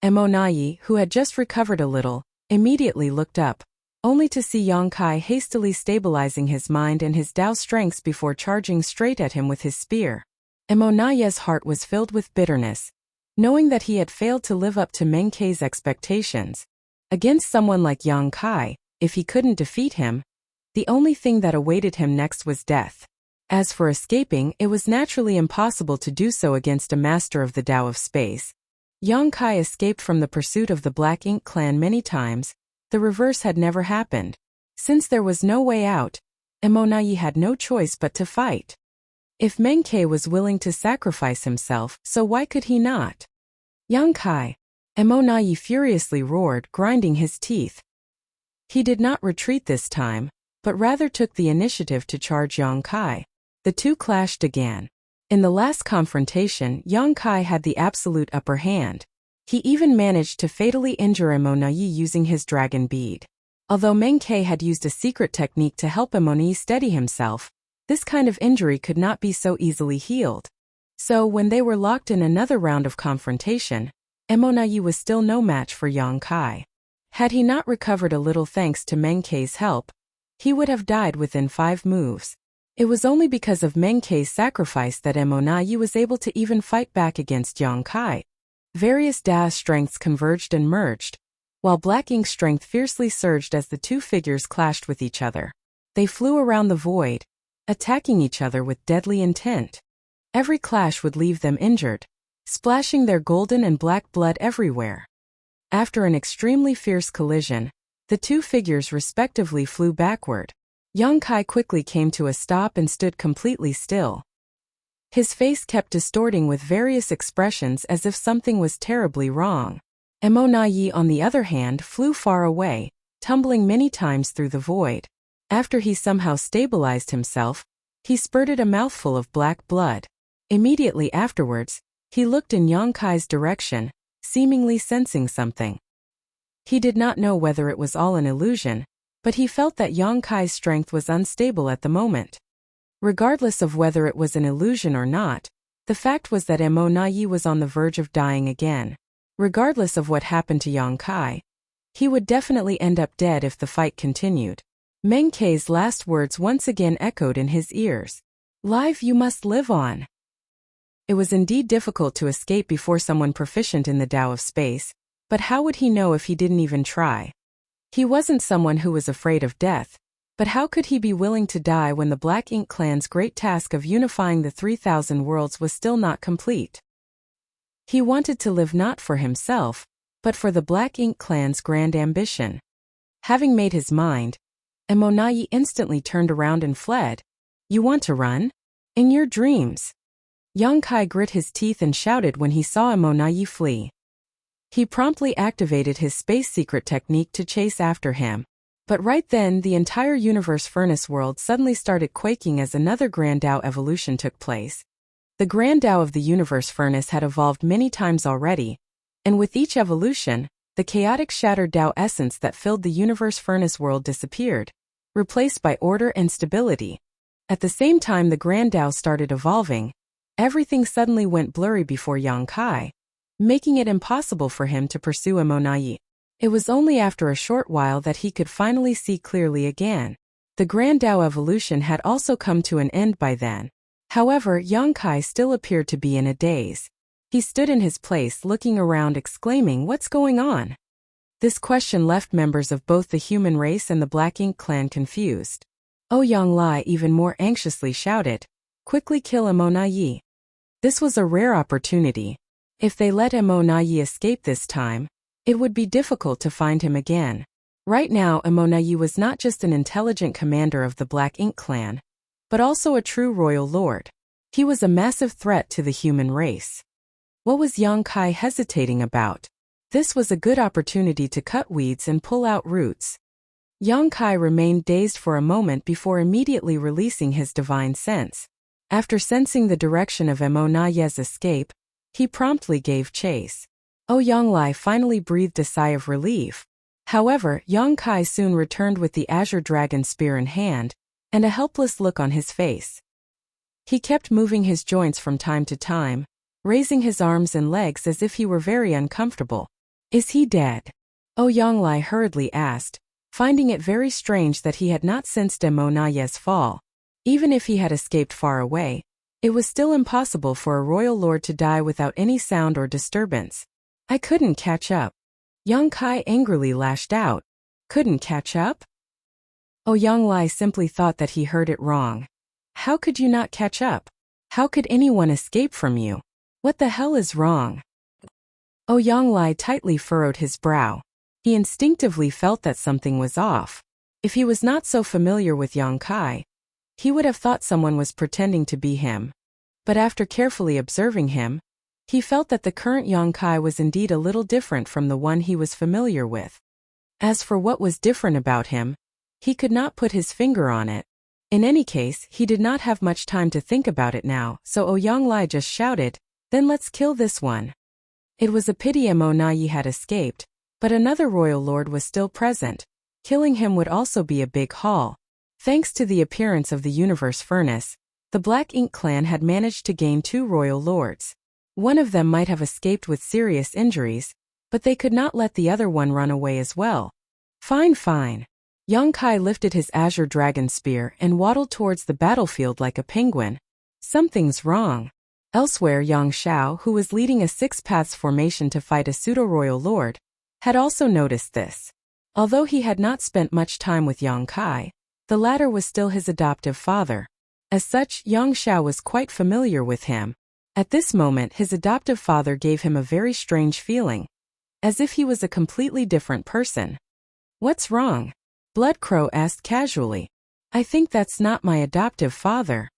Emonayi, who had just recovered a little, immediately looked up, only to see Yang Kai hastily stabilizing his mind and his Dao strengths before charging straight at him with his spear. Emonayi's heart was filled with bitterness, knowing that he had failed to live up to Meng Kei's expectations. Against someone like Yang Kai, if he couldn't defeat him, the only thing that awaited him next was death. As for escaping, it was naturally impossible to do so against a master of the Tao of space. Yang Kai escaped from the pursuit of the Black Ink clan many times. The reverse had never happened. Since there was no way out, Emonayi had no choice but to fight. If Meng Kei was willing to sacrifice himself, so why could he not? Yang Kai! Emonayi furiously roared, grinding his teeth. He did not retreat this time, but rather took the initiative to charge Yang Kai. The two clashed again. In the last confrontation, Yang Kai had the absolute upper hand. He even managed to fatally injure Emonayi using his dragon bead. Although Meng Kei had used a secret technique to help Emonayi steady himself, this kind of injury could not be so easily healed. So when they were locked in another round of confrontation, Emonayi was still no match for Yang Kai. Had he not recovered a little thanks to Meng-Kei's help, he would have died within 5 moves. It was only because of Meng-Kei's sacrifice that Emonayi was able to even fight back against Yang Kai. Various Da strengths converged and merged, while Black Ink's strength fiercely surged as the two figures clashed with each other. They flew around the void, attacking each other with deadly intent. Every clash would leave them injured, splashing their golden and black blood everywhere. After an extremely fierce collision, the two figures respectively flew backward. Yang Kai quickly came to a stop and stood completely still. His face kept distorting with various expressions as if something was terribly wrong. Emonayi, on the other hand, flew far away, tumbling many times through the void. After he somehow stabilized himself, he spurted a mouthful of black blood. Immediately afterwards, he looked in Yang Kai's direction, seemingly sensing something. He did not know whether it was all an illusion, but he felt that Yang Kai's strength was unstable at the moment. Regardless of whether it was an illusion or not, the fact was that Emonayi was on the verge of dying again. Regardless of what happened to Yang Kai, he would definitely end up dead if the fight continued. Meng-Kei's last words once again echoed in his ears. "Live you must live on." It was indeed difficult to escape before someone proficient in the Tao of space, but how would he know if he didn't even try? He wasn't someone who was afraid of death, but how could he be willing to die when the Black Ink clan's great task of unifying the 3,000 worlds was still not complete? He wanted to live not for himself, but for the Black Ink clan's grand ambition. Having made his mind, Emonayi instantly turned around and fled. "You want to run? In your dreams." Yang Kai grit his teeth and shouted when he saw Emonayi flee. He promptly activated his space secret technique to chase after him. But right then the entire universe furnace world suddenly started quaking as another Grand Tao evolution took place. The Grand Tao of the universe furnace had evolved many times already, and with each evolution, the chaotic shattered Tao essence that filled the universe furnace world disappeared, replaced by order and stability. At the same time the Grand Tao started evolving, everything suddenly went blurry before Yang Kai, making it impossible for him to pursue Emonayi. It was only after a short while that he could finally see clearly again. The Grand Tao evolution had also come to an end by then. However, Yang Kai still appeared to be in a daze. He stood in his place looking around exclaiming, "What's going on?" This question left members of both the human race and the Black Ink clan confused. Yang Lai even more anxiously shouted, "Quickly kill Emonayi." This was a rare opportunity. If they let Emonayi escape this time, it would be difficult to find him again. Right now Emonayi was not just an intelligent commander of the Black Ink clan, but also a true royal lord. He was a massive threat to the human race. What was Yang Kai hesitating about? This was a good opportunity to cut weeds and pull out roots. Yang Kai remained dazed for a moment before immediately releasing his divine sense. After sensing the direction of Emonayi's escape, he promptly gave chase. Yang Lai finally breathed a sigh of relief. However, Yang Kai soon returned with the azure dragon spear in hand, and a helpless look on his face. He kept moving his joints from time to time, raising his arms and legs as if he were very uncomfortable. "Is he dead?" Yang Lai hurriedly asked, finding it very strange that he had not sensed Emonayi's fall. Even if he had escaped far away, it was still impossible for a royal lord to die without any sound or disturbance. "I couldn't catch up." Yang Kai angrily lashed out. "Couldn't catch up?" Yang Lai simply thought that he heard it wrong. "How could you not catch up? How could anyone escape from you? What the hell is wrong?" Yang Lai tightly furrowed his brow. He instinctively felt that something was off. If he was not so familiar with Yang Kai, he would have thought someone was pretending to be him. But after carefully observing him, he felt that the current Yang Kai was indeed a little different from the one he was familiar with. As for what was different about him, he could not put his finger on it. In any case, he did not have much time to think about it now, so Yang Lai just shouted, "Then let's kill this one." It was a pity Emonayi had escaped, but another royal lord was still present. Killing him would also be a big haul. Thanks to the appearance of the universe furnace, the Black Ink clan had managed to gain 2 royal lords. One of them might have escaped with serious injuries, but they could not let the other one run away as well. Fine, fine. Yang Kai lifted his azure dragon spear and waddled towards the battlefield like a penguin. Something's wrong. Elsewhere, Yang Xiao, who was leading a six-paths formation to fight a pseudo-royal lord, had also noticed this. Although he had not spent much time with Yang Kai, the latter was still his adoptive father. As such, Yang Xiao was quite familiar with him. At this moment, his adoptive father gave him a very strange feeling, as if he was a completely different person. "What's wrong?" Blood Crow asked casually. "I think that's not my adoptive father."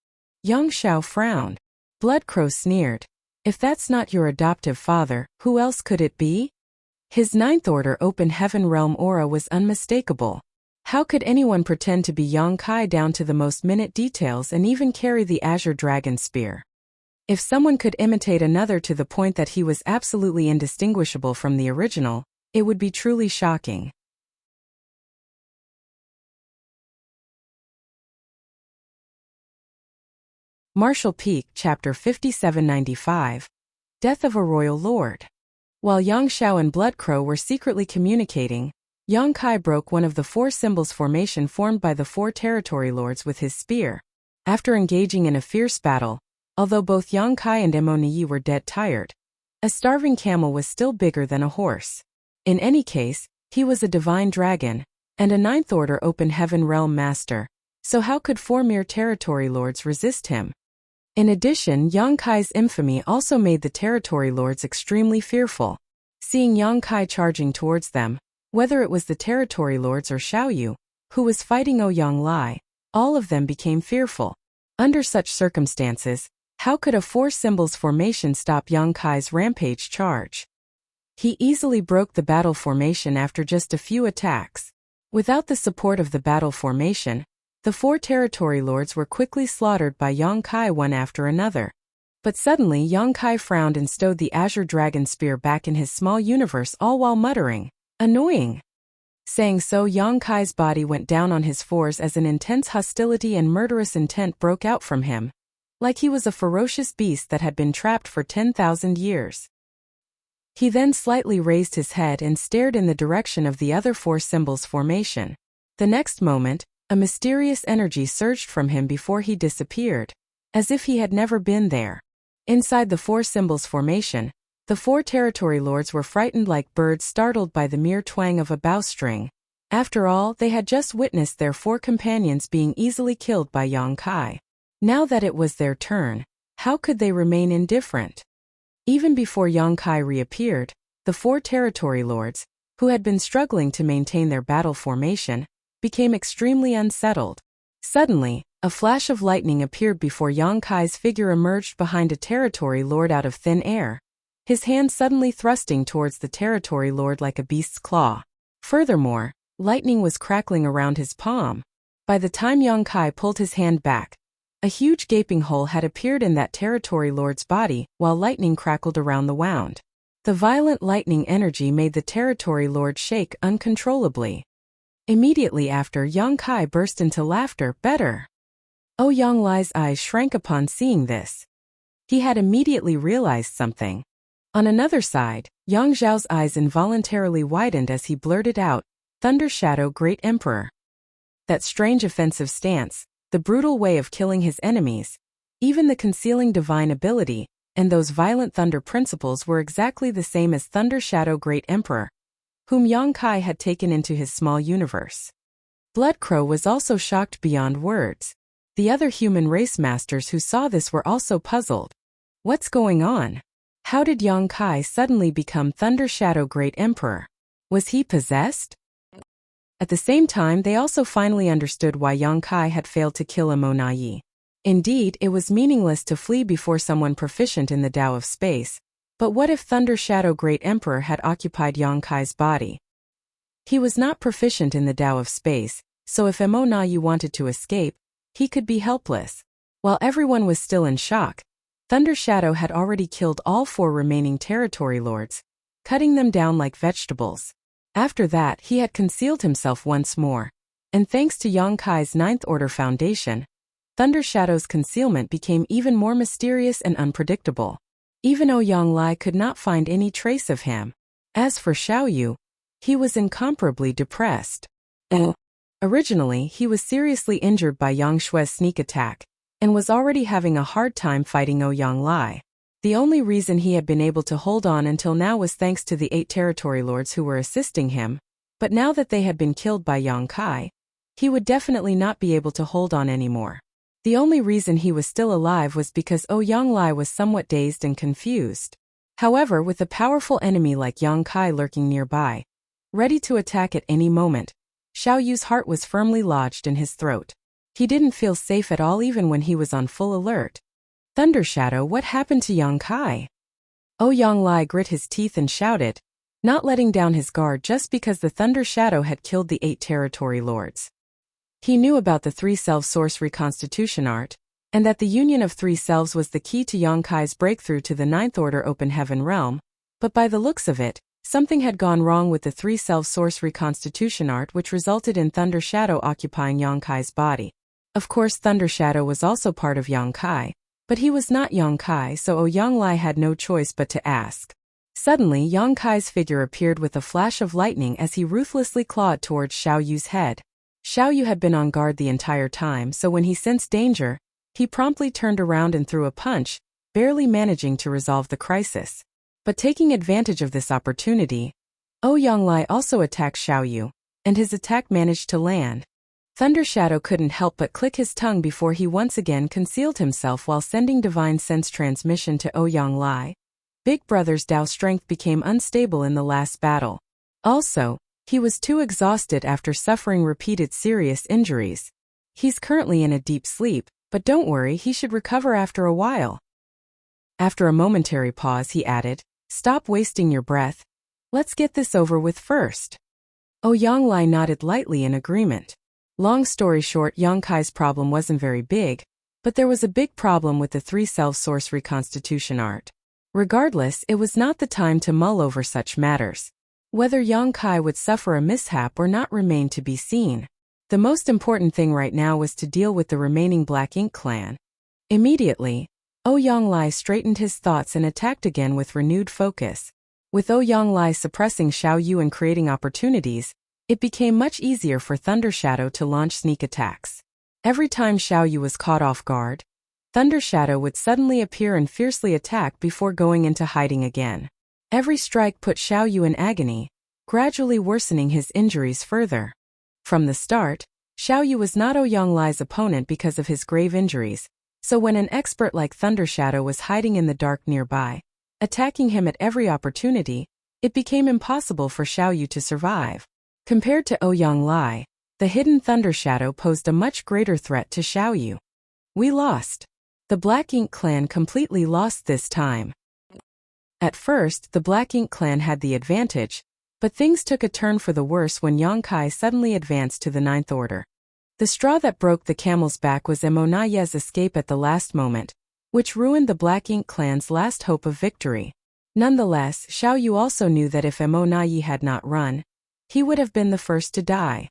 Yang Xiao frowned. Blood Crow sneered. "If that's not your adoptive father, who else could it be?" His ninth order open heaven realm aura was unmistakable. How could anyone pretend to be Yang Kai down to the most minute details and even carry the azure dragon spear? If someone could imitate another to the point that he was absolutely indistinguishable from the original, it would be truly shocking. Martial Peak, Chapter 5795. Death of a Royal Lord. While Yang Xiao and Blood Crow were secretly communicating, Yang Kai broke one of the four symbols formation formed by the four territory lords with his spear. After engaging in a fierce battle, although both Yang Kai and Emoni were dead tired, a starving camel was still bigger than a horse. In any case, he was a divine dragon, and a ninth order open heaven realm master, so how could four mere territory lords resist him? In addition, Yang Kai's infamy also made the territory lords extremely fearful. Seeing Yang Kai charging towards them, whether it was the territory lords or Xiaoyu, who was fighting Ouyang Lai, all of them became fearful. Under such circumstances, how could a four symbols formation stop Yang Kai's rampage charge? He easily broke the battle formation after just a few attacks. Without the support of the battle formation, the four territory lords were quickly slaughtered by Yang Kai one after another. But suddenly Yang Kai frowned and stowed the azure dragon spear back in his small universe, all while muttering, "Annoying." Saying so, Yang Kai's body went down on his fours as an intense hostility and murderous intent broke out from him, like he was a ferocious beast that had been trapped for 10,000 years. He then slightly raised his head and stared in the direction of the other four symbols formation. The next moment, a mysterious energy surged from him before he disappeared, as if he had never been there. Inside the four symbols formation, the four territory lords were frightened like birds startled by the mere twang of a bowstring. After all, they had just witnessed their four companions being easily killed by Yang Kai. Now that it was their turn, how could they remain indifferent? Even before Yang Kai reappeared, the four territory lords, who had been struggling to maintain their battle formation, became extremely unsettled. Suddenly, a flash of lightning appeared before Yang Kai's figure emerged behind a territory lord out of thin air, his hand suddenly thrusting towards the territory lord like a beast's claw. Furthermore, lightning was crackling around his palm. By the time Yang Kai pulled his hand back, a huge gaping hole had appeared in that territory lord's body, while lightning crackled around the wound. The violent lightning energy made the territory lord shake uncontrollably. Immediately after, Yang Kai burst into laughter. Better. Ouyang Lai's eyes shrank upon seeing this. He had immediately realized something. On another side, Yang Zhao's eyes involuntarily widened as he blurted out, "Thunder Shadow Great Emperor." That strange offensive stance, the brutal way of killing his enemies, even the concealing divine ability, and those violent thunder principles were exactly the same as Thunder Shadow Great Emperor, whom Yang Kai had taken into his small universe. Blood Crow was also shocked beyond words. The other human race masters who saw this were also puzzled. What's going on? How did Yang Kai suddenly become Thunder Shadow Great Emperor? Was he possessed? At the same time, they also finally understood why Yang Kai had failed to kill Emoni. Indeed, it was meaningless to flee before someone proficient in the Tao of space. But what if Thunder Shadow Great Emperor had occupied Yang Kai's body? He was not proficient in the Tao of space, so if Emoni wanted to escape, he could be helpless. While everyone was still in shock, Thunder Shadow had already killed all four remaining territory lords, cutting them down like vegetables. After that, he had concealed himself once more, and thanks to Yang Kai's Ninth Order Foundation, Thunder Shadow's concealment became even more mysterious and unpredictable. Even Ouyang Lai could not find any trace of him. As for Xiao Yu, he was incomparably depressed. Originally, he was seriously injured by Yang Shui's sneak attack, and was already having a hard time fighting Ouyang Lai. The only reason he had been able to hold on until now was thanks to the 8 territory lords who were assisting him, but now that they had been killed by Yang Kai, he would definitely not be able to hold on anymore. The only reason he was still alive was because Ouyang Lai was somewhat dazed and confused. However, with a powerful enemy like Yang Kai lurking nearby, ready to attack at any moment, Xiao Yu's heart was firmly lodged in his throat. He didn't feel safe at all even when he was on full alert. Thunder Shadow, what happened to Yang Kai? Ouyang Lai grit his teeth and shouted, not letting down his guard just because the Thunder Shadow had killed the 8 territory lords. He knew about the 3 self source reconstitution art, and that the union of 3 selves was the key to Yang Kai's breakthrough to the 9th Order Open Heaven realm, but by the looks of it, something had gone wrong with the 3 self source reconstitution art, which resulted in Thunder Shadow occupying Yang Kai's body. Of course, Thunder Shadow was also part of Yang Kai, but he was not Yang Kai, so Ouyang Lai had no choice but to ask. Suddenly, Yang Kai's figure appeared with a flash of lightning as he ruthlessly clawed towards Xiao Yu's head. Xiao Yu had been on guard the entire time, so when he sensed danger, he promptly turned around and threw a punch, barely managing to resolve the crisis. But taking advantage of this opportunity, Ouyang Lai also attacked Xiao Yu, and his attack managed to land. Thunder Shadow couldn't help but click his tongue before he once again concealed himself while sending Divine Sense transmission to Ouyang Lai. Big Brother's Dao strength became unstable in the last battle. Also, he was too exhausted after suffering repeated serious injuries. He's currently in a deep sleep, but don't worry, he should recover after a while. After a momentary pause, he added, stop wasting your breath. Let's get this over with first. Ouyang Lai nodded lightly in agreement. Long story short, Yang Kai's problem wasn't very big, but there was a big problem with the 3 self-source reconstitution art. Regardless, it was not the time to mull over such matters. Whether Yang Kai would suffer a mishap or not remained to be seen. The most important thing right now was to deal with the remaining Black Ink clan. Immediately, Ouyang Lai straightened his thoughts and attacked again with renewed focus. With Ouyang Lai suppressing Xiao Yu and creating opportunities, it became much easier for Thunder Shadow to launch sneak attacks. Every time Xiao Yu was caught off guard, Thunder Shadow would suddenly appear and fiercely attack before going into hiding again. Every strike put Xiao Yu in agony, gradually worsening his injuries further. From the start, Xiao Yu was not Ouyang Lai's opponent because of his grave injuries, so when an expert like Thunder Shadow was hiding in the dark nearby, attacking him at every opportunity, it became impossible for Xiao Yu to survive. Compared to Ouyang Lai, the hidden Thunder Shadow posed a much greater threat to Xiao Yu. We lost. The Black Ink clan completely lost this time. At first, the Black Ink clan had the advantage, but things took a turn for the worse when Yang Kai suddenly advanced to the 9th Order. The straw that broke the camel's back was Emonaye's escape at the last moment, which ruined the Black Ink clan's last hope of victory. Nonetheless, Xiao Yu also knew that if Emonaye had not run, he would have been the first to die.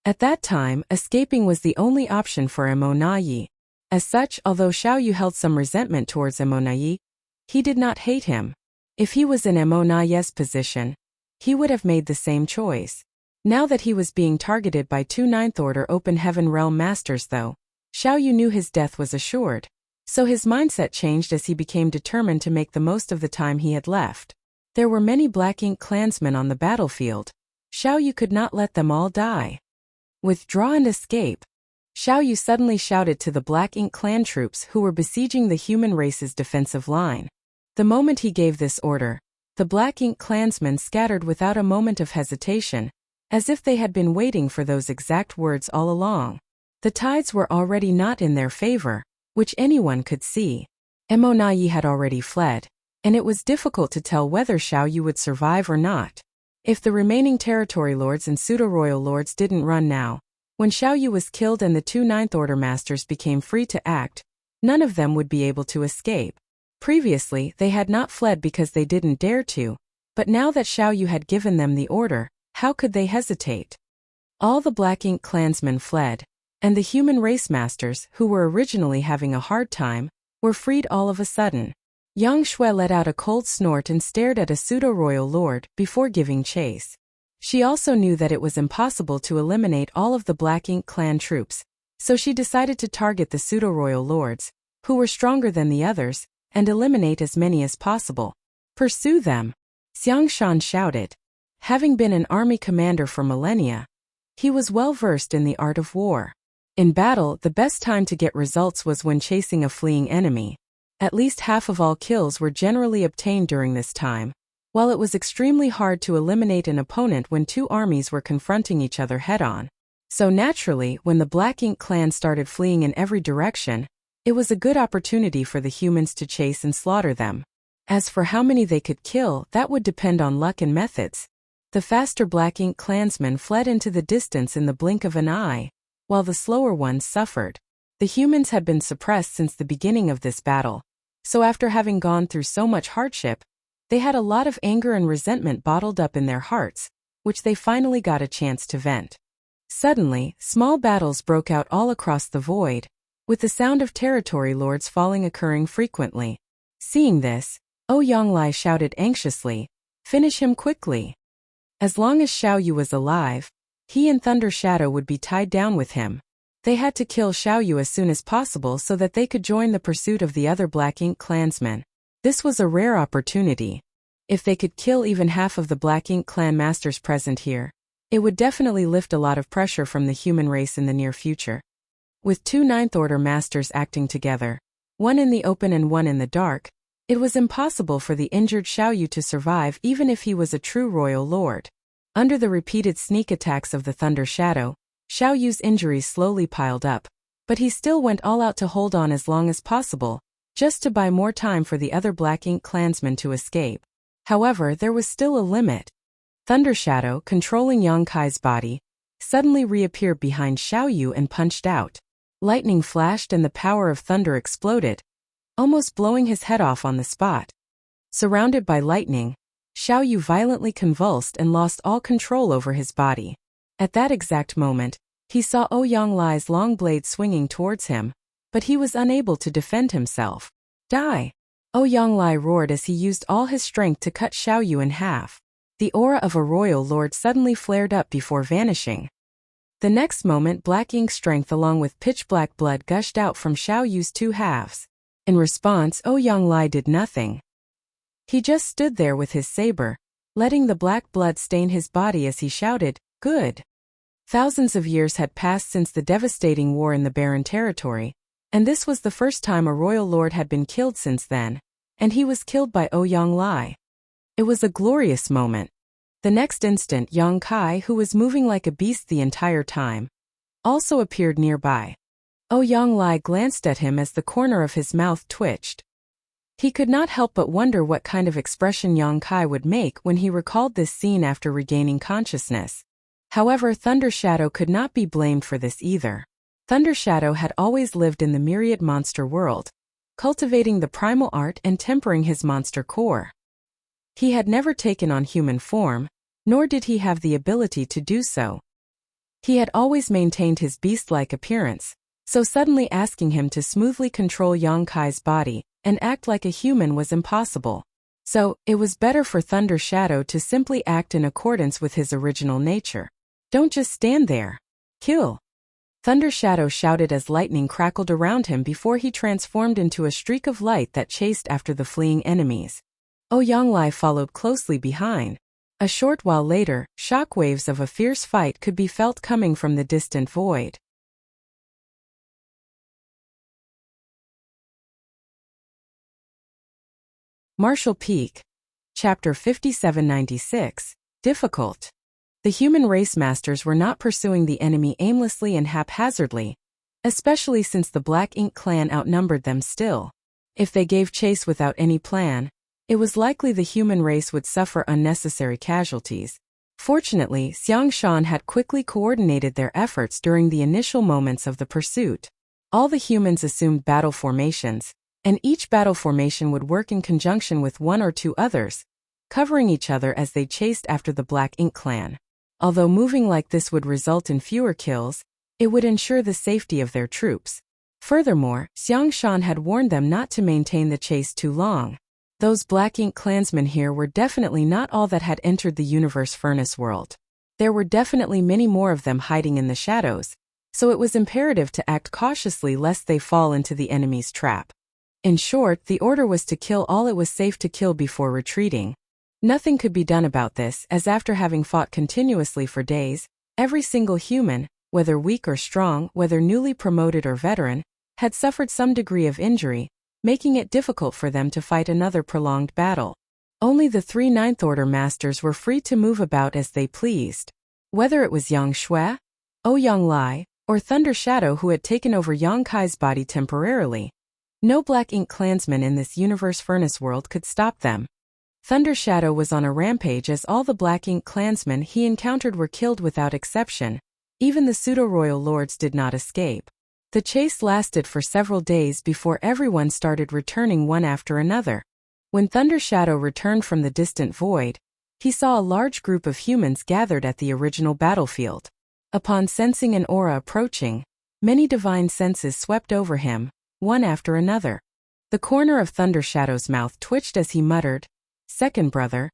At that time, escaping was the only option for Emonaye. As such, although Xiao Yu held some resentment towards Emonaye, he did not hate him. If he was in Emonaye's position, he would have made the same choice. Now that he was being targeted by 2 9th Order Open Heaven Realm Masters though, Xiao Yu knew his death was assured. So his mindset changed as he became determined to make the most of the time he had left. There were many Black Ink clansmen on the battlefield. Xiao Yu could not let them all die. Withdraw and escape. Xiao Yu suddenly shouted to the Black Ink clan troops who were besieging the human race's defensive line. The moment he gave this order, the Black Ink clansmen scattered without a moment of hesitation, as if they had been waiting for those exact words all along. The tides were already not in their favor, which anyone could see. Emonaye had already fled, and it was difficult to tell whether Xiao Yu would survive or not. If the remaining territory lords and pseudo-royal lords didn't run now, when Xiao Yu was killed and the 2 9th Order masters became free to act, none of them would be able to escape. Previously, they had not fled because they didn't dare to, but now that Xiao Yu had given them the order, how could they hesitate? All the Black Ink clansmen fled, and the human race masters, who were originally having a hard time, were freed all of a sudden. Yang Shui let out a cold snort and stared at a pseudo-royal lord before giving chase. She also knew that it was impossible to eliminate all of the Black Ink clan troops, so she decided to target the pseudo-royal lords, who were stronger than the others, and eliminate as many as possible. Pursue them! Xiang Shan shouted. Having been an army commander for millennia, he was well versed in the art of war. In battle, the best time to get results was when chasing a fleeing enemy. At least half of all kills were generally obtained during this time. While it was extremely hard to eliminate an opponent when two armies were confronting each other head-on. So naturally, when the Black Ink clan started fleeing in every direction, it was a good opportunity for the humans to chase and slaughter them. As for how many they could kill, that would depend on luck and methods. The faster Black Ink clansmen fled into the distance in the blink of an eye, while the slower ones suffered. The humans had been suppressed since the beginning of this battle, so after having gone through so much hardship, they had a lot of anger and resentment bottled up in their hearts, which they finally got a chance to vent. Suddenly, small battles broke out all across the void, with the sound of territory lords falling occurring frequently. Seeing this, Yonglai shouted anxiously, "Finish him quickly!" As long as Xiao Yu was alive, he and Thunder Shadow would be tied down with him. They had to kill Xiao Yu as soon as possible so that they could join the pursuit of the other Black Ink clansmen. This was a rare opportunity. If they could kill even half of the Black Ink clan masters present here, it would definitely lift a lot of pressure from the human race in the near future. With two Ninth Order masters acting together, one in the open and one in the dark, it was impossible for the injured Xiao Yu to survive even if he was a true royal lord. Under the repeated sneak attacks of the Thunder Shadow, Xiao Yu's injuries slowly piled up, but he still went all out to hold on as long as possible, just to buy more time for the other Black Ink clansmen to escape. However, there was still a limit. Thunder Shadow, controlling Yang Kai's body, suddenly reappeared behind Xiao Yu and punched out. Lightning flashed and the power of thunder exploded, almost blowing his head off on the spot. Surrounded by lightning, Xiao Yu violently convulsed and lost all control over his body. At that exact moment, he saw Yonglai's long blade swinging towards him, but he was unable to defend himself. Die! Yonglai roared as he used all his strength to cut Xiao Yu in half. The aura of a royal lord suddenly flared up before vanishing. The next moment, Black Ink strength along with pitch-black blood gushed out from Xiao Yu's two halves. In response, Yonglai did nothing. He just stood there with his saber, letting the black blood stain his body as he shouted, "Good!" Thousands of years had passed since the devastating war in the Barren Territory, and this was the first time a royal lord had been killed since then, and he was killed by Yonglai. It was a glorious moment. The next instant, Yang Kai, who was moving like a beast the entire time, also appeared nearby. Yonglai glanced at him as the corner of his mouth twitched. He could not help but wonder what kind of expression Yang Kai would make when he recalled this scene after regaining consciousness. However, Thunder Shadow could not be blamed for this either. Thunder Shadow had always lived in the myriad monster world, cultivating the primal art and tempering his monster core. He had never taken on human form, nor did he have the ability to do so. He had always maintained his beast-like appearance, so suddenly asking him to smoothly control Yang Kai's body and act like a human was impossible. So, it was better for Thunder Shadow to simply act in accordance with his original nature. Don't just stand there. Kill! Thunder Shadow shouted as lightning crackled around him before he transformed into a streak of light that chased after the fleeing enemies. Yonglai followed closely behind. A short while later, shockwaves of a fierce fight could be felt coming from the distant void. Martial Peak. Chapter 5796. Difficult. The human race masters were not pursuing the enemy aimlessly and haphazardly, especially since the Black Ink clan outnumbered them still. If they gave chase without any plan, it was likely the human race would suffer unnecessary casualties. Fortunately, Xiang Shan had quickly coordinated their efforts during the initial moments of the pursuit. All the humans assumed battle formations, and each battle formation would work in conjunction with one or two others, covering each other as they chased after the Black Ink clan. Although moving like this would result in fewer kills, it would ensure the safety of their troops. Furthermore, Xiang Shan had warned them not to maintain the chase too long. Those black ink clansmen here were definitely not all that had entered the universe furnace world. There were definitely many more of them hiding in the shadows, so it was imperative to act cautiously lest they fall into the enemy's trap. In short, the order was to kill all it was safe to kill before retreating. Nothing could be done about this, as after having fought continuously for days, every single human, whether weak or strong, whether newly promoted or veteran, had suffered some degree of injury, making it difficult for them to fight another prolonged battle. Only the 3 Ninth Order Masters were free to move about as they pleased. Whether it was Yang Shui, Ouyang Lai, or Thunder Shadow who had taken over Yang Kai's body temporarily, no black ink clansman in this universe furnace world could stop them. Thunder Shadow was on a rampage as all the black ink clansmen he encountered were killed without exception. Even the pseudo-royal lords did not escape. The chase lasted for several days before everyone started returning one after another. When Thunder Shadow returned from the distant void, he saw a large group of humans gathered at the original battlefield. Upon sensing an aura approaching, many divine senses swept over him, one after another. The corner of Thunder Shadow's mouth twitched as he muttered, "Second brother.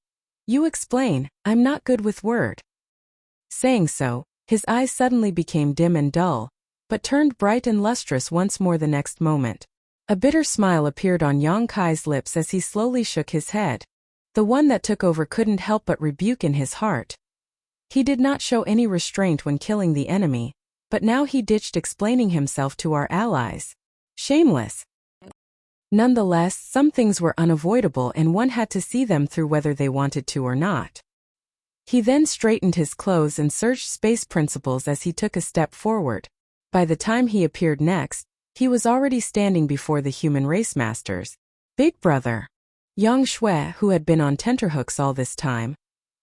You explain, I'm not good with word." Saying so, his eyes suddenly became dim and dull, but turned bright and lustrous once more the next moment. A bitter smile appeared on Yang Kai's lips as he slowly shook his head. The one that took over couldn't help but rebuke in his heart. He did not show any restraint when killing the enemy, but now he ditched explaining himself to our allies. Shameless. Nonetheless, some things were unavoidable and one had to see them through whether they wanted to or not. He then straightened his clothes and searched space principles as he took a step forward. By the time he appeared next, he was already standing before the human race masters. Big brother. Yang Shui, who had been on tenterhooks all this time,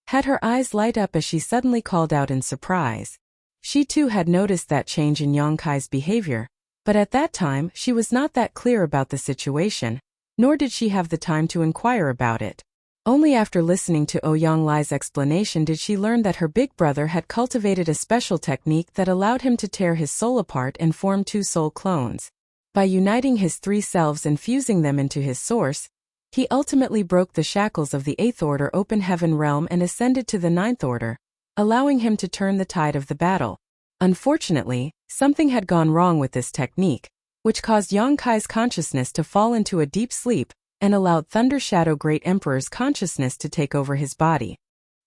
had her eyes light up as she suddenly called out in surprise. She too had noticed that change in Yang Kai's behavior, but at that time she was not that clear about the situation, nor did she have the time to inquire about it. Only after listening to Ouyang Lai's explanation did she learn that her big brother had cultivated a special technique that allowed him to tear his soul apart and form 2 soul clones. By uniting his 3 selves and fusing them into his source, he ultimately broke the shackles of the 8th Order Open Heaven realm and ascended to the 9th Order, allowing him to turn the tide of the battle. Unfortunately, something had gone wrong with this technique, which caused Yang Kai's consciousness to fall into a deep sleep, and allowed Thunder Shadow Great Emperor's consciousness to take over his body.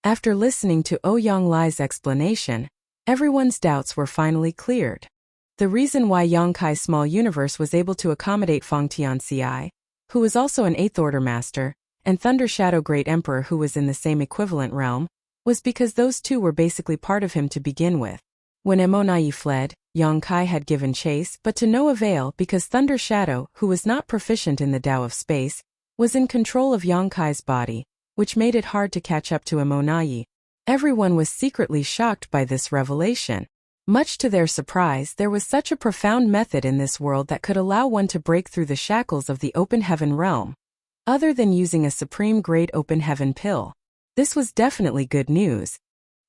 After listening to Ouyang Lai's explanation, everyone's doubts were finally cleared. The reason why Yang Kai's small universe was able to accommodate Feng Tianxi, who was also an 8th Order Master, and Thunder Shadow Great Emperor who was in the same equivalent realm, was because those two were basically part of him to begin with. When Emonai fled, Yang Kai had given chase, but to no avail because Thunder Shadow, who was not proficient in the Tao of space, was in control of Yang Kai's body, which made it hard to catch up to Emonai. Everyone was secretly shocked by this revelation. Much to their surprise, there was such a profound method in this world that could allow one to break through the shackles of the Open Heaven realm, other than using a supreme grade Open Heaven pill. This was definitely good news.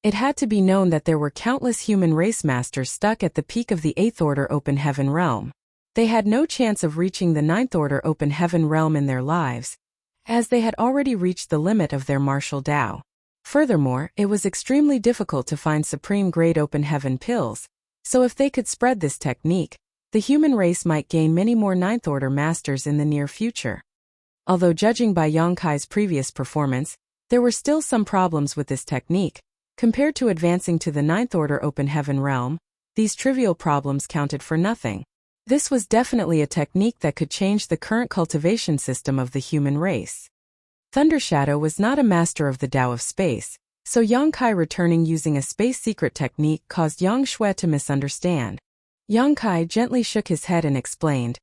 It had to be known that there were countless human race masters stuck at the peak of the 8th Order Open Heaven realm. They had no chance of reaching the 9th Order Open Heaven realm in their lives, as they had already reached the limit of their martial Tao. Furthermore, it was extremely difficult to find supreme-grade Open Heaven pills, so if they could spread this technique, the human race might gain many more 9th Order Masters in the near future. Although judging by Yang Kai's previous performance, there were still some problems with this technique. Compared to advancing to the 9th Order Open Heaven realm, these trivial problems counted for nothing. This was definitely a technique that could change the current cultivation system of the human race. Thunder Shadow was not a master of the Tao of space, so Yang Kai returning using a space secret technique caused Yang Shui to misunderstand. Yang Kai gently shook his head and explained,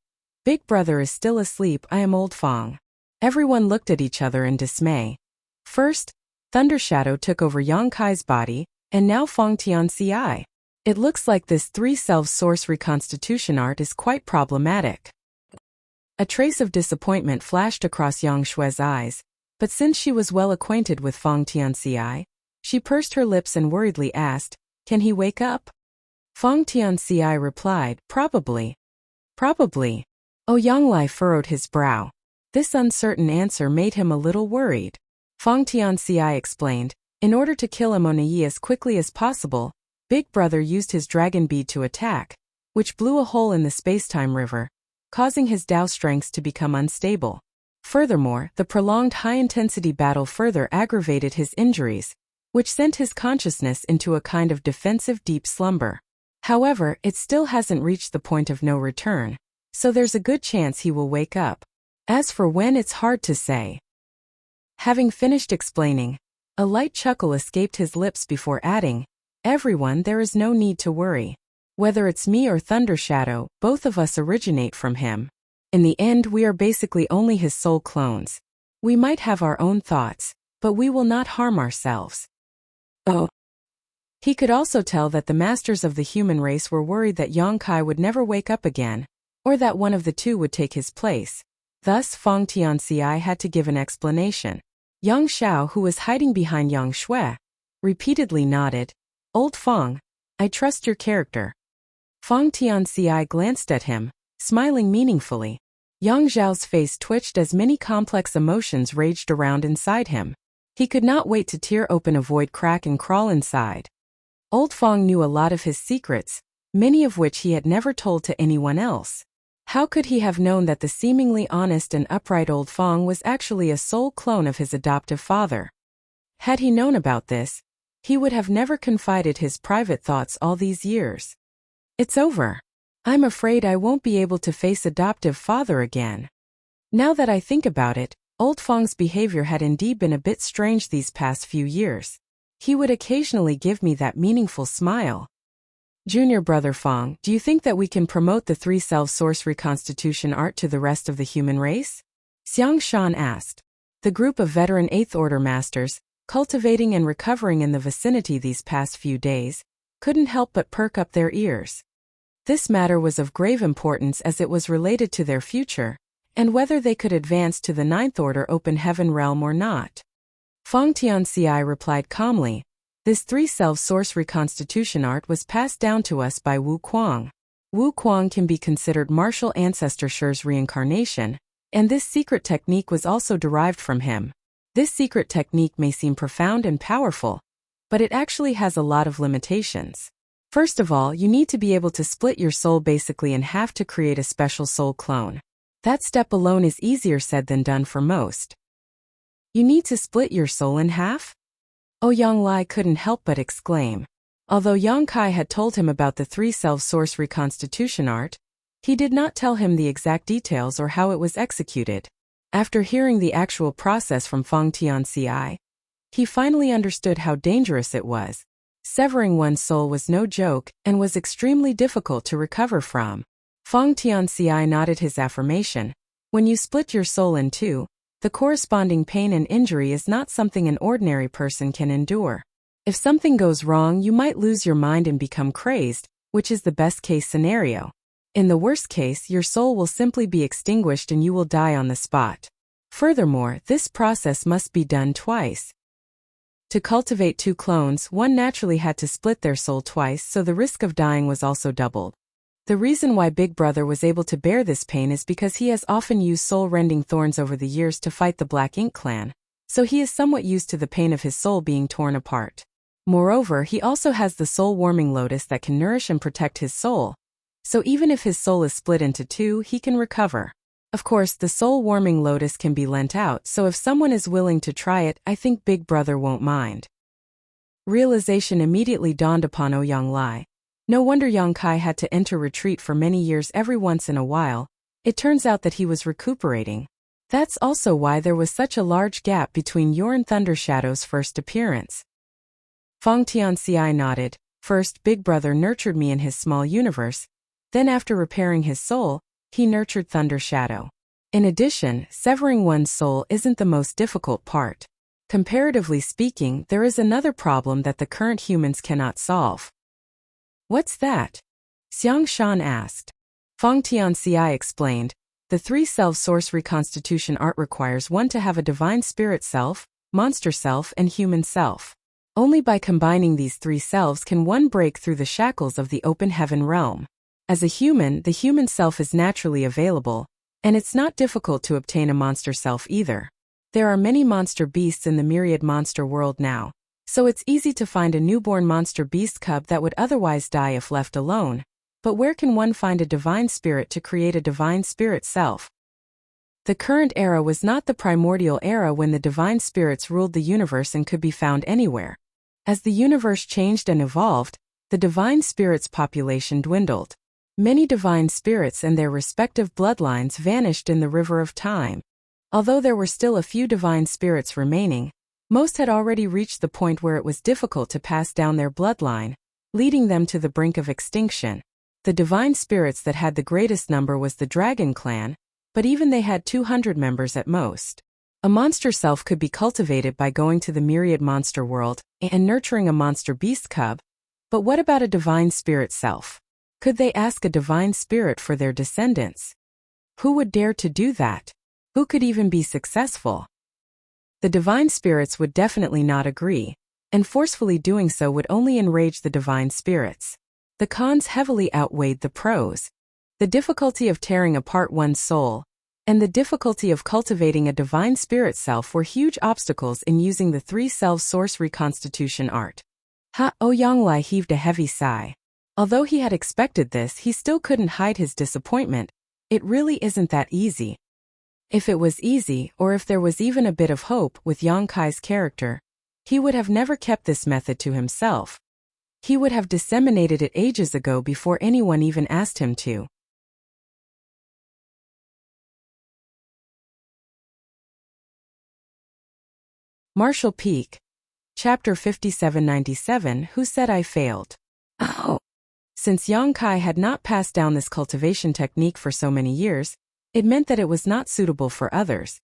"Big brother is still asleep, I am old Feng." Everyone looked at each other in dismay. First, Thunder Shadow took over Yang Kai's body, and now Feng Tianxi. It looks like this 3-self source reconstitution art is quite problematic. A trace of disappointment flashed across Yang Shui's eyes, but since she was well acquainted with Feng Tianxi, she pursed her lips and worriedly asked, "Can he wake up?" Feng Tianxi replied, "Probably." Probably. Ouyang Lai furrowed his brow. This uncertain answer made him a little worried. Feng Tianxi explained, in order to kill Amoniyi as quickly as possible, Big Brother used his dragon bead to attack, which blew a hole in the spacetime river, causing his Dao strengths to become unstable. Furthermore, the prolonged high-intensity battle further aggravated his injuries, which sent his consciousness into a kind of defensive deep slumber. However, it still hasn't reached the point of no return, so there's a good chance he will wake up. As for when, it's hard to say. Having finished explaining, a light chuckle escaped his lips before adding, "Everyone, there is no need to worry. Whether it's me or Thunder Shadow, both of us originate from him. In the end, we are basically only his soul clones. We might have our own thoughts, but we will not harm ourselves." Oh. He could also tell that the masters of the human race were worried that Yang Kai would never wake up again, or that one of the two would take his place. Thus, Feng Tianxi had to give an explanation. Yang Xiao, who was hiding behind Yang Shui, repeatedly nodded. "Old Feng, I trust your character." Feng Tianxi glanced at him, smiling meaningfully. Yang Xiao's face twitched as many complex emotions raged around inside him. He could not wait to tear open a void crack and crawl inside. Old Feng knew a lot of his secrets, many of which he had never told to anyone else. How could he have known that the seemingly honest and upright Old Feng was actually a soul clone of his adoptive father? Had he known about this, he would have never confided his private thoughts all these years. "It's over. I'm afraid I won't be able to face adoptive father again." Now that I think about it, Old Feng's behavior had indeed been a bit strange these past few years. He would occasionally give me that meaningful smile. "Junior Brother Feng, do you think that we can promote the three-self source reconstitution art to the rest of the human race?" Xiang Shan asked. The group of veteran Eighth Order masters, cultivating and recovering in the vicinity these past few days, couldn't help but perk up their ears. This matter was of grave importance as it was related to their future, and whether they could advance to the Ninth Order Open Heaven realm or not. Feng Tianxi replied calmly, "This three-self source reconstitution art was passed down to us by Wu Kuang. Wu Kuang can be considered martial ancestor Shi's reincarnation, and this secret technique was also derived from him. This secret technique may seem profound and powerful, but it actually has a lot of limitations. First of all, you need to be able to split your soul basically in half to create a special soul clone. That step alone is easier said than done for most." "You need to split your soul in half?" Yang Lai couldn't help but exclaim. Although Yang Kai had told him about the three-self source reconstitution art, he did not tell him the exact details or how it was executed. After hearing the actual process from Feng Tianxi, he finally understood how dangerous it was. Severing one's soul was no joke and was extremely difficult to recover from. Feng Tianxi nodded his affirmation. When you split your soul in two, the corresponding pain and injury is not something an ordinary person can endure. If something goes wrong, you might lose your mind and become crazed, which is the best-case scenario. In the worst case, your soul will simply be extinguished and you will die on the spot. Furthermore, this process must be done twice. To cultivate two clones, one naturally had to split their soul twice, so the risk of dying was also doubled. The reason why Big Brother was able to bear this pain is because he has often used soul-rending thorns over the years to fight the Black Ink clan, so he is somewhat used to the pain of his soul being torn apart. Moreover, he also has the soul-warming lotus that can nourish and protect his soul, so even if his soul is split into two, he can recover. Of course, the soul-warming lotus can be lent out, so if someone is willing to try it, I think Big Brother won't mind. Realization immediately dawned upon Yang Lai. No wonder Yang Kai had to enter retreat for many years every once in a while. It turns out that he was recuperating. That's also why there was such a large gap between your and Thunder Shadow's first appearance. Feng Tianxi nodded. First, Big Brother nurtured me in his small universe. Then after repairing his soul, he nurtured Thunder Shadow. In addition, severing one's soul isn't the most difficult part. Comparatively speaking, there is another problem that the current humans cannot solve. "What's that?" Xiang Shan asked. Feng Tianxi explained, "The three-self source reconstitution art requires one to have a divine spirit self, monster self, and human self. Only by combining these three selves can one break through the shackles of the open heaven realm. As a human, the human self is naturally available, And it's not difficult to obtain a monster self either. There are many monster beasts in the myriad monster world now, so it's easy to find a newborn monster beast cub that would otherwise die if left alone. But where can one find a divine spirit to create a divine spirit self? The current era was not the primordial era when the divine spirits ruled the universe and could be found anywhere. As the universe changed and evolved, the divine spirits' population dwindled. Many divine spirits and their respective bloodlines vanished in the river of time. Although there were still a few divine spirits remaining, most had already reached the point where it was difficult to pass down their bloodline, leading them to the brink of extinction. The divine spirits that had the greatest number was the Dragon Clan, but even they had 200 members at most. A monster self could be cultivated by going to the myriad monster world and nurturing a monster beast cub, but what about a divine spirit self? Could they ask a divine spirit for their descendants? Who would dare to do that? Who could even be successful? The divine spirits would definitely not agree, and forcefully doing so would only enrage the divine spirits. The cons heavily outweighed the pros. The difficulty of tearing apart one's soul, and the difficulty of cultivating a divine spirit self were huge obstacles in using the three-self source reconstitution art. Yonglai heaved a heavy sigh. Although he had expected this, he still couldn't hide his disappointment. It really isn't that easy. If it was easy, or if there was even a bit of hope with Yongkai's character, he would have never kept this method to himself. He would have disseminated it ages ago before anyone even asked him to. Marshall Peak. Chapter 5797. Who said I failed? Oh. Since Yongkai had not passed down this cultivation technique for so many years, it meant that it was not suitable for others.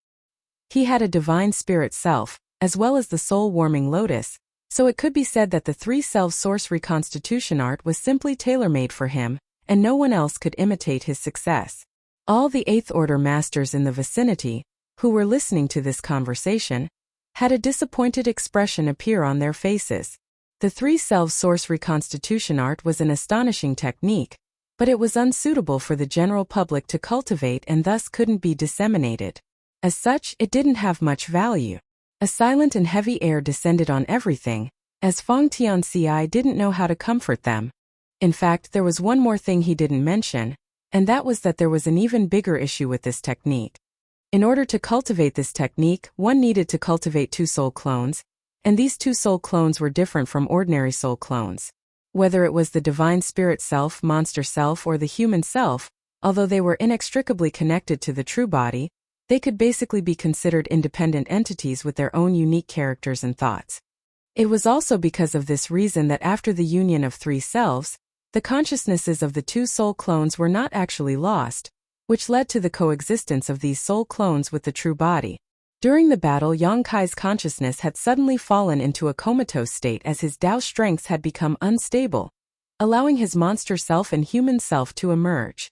He had a divine spirit self, as well as the soul-warming lotus, so it could be said that the three-self source reconstitution art was simply tailor-made for him, and no one else could imitate his success. All the Eighth Order masters in the vicinity, who were listening to this conversation, had a disappointed expression appear on their faces. The three-self source reconstitution art was an astonishing technique, but it was unsuitable for the general public to cultivate and thus couldn't be disseminated. As such, it didn't have much value. A silent and heavy air descended on everything, as Fong Tianci didn't know how to comfort them. In fact, there was one more thing he didn't mention, and that was that there was an even bigger issue with this technique. In order to cultivate this technique, one needed to cultivate two soul clones, and these two soul clones were different from ordinary soul clones. Whether it was the divine spirit self, monster self, or the human self, although they were inextricably connected to the true body, they could basically be considered independent entities with their own unique characters and thoughts. It was also because of this reason that after the union of three selves, the consciousnesses of the two soul clones were not actually lost, which led to the coexistence of these soul clones with the true body. During the battle, Yongkai's consciousness had suddenly fallen into a comatose state as his Tao strengths had become unstable, allowing his monster self and human self to emerge.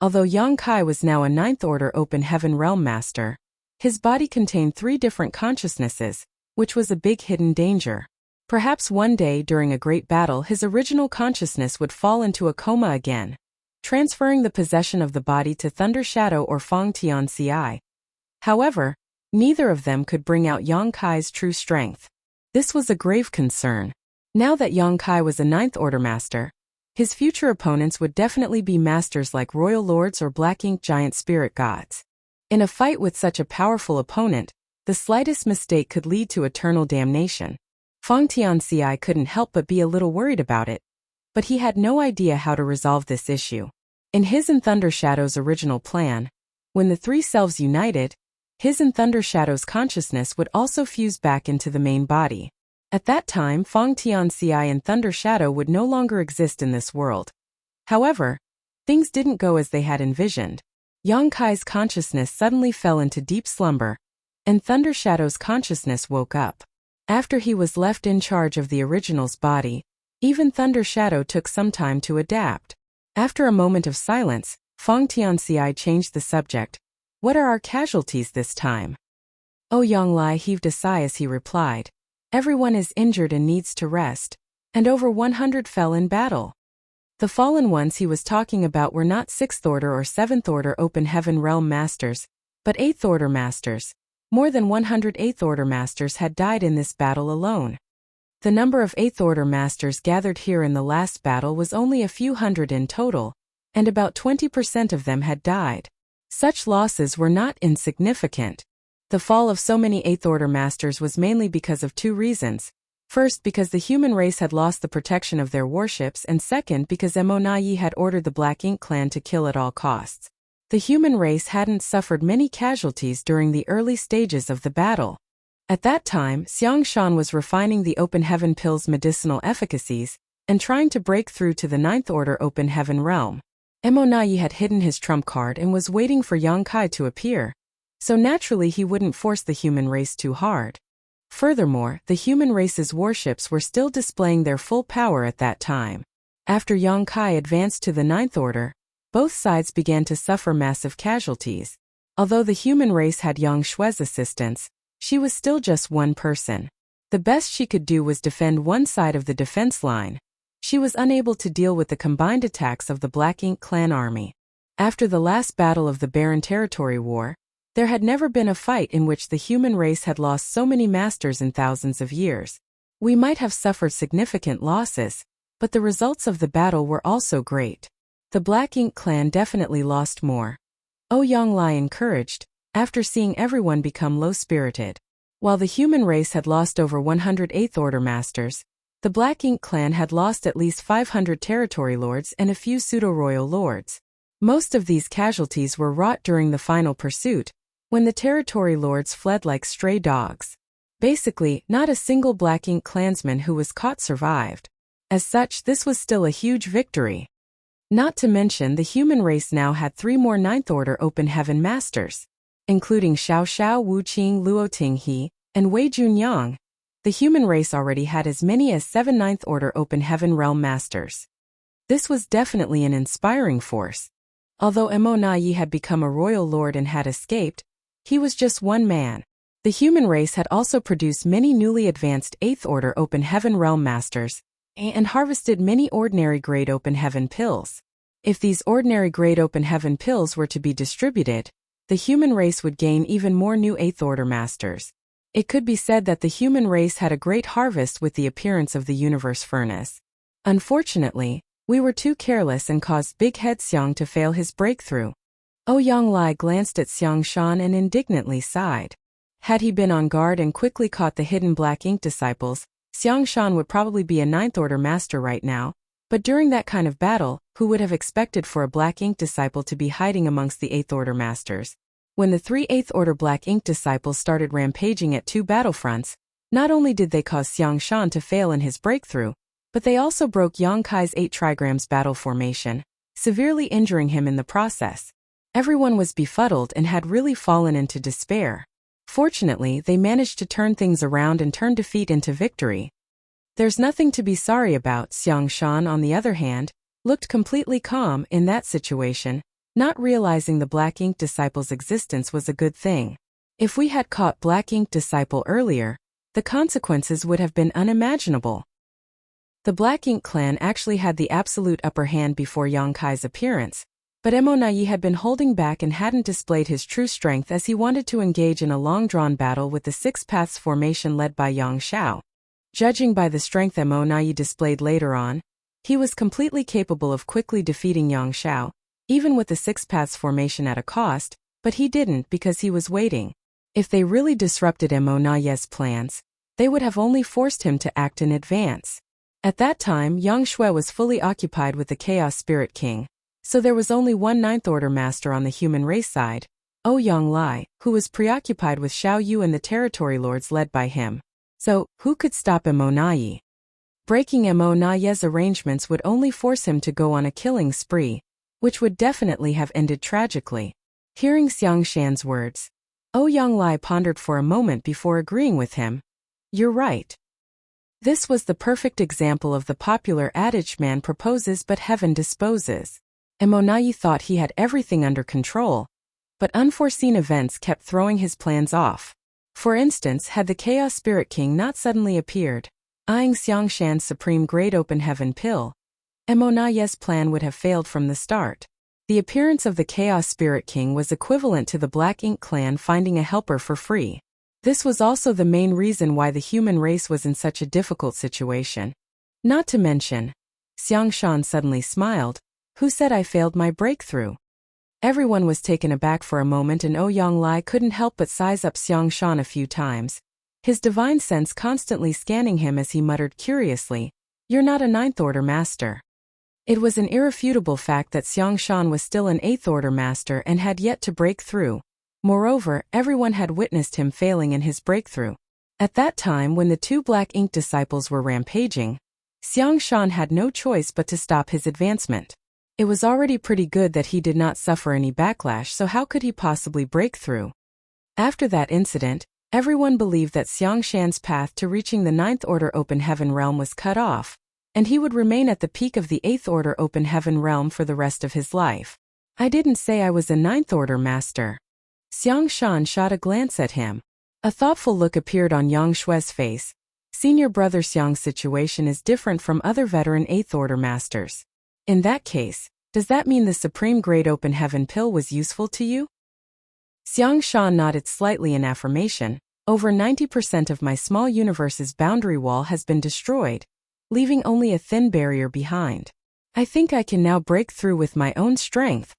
Although Yongkai was now a Ninth Order Open Heaven Realm Master, his body contained three different consciousnesses, which was a big hidden danger. Perhaps one day during a great battle his original consciousness would fall into a coma again, transferring the possession of the body to Thunder Shadow or Fong Tianci. However, neither of them could bring out Yongkai's true strength. This was a grave concern. Now that Yongkai was a Ninth Order Master, his future opponents would definitely be masters like Royal Lords or Black Ink Giant Spirit Gods. In a fight with such a powerful opponent, the slightest mistake could lead to eternal damnation. Fong Tianci couldn't help but be a little worried about it, but he had no idea how to resolve this issue. In his and Thunder Shadow's original plan, when the three selves united, his and Thunder Shadow's consciousness would also fuse back into the main body. At that time, Fong Tianci and Thunder Shadow would no longer exist in this world. However, things didn't go as they had envisioned. Yongkai's consciousness suddenly fell into deep slumber, and Thunder Shadow's consciousness woke up. After he was left in charge of the original's body, even Thunder Shadow took some time to adapt. After a moment of silence, Fong Tianci changed the subject. What are our casualties this time? Yonglai heaved a sigh as he replied. Everyone is injured and needs to rest, and over 100 fell in battle. The fallen ones he was talking about were not 6th order or 7th order open heaven realm masters, but 8th order masters. More than 100 8th order masters had died in this battle alone. The number of 8th order masters gathered here in the last battle was only a few hundred in total, and about 20% of them had died. Such losses were not insignificant. The fall of so many 8th order masters was mainly because of two reasons. First, because the human race had lost the protection of their warships, and second, because Emonayi had ordered the Black Ink clan to kill at all costs. The human race hadn't suffered many casualties during the early stages of the battle. At that time, Xiangshan was refining the Open Heaven pill's medicinal efficacies and trying to break through to the 9th order Open Heaven realm. Emonayi had hidden his trump card and was waiting for Yang Kai to appear, so naturally he wouldn't force the human race too hard. Furthermore, the human race's warships were still displaying their full power at that time. After Yang Kai advanced to the 9th order, both sides began to suffer massive casualties. Although the human race had Yang Shui's assistance, she was still just one person. The best she could do was defend one side of the defense line. She was unable to deal with the combined attacks of the Black Ink clan army. After the last battle of the Barren Territory War, there had never been a fight in which the human race had lost so many masters in thousands of years. We might have suffered significant losses, but the results of the battle were also great. The Black Ink clan definitely lost more. Ouyang Lai encouraged, after seeing everyone become low-spirited. While the human race had lost over 100 8th order masters, the Black Ink clan had lost at least 500 territory lords and a few pseudo-royal lords. Most of these casualties were wrought during the final pursuit, when the territory lords fled like stray dogs. Basically, not a single Black Ink clansman who was caught survived. As such, this was still a huge victory. Not to mention the human race now had 3 more 9th order Open Heaven masters, including Xiao Xiao, Wu Qing, Luo Tinghe, and Wei Junyang. The human race already had as many as 7 9th order Open Heaven realm masters. This was definitely an inspiring force. Although Emonayi had become a royal lord and had escaped, he was just one man. The human race had also produced many newly advanced 8th order Open Heaven realm masters, and harvested many ordinary grade Open Heaven pills. If these ordinary grade Open Heaven pills were to be distributed, the human race would gain even more new 8th order masters. It could be said that the human race had a great harvest with the appearance of the universe furnace. Unfortunately, we were too careless and caused Big Head Xiang to fail his breakthrough. Ouyang Lai glanced at Xiangshan and indignantly sighed. Had he been on guard and quickly caught the hidden Black Ink disciples, Xiangshan would probably be a 9th order master right now, but during that kind of battle, who would have expected for a Black Ink disciple to be hiding amongst the 8th order masters? When the 3 8th order Black Ink disciples started rampaging at 2 battlefronts, not only did they cause Xiangshan to fail in his breakthrough, but they also broke Yang Kai's 8 trigrams battle formation, severely injuring him in the process. Everyone was befuddled and had really fallen into despair. Fortunately, they managed to turn things around and turn defeat into victory. There's nothing to be sorry about. Xiangshan, on the other hand, looked completely calm in that situation, not realizing the Black Ink disciple's existence was a good thing. If we had caught Black Ink disciple earlier, the consequences would have been unimaginable. The Black Ink clan actually had the absolute upper hand before Yang Kai's appearance, but Emonayi had been holding back and hadn't displayed his true strength as he wanted to engage in a long-drawn battle with the 6 Paths formation led by Yang Xiao. Judging by the strength Emonayi displayed later on, he was completely capable of quickly defeating Yang Xiao, even with the 6 Paths formation at a cost, but he didn't because he was waiting. If they really disrupted Emonayi's plans, they would have only forced him to act in advance. At that time, Yang Shui was fully occupied with the Chaos Spirit King, so there was only one 9th order master on the human race side, Ouyang Lai, who was preoccupied with Xiao Yu and the territory lords led by him. So, who could stop Emonayi? Breaking Emonayi's arrangements would only force him to go on a killing spree, which would definitely have ended tragically. Hearing Xiangshan's words, Ouyang Lai pondered for a moment before agreeing with him. You're right. This was the perfect example of the popular adage man proposes but heaven disposes. Emonayi thought he had everything under control, but unforeseen events kept throwing his plans off. For instance, had the Chaos Spirit King not suddenly appeared, eyeing Xiangshan's supreme grade Open Heaven pill, Monaye's plan would have failed from the start. The appearance of the Chaos Spirit King was equivalent to the Black Ink clan finding a helper for free. This was also the main reason why the human race was in such a difficult situation. Not to mention, Xiang Shan suddenly smiled. Who said I failed my breakthrough? Everyone was taken aback for a moment, and Ouyang Lai couldn't help but size up Xiang Shan a few times, his divine sense constantly scanning him as he muttered curiously, "You're not a Ninth Order master." It was an irrefutable fact that Xiang Shan was still an Eighth Order master and had yet to break through. Moreover, everyone had witnessed him failing in his breakthrough. At that time, when the two Black Ink disciples were rampaging, Xiang Shan had no choice but to stop his advancement. It was already pretty good that he did not suffer any backlash, so how could he possibly break through? After that incident, everyone believed that Xiang Shan's path to reaching the Ninth Order Open Heaven realm was cut off, and he would remain at the peak of the Eighth Order Open Heaven realm for the rest of his life. I didn't say I was a Ninth Order master. Xiang Shan shot a glance at him. A thoughtful look appeared on Yang Shui's face. Senior brother Xiang's situation is different from other veteran Eighth Order masters. In that case, does that mean the Supreme Great Open Heaven Pill was useful to you? Xiang Shan nodded slightly in affirmation. Over 90% of my small universe's boundary wall has been destroyed, leaving only a thin barrier behind. I think I can now break through with my own strength.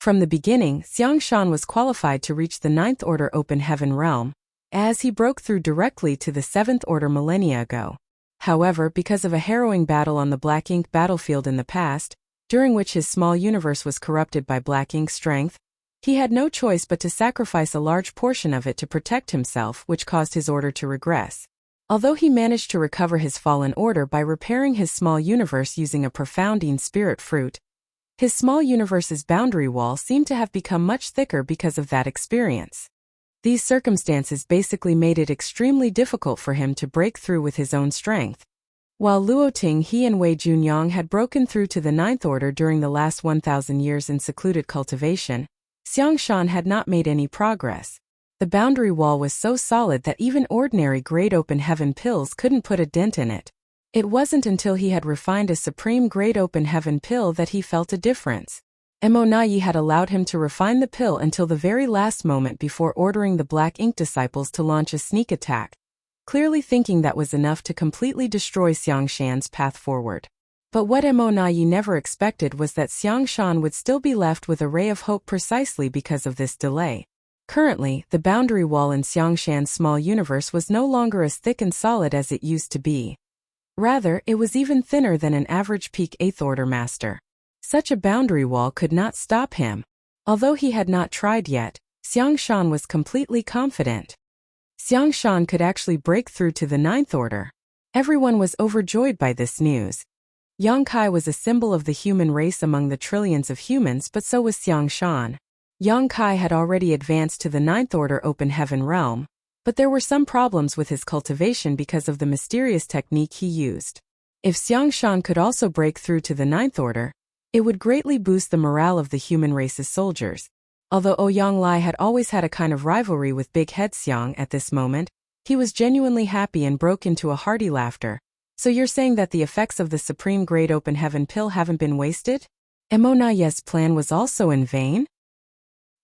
From the beginning, Xiang Shan was qualified to reach the Ninth Order Open Heaven realm, as he broke through directly to the Seventh Order millennia ago. However, because of a harrowing battle on the Black Ink battlefield in the past, during which his small universe was corrupted by Black Ink's strength, he had no choice but to sacrifice a large portion of it to protect himself, which caused his order to regress. Although he managed to recover his fallen order by repairing his small universe using a profounding spirit fruit, his small universe's boundary wall seemed to have become much thicker because of that experience. These circumstances basically made it extremely difficult for him to break through with his own strength. While Luoting He and Wei Junyang had broken through to the Ninth Order during the last 1,000 years in secluded cultivation, Xiang Shan had not made any progress. The boundary wall was so solid that even ordinary Great Open Heaven pills couldn't put a dent in it. It wasn't until he had refined a Supreme Great Open Heaven pill that he felt a difference. Monaye had allowed him to refine the pill until the very last moment before ordering the Black Ink disciples to launch a sneak attack, clearly thinking that was enough to completely destroy Xiang Shan's path forward. But what Monaye never expected was that Xiang Shan would still be left with a ray of hope precisely because of this delay. Currently, the boundary wall in Xiang Shan's small universe was no longer as thick and solid as it used to be. Rather, it was even thinner than an average peak Eighth Order master. Such a boundary wall could not stop him. Although he had not tried yet, Xiang Shan was completely confident. Xiang Shan could actually break through to the Ninth Order. Everyone was overjoyed by this news. Yang Kai was a symbol of the human race among the trillions of humans, but so was Xiang Shan. Yang Kai had already advanced to the Ninth Order Open Heaven realm, but there were some problems with his cultivation because of the mysterious technique he used. If Xiang Shan could also break through to the Ninth Order, it would greatly boost the morale of the human race's soldiers. Although Ouyang Lai had always had a kind of rivalry with Big Head Xiang at this moment, he was genuinely happy and broke into a hearty laughter. So you're saying that the effects of the Supreme Great Open Heaven pill haven't been wasted? Monaye's plan was also in vain?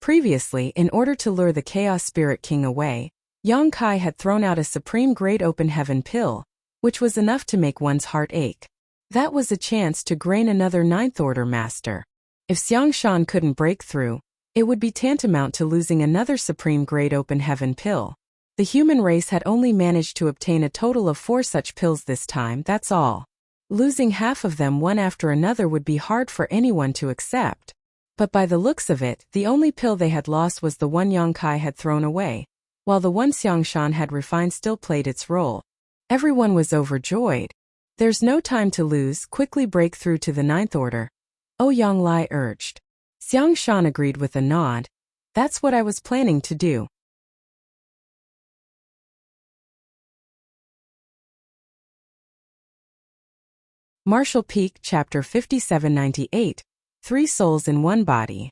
Previously, in order to lure the Chaos Spirit King away, Yang Kai had thrown out a Supreme Great Open Heaven pill, which was enough to make one's heart ache. That was a chance to gain another Ninth Order master. If Xiang Shan couldn't break through, it would be tantamount to losing another Supreme Great Open Heaven pill. The human race had only managed to obtain a total of 4 such pills this time, that's all. Losing half of them one after another would be hard for anyone to accept. But by the looks of it, the only pill they had lost was the one Yang Kai had thrown away, while the one Xiang Shan had refined still played its role. Everyone was overjoyed. There's no time to lose, quickly break through to the Ninth Order, Ouyang Lai urged. Xiang Shan agreed with a nod. That's what I was planning to do. Martial Peak Chapter 5798, 3 Souls in One Body.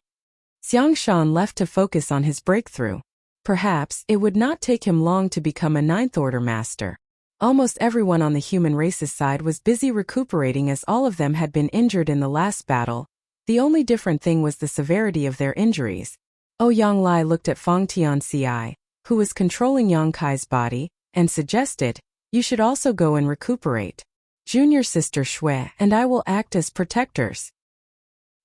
Xiang Shan left to focus on his breakthrough. Perhaps it would not take him long to become a Ninth Order master. Almost everyone on the human race's side was busy recuperating as all of them had been injured in the last battle. The only different thing was the severity of their injuries. Ouyang Lai looked at Feng Tianxi, who was controlling Yang Kai's body, and suggested, "You should also go and recuperate. Junior sister Shui and I will act as protectors."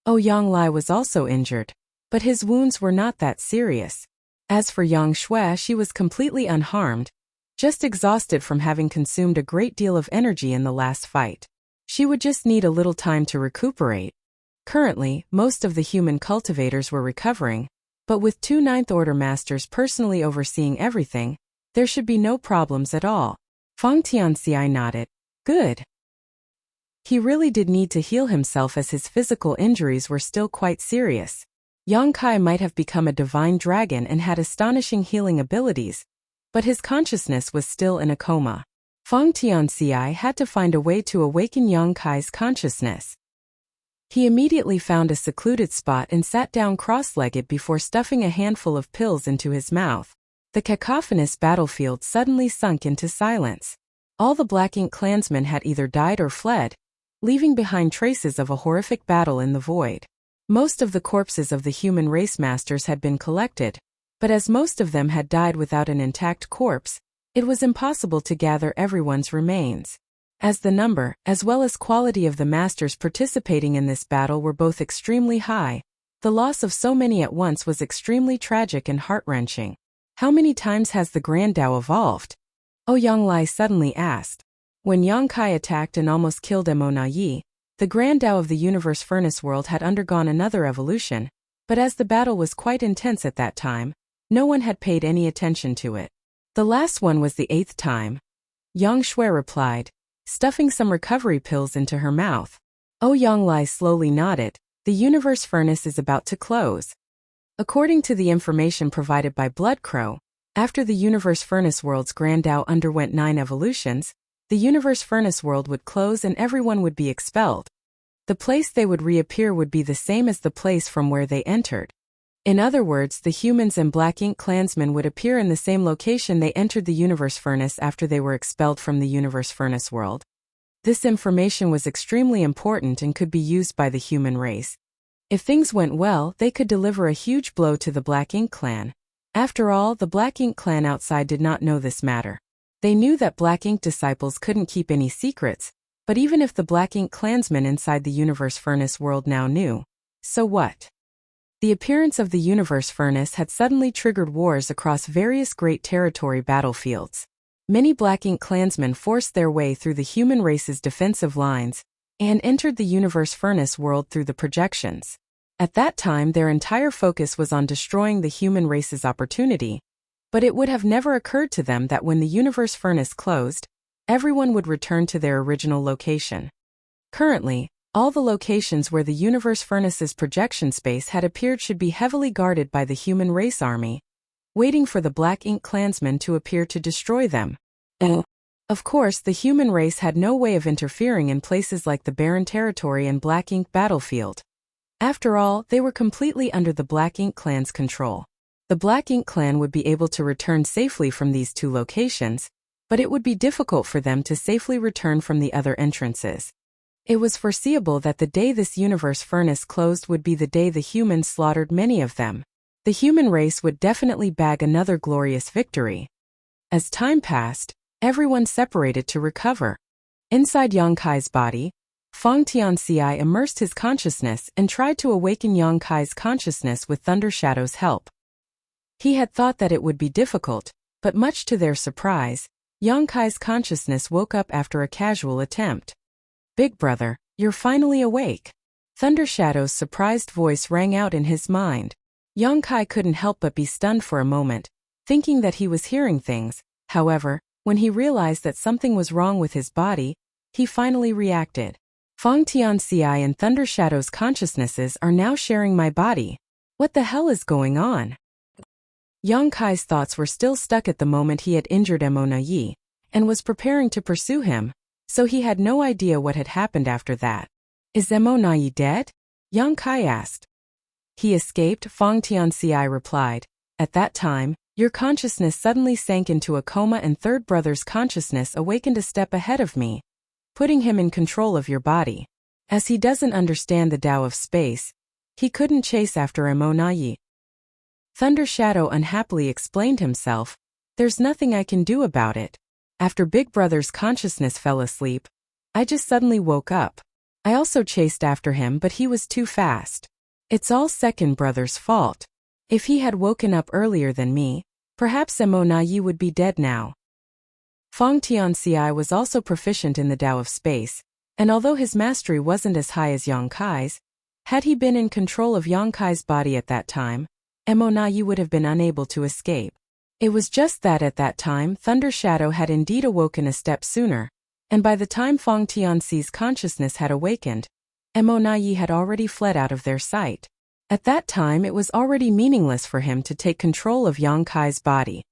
Ouyang Lai was also injured, but his wounds were not that serious. As for Yang Shui, she was completely unharmed, just exhausted from having consumed a great deal of energy in the last fight. She would just need a little time to recuperate. Currently, most of the human cultivators were recovering, but with 2 Ninth Order masters personally overseeing everything, there should be no problems at all. Feng Tianxi nodded. Good. He really did need to heal himself as his physical injuries were still quite serious. Yang Kai might have become a divine dragon and had astonishing healing abilities, but his consciousness was still in a coma. Feng Tianxi had to find a way to awaken Yang Kai's consciousness. He immediately found a secluded spot and sat down cross-legged before stuffing a handful of pills into his mouth. The cacophonous battlefield suddenly sunk into silence. All the Black Ink clansmen had either died or fled, leaving behind traces of a horrific battle in the void. Most of the corpses of the human race masters had been collected, but as most of them had died without an intact corpse, it was impossible to gather everyone's remains. As the number, as well as quality of the masters participating in this battle were both extremely high, the loss of so many at once was extremely tragic and heart-wrenching. How many times has the Grand Tao evolved? Ouyang Lai suddenly asked. When Yang Kai attacked and almost killed Emona Yi, the Grand Tao of the Universe Furnace World had undergone another evolution, but as the battle was quite intense at that time, no one had paid any attention to it. The last one was the 8th time. Yang Shui replied, stuffing some recovery pills into her mouth. Ouyang Lai slowly nodded. The Universe Furnace is about to close. According to the information provided by Bloodcrow, after the Universe Furnace World's Grand Tao underwent 9 evolutions, the Universe Furnace World would close and everyone would be expelled. The place they would reappear would be the same as the place from where they entered. In other words, the humans and Black Ink clansmen would appear in the same location they entered the Universe Furnace after they were expelled from the Universe Furnace World. This information was extremely important and could be used by the human race. If things went well, they could deliver a huge blow to the Black Ink clan. After all, the Black Ink clan outside did not know this matter. They knew that Black Ink disciples couldn't keep any secrets, but even if the Black Ink clansmen inside the Universe Furnace World now knew, so what? The appearance of the Universe Furnace had suddenly triggered wars across various great territory battlefields. Many Black Ink clansmen forced their way through the human race's defensive lines and entered the Universe Furnace World through the projections. At that time, their entire focus was on destroying the human race's opportunity, but it would have never occurred to them that when the Universe Furnace closed, everyone would return to their original location. Currently, all the locations where the Universe Furnace's projection space had appeared should be heavily guarded by the human race army, waiting for the Black Ink clansmen to appear to destroy them. Of course, the human race had no way of interfering in places like the Barren Territory and Black Ink battlefield. After all, they were completely under the Black Ink clan's control. The Black Ink clan would be able to return safely from these 2 locations, but it would be difficult for them to safely return from the other entrances. It was foreseeable that the day this Universe Furnace closed would be the day the humans slaughtered many of them. The human race would definitely bag another glorious victory. As time passed, everyone separated to recover. Inside Yang Kai's body, Feng Tianxi immersed his consciousness and tried to awaken Yang Kai's consciousness with Thunder Shadow's help. He had thought that it would be difficult, but much to their surprise, Yang Kai's consciousness woke up after a casual attempt. "Big brother, you're finally awake." Thunder Shadow's surprised voice rang out in his mind. Yang Kai couldn't help but be stunned for a moment, thinking that he was hearing things. However, when he realized that something was wrong with his body, he finally reacted. "Feng Tianxi and Thunder Shadow's consciousnesses are now sharing my body. What the hell is going on?" Yang Kai's thoughts were still stuck at the moment he had injured Emona Yi, and was preparing to pursue him, so he had no idea what had happened after that. "Is Emona Yi dead?" Yang Kai asked. "He escaped," Feng Tianxi replied. "At that time, Your consciousness suddenly sank into a coma and third brother's consciousness awakened a step ahead of me, putting him in control of your body. As he doesn't understand the Tao of space, he couldn't chase after Emonayi. Thunder Shadow unhappily explained himself, there's nothing I can do about it. After Big Brother's consciousness fell asleep, I just suddenly woke up. I also chased after him but he was too fast. It's all second brother's fault. If he had woken up earlier than me, perhaps Emonayi would be dead now. Fong Tianxi was also proficient in the Tao of space, and although his mastery wasn't as high as Yang Kai's, had he been in control of Yang Kai's body at that time, Emonayi would have been unable to escape. It was just that at that time Thunder Shadow had indeed awoken a step sooner, and by the time Fong Tianxi's consciousness had awakened, Emonayi had already fled out of their sight. At that time it was already meaningless for him to take control of Yang Kai's body.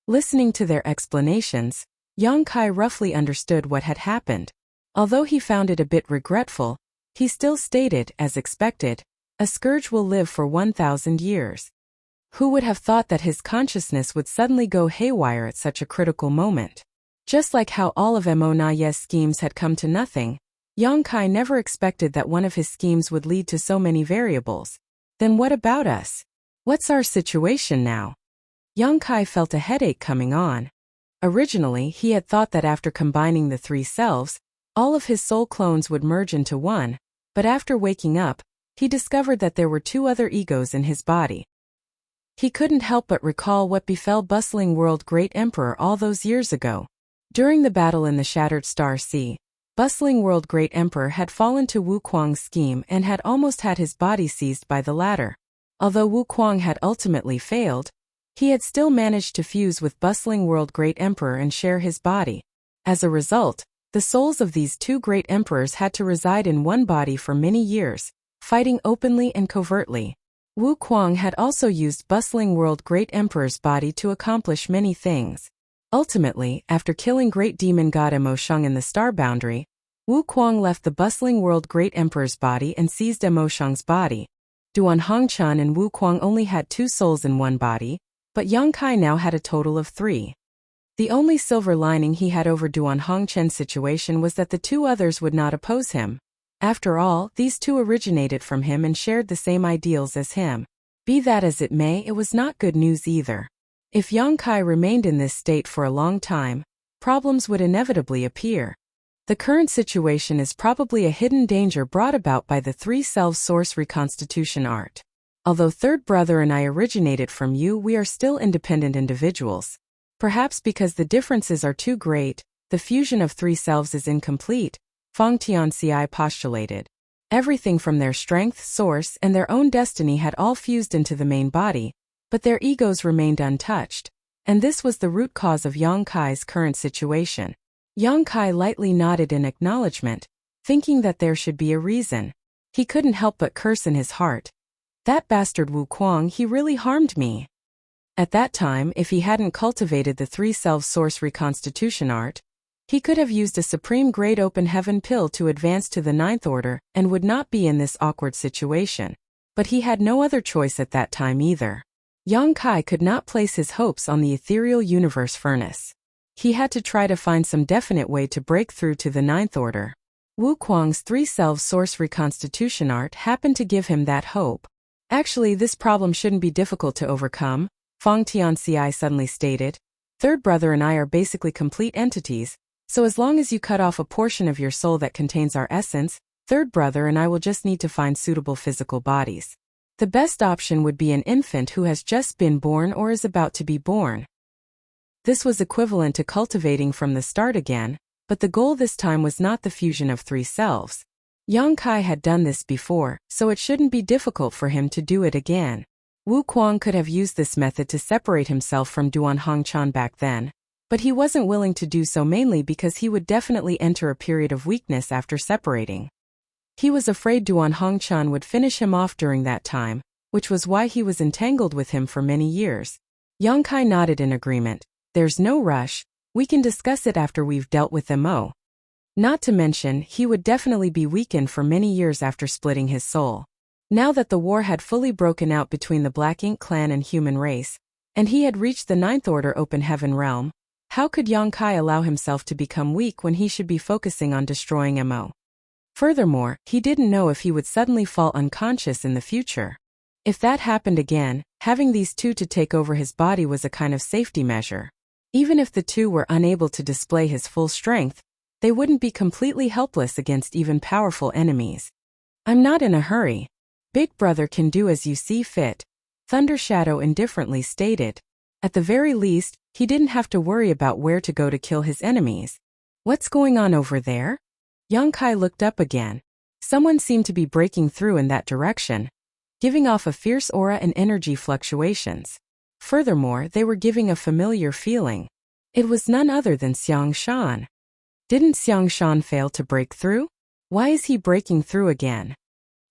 Listening to their explanations, Yang Kai roughly understood what had happened. Although he found it a bit regretful, he still stated, as expected, a scourge will live for 1,000 years. Who would have thought that his consciousness would suddenly go haywire at such a critical moment? Just like how all of Emonayi's schemes had come to nothing, Yang Kai never expected that one of his schemes would lead to so many variables. Then what about us? What's our situation now? Yang Kai felt a headache coming on. Originally, he had thought that after combining the three selves, all of his soul clones would merge into one, but after waking up, he discovered that there were two other egos in his body. He couldn't help but recall what befell Bustling World Great Emperor all those years ago. During the battle in the Shattered Star Sea, Bustling World Great Emperor had fallen to Wu Kuang's scheme and had almost had his body seized by the latter. Although Wu Kuang had ultimately failed, he had still managed to fuse with Bustling World Great Emperor and share his body. As a result, the souls of these two great emperors had to reside in one body for many years, fighting openly and covertly. Wu Kuang had also used Bustling World Great Emperor's body to accomplish many things. Ultimately, after killing Great Demon God Emosheng in the Star Boundary, Wu Kuang left the Bustling World Great Emperor's body and seized Emosheng's body. Duan Hongchen and Wu Kuang only had two souls in one body, but Yang Kai now had a total of 3. The only silver lining he had over Duan Hongchen's situation was that the two others would not oppose him. After all, these two originated from him and shared the same ideals as him. Be that as it may, it was not good news either. If Yang Kai remained in this state for a long time, problems would inevitably appear. The current situation is probably a hidden danger brought about by the three-self source reconstitution art. Although third brother and I originated from you, we are still independent individuals. Perhaps because the differences are too great, the fusion of three selves is incomplete, Fong Tianxi postulated. Everything from their strength, source, and their own destiny had all fused into the main body, but their egos remained untouched, and this was the root cause of Yang Kai's current situation. Yang Kai lightly nodded in acknowledgement, thinking that there should be a reason. He couldn't help but curse in his heart. That bastard Wu Kuang, he really harmed me. At that time, if he hadn't cultivated the three-self source reconstitution art, he could have used a supreme grade open heaven pill to advance to the 9th order and would not be in this awkward situation. But he had no other choice at that time either. Yang Kai could not place his hopes on the ethereal universe furnace. He had to try to find some definite way to break through to the 9th order. Wu Kuang's three-self source reconstitution art happened to give him that hope. Actually, this problem shouldn't be difficult to overcome, Fong Tianxi suddenly stated. Third brother and I are basically complete entities, so as long as you cut off a portion of your soul that contains our essence, third brother and I will just need to find suitable physical bodies. The best option would be an infant who has just been born or is about to be born. This was equivalent to cultivating from the start again, but the goal this time was not the fusion of three selves. Yang Kai had done this before, so it shouldn't be difficult for him to do it again. Wu Kuang could have used this method to separate himself from Duan Hongchen back then, but he wasn't willing to do so mainly because he would definitely enter a period of weakness after separating. He was afraid Duan Hongchen would finish him off during that time, which was why he was entangled with him for many years. Yang Kai nodded in agreement. There's no rush, we can discuss it after we've dealt with Mo. Not to mention, he would definitely be weakened for many years after splitting his soul. Now that the war had fully broken out between the Black Ink clan and human race, And he had reached the Ninth Order Open Heaven realm. How could Yang Kai allow himself to become weak when he should be focusing on destroying Mo? Furthermore, he didn't know if he would suddenly fall unconscious in the future. If that happened again, having these two to take over his body was a kind of safety measure. Even if the two were unable to display his full strength, they wouldn't be completely helpless against even powerful enemies. I'm not in a hurry. Big Brother can do as you see fit, Thunder Shadow indifferently stated. At the very least, he didn't have to worry about where to go to kill his enemies. What's going on over there? Yang Kai looked up again. Someone seemed to be breaking through in that direction, giving off a fierce aura and energy fluctuations. Furthermore, they were giving a familiar feeling. It was none other than Xiang Shan. Didn't Xiang Shan fail to break through? Why is he breaking through again?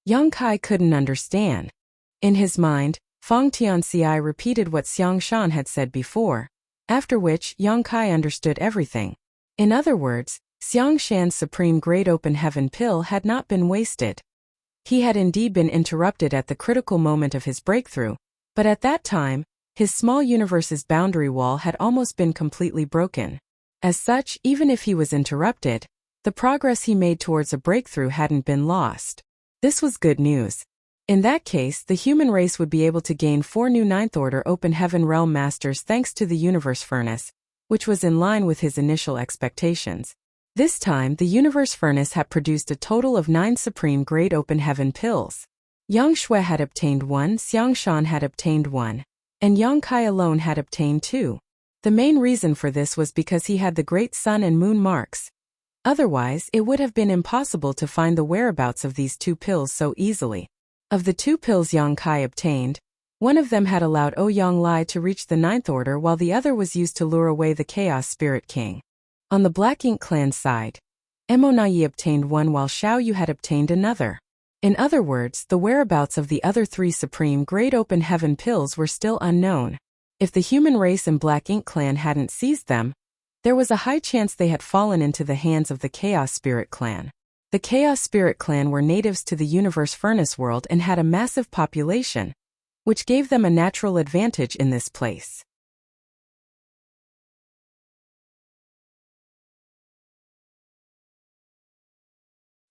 Yang Kai couldn't understand. In his mind, Fang Tianxi repeated what Xiang Shan had said before, after which Yang Kai understood everything. In other words, Xiang Shan's supreme Great Open Heaven pill had not been wasted. He had indeed been interrupted at the critical moment of his breakthrough, but at that time, his small universe's boundary wall had almost been completely broken. As such, even if he was interrupted, the progress he made towards a breakthrough hadn't been lost. This was good news. In that case, the human race would be able to gain 4 new Ninth Order Open Heaven Realm Masters thanks to the Universe Furnace, which was in line with his initial expectations. This time, the Universe Furnace had produced a total of 9 Supreme Great Open Heaven pills. Yang Shui had obtained 1, Xiang Shan had obtained 1, and Yang Kai alone had obtained 2. The main reason for this was because he had the Great Sun and Moon marks. Otherwise, it would have been impossible to find the whereabouts of these 2 pills so easily. Of the 2 pills Yang Kai obtained, one of them had allowed Ouyang Lai to reach the Ninth Order while the other was used to lure away the Chaos Spirit King. On the Black Ink clan side, Mo Nai obtained 1 while Xiao Yu had obtained another. In other words, the whereabouts of the other 3 Supreme Great Open Heaven pills were still unknown. If the human race and Black Ink clan hadn't seized them, there was a high chance they had fallen into the hands of the Chaos Spirit clan. The Chaos Spirit clan were natives to the Universe Furnace world and had a massive population, which gave them a natural advantage in this place.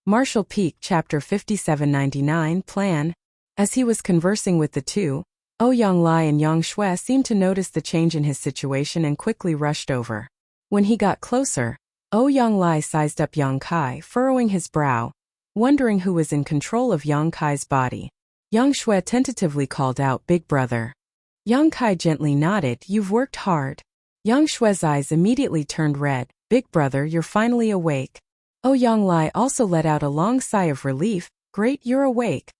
Martial Peak Chapter 5799 Plan. As he was conversing with the two, Ouyang Lai and Yang Shui seemed to notice the change in his situation and quickly rushed over. When he got closer, Ouyang Lai sized up Yang Kai, furrowing his brow, wondering who was in control of Yang Kai's body. Yang Shui tentatively called out, "Big Brother." Yang Kai gently nodded, "You've worked hard." Yang Shui's eyes immediately turned red. "Big Brother, you're finally awake." Ouyang Lai also let out a long sigh of relief. "Great, you're awake."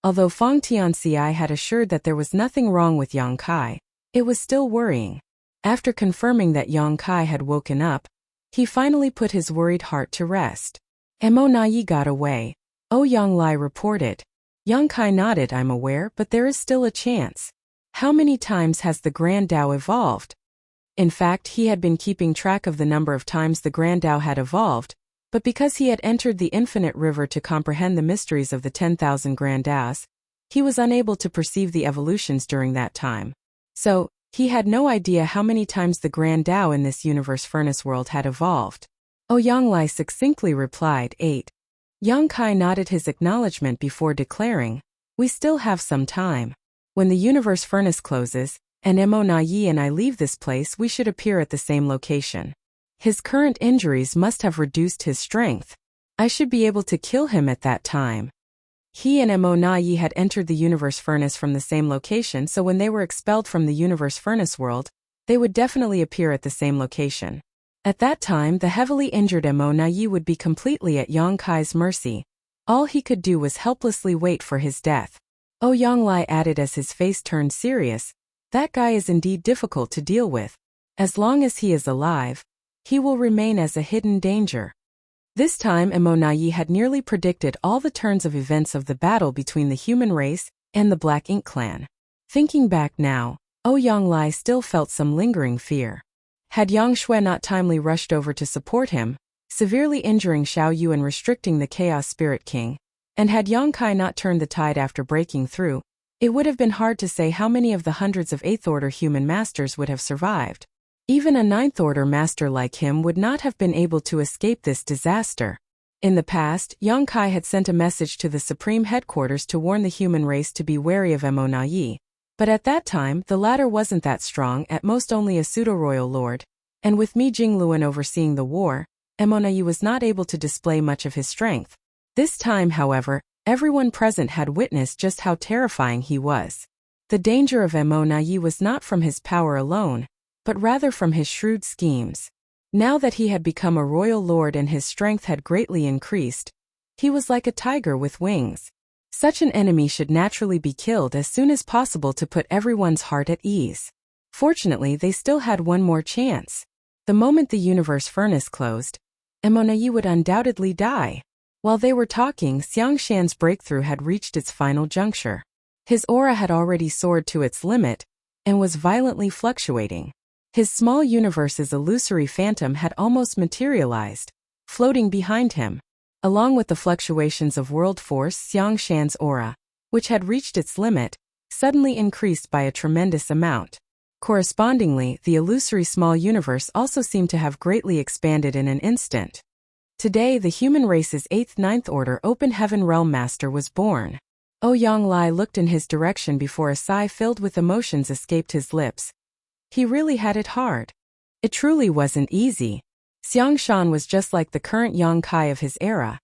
Although Fang Tianxi had assured that there was nothing wrong with Yang Kai, it was still worrying. After confirming that Yang Kai had woken up, he finally put his worried heart to rest. Mo Nai got away, Ouyang Lai reported. Yang Kai nodded, "I'm aware, but there is still a chance." How many times has the Grand Tao evolved? In fact, he had been keeping track of the number of times the Grand Tao had evolved, but because he had entered the infinite river to comprehend the mysteries of the 10,000 Grand Taos, he was unable to perceive the evolutions during that time. So, he had no idea how many times the Grand Tao in this Universe Furnace world had evolved. Ouyang Lai succinctly replied, 8. Yang Kai nodded his acknowledgement before declaring, "We still have some time. When the Universe Furnace closes, and Mo Nai and I leave this place, we should appear at the same location. His current injuries must have reduced his strength. I should be able to kill him at that time." He and Mo Nai had entered the Universe Furnace from the same location, so when they were expelled from the Universe Furnace world, they would definitely appear at the same location. At that time, the heavily injured Mo Nai would be completely at Yang Kai's mercy. All he could do was helplessly wait for his death. Ouyang Lai added as his face turned serious, "That guy is indeed difficult to deal with. As long as he is alive, he will remain as a hidden danger." This time Mo Nai had nearly predicted all the turns of events of the battle between the human race and the Black Ink clan. Thinking back now, Ouyang Lai still felt some lingering fear. Had Yang Shui not timely rushed over to support him, severely injuring Xiao Yu and restricting the Chaos Spirit King, and had Yang Kai not turned the tide after breaking through, It would have been hard to say how many of the hundreds of 8th Order human masters would have survived. Even a 9th Order master like him would not have been able to escape this disaster. In the past, Yang Kai had sent a message to the Supreme Headquarters to warn the human race to be wary of Mo Na Yi. But at that time, the latter wasn't that strong, at most only a pseudo-royal lord. And with Mi Jingluan overseeing the war, Mo Na Yi was not able to display much of his strength. This time, however, everyone present had witnessed just how terrifying he was. The danger of Mo Na Yi was not from his power alone, but rather from his shrewd schemes. Now that he had become a royal lord and his strength had greatly increased, he was like a tiger with wings. Such an enemy should naturally be killed as soon as possible to put everyone's heart at ease. Fortunately, they still had one more chance. The moment the universe furnace closed, Mo Na Yi would undoubtedly die. While they were talking, Xiang Shan's breakthrough had reached its final juncture. His aura had already soared to its limit and was violently fluctuating. His small universe's illusory phantom had almost materialized, floating behind him. Along with the fluctuations of world force, Xiang Shan's aura, which had reached its limit, suddenly increased by a tremendous amount. Correspondingly, the illusory small universe also seemed to have greatly expanded in an instant. Today, the human race's 8th-9th Order Open Heaven Realm Master was born. Yang Lai looked in his direction before a sigh filled with emotions escaped his lips. He really had it hard. It truly wasn't easy. Xiang Shan was just like the current Yang Kai of his era.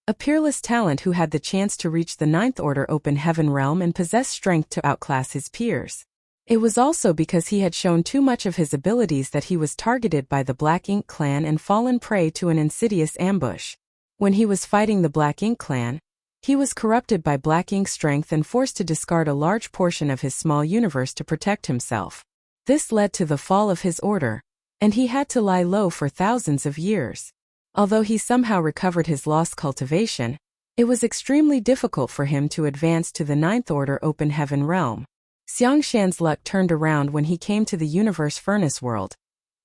A peerless talent who had the chance to reach the 9th Order Open Heaven Realm and possess strength to outclass his peers. It was also because he had shown too much of his abilities that he was targeted by the Black Ink clan and fallen prey to an insidious ambush. When he was fighting the Black Ink clan, he was corrupted by Black Ink's strength and forced to discard a large portion of his small universe to protect himself. This led to the fall of his order, and he had to lie low for thousands of years. Although he somehow recovered his lost cultivation, it was extremely difficult for him to advance to the 9th Order Open Heaven Realm. Xiang Shan's luck turned around when he came to the Universe Furnace World,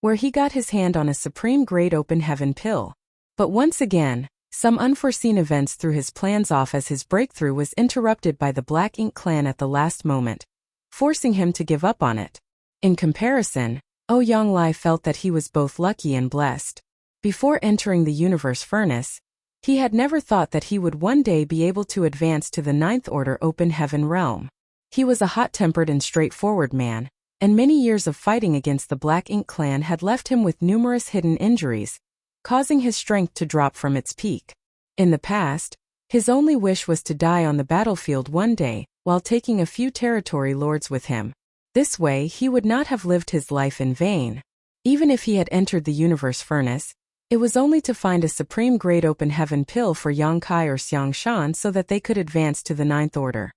where he got his hand on a Supreme Grade Open Heaven pill. But once again, some unforeseen events threw his plans off as his breakthrough was interrupted by the Black Ink clan at the last moment, forcing him to give up on it. In comparison, Yang Lai felt that he was both lucky and blessed. Before entering the Universe Furnace, he had never thought that he would one day be able to advance to the 9th Order Open Heaven Realm. He was a hot-tempered and straightforward man, and many years of fighting against the Black Ink clan had left him with numerous hidden injuries, causing his strength to drop from its peak. In the past, his only wish was to die on the battlefield one day, while taking a few territory lords with him. This way he would not have lived his life in vain. Even if he had entered the Universe Furnace, it was only to find a Supreme Grade Open Heaven pill for Yang Kai or Xiang Shan so that they could advance to the 9th Order.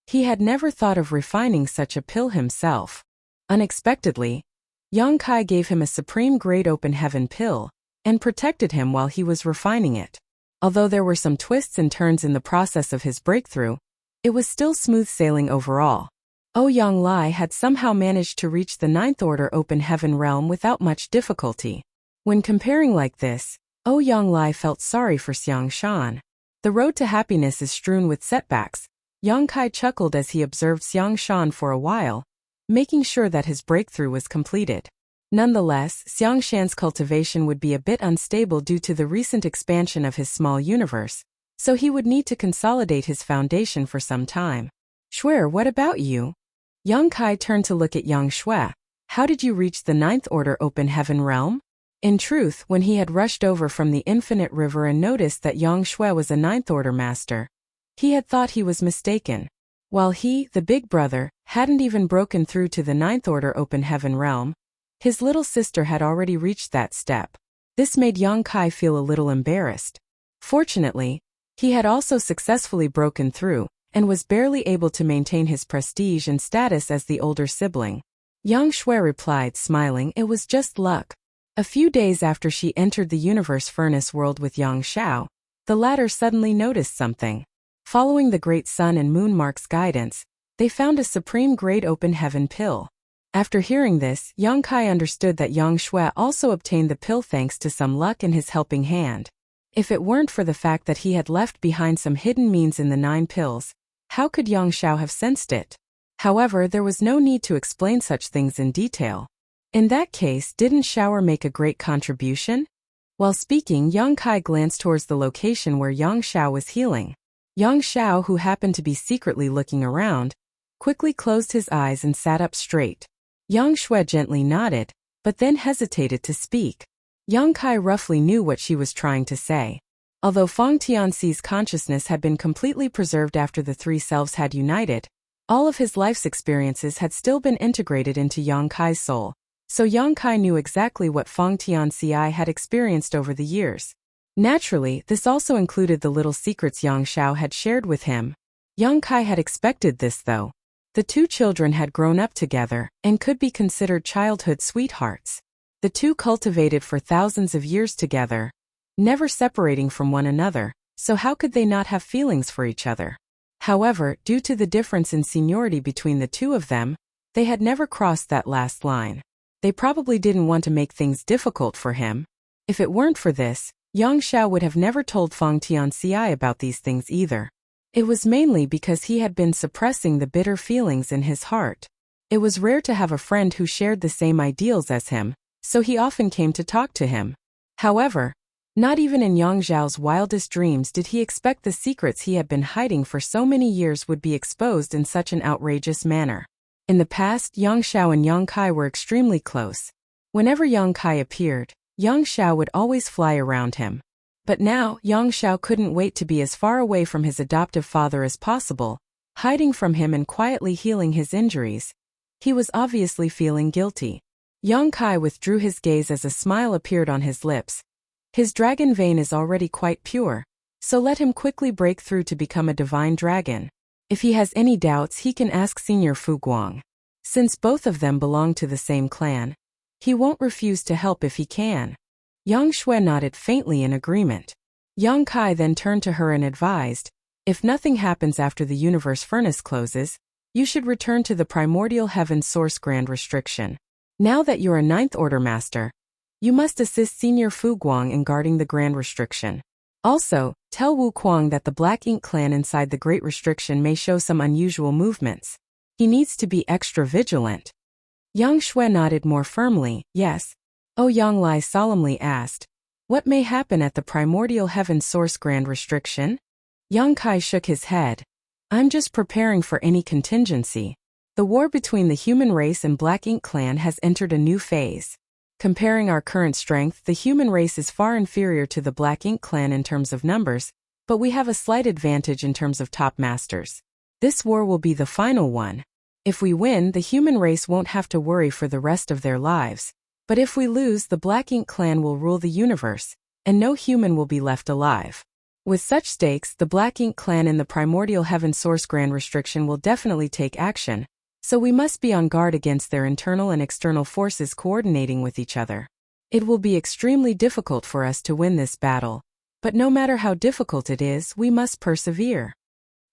He had never thought of refining such a pill himself. Unexpectedly, Yang Kai gave him a Supreme Grade Open Heaven pill, and protected him while he was refining it. Although there were some twists and turns in the process of his breakthrough, it was still smooth sailing overall. Yang Lai had somehow managed to reach the 9th Order Open Heaven Realm without much difficulty. When comparing like this, Yang Lai felt sorry for Xiang Shan. The road to happiness is strewn with setbacks. Yang Kai chuckled as he observed Xiang Shan for a while, making sure that his breakthrough was completed. Nonetheless, Xiang Shan's cultivation would be a bit unstable due to the recent expansion of his small universe, so he would need to consolidate his foundation for some time. Shuer, what about you? Yang Kai turned to look at Yang Shui. How did you reach the 9th Order Open Heaven Realm? In truth, when he had rushed over from the Infinite River and noticed that Yang Shui was a 9th Order Master, he had thought he was mistaken. While he, the big brother, hadn't even broken through to the 9th Order Open Heaven Realm, his little sister had already reached that step. This made Yang Kai feel a little embarrassed. Fortunately, he had also successfully broken through, and was barely able to maintain his prestige and status as the older sibling. Yang Shui replied, smiling, it was just luck. A few days after she entered the Universe Furnace World with Yang Xiao, the latter suddenly noticed something. Following the Great Sun and Moon Mark's guidance, they found a Supreme Grade Open Heaven pill. After hearing this, Yang Kai understood that Yang Shui also obtained the pill thanks to some luck in his helping hand. If it weren't for the fact that he had left behind some hidden means in the 9 pills, How could Yang Xiao have sensed it? However, there was no need to explain such things in detail. In that case, didn't Shower make a great contribution? While speaking, Yang Kai glanced towards the location where Yang Xiao was healing. Yang Xiao, who happened to be secretly looking around, quickly closed his eyes and sat up straight. Yang Shui gently nodded, but then hesitated to speak. Yang Kai roughly knew what she was trying to say. Although Feng Tianxi's consciousness had been completely preserved after the three selves had united, all of his life's experiences had still been integrated into Yang Kai's soul, so Yang Kai knew exactly what Feng Tianxi had experienced over the years. Naturally, this also included the little secrets Yang Xiao had shared with him. Yang Kai had expected this though. The two children had grown up together and could be considered childhood sweethearts. The two cultivated for thousands of years together, never separating from one another, so how could they not have feelings for each other? However, due to the difference in seniority between the two of them, they had never crossed that last line. They probably didn't want to make things difficult for him. If it weren't for this, Yang Xiao would have never told Feng Tianxi about these things either. It was mainly because he had been suppressing the bitter feelings in his heart. It was rare to have a friend who shared the same ideals as him, so he often came to talk to him. However, not even in Yang Xiao's wildest dreams did he expect the secrets he had been hiding for so many years would be exposed in such an outrageous manner. In the past, Yang Xiao and Yang Kai were extremely close. Whenever Yang Kai appeared, Yang Xiao would always fly around him. But now, Yang Xiao couldn't wait to be as far away from his adoptive father as possible, hiding from him and quietly healing his injuries. He was obviously feeling guilty. Yang Kai withdrew his gaze as a smile appeared on his lips. His dragon vein is already quite pure, so let him quickly break through to become a divine dragon. If he has any doubts, he can ask Senior Fu Guang. Since both of them belong to the same clan, he won't refuse to help if he can. Yang Shui nodded faintly in agreement. Yang Kai then turned to her and advised, if nothing happens after the universe furnace closes, you should return to the primordial heaven source grand restriction. Now that you're a ninth order master, you must assist Senior Fu Guang in guarding the grand restriction. Also, tell Wu Kuang that the Black Ink clan inside the Great Restriction may show some unusual movements. He needs to be extra vigilant. Yang Shui nodded more firmly, yes. Yang Lai solemnly asked, what may happen at the primordial heaven source grand restriction? Yang Kai shook his head. I'm just preparing for any contingency. The war between the human race and Black Ink clan has entered a new phase. Comparing our current strength, the human race is far inferior to the Black Ink clan in terms of numbers, but we have a slight advantage in terms of top masters. This war will be the final one. If we win, the human race won't have to worry for the rest of their lives. But if we lose, the Black Ink clan will rule the universe, and no human will be left alive. With such stakes, the Black Ink clan in the primordial heaven source grand restriction will definitely take action. So we must be on guard against their internal and external forces coordinating with each other. It will be extremely difficult for us to win this battle, but no matter how difficult it is, we must persevere.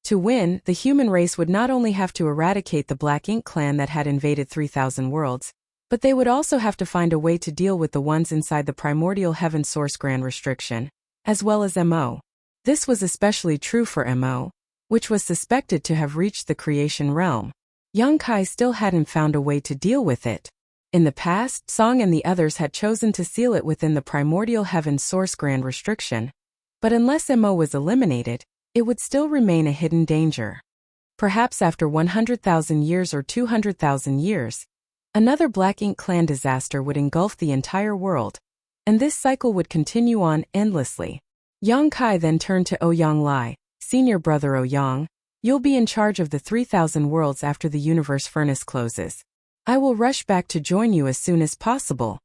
To win, the human race would not only have to eradicate the Black Ink clan that had invaded 3,000 worlds, but they would also have to find a way to deal with the ones inside the primordial heaven source grand restriction, as well as MO. This was especially true for MO, which was suspected to have reached the creation realm. Yang Kai still hadn't found a way to deal with it. In the past, Song and the others had chosen to seal it within the primordial heaven source grand restriction. But unless MO was eliminated, it would still remain a hidden danger. Perhaps after 100,000 years or 200,000 years, another Black Ink clan disaster would engulf the entire world, and this cycle would continue on endlessly. Yang Kai then turned to Yang Lai, senior brother Yang. You'll be in charge of the 3,000 worlds after the universe furnace closes. I will rush back to join you as soon as possible.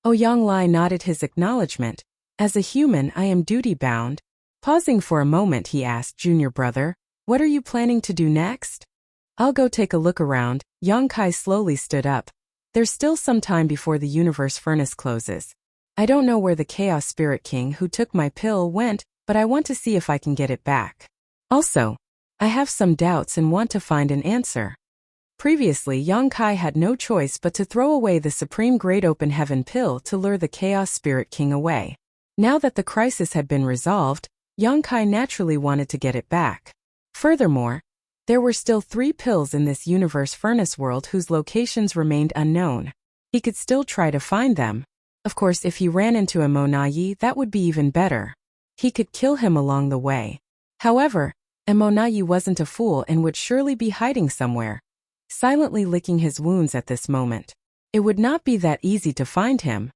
Yang Lai nodded his acknowledgement. As a human, I am duty-bound. Pausing for a moment, he asked junior brother, what are you planning to do next? I'll go take a look around. Yang Kai slowly stood up. There's still some time before the universe furnace closes. I don't know where the Chaos Spirit King who took my pill went, but I want to see if I can get it back. Also, I have some doubts and want to find an answer. Previously, Yang Kai had no choice but to throw away the Supreme Great Open Heaven pill to lure the Chaos Spirit King away. Now that the crisis had been resolved, Yang Kai naturally wanted to get it back. Furthermore, There were still 3 pills in this universe furnace world whose locations remained unknown. He could still try to find them. Of course, if he ran into a Monayi, that would be even better. He could kill him along the way. However, Monayi wasn't a fool and would surely be hiding somewhere, silently licking his wounds at this moment. It would not be that easy to find him.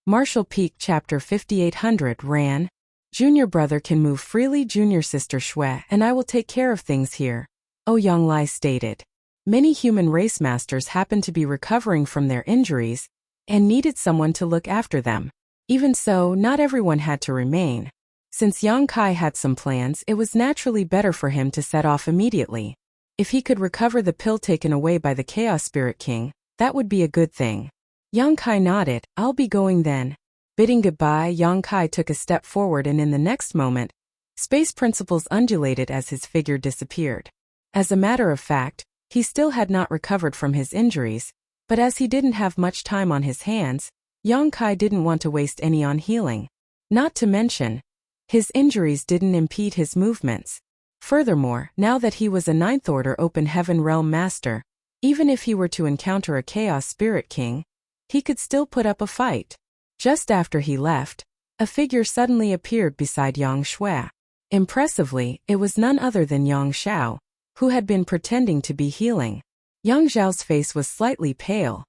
Marshall Peak Chapter 5800 ran. Junior brother can move freely, junior sister Shui, and I will take care of things here, Yonglai stated. Many human race masters happened to be recovering from their injuries and needed someone to look after them. Even so, not everyone had to remain. Since Yang Kai had some plans, it was naturally better for him to set off immediately. If he could recover the pill taken away by the Chaos Spirit King, that would be a good thing. Yang Kai nodded. I'll be going then. Bidding goodbye, Yang Kai took a step forward and in the next moment, space principles undulated as his figure disappeared. As a matter of fact, he still had not recovered from his injuries, but as he didn't have much time on his hands, Yang Kai didn't want to waste any on healing. Not to mention, his injuries didn't impede his movements. Furthermore, now that he was a 9th Order Open Heaven Realm Master, even if he were to encounter a Chaos Spirit King, he could still put up a fight. Just after he left, a figure suddenly appeared beside Yang Shui. Impressively, it was none other than Yang Xiao, who had been pretending to be healing. Yang Xiao's face was slightly pale.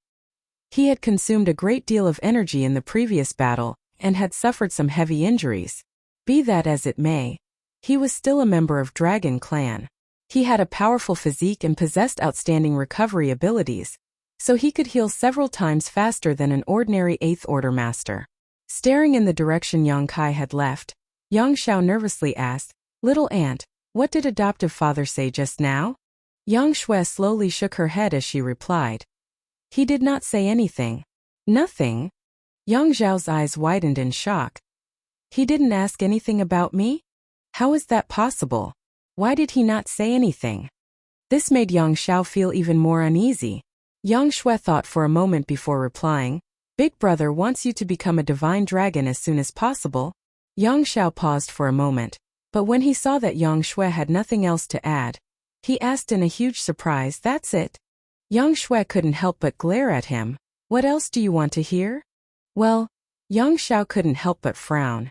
He had consumed a great deal of energy in the previous battle and had suffered some heavy injuries. Be that as it may, he was still a member of Dragon Clan. He had a powerful physique and possessed outstanding recovery abilities, so he could heal several times faster than an ordinary 8th Order Master. Staring in the direction Yang Kai had left, Yang Xiao nervously asked, "Little aunt, what did adoptive father say just now?" Yang Shui slowly shook her head as she replied. "He did not say anything." "Nothing?" Yang Xiao's eyes widened in shock. "He didn't ask anything about me? How is that possible? Why did he not say anything?" This made Yang Xiao feel even more uneasy. Yang Shui thought for a moment before replying, "Big brother wants you to become a divine dragon as soon as possible." Yang Xiao paused for a moment, but when he saw that Yang Shui had nothing else to add, he asked in a huge surprise, "That's it?" Yang Shui couldn't help but glare at him. "What else do you want to hear?" Well, Yang Xiao couldn't help but frown.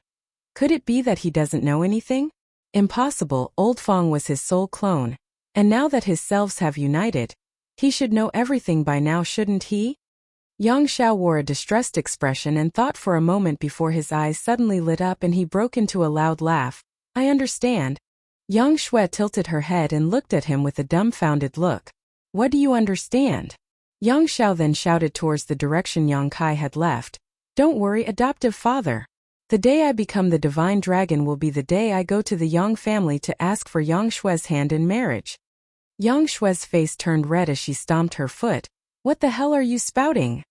Could it be that he doesn't know anything? Impossible. Old Fong was his sole clone, and now that his selves have united, he should know everything by now, shouldn't he? Yang Xiao wore a distressed expression and thought for a moment before his eyes suddenly lit up and he broke into a loud laugh. "I understand." Yang Shui tilted her head and looked at him with a dumbfounded look. "What do you understand?" Yang Xiao then shouted towards the direction Yang Kai had left. "Don't worry, adoptive father. The day I become the divine dragon will be the day I go to the Yang family to ask for Yang Shui's hand in marriage." Yang Shui's face turned red as she stomped her foot. "What the hell are you spouting?"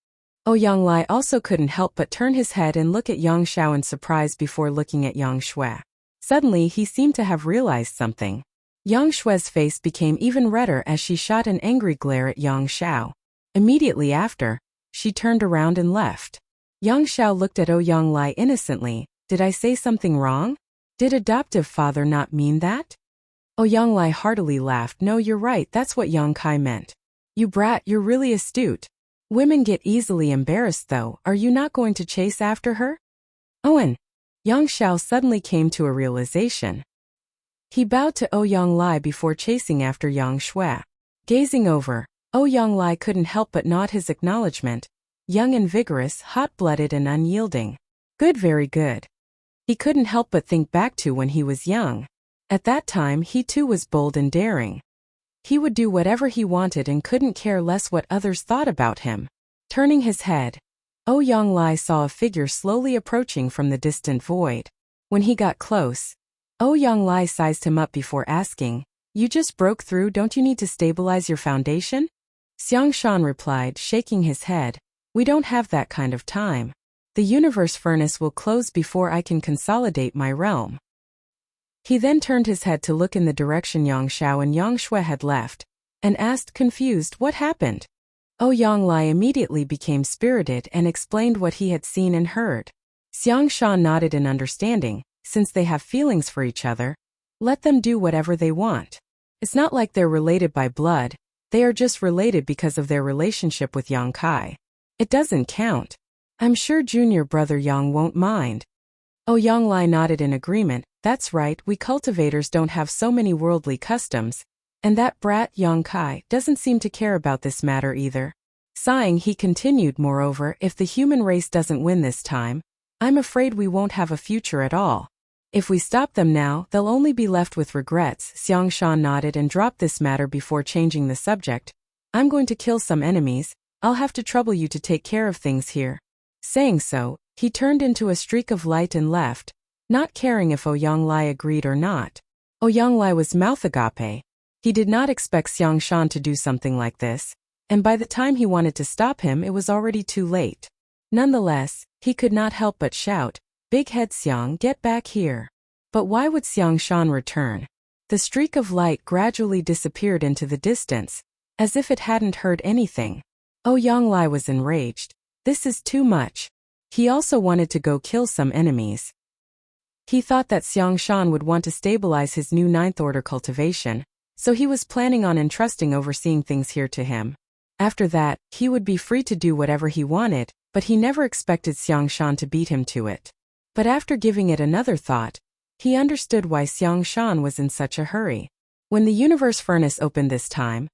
Yang Lai also couldn't help but turn his head and look at Yang Xiao in surprise before looking at Yang Shui. Suddenly he seemed to have realized something. Yang Shui's face became even redder as she shot an angry glare at Yang Xiao. Immediately after, she turned around and left. Yang Xiao looked at Yang Lai innocently. "Did I say something wrong? Did adoptive father not mean that?" Yang Lai heartily laughed. "No, you're right, that's what Yang Kai meant." "You brat, you're really astute. Women get easily embarrassed though. Are you not going to chase after her?" "Owen." Yang Xiao suddenly came to a realization. He bowed to Yang Lai before chasing after Yang Shui. Gazing over, Yang Lai couldn't help but nod his acknowledgement. Young and vigorous, hot-blooded and unyielding. Good, very good. He couldn't help but think back to when he was young. At that time he too was bold and daring. He would do whatever he wanted and couldn't care less what others thought about him. Turning his head, Yang Lai saw a figure slowly approaching from the distant void. When he got close, Yang Lai sized him up before asking, "You just broke through, don't you need to stabilize your foundation?" Xiang Shan replied, shaking his head, "We don't have that kind of time. The universe furnace will close before I can consolidate my realm." He then turned his head to look in the direction Yang Xiao and Yang Shui had left, and asked confused, "What happened?" Yang Lai immediately became spirited and explained what he had seen and heard. Xiang Shan nodded in understanding. Since they have feelings for each other, let them do whatever they want. It's not like they're related by blood, they are just related because of their relationship with Yang Kai. It doesn't count. I'm sure junior brother Yang won't mind. Oh, Yang Lai nodded in agreement. That's right, we cultivators don't have so many worldly customs, and that brat Yang Kai doesn't seem to care about this matter either. Sighing, he continued, moreover, if the human race doesn't win this time, I'm afraid we won't have a future at all. If we stop them now, they'll only be left with regrets. Xiang Shan nodded and dropped this matter before changing the subject. I'm going to kill some enemies, I'll have to trouble you to take care of things here. Saying so, he turned into a streak of light and left, not caring if Ouyang Lai agreed or not. Ouyang Lai was mouth agape. He did not expect Xiang Shan to do something like this, and by the time he wanted to stop him it was already too late. Nonetheless, he could not help but shout, Big Head Xiang, get back here. But why would Xiang Shan return? The streak of light gradually disappeared into the distance, as if it hadn't heard anything. Ouyang Lai was enraged. This is too much. He also wanted to go kill some enemies. He thought that Xiang Shan would want to stabilize his new ninth order cultivation, so he was planning on entrusting overseeing things here to him. After that, he would be free to do whatever he wanted, but he never expected Xiang Shan to beat him to it. But after giving it another thought, he understood why Xiang Shan was in such a hurry. When the universe furnace opened this time,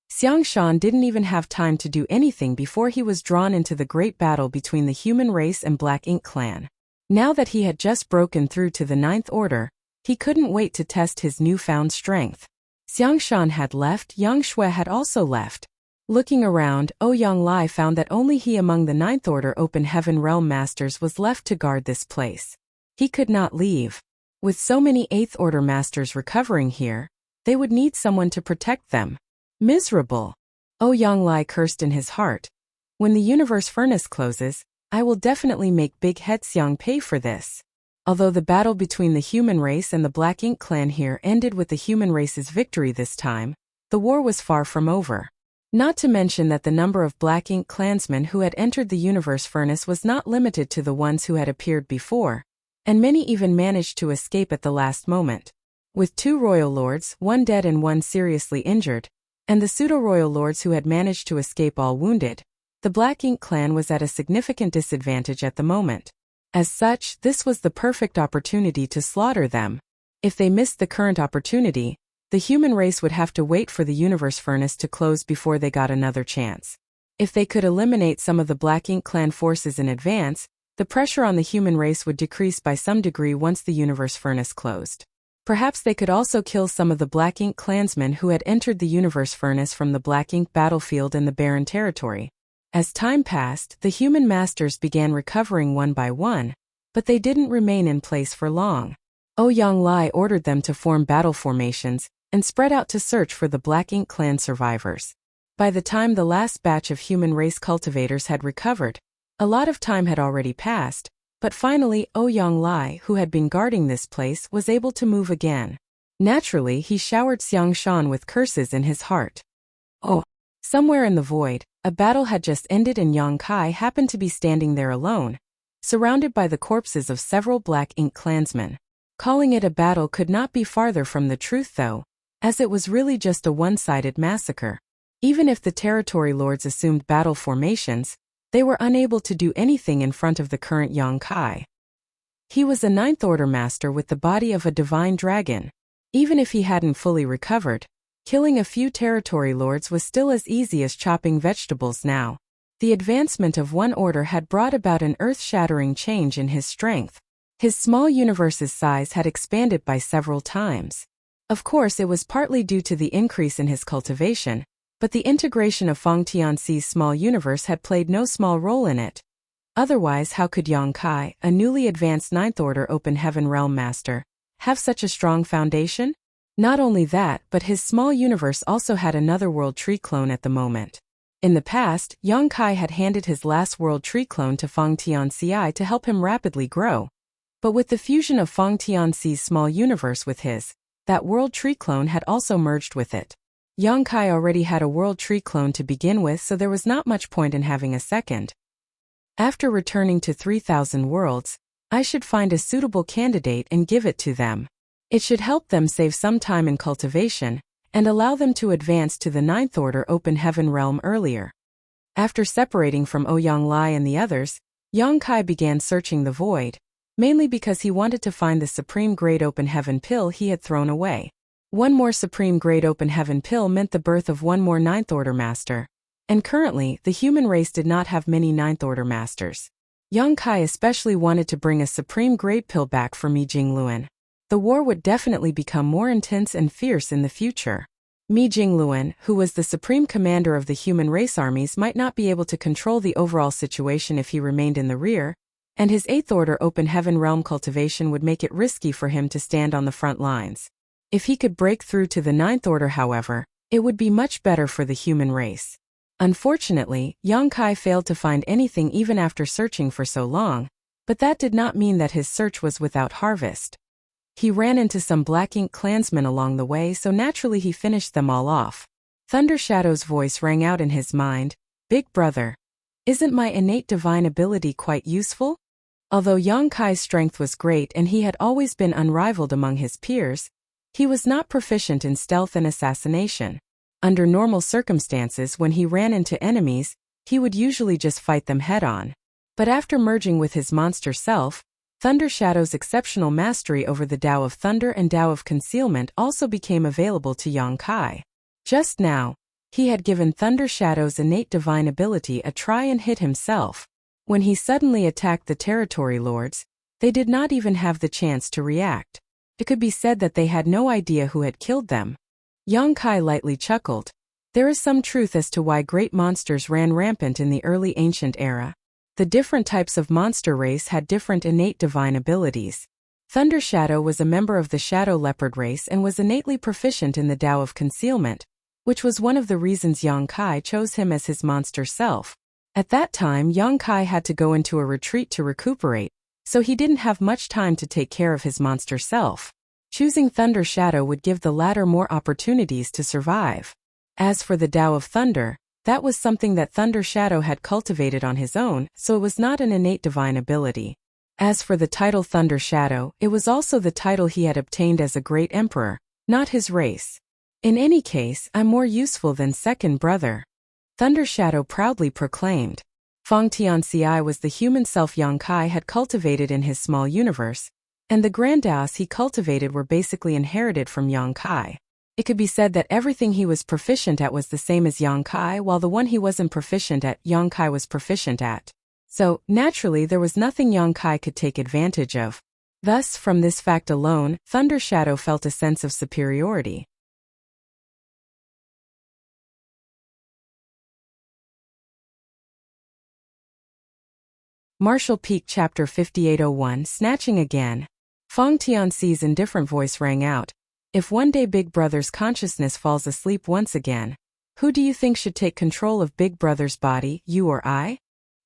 Xiang Shan didn't even have time to do anything before he was drawn into the great battle between the human race and Black Ink clan. Now that he had just broken through to the ninth order, he couldn't wait to test his newfound strength. Xiang Shan had left, Yang Shui had also left. Looking around, Ouyang Lai found that only he among the ninth order Open Heaven Realm Masters was left to guard this place. He could not leave. With so many eighth order masters recovering here, they would need someone to protect them. Miserable. Ouyang Lai cursed in his heart. When the universe furnace closes, I will definitely make Big Head Xiang pay for this. Although the battle between the human race and the Black Ink clan here ended with the human race's victory this time, the war was far from over. Not to mention that the number of Black Ink clansmen who had entered the universe furnace was not limited to the ones who had appeared before, and many even managed to escape at the last moment. With 2 royal lords, one dead and one seriously injured, and the pseudo-royal lords who had managed to escape all wounded, the Black Ink clan was at a significant disadvantage at the moment. As such, this was the perfect opportunity to slaughter them. If they missed the current opportunity, the human race would have to wait for the universe furnace to close before they got another chance. If they could eliminate some of the Black Ink clan forces in advance, the pressure on the human race would decrease by some degree once the universe furnace closed. Perhaps they could also kill some of the Black Ink clansmen who had entered the universe furnace from the Black Ink battlefield and the barren territory. As time passed, the human masters began recovering one by one, but they didn't remain in place for long. Ouyang Lai ordered them to form battle formations and spread out to search for the Black Ink clan survivors. By the time the last batch of human race cultivators had recovered, a lot of time had already passed, but finally Ouyang Lai, who had been guarding this place, was able to move again. Naturally, he showered Xiang Shan with curses in his heart. Oh! Somewhere in the void, a battle had just ended and Yang Kai happened to be standing there alone, surrounded by the corpses of several Black Ink clansmen. Calling it a battle could not be farther from the truth though, as it was really just a one-sided massacre. Even if the territory lords assumed battle formations, they were unable to do anything in front of the current Yang Kai. He was a ninth order master with the body of a divine dragon. Even if he hadn't fully recovered, killing a few territory lords was still as easy as chopping vegetables now. The advancement of one order had brought about an earth-shattering change in his strength. His small universe's size had expanded by several times. Of course, it was partly due to the increase in his cultivation, but the integration of Feng Tianxi's small universe had played no small role in it. Otherwise, how could Yang Kai, a newly advanced ninth order Open Heaven Realm Master, have such a strong foundation? Not only that, but his small universe also had another World Tree clone at the moment. In the past, Yang Kai had handed his last World Tree clone to Feng Tianxi to help him rapidly grow. But with the fusion of Feng Tianxi's small universe with his, that World Tree clone had also merged with it. Yang Kai already had a World Tree clone to begin with, so there was not much point in having a second. After returning to 3,000 worlds, I should find a suitable candidate and give it to them. It should help them save some time in cultivation, and allow them to advance to the Ninth Order Open Heaven realm earlier. After separating from Ouyang Lai and the others, Yang Kai began searching the void, mainly because he wanted to find the Supreme Grade Open Heaven pill he had thrown away. One more Supreme Grade Open Heaven pill meant the birth of one more Ninth Order Master, and currently, the human race did not have many Ninth Order Masters. Yang Kai especially wanted to bring a Supreme Grade pill back for Mi Jingluan. The war would definitely become more intense and fierce in the future. Mi Jingluan, who was the supreme commander of the human race armies, might not be able to control the overall situation if he remained in the rear, and his Eighth Order Open Heaven realm cultivation would make it risky for him to stand on the front lines. If he could break through to the Ninth Order, however, it would be much better for the human race. Unfortunately, Yang Kai failed to find anything even after searching for so long, but that did not mean that his search was without harvest. He ran into some Black Ink clansmen along the way, so naturally he finished them all off. Thunder Shadow's voice rang out in his mind, "Big brother, isn't my innate divine ability quite useful?" Although Yang Kai's strength was great and he had always been unrivaled among his peers, he was not proficient in stealth and assassination. Under normal circumstances, when he ran into enemies, he would usually just fight them head-on. But after merging with his monster self, Thunder Shadow's exceptional mastery over the Tao of Thunder and Tao of Concealment also became available to Yang Kai. Just now, he had given Thunder Shadow's innate divine ability a try and hit himself. When he suddenly attacked the Territory Lords, they did not even have the chance to react. It could be said that they had no idea who had killed them. Yang Kai lightly chuckled. There is some truth as to why great monsters ran rampant in the early ancient era. The different types of monster race had different innate divine abilities. Thunder Shadow was a member of the Shadow Leopard race and was innately proficient in the Tao of Concealment, which was one of the reasons Yang Kai chose him as his monster self. At that time, Yang Kai had to go into a retreat to recuperate, so he didn't have much time to take care of his monster self. Choosing Thunder Shadow would give the latter more opportunities to survive. As for the Tao of Thunder, that was something that Thunder Shadow had cultivated on his own, so it was not an innate divine ability. As for the title Thunder Shadow, it was also the title he had obtained as a great emperor, not his race. In any case, I'm more useful than second brother, Thunder Shadow proudly proclaimed. Feng Tianxi was the human self Yang Kai had cultivated in his small universe, and the Grand Daos he cultivated were basically inherited from Yang Kai. It could be said that everything he was proficient at was the same as Yang Kai, while the one he wasn't proficient at, Yang Kai was proficient at. So, naturally, there was nothing Yang Kai could take advantage of. Thus, from this fact alone, Thunder Shadow felt a sense of superiority. Martial Peak Chapter 5801 Snatching Again. Feng Tianxi's indifferent voice rang out. If one day Big Brother's consciousness falls asleep once again, who do you think should take control of Big Brother's body, you or I?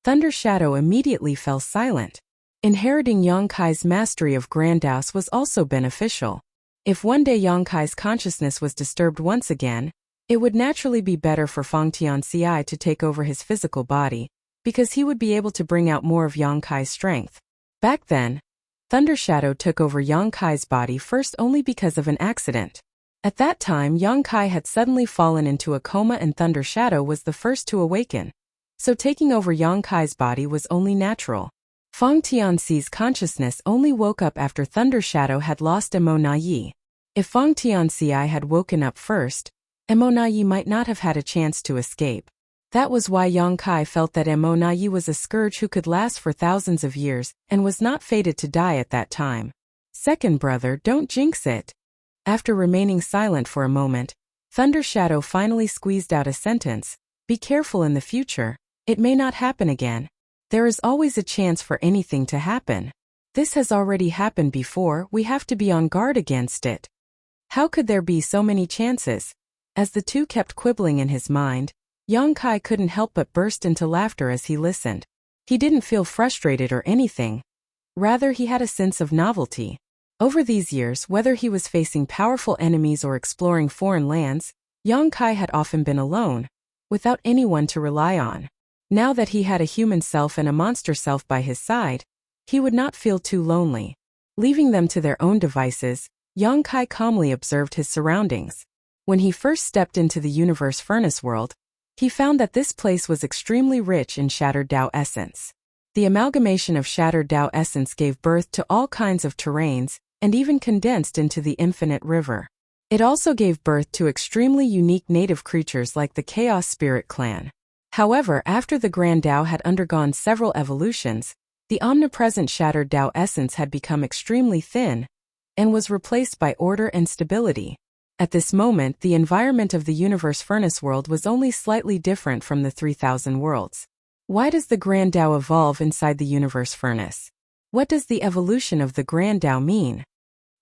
Thunder Shadow immediately fell silent. Inheriting Yang Kai's mastery of Grand Daos was also beneficial. If one day Yang Kai's consciousness was disturbed once again, it would naturally be better for Feng Tianxi to take over his physical body, because he would be able to bring out more of Yang Kai's strength. Back then, Thunder Shadow took over Yang Kai's body first only because of an accident. At that time, Yang Kai had suddenly fallen into a coma and Thunder Shadow was the first to awaken. So taking over Yang Kai's body was only natural. Feng Tianxi's consciousness only woke up after Thunder Shadow had lost Emo Na Yi. If Feng Tianxi had woken up first, Emo Na Yi might not have had a chance to escape. That was why Yang Kai felt that Emo Na Yi was a scourge who could last for thousands of years and was not fated to die at that time. Second brother, don't jinx it. After remaining silent for a moment, Thunder Shadow finally squeezed out a sentence. Be careful in the future, it may not happen again. There is always a chance for anything to happen. This has already happened before, we have to be on guard against it. How could there be so many chances? As the two kept quibbling in his mind, Yang Kai couldn't help but burst into laughter as he listened. He didn't feel frustrated or anything. Rather, he had a sense of novelty. Over these years, whether he was facing powerful enemies or exploring foreign lands, Yang Kai had often been alone, without anyone to rely on. Now that he had a human self and a monster self by his side, he would not feel too lonely. Leaving them to their own devices, Yang Kai calmly observed his surroundings. When he first stepped into the universe furnace world, he found that this place was extremely rich in shattered Tao essence. The amalgamation of shattered Tao essence gave birth to all kinds of terrains, and even condensed into the infinite river. It also gave birth to extremely unique native creatures like the Chaos Spirit clan. However, after the Grand Tao had undergone several evolutions, the omnipresent shattered Tao essence had become extremely thin, and was replaced by order and stability. At this moment, the environment of the universe furnace world was only slightly different from the 3000 worlds. Why does the Grand Tao evolve inside the universe furnace? What does the evolution of the Grand Tao mean?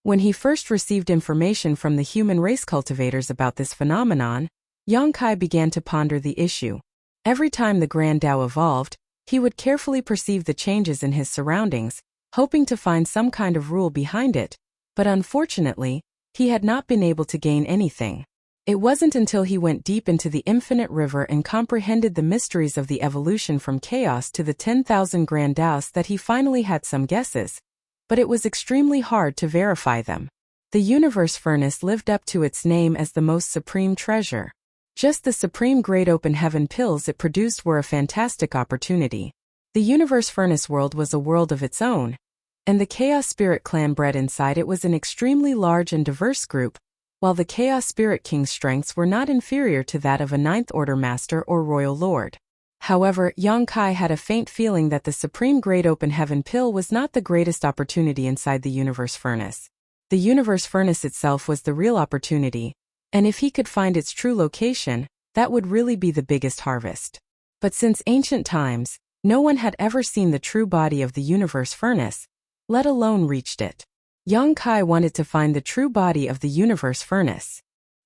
When he first received information from the human race cultivators about this phenomenon, Yang Kai began to ponder the issue. Every time the Grand Tao evolved, he would carefully perceive the changes in his surroundings, hoping to find some kind of rule behind it, but unfortunately, he had not been able to gain anything. It wasn't until he went deep into the infinite river and comprehended the mysteries of the evolution from chaos to the 10,000 Grand Taos that he finally had some guesses, but it was extremely hard to verify them. The universe furnace lived up to its name as the most supreme treasure. Just the supreme great open heaven pills it produced were a fantastic opportunity. The universe furnace world was a world of its own, and the Chaos Spirit clan bred inside it was an extremely large and diverse group, while the Chaos Spirit King's strengths were not inferior to that of a Ninth Order Master or Royal Lord. However, Yang Kai had a faint feeling that the Supreme Great Open Heaven Pill was not the greatest opportunity inside the Universe Furnace. The Universe Furnace itself was the real opportunity, and if he could find its true location, that would really be the biggest harvest. But since ancient times, no one had ever seen the true body of the Universe Furnace, let alone reached it. Yang Kai wanted to find the true body of the Universe Furnace.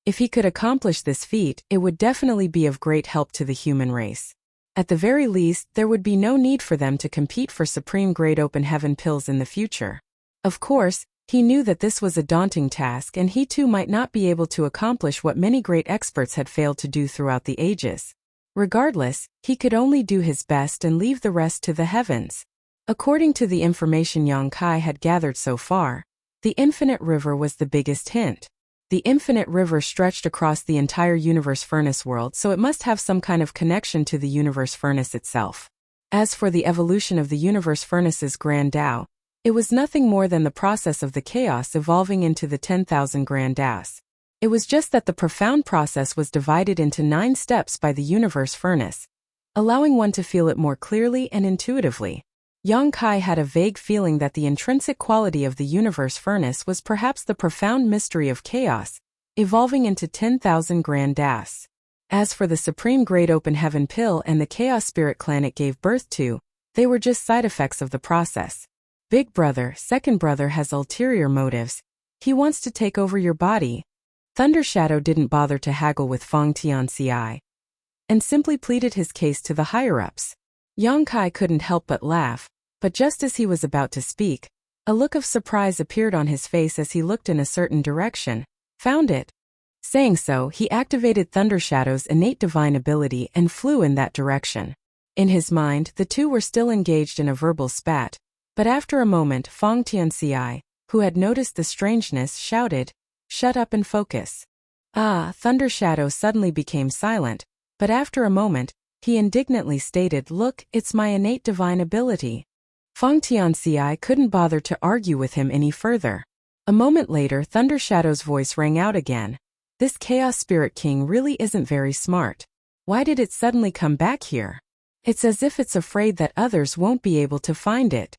If he could accomplish this feat, it would definitely be of great help to the human race. At the very least, there would be no need for them to compete for Supreme Great Open Heaven pills in the future. Of course, he knew that this was a daunting task and he too might not be able to accomplish what many great experts had failed to do throughout the ages. Regardless, he could only do his best and leave the rest to the heavens. According to the information Yang Kai had gathered so far, the infinite river was the biggest hint. The infinite river stretched across the entire universe furnace world, so it must have some kind of connection to the universe furnace itself. As for the evolution of the universe furnace's Grand Tao, it was nothing more than the process of the chaos evolving into the 10,000 Grand Taos. It was just that the profound process was divided into 9 steps by the universe furnace, allowing one to feel it more clearly and intuitively. Yang Kai had a vague feeling that the intrinsic quality of the universe furnace was perhaps the profound mystery of chaos, evolving into 10,000 Grand Taos. As for the Supreme Great Open Heaven Pill and the Chaos Spirit clan it gave birth to, they were just side effects of the process. Big Brother, Second Brother has ulterior motives. He wants to take over your body. Thunder Shadow didn't bother to haggle with Feng Tianxi, and simply pleaded his case to the higher-ups. Yang Kai couldn't help but laugh, but just as he was about to speak, a look of surprise appeared on his face as he looked in a certain direction. Found it. Saying so, he activated Thunder Shadow's innate divine ability and flew in that direction. In his mind, the two were still engaged in a verbal spat, but after a moment Feng Tianxi, who had noticed the strangeness, shouted, "Shut up and focus." Thunder Shadow suddenly became silent, but after a moment, he indignantly stated, "Look, it's my innate divine ability." Feng Tianxi couldn't bother to argue with him any further. A moment later, Thunder Shadow's voice rang out again. "This Chaos Spirit King really isn't very smart. Why did it suddenly come back here? It's as if it's afraid that others won't be able to find it."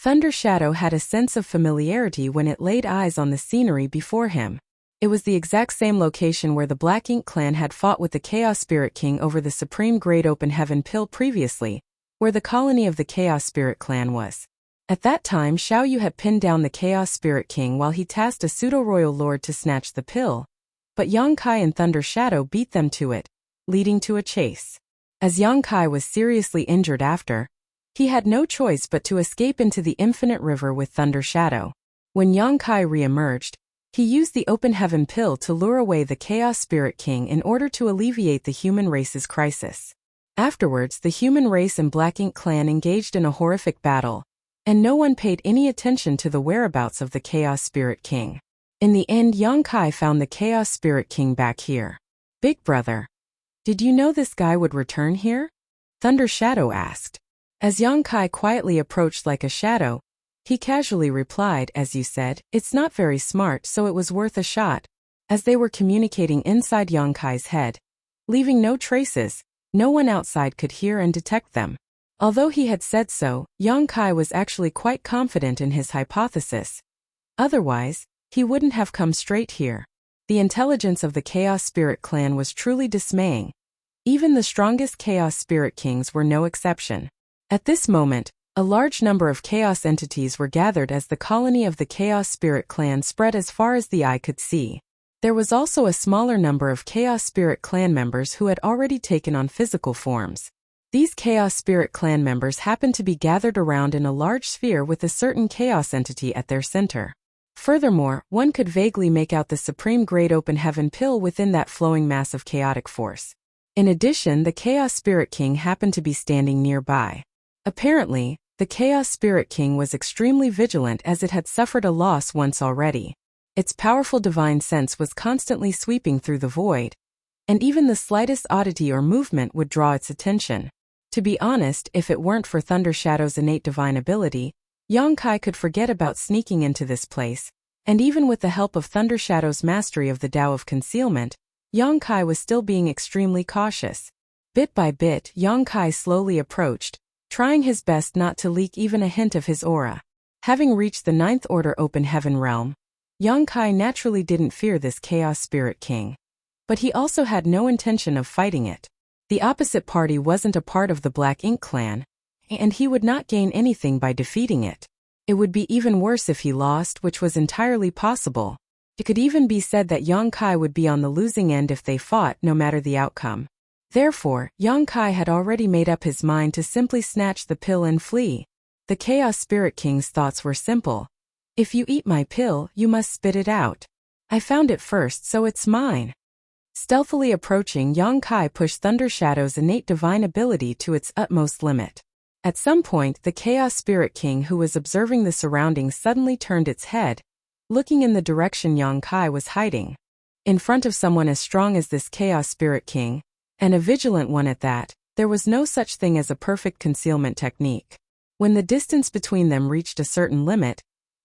Thunder Shadow had a sense of familiarity when it laid eyes on the scenery before him. It was the exact same location where the Black Ink clan had fought with the Chaos Spirit King over the Supreme Great Open Heaven Pill previously, where the colony of the Chaos Spirit clan was. At that time, Xiao Yu had pinned down the Chaos Spirit King while he tasked a pseudo-royal lord to snatch the pill, but Yang Kai and Thunder Shadow beat them to it, leading to a chase. As Yang Kai was seriously injured after, he had no choice but to escape into the infinite river with Thunder Shadow. When Yang Kai re-emerged, he used the Open Heaven Pill to lure away the Chaos Spirit King in order to alleviate the human race's crisis. Afterwards, the human race and Black Ink clan engaged in a horrific battle, and no one paid any attention to the whereabouts of the Chaos Spirit King. In the end, Yongkai found the Chaos Spirit King back here. "Big brother, did you know this guy would return here?" Thunder Shadow asked. As Yongkai quietly approached like a shadow, he casually replied, "As you said, it's not very smart, so it was worth a shot." As they were communicating inside Yongkai's head, leaving no traces, no one outside could hear and detect them. Although he had said so, Yongkai was actually quite confident in his hypothesis. Otherwise, he wouldn't have come straight here. The intelligence of the Chaos Spirit clan was truly dismaying. Even the strongest Chaos Spirit Kings were no exception. At this moment, a large number of Chaos entities were gathered as the colony of the Chaos Spirit clan spread as far as the eye could see. There was also a smaller number of Chaos Spirit clan members who had already taken on physical forms. These Chaos Spirit clan members happened to be gathered around in a large sphere with a certain Chaos entity at their center. Furthermore, one could vaguely make out the supreme Great Open Heaven pill within that flowing mass of chaotic force. In addition, the Chaos Spirit King happened to be standing nearby. Apparently, the Chaos Spirit King was extremely vigilant as it had suffered a loss once already. Its powerful divine sense was constantly sweeping through the void, and even the slightest oddity or movement would draw its attention. To be honest, if it weren't for Thunder Shadow's innate divine ability, Yongkai could forget about sneaking into this place, and even with the help of Thunder Shadow's mastery of the Tao of Concealment, Yongkai was still being extremely cautious. Bit by bit, Yongkai slowly approached, trying his best not to leak even a hint of his aura. Having reached the Ninth Order Open Heaven realm, Yongkai naturally didn't fear this Chaos Spirit King. But he also had no intention of fighting it. The opposite party wasn't a part of the Black Ink clan, and he would not gain anything by defeating it. It would be even worse if he lost, which was entirely possible. It could even be said that Yongkai would be on the losing end if they fought, no matter the outcome. Therefore, Yongkai had already made up his mind to simply snatch the pill and flee. The Chaos Spirit King's thoughts were simple. "If you eat my pill, you must spit it out. I found it first, so it's mine." Stealthily approaching, Yongkai pushed Thunder Shadow's innate divine ability to its utmost limit. At some point, the Chaos Spirit King, who was observing the surroundings, suddenly turned its head, looking in the direction Yongkai was hiding. In front of someone as strong as this Chaos Spirit King, and a vigilant one at that, there was no such thing as a perfect concealment technique. When the distance between them reached a certain limit,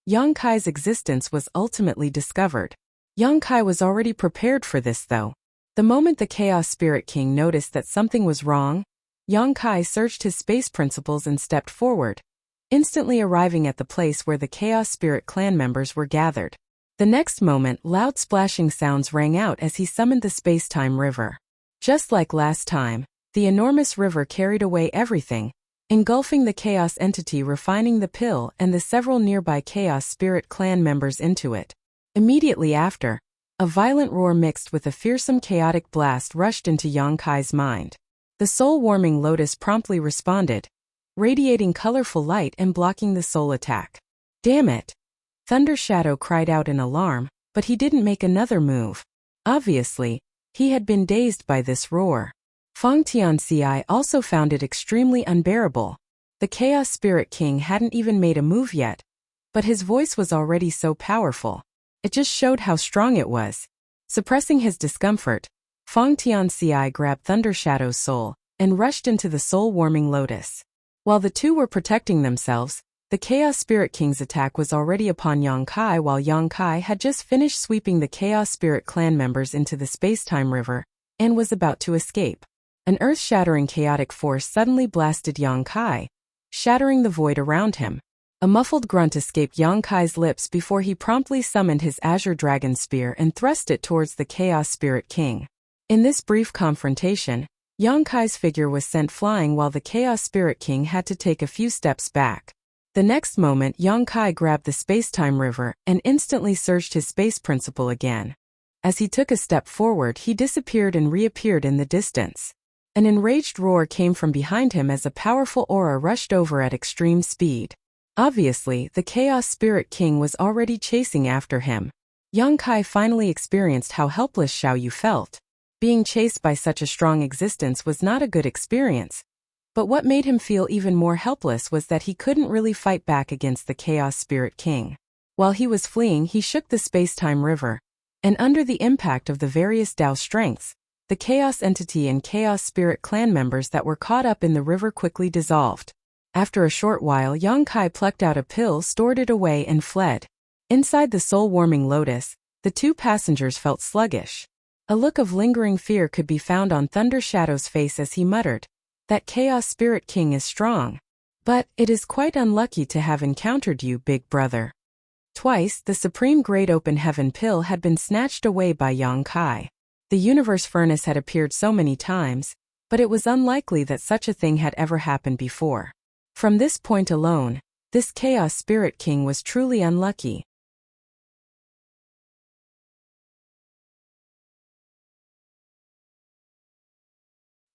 Yongkai's existence was ultimately discovered. Yongkai was already prepared for this though. The moment the Chaos Spirit King noticed that something was wrong, Yongkai surged his space principles and stepped forward, instantly arriving at the place where the Chaos Spirit clan members were gathered. The next moment, loud splashing sounds rang out as he summoned the space-time river. Just like last time, the enormous river carried away everything, engulfing the Chaos entity, refining the pill and the several nearby Chaos Spirit clan members into it. Immediately after, a violent roar mixed with a fearsome chaotic blast rushed into Yongkai's mind. The soul-warming lotus promptly responded, radiating colorful light and blocking the soul attack. "Damn it!" Thunder Shadow cried out in alarm, but he didn't make another move. Obviously, he had been dazed by this roar. Feng Tianxi also found it extremely unbearable. The Chaos Spirit King hadn't even made a move yet, but his voice was already so powerful. It just showed how strong it was. Suppressing his discomfort, Feng Tianxi grabbed Thunder Shadow's soul and rushed into the soul-warming lotus. While the two were protecting themselves, the Chaos Spirit King's attack was already upon Yongkai, while Yongkai had just finished sweeping the Chaos Spirit clan members into the space-time river and was about to escape. An earth-shattering chaotic force suddenly blasted Yongkai, shattering the void around him. A muffled grunt escaped Yongkai's lips before he promptly summoned his Azure Dragon Spear and thrust it towards the Chaos Spirit King. In this brief confrontation, Yongkai's figure was sent flying while the Chaos Spirit King had to take a few steps back. The next moment, Yongkai grabbed the space-time river and instantly surged his space principle again. As he took a step forward, he disappeared and reappeared in the distance. An enraged roar came from behind him as a powerful aura rushed over at extreme speed. Obviously, the Chaos Spirit King was already chasing after him. Yongkai finally experienced how helpless Xiao Yu felt. Being chased by such a strong existence was not a good experience. But what made him feel even more helpless was that he couldn't really fight back against the Chaos Spirit King. While he was fleeing, he shook the space-time river, and under the impact of the various Tao strengths, the Chaos Entity and Chaos Spirit clan members that were caught up in the river quickly dissolved. After a short while, Yang Kai plucked out a pill, stored it away, and fled. Inside the soul-warming lotus, the two passengers felt sluggish. A look of lingering fear could be found on Thunder Shadow's face as he muttered, "That Chaos Spirit King is strong. But it is quite unlucky to have encountered you, big brother." Twice, the Supreme Great Open Heaven pill had been snatched away by Yang Kai. The universe furnace had appeared so many times, but it was unlikely that such a thing had ever happened before. From this point alone, this Chaos Spirit King was truly unlucky.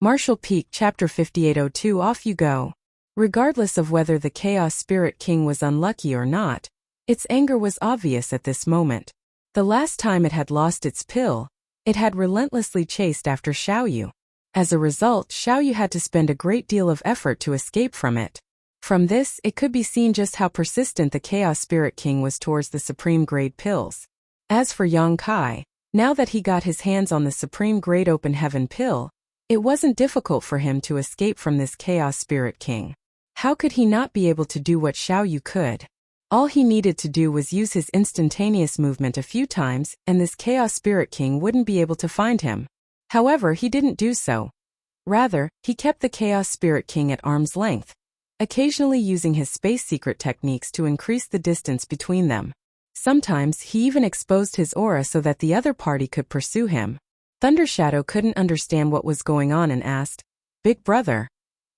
Marshall Peak Chapter 5802 Off you go. Regardless of whether the Chaos Spirit King was unlucky or not, its anger was obvious at this moment. The last time it had lost its pill, it had relentlessly chased after Xiaoyu. As a result, Xiaoyu had to spend a great deal of effort to escape from it. From this, it could be seen just how persistent the Chaos Spirit King was towards the Supreme Grade pills. As for Yang Kai, now that he got his hands on the Supreme Grade Open Heaven pill, it wasn't difficult for him to escape from this Chaos Spirit King. How could he not be able to do what Xiaoyu could? All he needed to do was use his instantaneous movement a few times, and this Chaos Spirit King wouldn't be able to find him. However, he didn't do so. Rather, he kept the Chaos Spirit King at arm's length, occasionally using his space secret techniques to increase the distance between them. Sometimes, he even exposed his aura so that the other party could pursue him. Thundershadow couldn't understand what was going on and asked, "Big brother,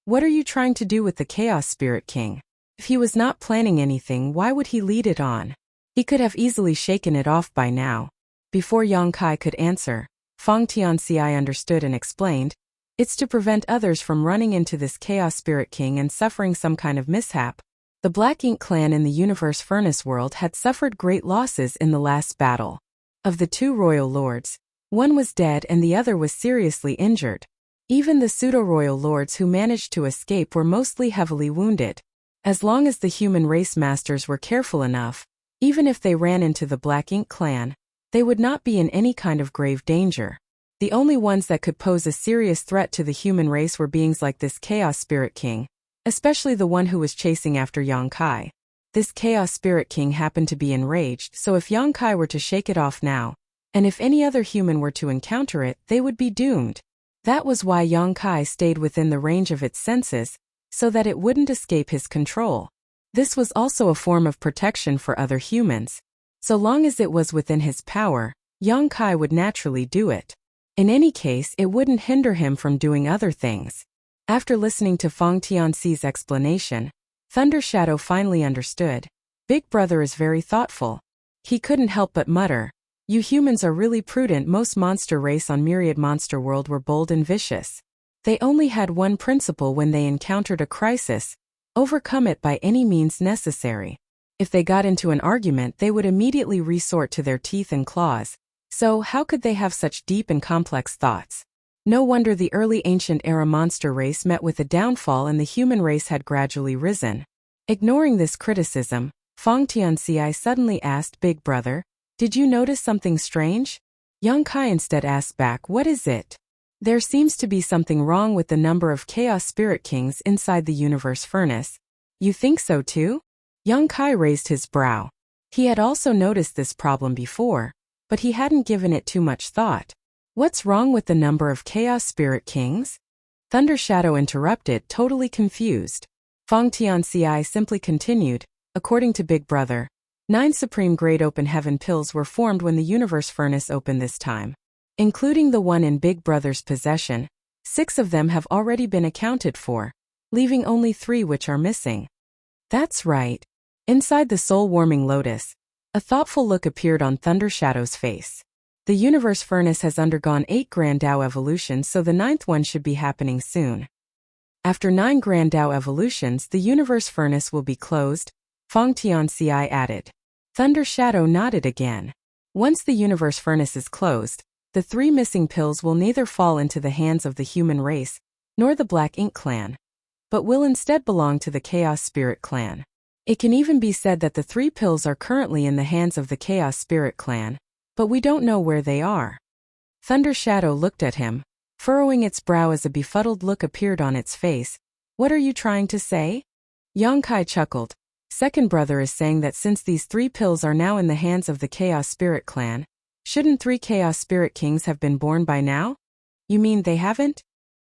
what are you trying to do with the Chaos Spirit King? If he was not planning anything, why would he lead it on? He could have easily shaken it off by now." Before Yang Kai could answer, Feng Tianxi understood and explained, "It's to prevent others from running into this Chaos Spirit King and suffering some kind of mishap." The Black Ink clan in the Universe Furnace world had suffered great losses in the last battle. Of the two royal lords, one was dead and the other was seriously injured. Even the pseudo-royal lords who managed to escape were mostly heavily wounded. As long as the human race masters were careful enough, even if they ran into the Black Ink clan, they would not be in any kind of grave danger. The only ones that could pose a serious threat to the human race were beings like this Chaos Spirit King, especially the one who was chasing after Yang Kai. This Chaos Spirit King happened to be enraged, so if Yang Kai were to shake it off now, and if any other human were to encounter it, they would be doomed. That was why Yang Kai stayed within the range of its senses, so that it wouldn't escape his control. This was also a form of protection for other humans. So long as it was within his power, Yang Kai would naturally do it. In any case, it wouldn't hinder him from doing other things. After listening to Feng Tianxi's explanation, Thundershadow finally understood. Big brother is very thoughtful. He couldn't help but mutter, "You humans are really prudent. Most monster race on Myriad Monster World were bold and vicious. They only had one principle when they encountered a crisis: overcome it by any means necessary. If they got into an argument, they would immediately resort to their teeth and claws. So how could they have such deep and complex thoughts? No wonder the early ancient era monster race met with a downfall and the human race had gradually risen." Ignoring this criticism, Feng Tianxi suddenly asked, "Big brother, did you notice something strange?" Yang Kai instead asked back, "What is it?" "There seems to be something wrong with the number of Chaos Spirit Kings inside the Universe Furnace." "You think so too?" Yang Kai raised his brow. He had also noticed this problem before, but he hadn't given it too much thought. "What's wrong with the number of Chaos Spirit Kings?" Thundershadow interrupted, totally confused. Feng Tianxi simply continued, "According to Big Brother, 9 Supreme Grade Open Heaven pills were formed when the Universe Furnace opened this time. Including the one in Big Brother's possession, 6 of them have already been accounted for, leaving only 3 which are missing." "That's right." Inside the soul-warming lotus, a thoughtful look appeared on Thundershadow's face. The Universe Furnace has undergone 8 Grand Dao evolutions, so the 9th one should be happening soon. After 9 Grand Dao evolutions, the Universe Furnace will be closed, Feng Tianxi added. Thundershadow nodded again. Once the Universe Furnace is closed, the 3 missing pills will neither fall into the hands of the human race, nor the Black Ink clan. but will instead belong to the Chaos Spirit Clan. It can even be said that the 3 pills are currently in the hands of the Chaos Spirit Clan, but we don't know where they are. Thunder Shadow looked at him, furrowing its brow as a befuddled look appeared on its face. What are you trying to say? Yongkai chuckled. Second brother is saying that since these 3 pills are now in the hands of the Chaos Spirit Clan, shouldn't 3 Chaos Spirit Kings have been born by now? You mean they haven't?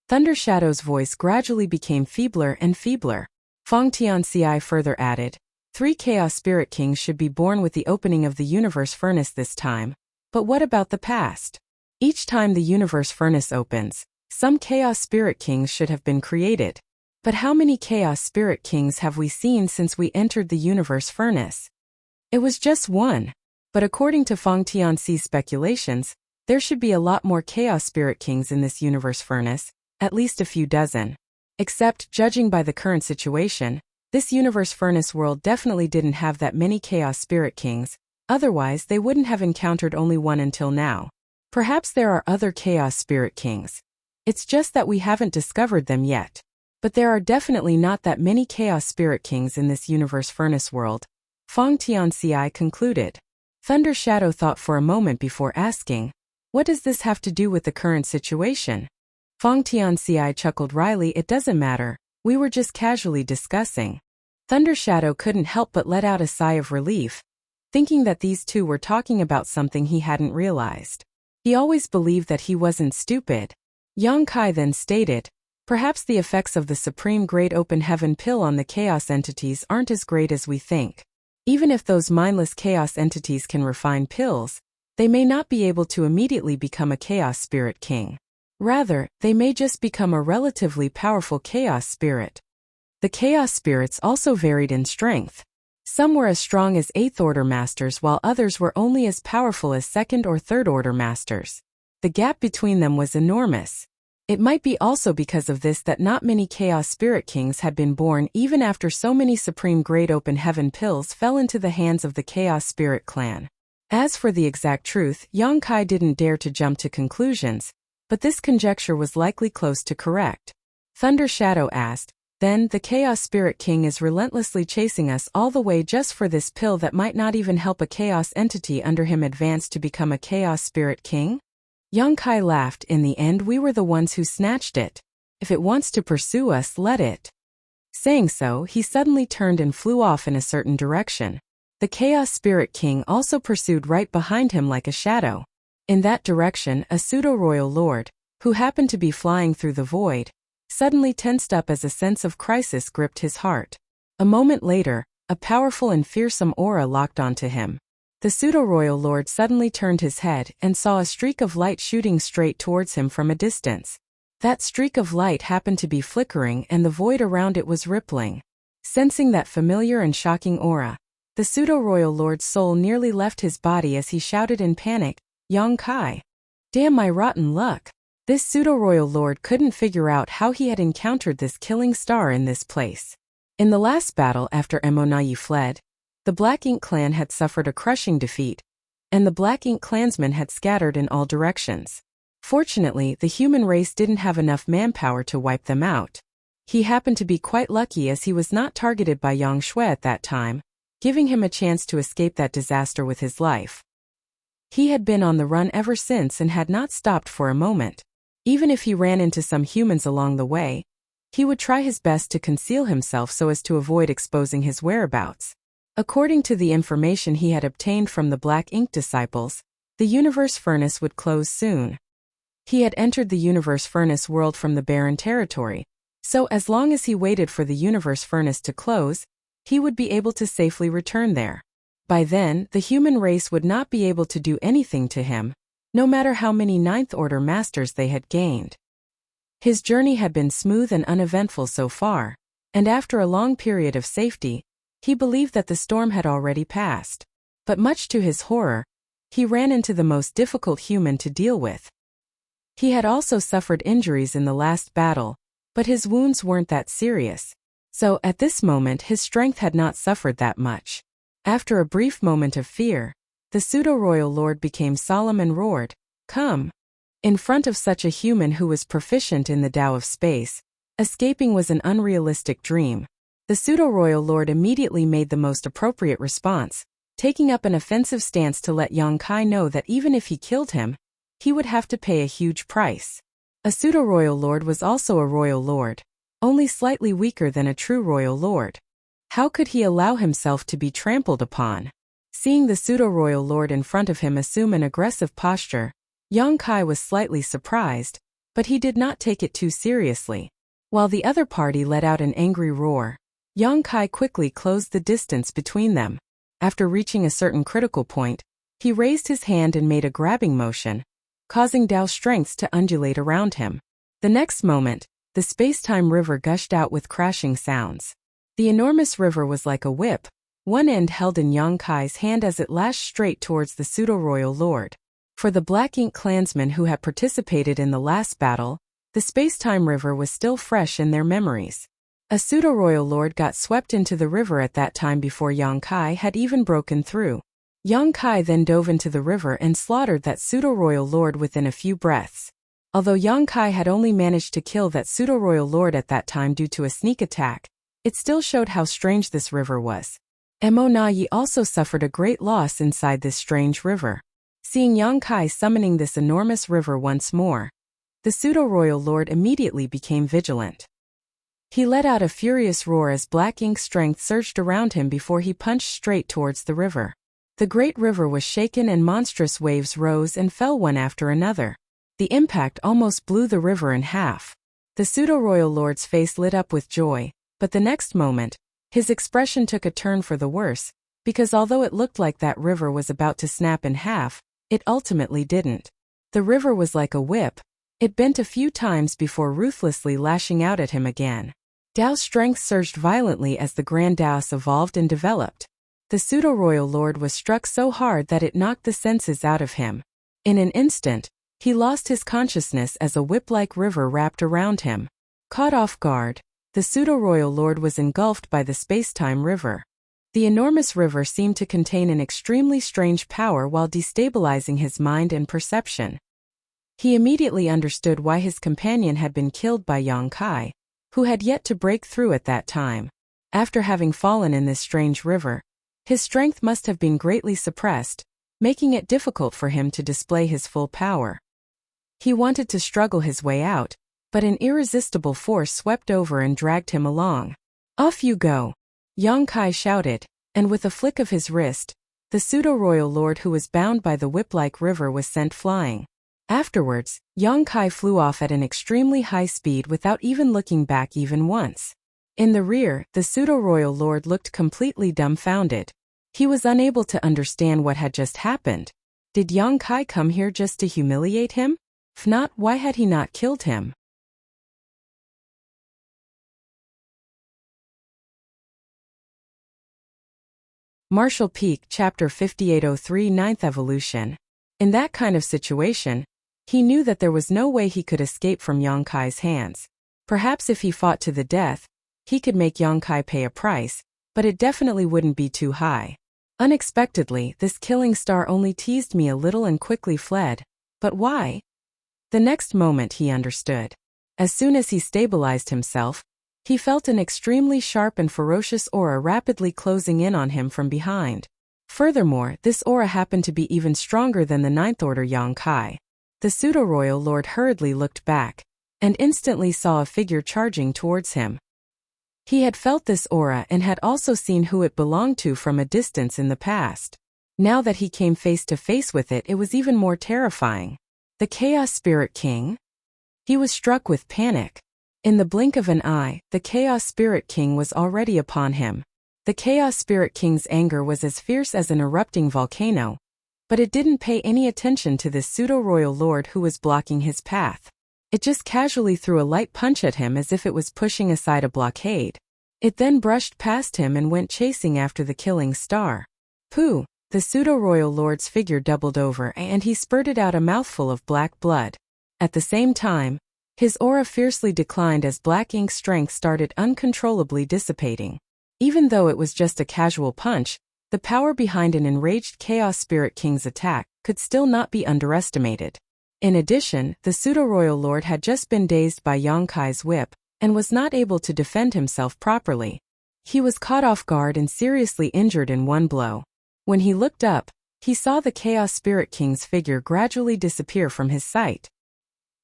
Thunder Shadow's voice gradually became feebler and feebler. Feng Tianxi further added, 3 Chaos Spirit Kings should be born with the opening of the Universe Furnace this time. But what about the past? Each time the Universe Furnace opens, some Chaos Spirit Kings should have been created. But how many Chaos Spirit Kings have we seen since we entered the Universe Furnace? It was just 1. But according to Feng Tianxi's speculations, there should be a lot more Chaos Spirit Kings in this Universe Furnace, at least a few dozen. Except, judging by the current situation, this Universe Furnace world definitely didn't have that many Chaos Spirit Kings, otherwise they wouldn't have encountered only 1 until now. Perhaps there are other Chaos Spirit Kings. It's just that we haven't discovered them yet. But there are definitely not that many Chaos Spirit Kings in this Universe Furnace world, Feng Tianxi concluded. Thunder Shadow thought for a moment before asking, what does this have to do with the current situation? Feng Tianxi chuckled wryly. It doesn't matter, we were just casually discussing. Thunder Shadow couldn't help but let out a sigh of relief, thinking that these two were talking about something he hadn't realized. He always believed that he wasn't stupid. Yongkai then stated, perhaps the effects of the Supreme Great Open Heaven pill on the chaos entities aren't as great as we think. Even if those mindless chaos entities can refine pills, they may not be able to immediately become a Chaos Spirit King. Rather, they may just become a relatively powerful Chaos Spirit. The Chaos Spirits also varied in strength. Some were as strong as 8th Order Masters while others were only as powerful as 2nd or 3rd Order Masters. The gap between them was enormous. It might be also because of this that not many Chaos Spirit Kings had been born even after so many Supreme Great Open Heaven pills fell into the hands of the Chaos Spirit Clan. As for the exact truth, Yongkai didn't dare to jump to conclusions, but this conjecture was likely close to correct. Thunder Shadow asked, then the Chaos Spirit King is relentlessly chasing us all the way just for this pill that might not even help a chaos entity under him advance to become a Chaos Spirit King? Yongkai laughed. In the end we were the ones who snatched it. If it wants to pursue us, let it. Saying so, he suddenly turned and flew off in a certain direction. The Chaos Spirit King also pursued right behind him like a shadow. In that direction, a pseudo-royal lord, who happened to be flying through the void, suddenly tensed up as a sense of crisis gripped his heart. A moment later, a powerful and fearsome aura locked onto him. The pseudo-royal lord suddenly turned his head and saw a streak of light shooting straight towards him from a distance. That streak of light happened to be flickering and the void around it was rippling. Sensing that familiar and shocking aura, the pseudo-royal lord's soul nearly left his body as he shouted in panic, Yongkai! Damn my rotten luck! This pseudo-royal lord couldn't figure out how he had encountered this killing star in this place. In the last battle after Emonayi fled, the Black Ink clan had suffered a crushing defeat, and the Black Ink clansmen had scattered in all directions. Fortunately, the human race didn't have enough manpower to wipe them out. He happened to be quite lucky as he was not targeted by Yang Shui at that time, giving him a chance to escape that disaster with his life. He had been on the run ever since and had not stopped for a moment. Even if he ran into some humans along the way, he would try his best to conceal himself so as to avoid exposing his whereabouts. According to the information he had obtained from the Black Ink disciples, the Universe Furnace would close soon. He had entered the Universe Furnace world from the barren territory, so as long as he waited for the Universe Furnace to close, he would be able to safely return there. By then, the human race would not be able to do anything to him, no matter how many Ninth Order Masters they had gained. His journey had been smooth and uneventful so far, and after a long period of safety, he believed that the storm had already passed. But much to his horror, he ran into the most difficult human to deal with. He had also suffered injuries in the last battle, but his wounds weren't that serious, so at this moment his strength had not suffered that much. After a brief moment of fear, the pseudo-royal lord became solemn and roared, "Come!" In front of such a human who was proficient in the Tao of space, Escaping was an unrealistic dream. The pseudo-royal lord immediately made the most appropriate response, taking up an offensive stance to let Yang Kai know that even if he killed him, he would have to pay a huge price. A pseudo-royal lord was also a royal lord, only slightly weaker than a true royal lord. How could he allow himself to be trampled upon? Seeing the pseudo-royal lord in front of him assume an aggressive posture, Yang Kai was slightly surprised, but he did not take it too seriously. While the other party let out an angry roar, Yang Kai quickly closed the distance between them. After reaching a certain critical point, he raised his hand and made a grabbing motion, causing Dao's strengths to undulate around him. The next moment, the space-time river gushed out with crashing sounds. The enormous river was like a whip, one end held in Yang Kai's hand as it lashed straight towards the pseudo-royal lord. For the Black Ink clansmen who had participated in the last battle, the space-time river was still fresh in their memories. A pseudo-royal lord got swept into the river at that time before Yang Kai had even broken through. Yang Kai then dove into the river and slaughtered that pseudo-royal lord within a few breaths. Although Yang Kai had only managed to kill that pseudo-royal lord at that time due to a sneak attack, it still showed how strange this river was. Mo Na Yi also suffered a great loss inside this strange river. Seeing Yang Kai summoning this enormous river once more, the pseudo-royal lord immediately became vigilant. He let out a furious roar as Black Ink's strength surged around him before he punched straight towards the river. The great river was shaken and monstrous waves rose and fell one after another. The impact almost blew the river in half. The pseudo-royal lord's face lit up with joy, but the next moment, his expression took a turn for the worse, because although it looked like that river was about to snap in half, it ultimately didn't. The river was like a whip. It bent a few times before ruthlessly lashing out at him again. Dao's strength surged violently as the Grand Daos evolved and developed. The pseudo-royal lord was struck so hard that it knocked the senses out of him. In an instant, he lost his consciousness as a whip-like river wrapped around him. Caught off guard, the pseudo-royal lord was engulfed by the space-time river. The enormous river seemed to contain an extremely strange power while destabilizing his mind and perception. He immediately understood why his companion had been killed by Yang Kai, who had yet to break through at that time. After having fallen in this strange river, his strength must have been greatly suppressed, making it difficult for him to display his full power. He wanted to struggle his way out, but an irresistible force swept over and dragged him along. "Off you go!" Yang Kai shouted, and with a flick of his wrist, the pseudo-royal lord who was bound by the whip-like river was sent flying. Afterwards, Yang Kai flew off at an extremely high speed without even looking back even once. In the rear, the pseudo-royal lord looked completely dumbfounded. He was unable to understand what had just happened. Did Yang Kai come here just to humiliate him? If not, why had he not killed him? Martial Peak Chapter 5803 Ninth Evolution. In that kind of situation, he knew that there was no way he could escape from Yang Kai's hands. Perhaps if he fought to the death, he could make Yang Kai pay a price, but it definitely wouldn't be too high. Unexpectedly, this killing star only teased me a little and quickly fled. But why? The next moment he understood. As soon as he stabilized himself, he felt an extremely sharp and ferocious aura rapidly closing in on him from behind. Furthermore, this aura happened to be even stronger than the Ninth Order Yang Kai. The pseudo-royal lord hurriedly looked back, and instantly saw a figure charging towards him. He had felt this aura and had also seen who it belonged to from a distance in the past. Now that he came face to face with it, it was even more terrifying. The Chaos Spirit King? He was struck with panic. In the blink of an eye, the Chaos Spirit King was already upon him. The Chaos Spirit King's anger was as fierce as an erupting volcano, but it didn't pay any attention to this pseudo-royal lord who was blocking his path. It just casually threw a light punch at him as if it was pushing aside a blockade. It then brushed past him and went chasing after the killing star. Pooh! The pseudo-royal lord's figure doubled over and he spurted out a mouthful of black blood. At the same time, his aura fiercely declined as Black Ink's strength started uncontrollably dissipating. Even though it was just a casual punch, the power behind an enraged Chaos Spirit King's attack could still not be underestimated. In addition, the pseudo-royal lord had just been dazed by Yang Kai's whip, and was not able to defend himself properly. He was caught off guard and seriously injured in one blow. When he looked up, he saw the Chaos Spirit King's figure gradually disappear from his sight.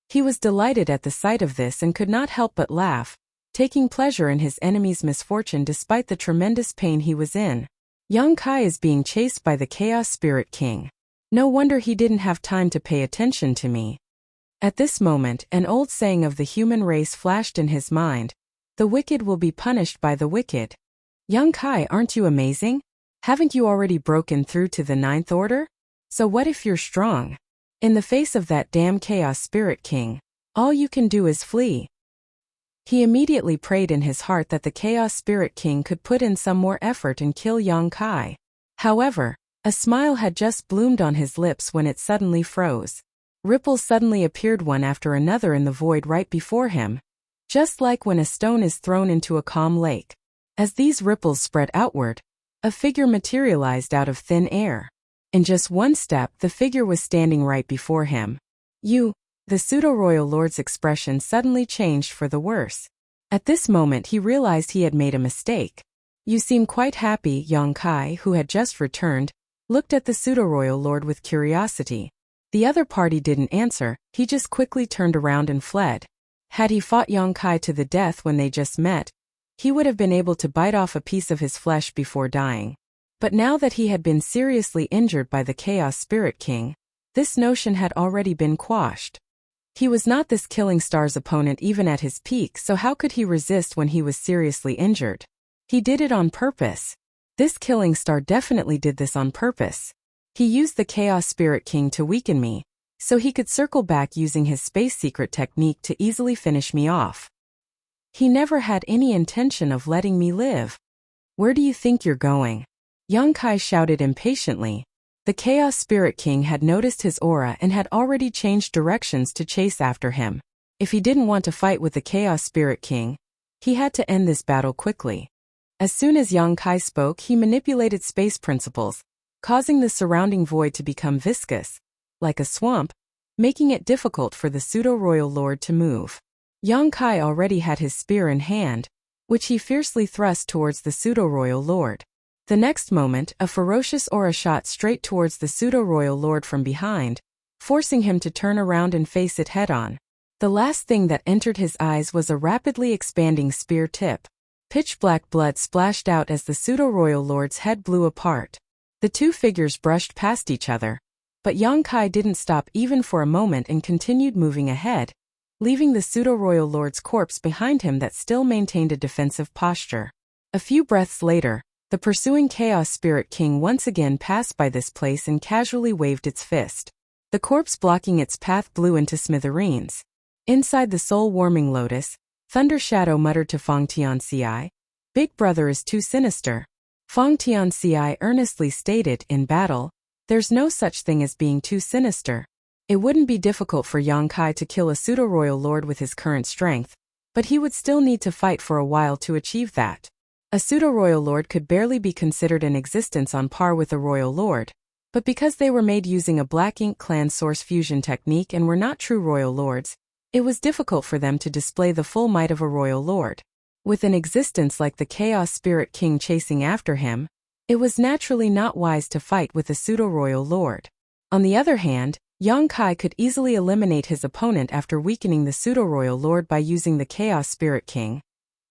He was delighted at the sight of this and could not help but laugh, taking pleasure in his enemy's misfortune despite the tremendous pain he was in. Young Kai is being chased by the Chaos Spirit King. No wonder he didn't have time to pay attention to me. At this moment, an old saying of the human race flashed in his mind: the wicked will be punished by the wicked. Young Kai, aren't you amazing? Haven't you already broken through to the 9th order? So what if you're strong? In the face of that damn Chaos Spirit King, all you can do is flee. He immediately prayed in his heart that the Chaos Spirit King could put in some more effort and kill Young Kai. However, a smile had just bloomed on his lips when it suddenly froze. Ripples suddenly appeared one after another in the void right before him, just like when a stone is thrown into a calm lake. As these ripples spread outward, a figure materialized out of thin air. In just one step, the figure was standing right before him. The pseudo-royal lord's expression suddenly changed for the worse. At this moment he realized he had made a mistake. You seem quite happy. Young Kai, who had just returned, looked at the pseudo-royal lord with curiosity. The other party didn't answer, he just quickly turned around and fled. Had he fought Young Kai to the death when they just met, he would have been able to bite off a piece of his flesh before dying. But now that he had been seriously injured by the Chaos Spirit King, this notion had already been quashed. He was not this killing star's opponent even at his peak, so how could he resist when he was seriously injured? He did it on purpose. This killing star definitely did this on purpose. He used the Chaos Spirit King to weaken me, so he could circle back using his space secret technique to easily finish me off. He never had any intention of letting me live. Where do you think you're going? Young Kai shouted impatiently. The Chaos Spirit King had noticed his aura and had already changed directions to chase after him. If he didn't want to fight with the Chaos Spirit King, he had to end this battle quickly. As soon as Young Kai spoke, he manipulated space principles, causing the surrounding void to become viscous, like a swamp, making it difficult for the pseudo-royal lord to move. Young Kai already had his spear in hand, which he fiercely thrust towards the pseudo-royal lord. The next moment, a ferocious aura shot straight towards the pseudo-royal lord from behind, forcing him to turn around and face it head-on. The last thing that entered his eyes was a rapidly expanding spear tip. Pitch-black blood splashed out as the pseudo-royal lord's head blew apart. The two figures brushed past each other, but Young Kai didn't stop even for a moment and continued moving ahead, leaving the pseudo-royal lord's corpse behind him that still maintained a defensive posture. A few breaths later, the pursuing Chaos Spirit King once again passed by this place and casually waved its fist. The corpse blocking its path blew into smithereens. Inside the soul-warming lotus, Thunder Shadow muttered to Feng Tianxi, "Big brother is too sinister." Feng Tianxi earnestly stated, "In battle, there's no such thing as being too sinister. It wouldn't be difficult for Young Kai to kill a pseudo-royal lord with his current strength, but he would still need to fight for a while to achieve that. A pseudo-royal lord could barely be considered an existence on par with a royal lord, but because they were made using a Black Ink clan source fusion technique and were not true royal lords, it was difficult for them to display the full might of a royal lord. With an existence like the Chaos Spirit King chasing after him, it was naturally not wise to fight with a pseudo-royal lord. On the other hand, Young Kai could easily eliminate his opponent after weakening the pseudo-royal lord by using the Chaos Spirit King,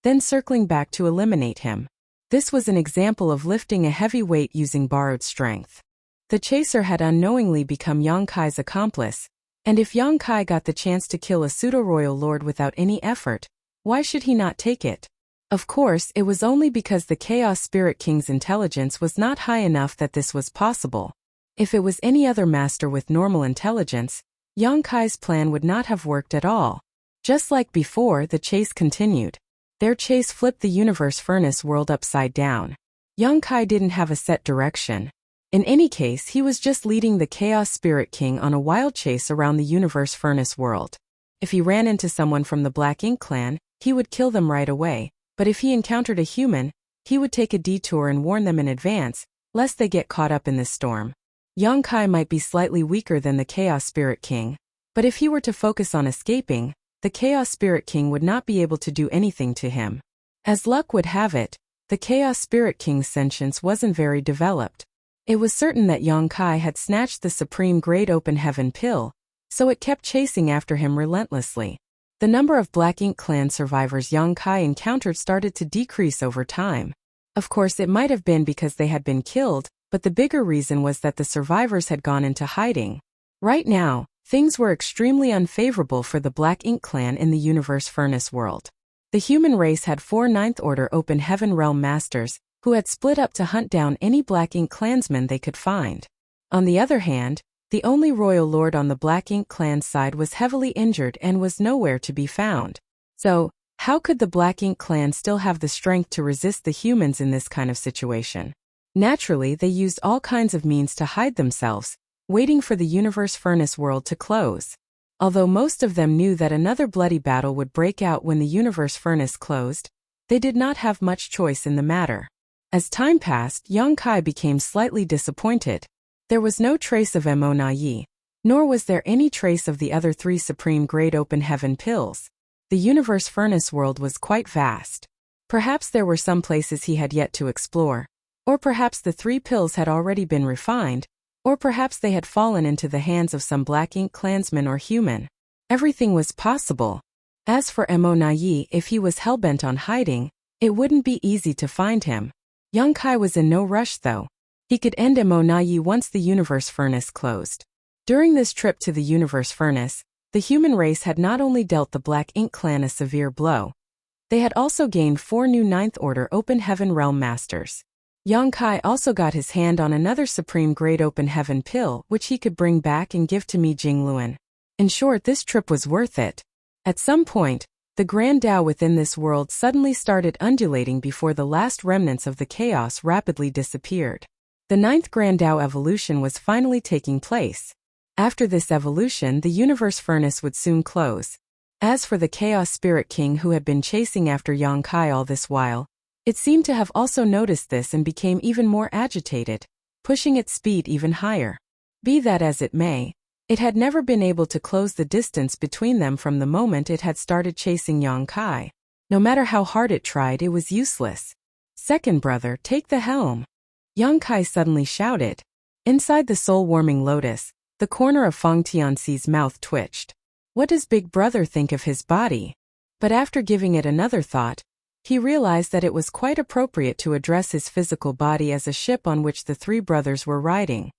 then circling back to eliminate him. This was an example of lifting a heavy weight using borrowed strength. The chaser had unknowingly become Young Kai's accomplice, and if Young Kai got the chance to kill a pseudo-royal lord without any effort, why should he not take it? Of course, it was only because the Chaos Spirit King's intelligence was not high enough that this was possible. If it was any other master with normal intelligence, Young Kai's plan would not have worked at all. Just like before, the chase continued. Their chase flipped the universe furnace world upside down. Young Kai didn't have a set direction. In any case, he was just leading the Chaos Spirit King on a wild chase around the universe furnace world. If he ran into someone from the Black Ink clan, he would kill them right away, but if he encountered a human, he would take a detour and warn them in advance, lest they get caught up in this storm. Young Kai might be slightly weaker than the Chaos Spirit King, but if he were to focus on escaping, the Chaos Spirit King would not be able to do anything to him. As luck would have it, the Chaos Spirit King's sentience wasn't very developed. It was certain that Yongkai had snatched the supreme Great Open Heaven pill, so it kept chasing after him relentlessly. The number of Black Ink clan survivors Yongkai encountered started to decrease over time. Of course, it might have been because they had been killed, but the bigger reason was that the survivors had gone into hiding. Right now, things were extremely unfavorable for the Black Ink clan in the Universe Furnace world. The human race had 4 Ninth Order Open Heaven Realm Masters, who had split up to hunt down any Black Ink clansmen they could find. On the other hand, the only royal lord on the Black Ink clan's side was heavily injured and was nowhere to be found. So, how could the Black Ink clan still have the strength to resist the humans in this kind of situation? Naturally, they used all kinds of means to hide themselves, waiting for the Universe Furnace world to close. Although most of them knew that another bloody battle would break out when the Universe Furnace closed, they did not have much choice in the matter. As time passed, Yongkai became slightly disappointed. There was no trace of Mo Yi, nor was there any trace of the other 3 Supreme Great Open Heaven pills. The Universe Furnace world was quite vast. Perhaps there were some places he had yet to explore, or perhaps the 3 pills had already been refined, or perhaps they had fallen into the hands of some Black Ink clansman or human. Everything was possible. As for Mo Yi, if he was hellbent on hiding, it wouldn't be easy to find him. Yongkai was in no rush though. He could end Mo Yi once the Universe Furnace closed. During this trip to the Universe Furnace, the human race had not only dealt the Black Ink clan a severe blow, they had also gained 4 new Ninth Order Open Heaven Realm Masters. Yongkai also got his hand on another Supreme Great Open Heaven pill which he could bring back and give to Mi Jingluan. In short, this trip was worth it. At some point, the Grand Tao within this world suddenly started undulating before the last remnants of the chaos rapidly disappeared. The 9th Grand Tao evolution was finally taking place. After this evolution, the Universe Furnace would soon close. As for the Chaos Spirit King who had been chasing after Yongkai all this while, it seemed to have also noticed this and became even more agitated, pushing its speed even higher. Be that as it may, it had never been able to close the distance between them from the moment it had started chasing Yongkai. No matter how hard it tried, it was useless. "Second brother, take the helm," Yongkai suddenly shouted. Inside the soul-warming lotus, the corner of Feng Tianxi's mouth twitched. What does Big Brother think of his body? But after giving it another thought, he realized that it was quite appropriate to address his physical body as a ship on which the 3 brothers were riding.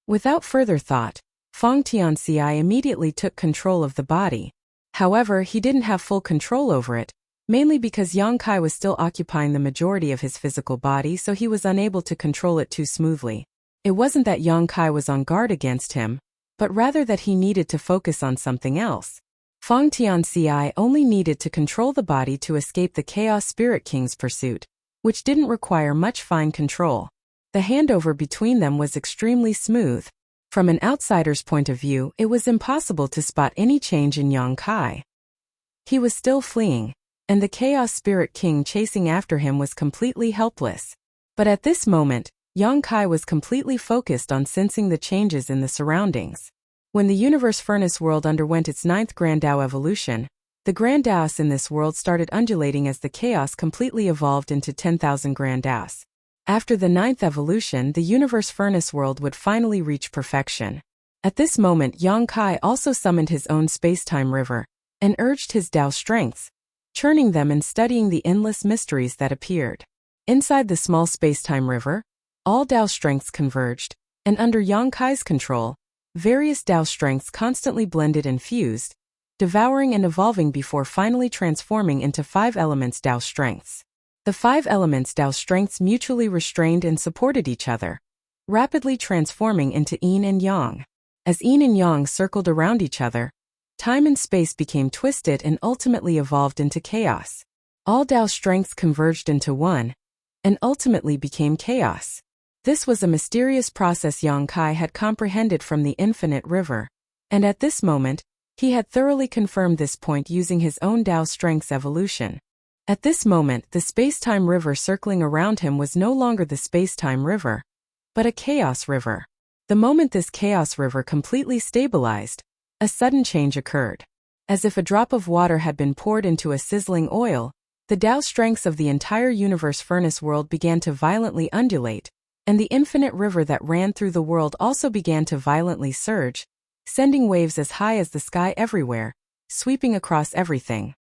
Without further thought, Feng Tianxi immediately took control of the body. However, he didn't have full control over it, mainly because Yongkai was still occupying the majority of his physical body, so he was unable to control it too smoothly. It wasn't that Yongkai was on guard against him, but rather that he needed to focus on something else. Feng Tianxi only needed to control the body to escape the Chaos Spirit King's pursuit, which didn't require much fine control. The handover between them was extremely smooth. From an outsider's point of view, it was impossible to spot any change in Yongkai. He was still fleeing, and the Chaos Spirit King chasing after him was completely helpless. But at this moment, Yongkai was completely focused on sensing the changes in the surroundings. When the Universe Furnace world underwent its 9th Grand Tao evolution, the Grand Taos in this world started undulating as the chaos completely evolved into 10,000 Grand Taos. After the 9th evolution, the Universe Furnace world would finally reach perfection. At this moment, Yongkai also summoned his own space-time river, and urged his Tao strengths, churning them and studying the endless mysteries that appeared. Inside the small space-time river, all Tao strengths converged, and under Yongkai's control, various Tao strengths constantly blended and fused, devouring and evolving before finally transforming into 5 elements Tao strengths. The 5 elements Tao strengths mutually restrained and supported each other, rapidly transforming into yin and yang. As yin and yang circled around each other, time and space became twisted and ultimately evolved into chaos. All Tao strengths converged into one, and ultimately became chaos. This was a mysterious process Yongkai had comprehended from the infinite river, and at this moment, he had thoroughly confirmed this point using his own Tao strength's evolution. At this moment, the space-time river circling around him was no longer the space-time river, but a chaos river. The moment this chaos river completely stabilized, a sudden change occurred. As if a drop of water had been poured into a sizzling oil, the Tao strengths of the entire universe furnace world began to violently undulate, and the infinite river that ran through the world also began to violently surge, sending waves as high as the sky everywhere, sweeping across everything.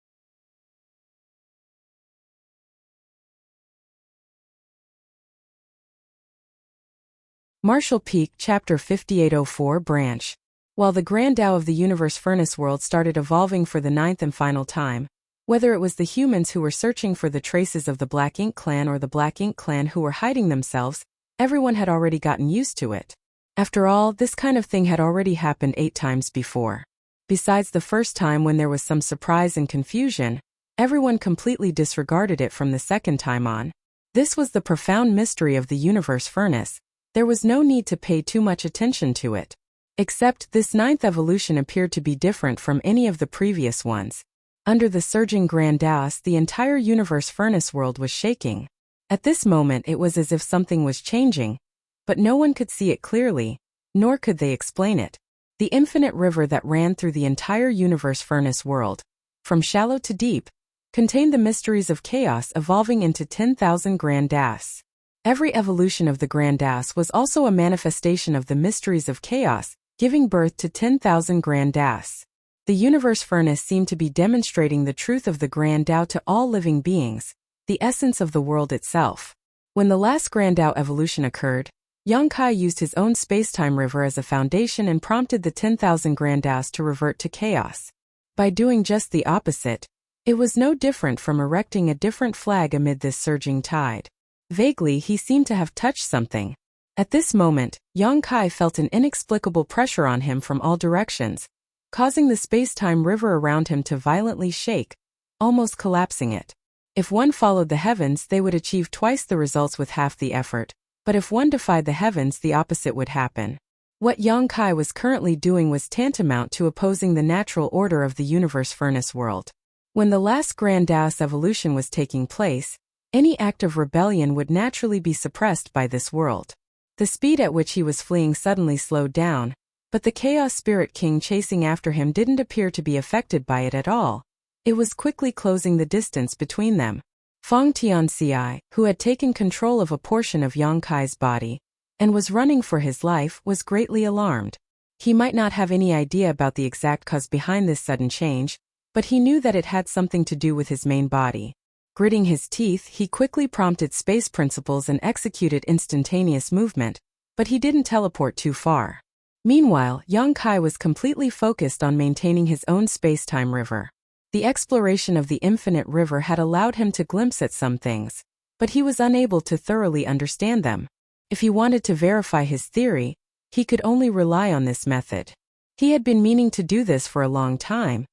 Marshall Peak, Chapter 5804, Branch. While the grand Tao of the universe furnace world started evolving for the ninth and final time, whether it was the humans who were searching for the traces of the Black Ink Clan or the Black Ink Clan who were hiding themselves, everyone had already gotten used to it. After all, this kind of thing had already happened 8 times before. Besides the first time when there was some surprise and confusion, everyone completely disregarded it from the second time on. This was the profound mystery of the universe furnace. There was no need to pay too much attention to it. Except this ninth evolution appeared to be different from any of the previous ones. Under the surging grand Taos, the entire universe furnace world was shaking. At this moment it was as if something was changing, but no one could see it clearly, nor could they explain it. The infinite river that ran through the entire universe furnace world, from shallow to deep, contained the mysteries of chaos evolving into 10,000 grand Taos. Every evolution of the grand Taos was also a manifestation of the mysteries of chaos, giving birth to 10,000 grand Taos. The universe furnace seemed to be demonstrating the truth of the grand Tao to all living beings, the essence of the world itself. When the last grand Tao evolution occurred, Yongkai used his own space-time river as a foundation and prompted the 10,000 grand Taos to revert to chaos. By doing just the opposite, it was no different from erecting a different flag amid this surging tide. Vaguely, he seemed to have touched something. At this moment, Yongkai felt an inexplicable pressure on him from all directions, causing the space-time river around him to violently shake, almost collapsing it. If one followed the heavens, they would achieve twice the results with half the effort, but if one defied the heavens, the opposite would happen. What Yongkai was currently doing was tantamount to opposing the natural order of the universe furnace world. When the last grand Taos evolution was taking place, any act of rebellion would naturally be suppressed by this world. The speed at which he was fleeing suddenly slowed down, but the Chaos Spirit King chasing after him didn't appear to be affected by it at all. It was quickly closing the distance between them. Feng Tianxi, who had taken control of a portion of Yongkai's body and was running for his life, was greatly alarmed. He might not have any idea about the exact cause behind this sudden change, but he knew that it had something to do with his main body. Gritting his teeth, he quickly prompted space principles and executed instantaneous movement, but he didn't teleport too far. Meanwhile, Yongkai was completely focused on maintaining his own space-time river. The exploration of the infinite river had allowed him to glimpse at some things, but he was unable to thoroughly understand them. If he wanted to verify his theory, he could only rely on this method. He had been meaning to do this for a long time,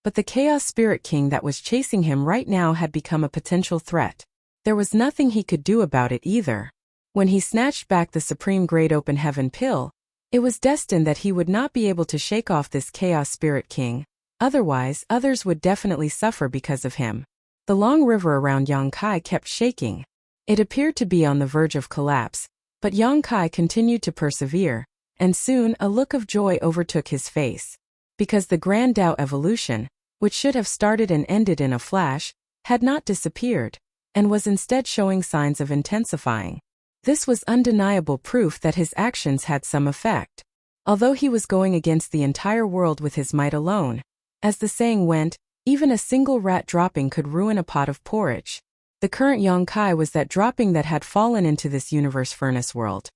but the Chaos Spirit King that was chasing him right now had become a potential threat. There was nothing he could do about it either. When he snatched back the Supreme Great Open Heaven Pill, it was destined that he would not be able to shake off this Chaos Spirit King. Otherwise, others would definitely suffer because of him. The long river around Yongkai kept shaking. It appeared to be on the verge of collapse, but Yongkai continued to persevere, and soon a look of joy overtook his face. Because the Grand Tao evolution, which should have started and ended in a flash, had not disappeared, and was instead showing signs of intensifying. This was undeniable proof that his actions had some effect. Although he was going against the entire world with his might alone, as the saying went, even a single rat dropping could ruin a pot of porridge. The current Yongkai was that dropping that had fallen into this universe furnace world.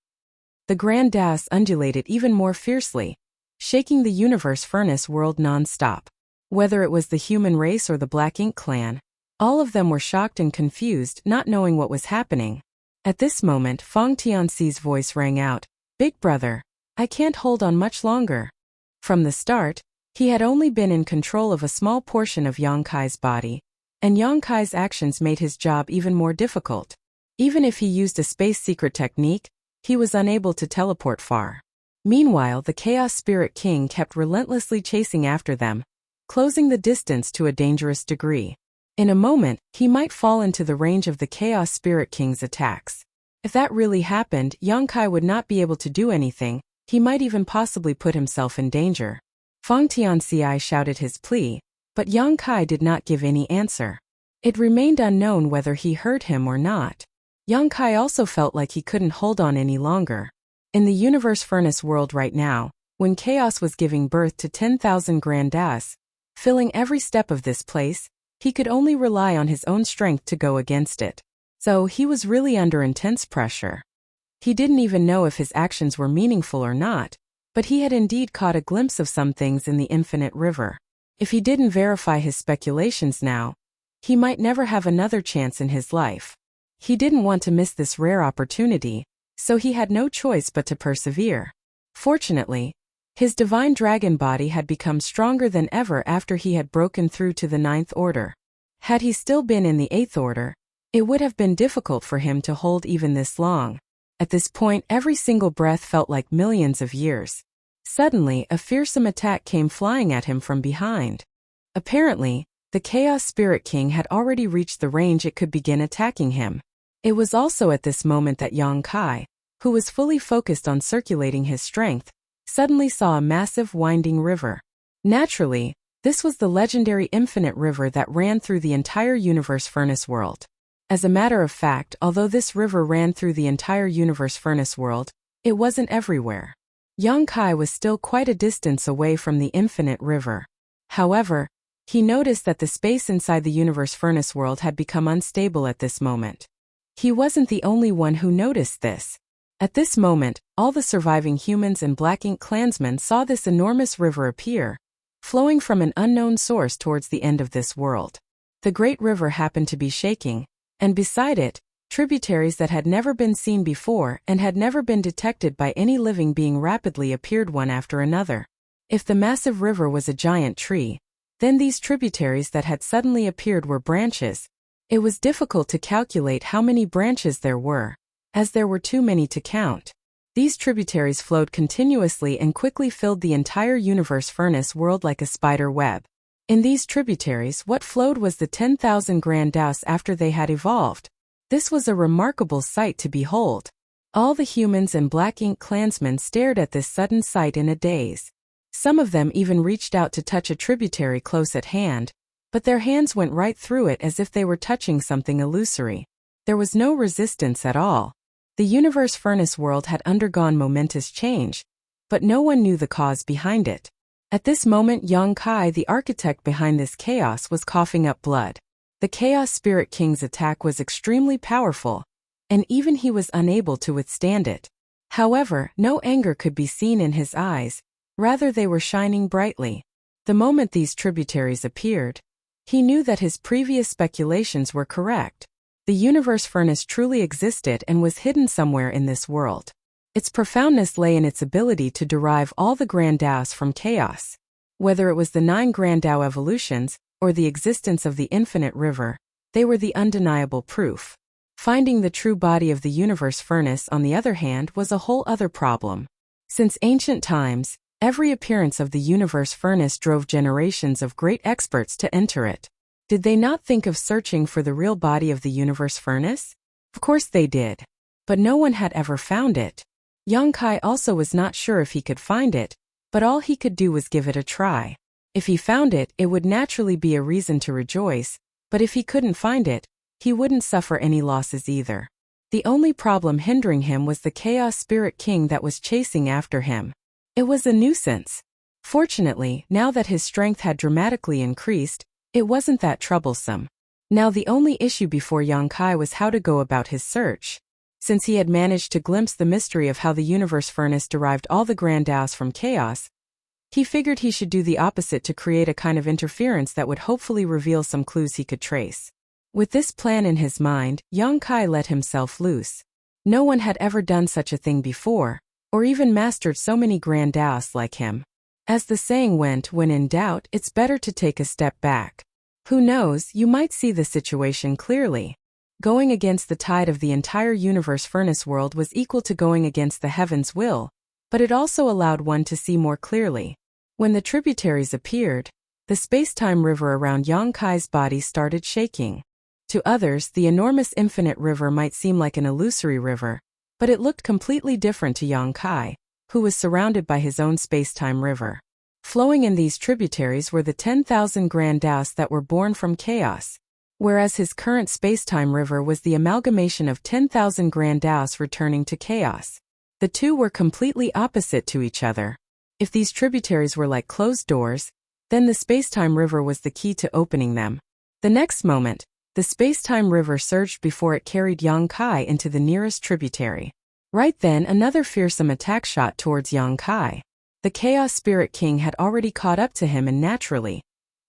The Grand Taos undulated even more fiercely, shaking the universe furnace world non-stop. Whether it was the human race or the Black Ink Clan, all of them were shocked and confused, not knowing what was happening. At this moment, Feng Tianxi's voice rang out, "Big brother, I can't hold on much longer." From the start, he had only been in control of a small portion of Yongkai's body, and Yongkai's actions made his job even more difficult. Even if he used a space secret technique, he was unable to teleport far. Meanwhile, the Chaos Spirit King kept relentlessly chasing after them, closing the distance to a dangerous degree. In a moment, he might fall into the range of the Chaos Spirit King's attacks. If that really happened, Yongkai would not be able to do anything. He might even possibly put himself in danger. Feng Tianxi shouted his plea, but Yang Kai did not give any answer. It remained unknown whether he heard him or not. Yang Kai also felt like he couldn't hold on any longer. In the universe furnace world right now, when chaos was giving birth to 10,000 grandas, filling every step of this place, he could only rely on his own strength to go against it. So he was really under intense pressure. He didn't even know if his actions were meaningful or not, but he had indeed caught a glimpse of some things in the infinite river. If he didn't verify his speculations now, he might never have another chance in his life. He didn't want to miss this rare opportunity, so he had no choice but to persevere. Fortunately, his divine dragon body had become stronger than ever after he had broken through to the 9th order. Had he still been in the 8th order, it would have been difficult for him to hold even this long. At this point, every single breath felt like millions of years. Suddenly, a fearsome attack came flying at him from behind. Apparently, the Chaos Spirit King had already reached the range it could begin attacking him. It was also at this moment that Yang Kai, who was fully focused on circulating his strength, suddenly saw a massive winding river. Naturally, this was the legendary infinite river that ran through the entire universe furnace world. As a matter of fact, although this river ran through the entire universe furnace world, it wasn't everywhere. Yang Kai was still quite a distance away from the infinite river. However, he noticed that the space inside the universe furnace world had become unstable at this moment. He wasn't the only one who noticed this. At this moment, all the surviving humans and Black Ink clansmen saw this enormous river appear, flowing from an unknown source towards the end of this world. The great river happened to be shaking, and beside it, tributaries that had never been seen before and had never been detected by any living being rapidly appeared one after another. If the massive river was a giant tree, then these tributaries that had suddenly appeared were branches. It was difficult to calculate how many branches there were, as there were too many to count. These tributaries flowed continuously and quickly filled the entire universe furnace world like a spider web. In these tributaries, what flowed was the 10,000 grandas after they had evolved. This was a remarkable sight to behold. All the humans and Black Ink clansmen stared at this sudden sight in a daze. Some of them even reached out to touch a tributary close at hand, but their hands went right through it as if they were touching something illusory. There was no resistance at all. The universe furnace world had undergone momentous change, but no one knew the cause behind it. At this moment, Yang Kai, the architect behind this chaos, was coughing up blood. The Chaos Spirit King's attack was extremely powerful, and even he was unable to withstand it. However, no anger could be seen in his eyes, rather they were shining brightly. The moment these tributaries appeared, he knew that his previous speculations were correct. The universe furnace truly existed and was hidden somewhere in this world. Its profoundness lay in its ability to derive all the grandaos from chaos. Whether it was the 9 grandao evolutions, or the existence of the infinite river, they were the undeniable proof. Finding the true body of the universe furnace, on the other hand, was a whole other problem. Since ancient times, every appearance of the universe furnace drove generations of great experts to enter it. Did they not think of searching for the real body of the universe furnace? Of course they did. But no one had ever found it. Yang Kai also was not sure if he could find it, but all he could do was give it a try. If he found it, it would naturally be a reason to rejoice, but if he couldn't find it, he wouldn't suffer any losses either. The only problem hindering him was the Chaos Spirit King that was chasing after him. It was a nuisance. Fortunately, now that his strength had dramatically increased, it wasn't that troublesome. Now the only issue before Yang Kai was how to go about his search. Since he had managed to glimpse the mystery of how the universe furnace derived all the grandaos from chaos, he figured he should do the opposite to create a kind of interference that would hopefully reveal some clues he could trace. With this plan in his mind, Yang Kai let himself loose. No one had ever done such a thing before, or even mastered so many grandaos like him. As the saying went, when in doubt, it's better to take a step back. Who knows, you might see the situation clearly. Going against the tide of the entire universe furnace world was equal to going against the heaven's will, but it also allowed one to see more clearly. When the tributaries appeared, the space-time river around Yang Kai's body started shaking. To others, the enormous infinite river might seem like an illusory river, but it looked completely different to Yang Kai, who was surrounded by his own space-time river. Flowing in these tributaries were the 10,000 grand Daos that were born from chaos, whereas his current spacetime river was the amalgamation of 10,000 grand Daos returning to chaos. The two were completely opposite to each other. If these tributaries were like closed doors, then the spacetime river was the key to opening them. The next moment, the spacetime river surged before it carried Yang Kai into the nearest tributary. Right then, another fearsome attack shot towards Yang Kai. The Chaos Spirit King had already caught up to him, and naturally,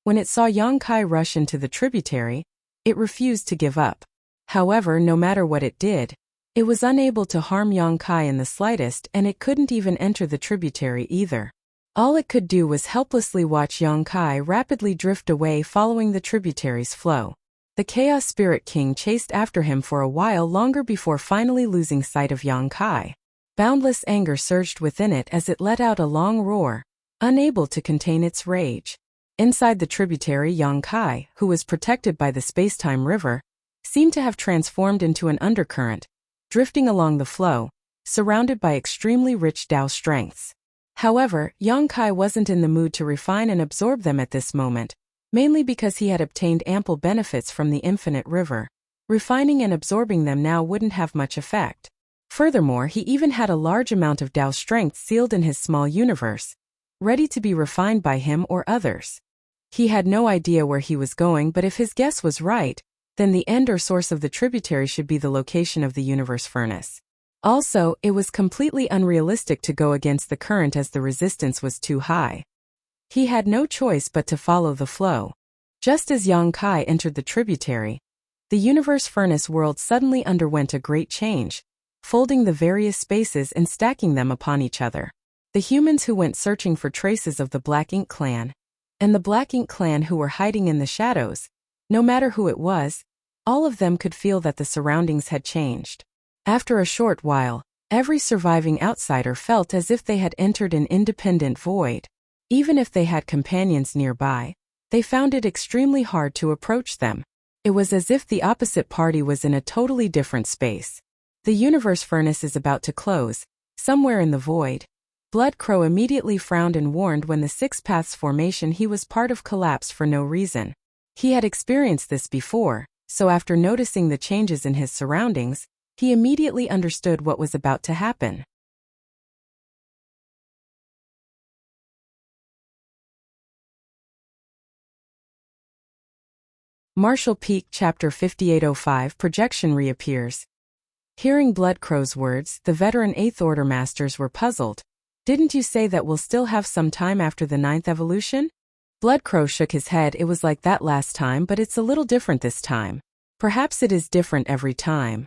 when it saw Yang Kai rush into the tributary, it refused to give up. However, no matter what it did, it was unable to harm Yang Kai in the slightest, and it couldn't even enter the tributary either. All it could do was helplessly watch Yang Kai rapidly drift away following the tributary's flow. The Chaos Spirit King chased after him for a while longer before finally losing sight of Yang Kai. Boundless anger surged within it as it let out a long roar, unable to contain its rage. Inside the tributary, Yang Kai, who was protected by the spacetime river, seemed to have transformed into an undercurrent, drifting along the flow, surrounded by extremely rich Dao strengths. However, Yang Kai wasn't in the mood to refine and absorb them at this moment, mainly because he had obtained ample benefits from the infinite river. Refining and absorbing them now wouldn't have much effect. Furthermore, he even had a large amount of Dao strength sealed in his small universe, ready to be refined by him or others. He had no idea where he was going, but if his guess was right, then the end or source of the tributary should be the location of the universe furnace. Also, it was completely unrealistic to go against the current as the resistance was too high. He had no choice but to follow the flow. Just as Yang Kai entered the tributary, the universe furnace world suddenly underwent a great change, folding the various spaces and stacking them upon each other. The humans who went searching for traces of the Black Ink clan, and the Black Ink clan who were hiding in the shadows, no matter who it was, all of them could feel that the surroundings had changed. After a short while, every surviving outsider felt as if they had entered an independent void. Even if they had companions nearby, they found it extremely hard to approach them. It was as if the opposite party was in a totally different space. The universe furnace is about to close, somewhere in the void. Blood Crow immediately frowned and warned when the Six Paths formation he was part of collapsed for no reason. He had experienced this before, so after noticing the changes in his surroundings, he immediately understood what was about to happen. Marshall Peak Chapter 5805 Projection Reappears. Hearing Blood Crow's words, the veteran 8th Order Masters were puzzled. Didn't you say that we'll still have some time after the 9th evolution? Blood Crow shook his head. It was like that last time, but it's a little different this time. Perhaps it is different every time.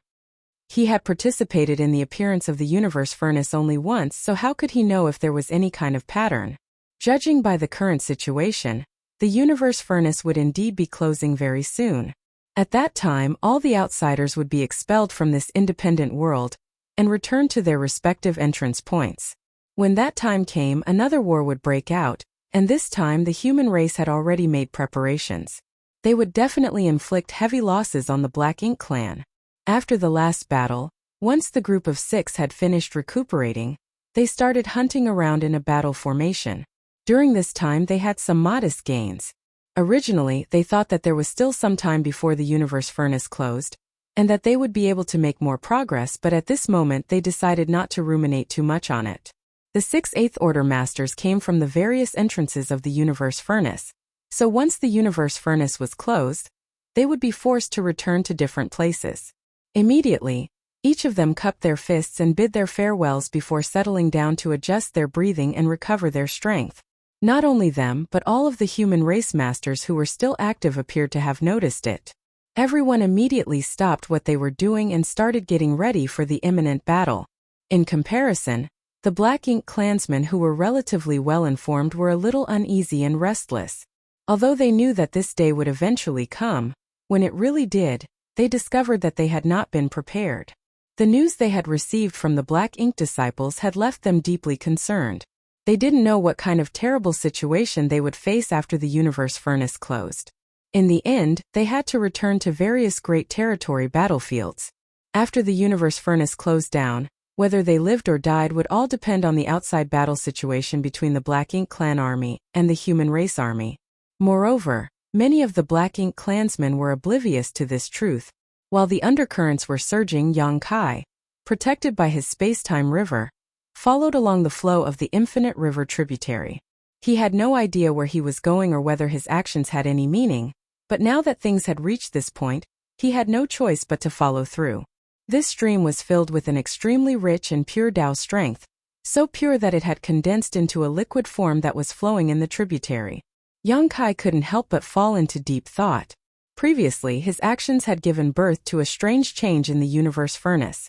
He had participated in the appearance of the universe furnace only once, so how could he know if there was any kind of pattern? Judging by the current situation, the universe furnace would indeed be closing very soon. At that time, all the outsiders would be expelled from this independent world and return to their respective entrance points. When that time came, another war would break out, and this time the human race had already made preparations. They would definitely inflict heavy losses on the Black Ink clan. After the last battle, once the group of 6 had finished recuperating, they started hunting around in a battle formation. During this time they had some modest gains. Originally, they thought that there was still some time before the universe furnace closed, and that they would be able to make more progress, but at this moment they decided not to ruminate too much on it. The 6 8th Order Masters came from the various entrances of the universe furnace, so once the universe furnace was closed, they would be forced to return to different places. Immediately, each of them cupped their fists and bid their farewells before settling down to adjust their breathing and recover their strength. Not only them, but all of the human race masters who were still active appeared to have noticed it. Everyone immediately stopped what they were doing and started getting ready for the imminent battle. In comparison, the Black Ink clansmen who were relatively well informed were a little uneasy and restless. Although they knew that this day would eventually come, when it really did, they discovered that they had not been prepared. The news they had received from the Black Ink disciples had left them deeply concerned. They didn't know what kind of terrible situation they would face after the universe furnace closed. In the end, they had to return to various great territory battlefields. After the universe furnace closed down, Whether they lived or died would all depend on the outside battle situation between the Black Ink Clan army and the human race army. Moreover, many of the Black Ink clansmen were oblivious to this truth, while the undercurrents were surging. Yang Kai, protected by his space-time river, followed along the flow of the infinite river tributary. He had no idea where he was going or whether his actions had any meaning, but now that things had reached this point, he had no choice but to follow through. This stream was filled with an extremely rich and pure Tao strength, so pure that it had condensed into a liquid form that was flowing in the tributary. Yang Kai couldn't help but fall into deep thought. Previously, his actions had given birth to a strange change in the universe furnace.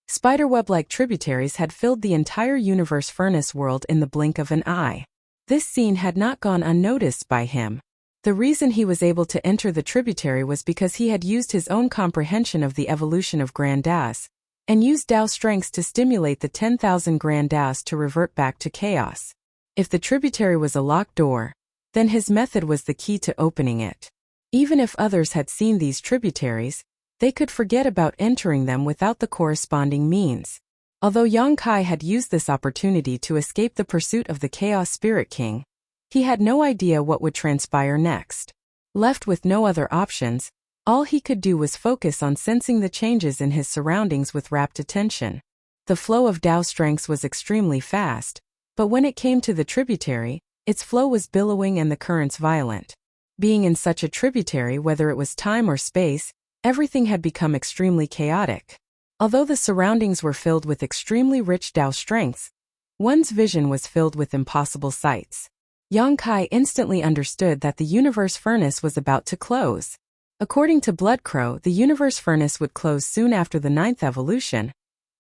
Spiderweb-like tributaries had filled the entire universe furnace world in the blink of an eye. This scene had not gone unnoticed by him. The reason he was able to enter the tributary was because he had used his own comprehension of the evolution of Grand Daos, and used Tao strengths to stimulate the 10,000 Grand Daos to revert back to chaos. If the tributary was a locked door, then his method was the key to opening it. Even if others had seen these tributaries, they could forget about entering them without the corresponding means. Although Yang Kai had used this opportunity to escape the pursuit of the Chaos Spirit King, he had no idea what would transpire next. Left with no other options, all he could do was focus on sensing the changes in his surroundings with rapt attention. The flow of Tao strengths was extremely fast, but when it came to the tributary, its flow was billowing and the currents violent. Being in such a tributary, whether it was time or space, everything had become extremely chaotic. Although the surroundings were filled with extremely rich Tao strengths, one's vision was filled with impossible sights. Yang Kai instantly understood that the universe furnace was about to close. According to Bloodcrow, the universe furnace would close soon after the 9th evolution,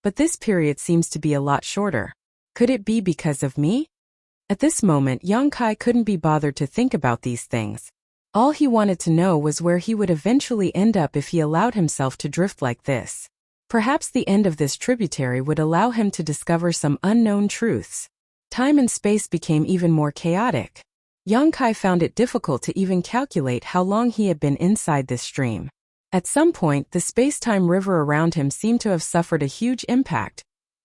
but this period seems to be a lot shorter. Could it be because of me? At this moment, Yang Kai couldn't be bothered to think about these things. All he wanted to know was where he would eventually end up if he allowed himself to drift like this. Perhaps the end of this tributary would allow him to discover some unknown truths. Time and space became even more chaotic. Yang Kai found it difficult to even calculate how long he had been inside this stream. At some point, the space-time river around him seemed to have suffered a huge impact,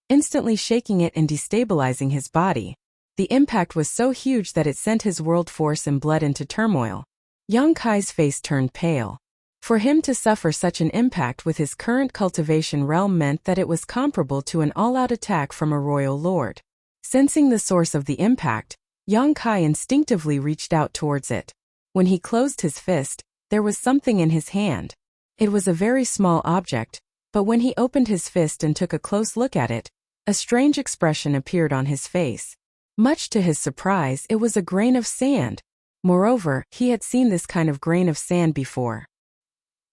instantly shaking it and destabilizing his body. The impact was so huge that it sent his world force and blood into turmoil. Yang Kai's face turned pale. For him to suffer such an impact with his current cultivation realm meant that it was comparable to an all-out attack from a royal lord. Sensing the source of the impact, Yang Kai instinctively reached out towards it. When he closed his fist, there was something in his hand. It was a very small object, but when he opened his fist and took a close look at it, a strange expression appeared on his face. Much to his surprise, it was a grain of sand. Moreover, he had seen this kind of grain of sand before.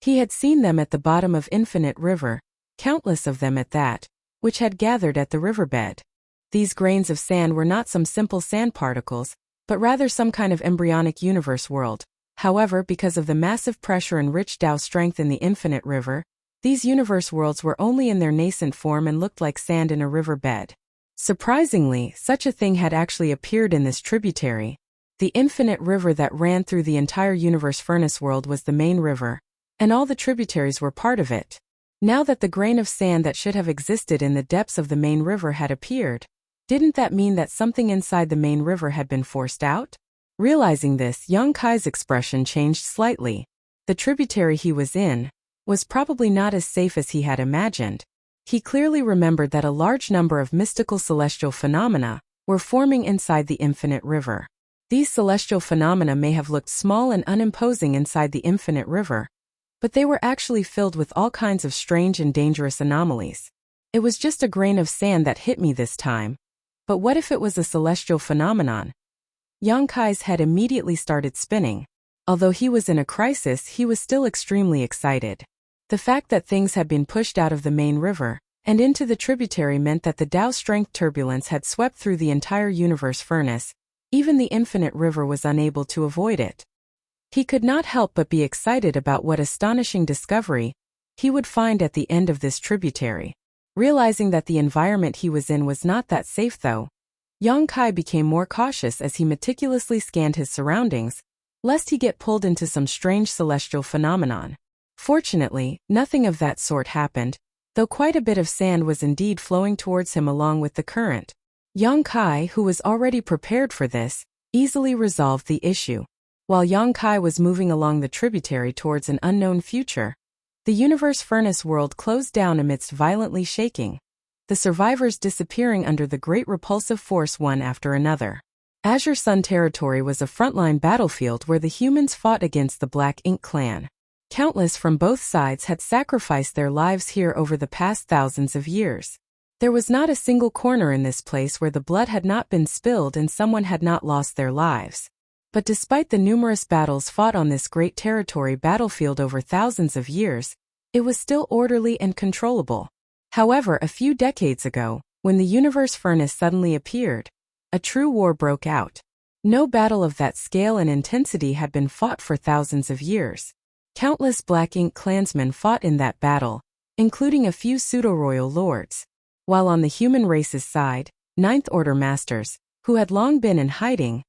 He had seen them at the bottom of Infinite River, countless of them at that, which had gathered at the riverbed. These grains of sand were not some simple sand particles, but rather some kind of embryonic universe world. However, because of the massive pressure and rich Tao strength in the Infinite River, these universe worlds were only in their nascent form and looked like sand in a riverbed. Surprisingly, such a thing had actually appeared in this tributary. The Infinite River that ran through the entire universe furnace world was the main river, and all the tributaries were part of it. Now that the grain of sand that should have existed in the depths of the main river had appeared, didn't that mean that something inside the main river had been forced out? Realizing this, Yang Kai's expression changed slightly. The tributary he was in was probably not as safe as he had imagined. He clearly remembered that a large number of mystical celestial phenomena were forming inside the Infinite River. These celestial phenomena may have looked small and unimposing inside the Infinite River, but they were actually filled with all kinds of strange and dangerous anomalies. It was just a grain of sand that hit me this time. But what if it was a celestial phenomenon? Yang Kai's head immediately started spinning. Although he was in a crisis, he was still extremely excited. The fact that things had been pushed out of the main river and into the tributary meant that the Tao strength turbulence had swept through the entire universe furnace. Even the Infinite River was unable to avoid it. He could not help but be excited about what astonishing discovery he would find at the end of this tributary. Realizing that the environment he was in was not that safe though, Yang Kai became more cautious as he meticulously scanned his surroundings, lest he get pulled into some strange celestial phenomenon. Fortunately, nothing of that sort happened, though quite a bit of sand was indeed flowing towards him along with the current. Yang Kai, who was already prepared for this, easily resolved the issue. While Yang Kai was moving along the tributary towards an unknown future, the universe furnace world closed down amidst violently shaking, the survivors disappearing under the great repulsive force one after another. Azure Sun territory was a frontline battlefield where the humans fought against the Black Ink clan. Countless from both sides had sacrificed their lives here over the past thousands of years. There was not a single corner in this place where the blood had not been spilled and someone had not lost their lives. But despite the numerous battles fought on this great territory battlefield over thousands of years, it was still orderly and controllable. However, a few decades ago, when the universe furnace suddenly appeared, a true war broke out. No battle of that scale and intensity had been fought for thousands of years. Countless Black Ink clansmen fought in that battle, including a few pseudo-royal lords. While on the human race's side, Ninth Order masters, who had long been in hiding,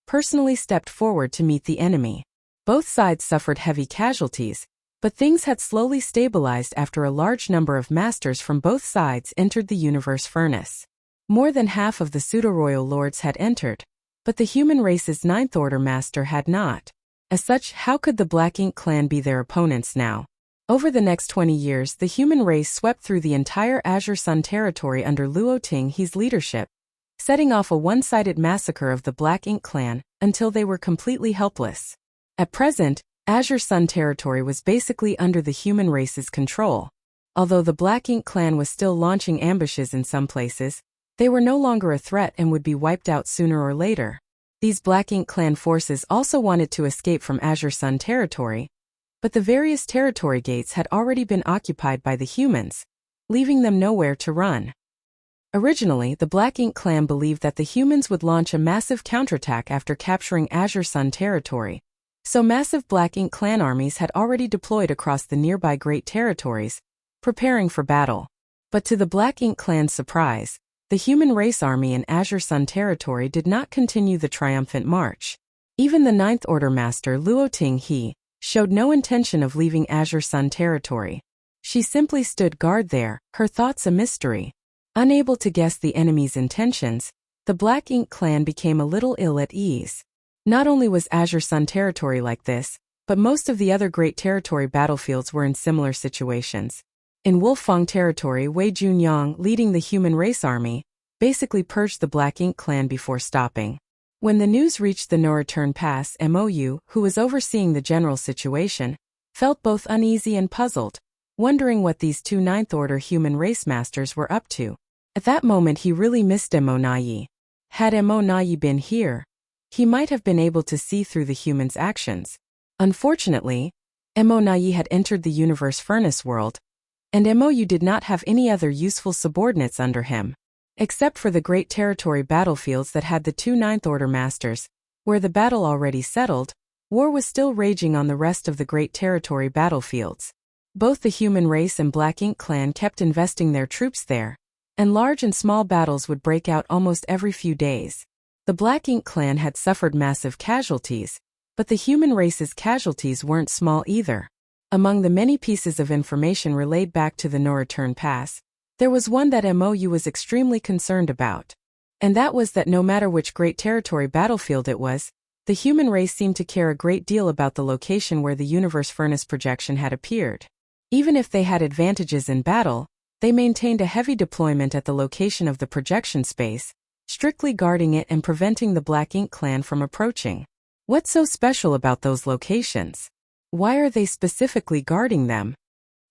personally stepped forward to meet the enemy. Both sides suffered heavy casualties, but things had slowly stabilized after a large number of masters from both sides entered the universe furnace. More than half of the pseudo-royal lords had entered, but the human race's Ninth Order master had not. As such, how could the Black Ink clan be their opponents now? Over the next 20 years, the human race swept through the entire Azure Sun territory under Luo Tinghe's leadership, setting off a one-sided massacre of the Black Ink clan until they were completely helpless. At present, Azure Sun territory was basically under the human race's control. Although the Black Ink clan was still launching ambushes in some places, they were no longer a threat and would be wiped out sooner or later. These Black Ink clan forces also wanted to escape from Azure Sun territory, but the various territory gates had already been occupied by the humans, leaving them nowhere to run. Originally, the Black Ink clan believed that the humans would launch a massive counterattack after capturing Azure Sun territory, so massive Black Ink clan armies had already deployed across the nearby Great Territories, preparing for battle. But to the Black Ink clan's surprise, the human race army in Azure Sun territory did not continue the triumphant march. Even the Ninth Order master Luo Tinghe showed no intention of leaving Azure Sun territory. She simply stood guard there, her thoughts a mystery. Unable to guess the enemy's intentions, the Black Ink clan became a little ill at ease. Not only was Azure Sun territory like this, but most of the other Great Territory battlefields were in similar situations. In Wolfang territory, Wei Junyang, leading the human race army, basically purged the Black Ink clan before stopping. When the news reached the No Return Pass, Mou, who was overseeing the general situation, felt both uneasy and puzzled, wondering what these two Ninth Order human race masters were up to. At that moment he really missed Mo. Had Mo been here, he might have been able to see through the humans' actions. Unfortunately, Mo had entered the universe furnace world, and Mou did not have any other useful subordinates under him. Except for the Great Territory battlefields that had the two Ninth Order masters, where the battle already settled, war was still raging on the rest of the Great Territory battlefields. Both the human race and Black Ink clan kept investing their troops there, and large and small battles would break out almost every few days. The Black Ink clan had suffered massive casualties, but the human race's casualties weren't small either. Among the many pieces of information relayed back to the No Return Pass, there was one that Mou was extremely concerned about. And that was that no matter which Great Territory battlefield it was, the human race seemed to care a great deal about the location where the universe furnace projection had appeared. Even if they had advantages in battle, they maintained a heavy deployment at the location of the projection space, strictly guarding it and preventing the Black Ink clan from approaching. What's so special about those locations? Why are they specifically guarding them?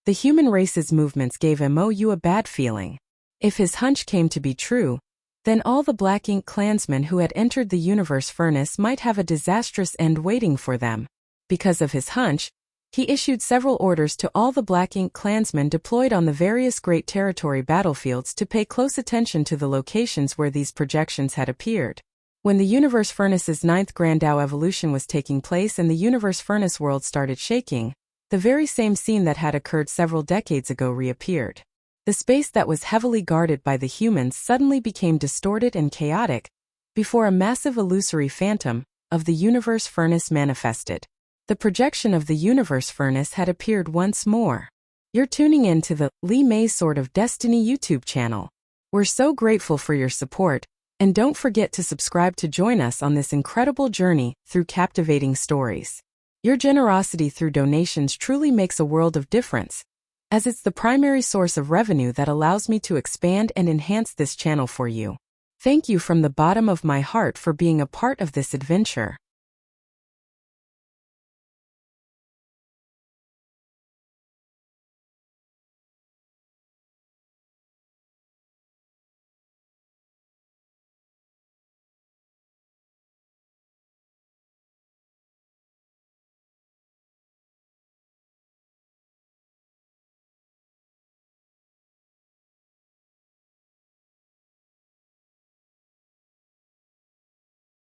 The human race's movements gave Mou a bad feeling. If his hunch came to be true, then all the Black Ink clansmen who had entered the universe furnace might have a disastrous end waiting for them. Because of his hunch, he issued several orders to all the Black Ink clansmen deployed on the various Great Territory battlefields to pay close attention to the locations where these projections had appeared. When the universe furnace's 9th Grand Dao evolution was taking place and the universe furnace world started shaking, the very same scene that had occurred several decades ago reappeared. The space that was heavily guarded by the humans suddenly became distorted and chaotic, before a massive illusory phantom of the universe furnace manifested. The projection of the universe furnace had appeared once more. You're tuning in to the Lee May's Sword of Destiny YouTube channel. We're so grateful for your support, and don't forget to subscribe to join us on this incredible journey through captivating stories. Your generosity through donations truly makes a world of difference, as it's the primary source of revenue that allows me to expand and enhance this channel for you. Thank you from the bottom of my heart for being a part of this adventure.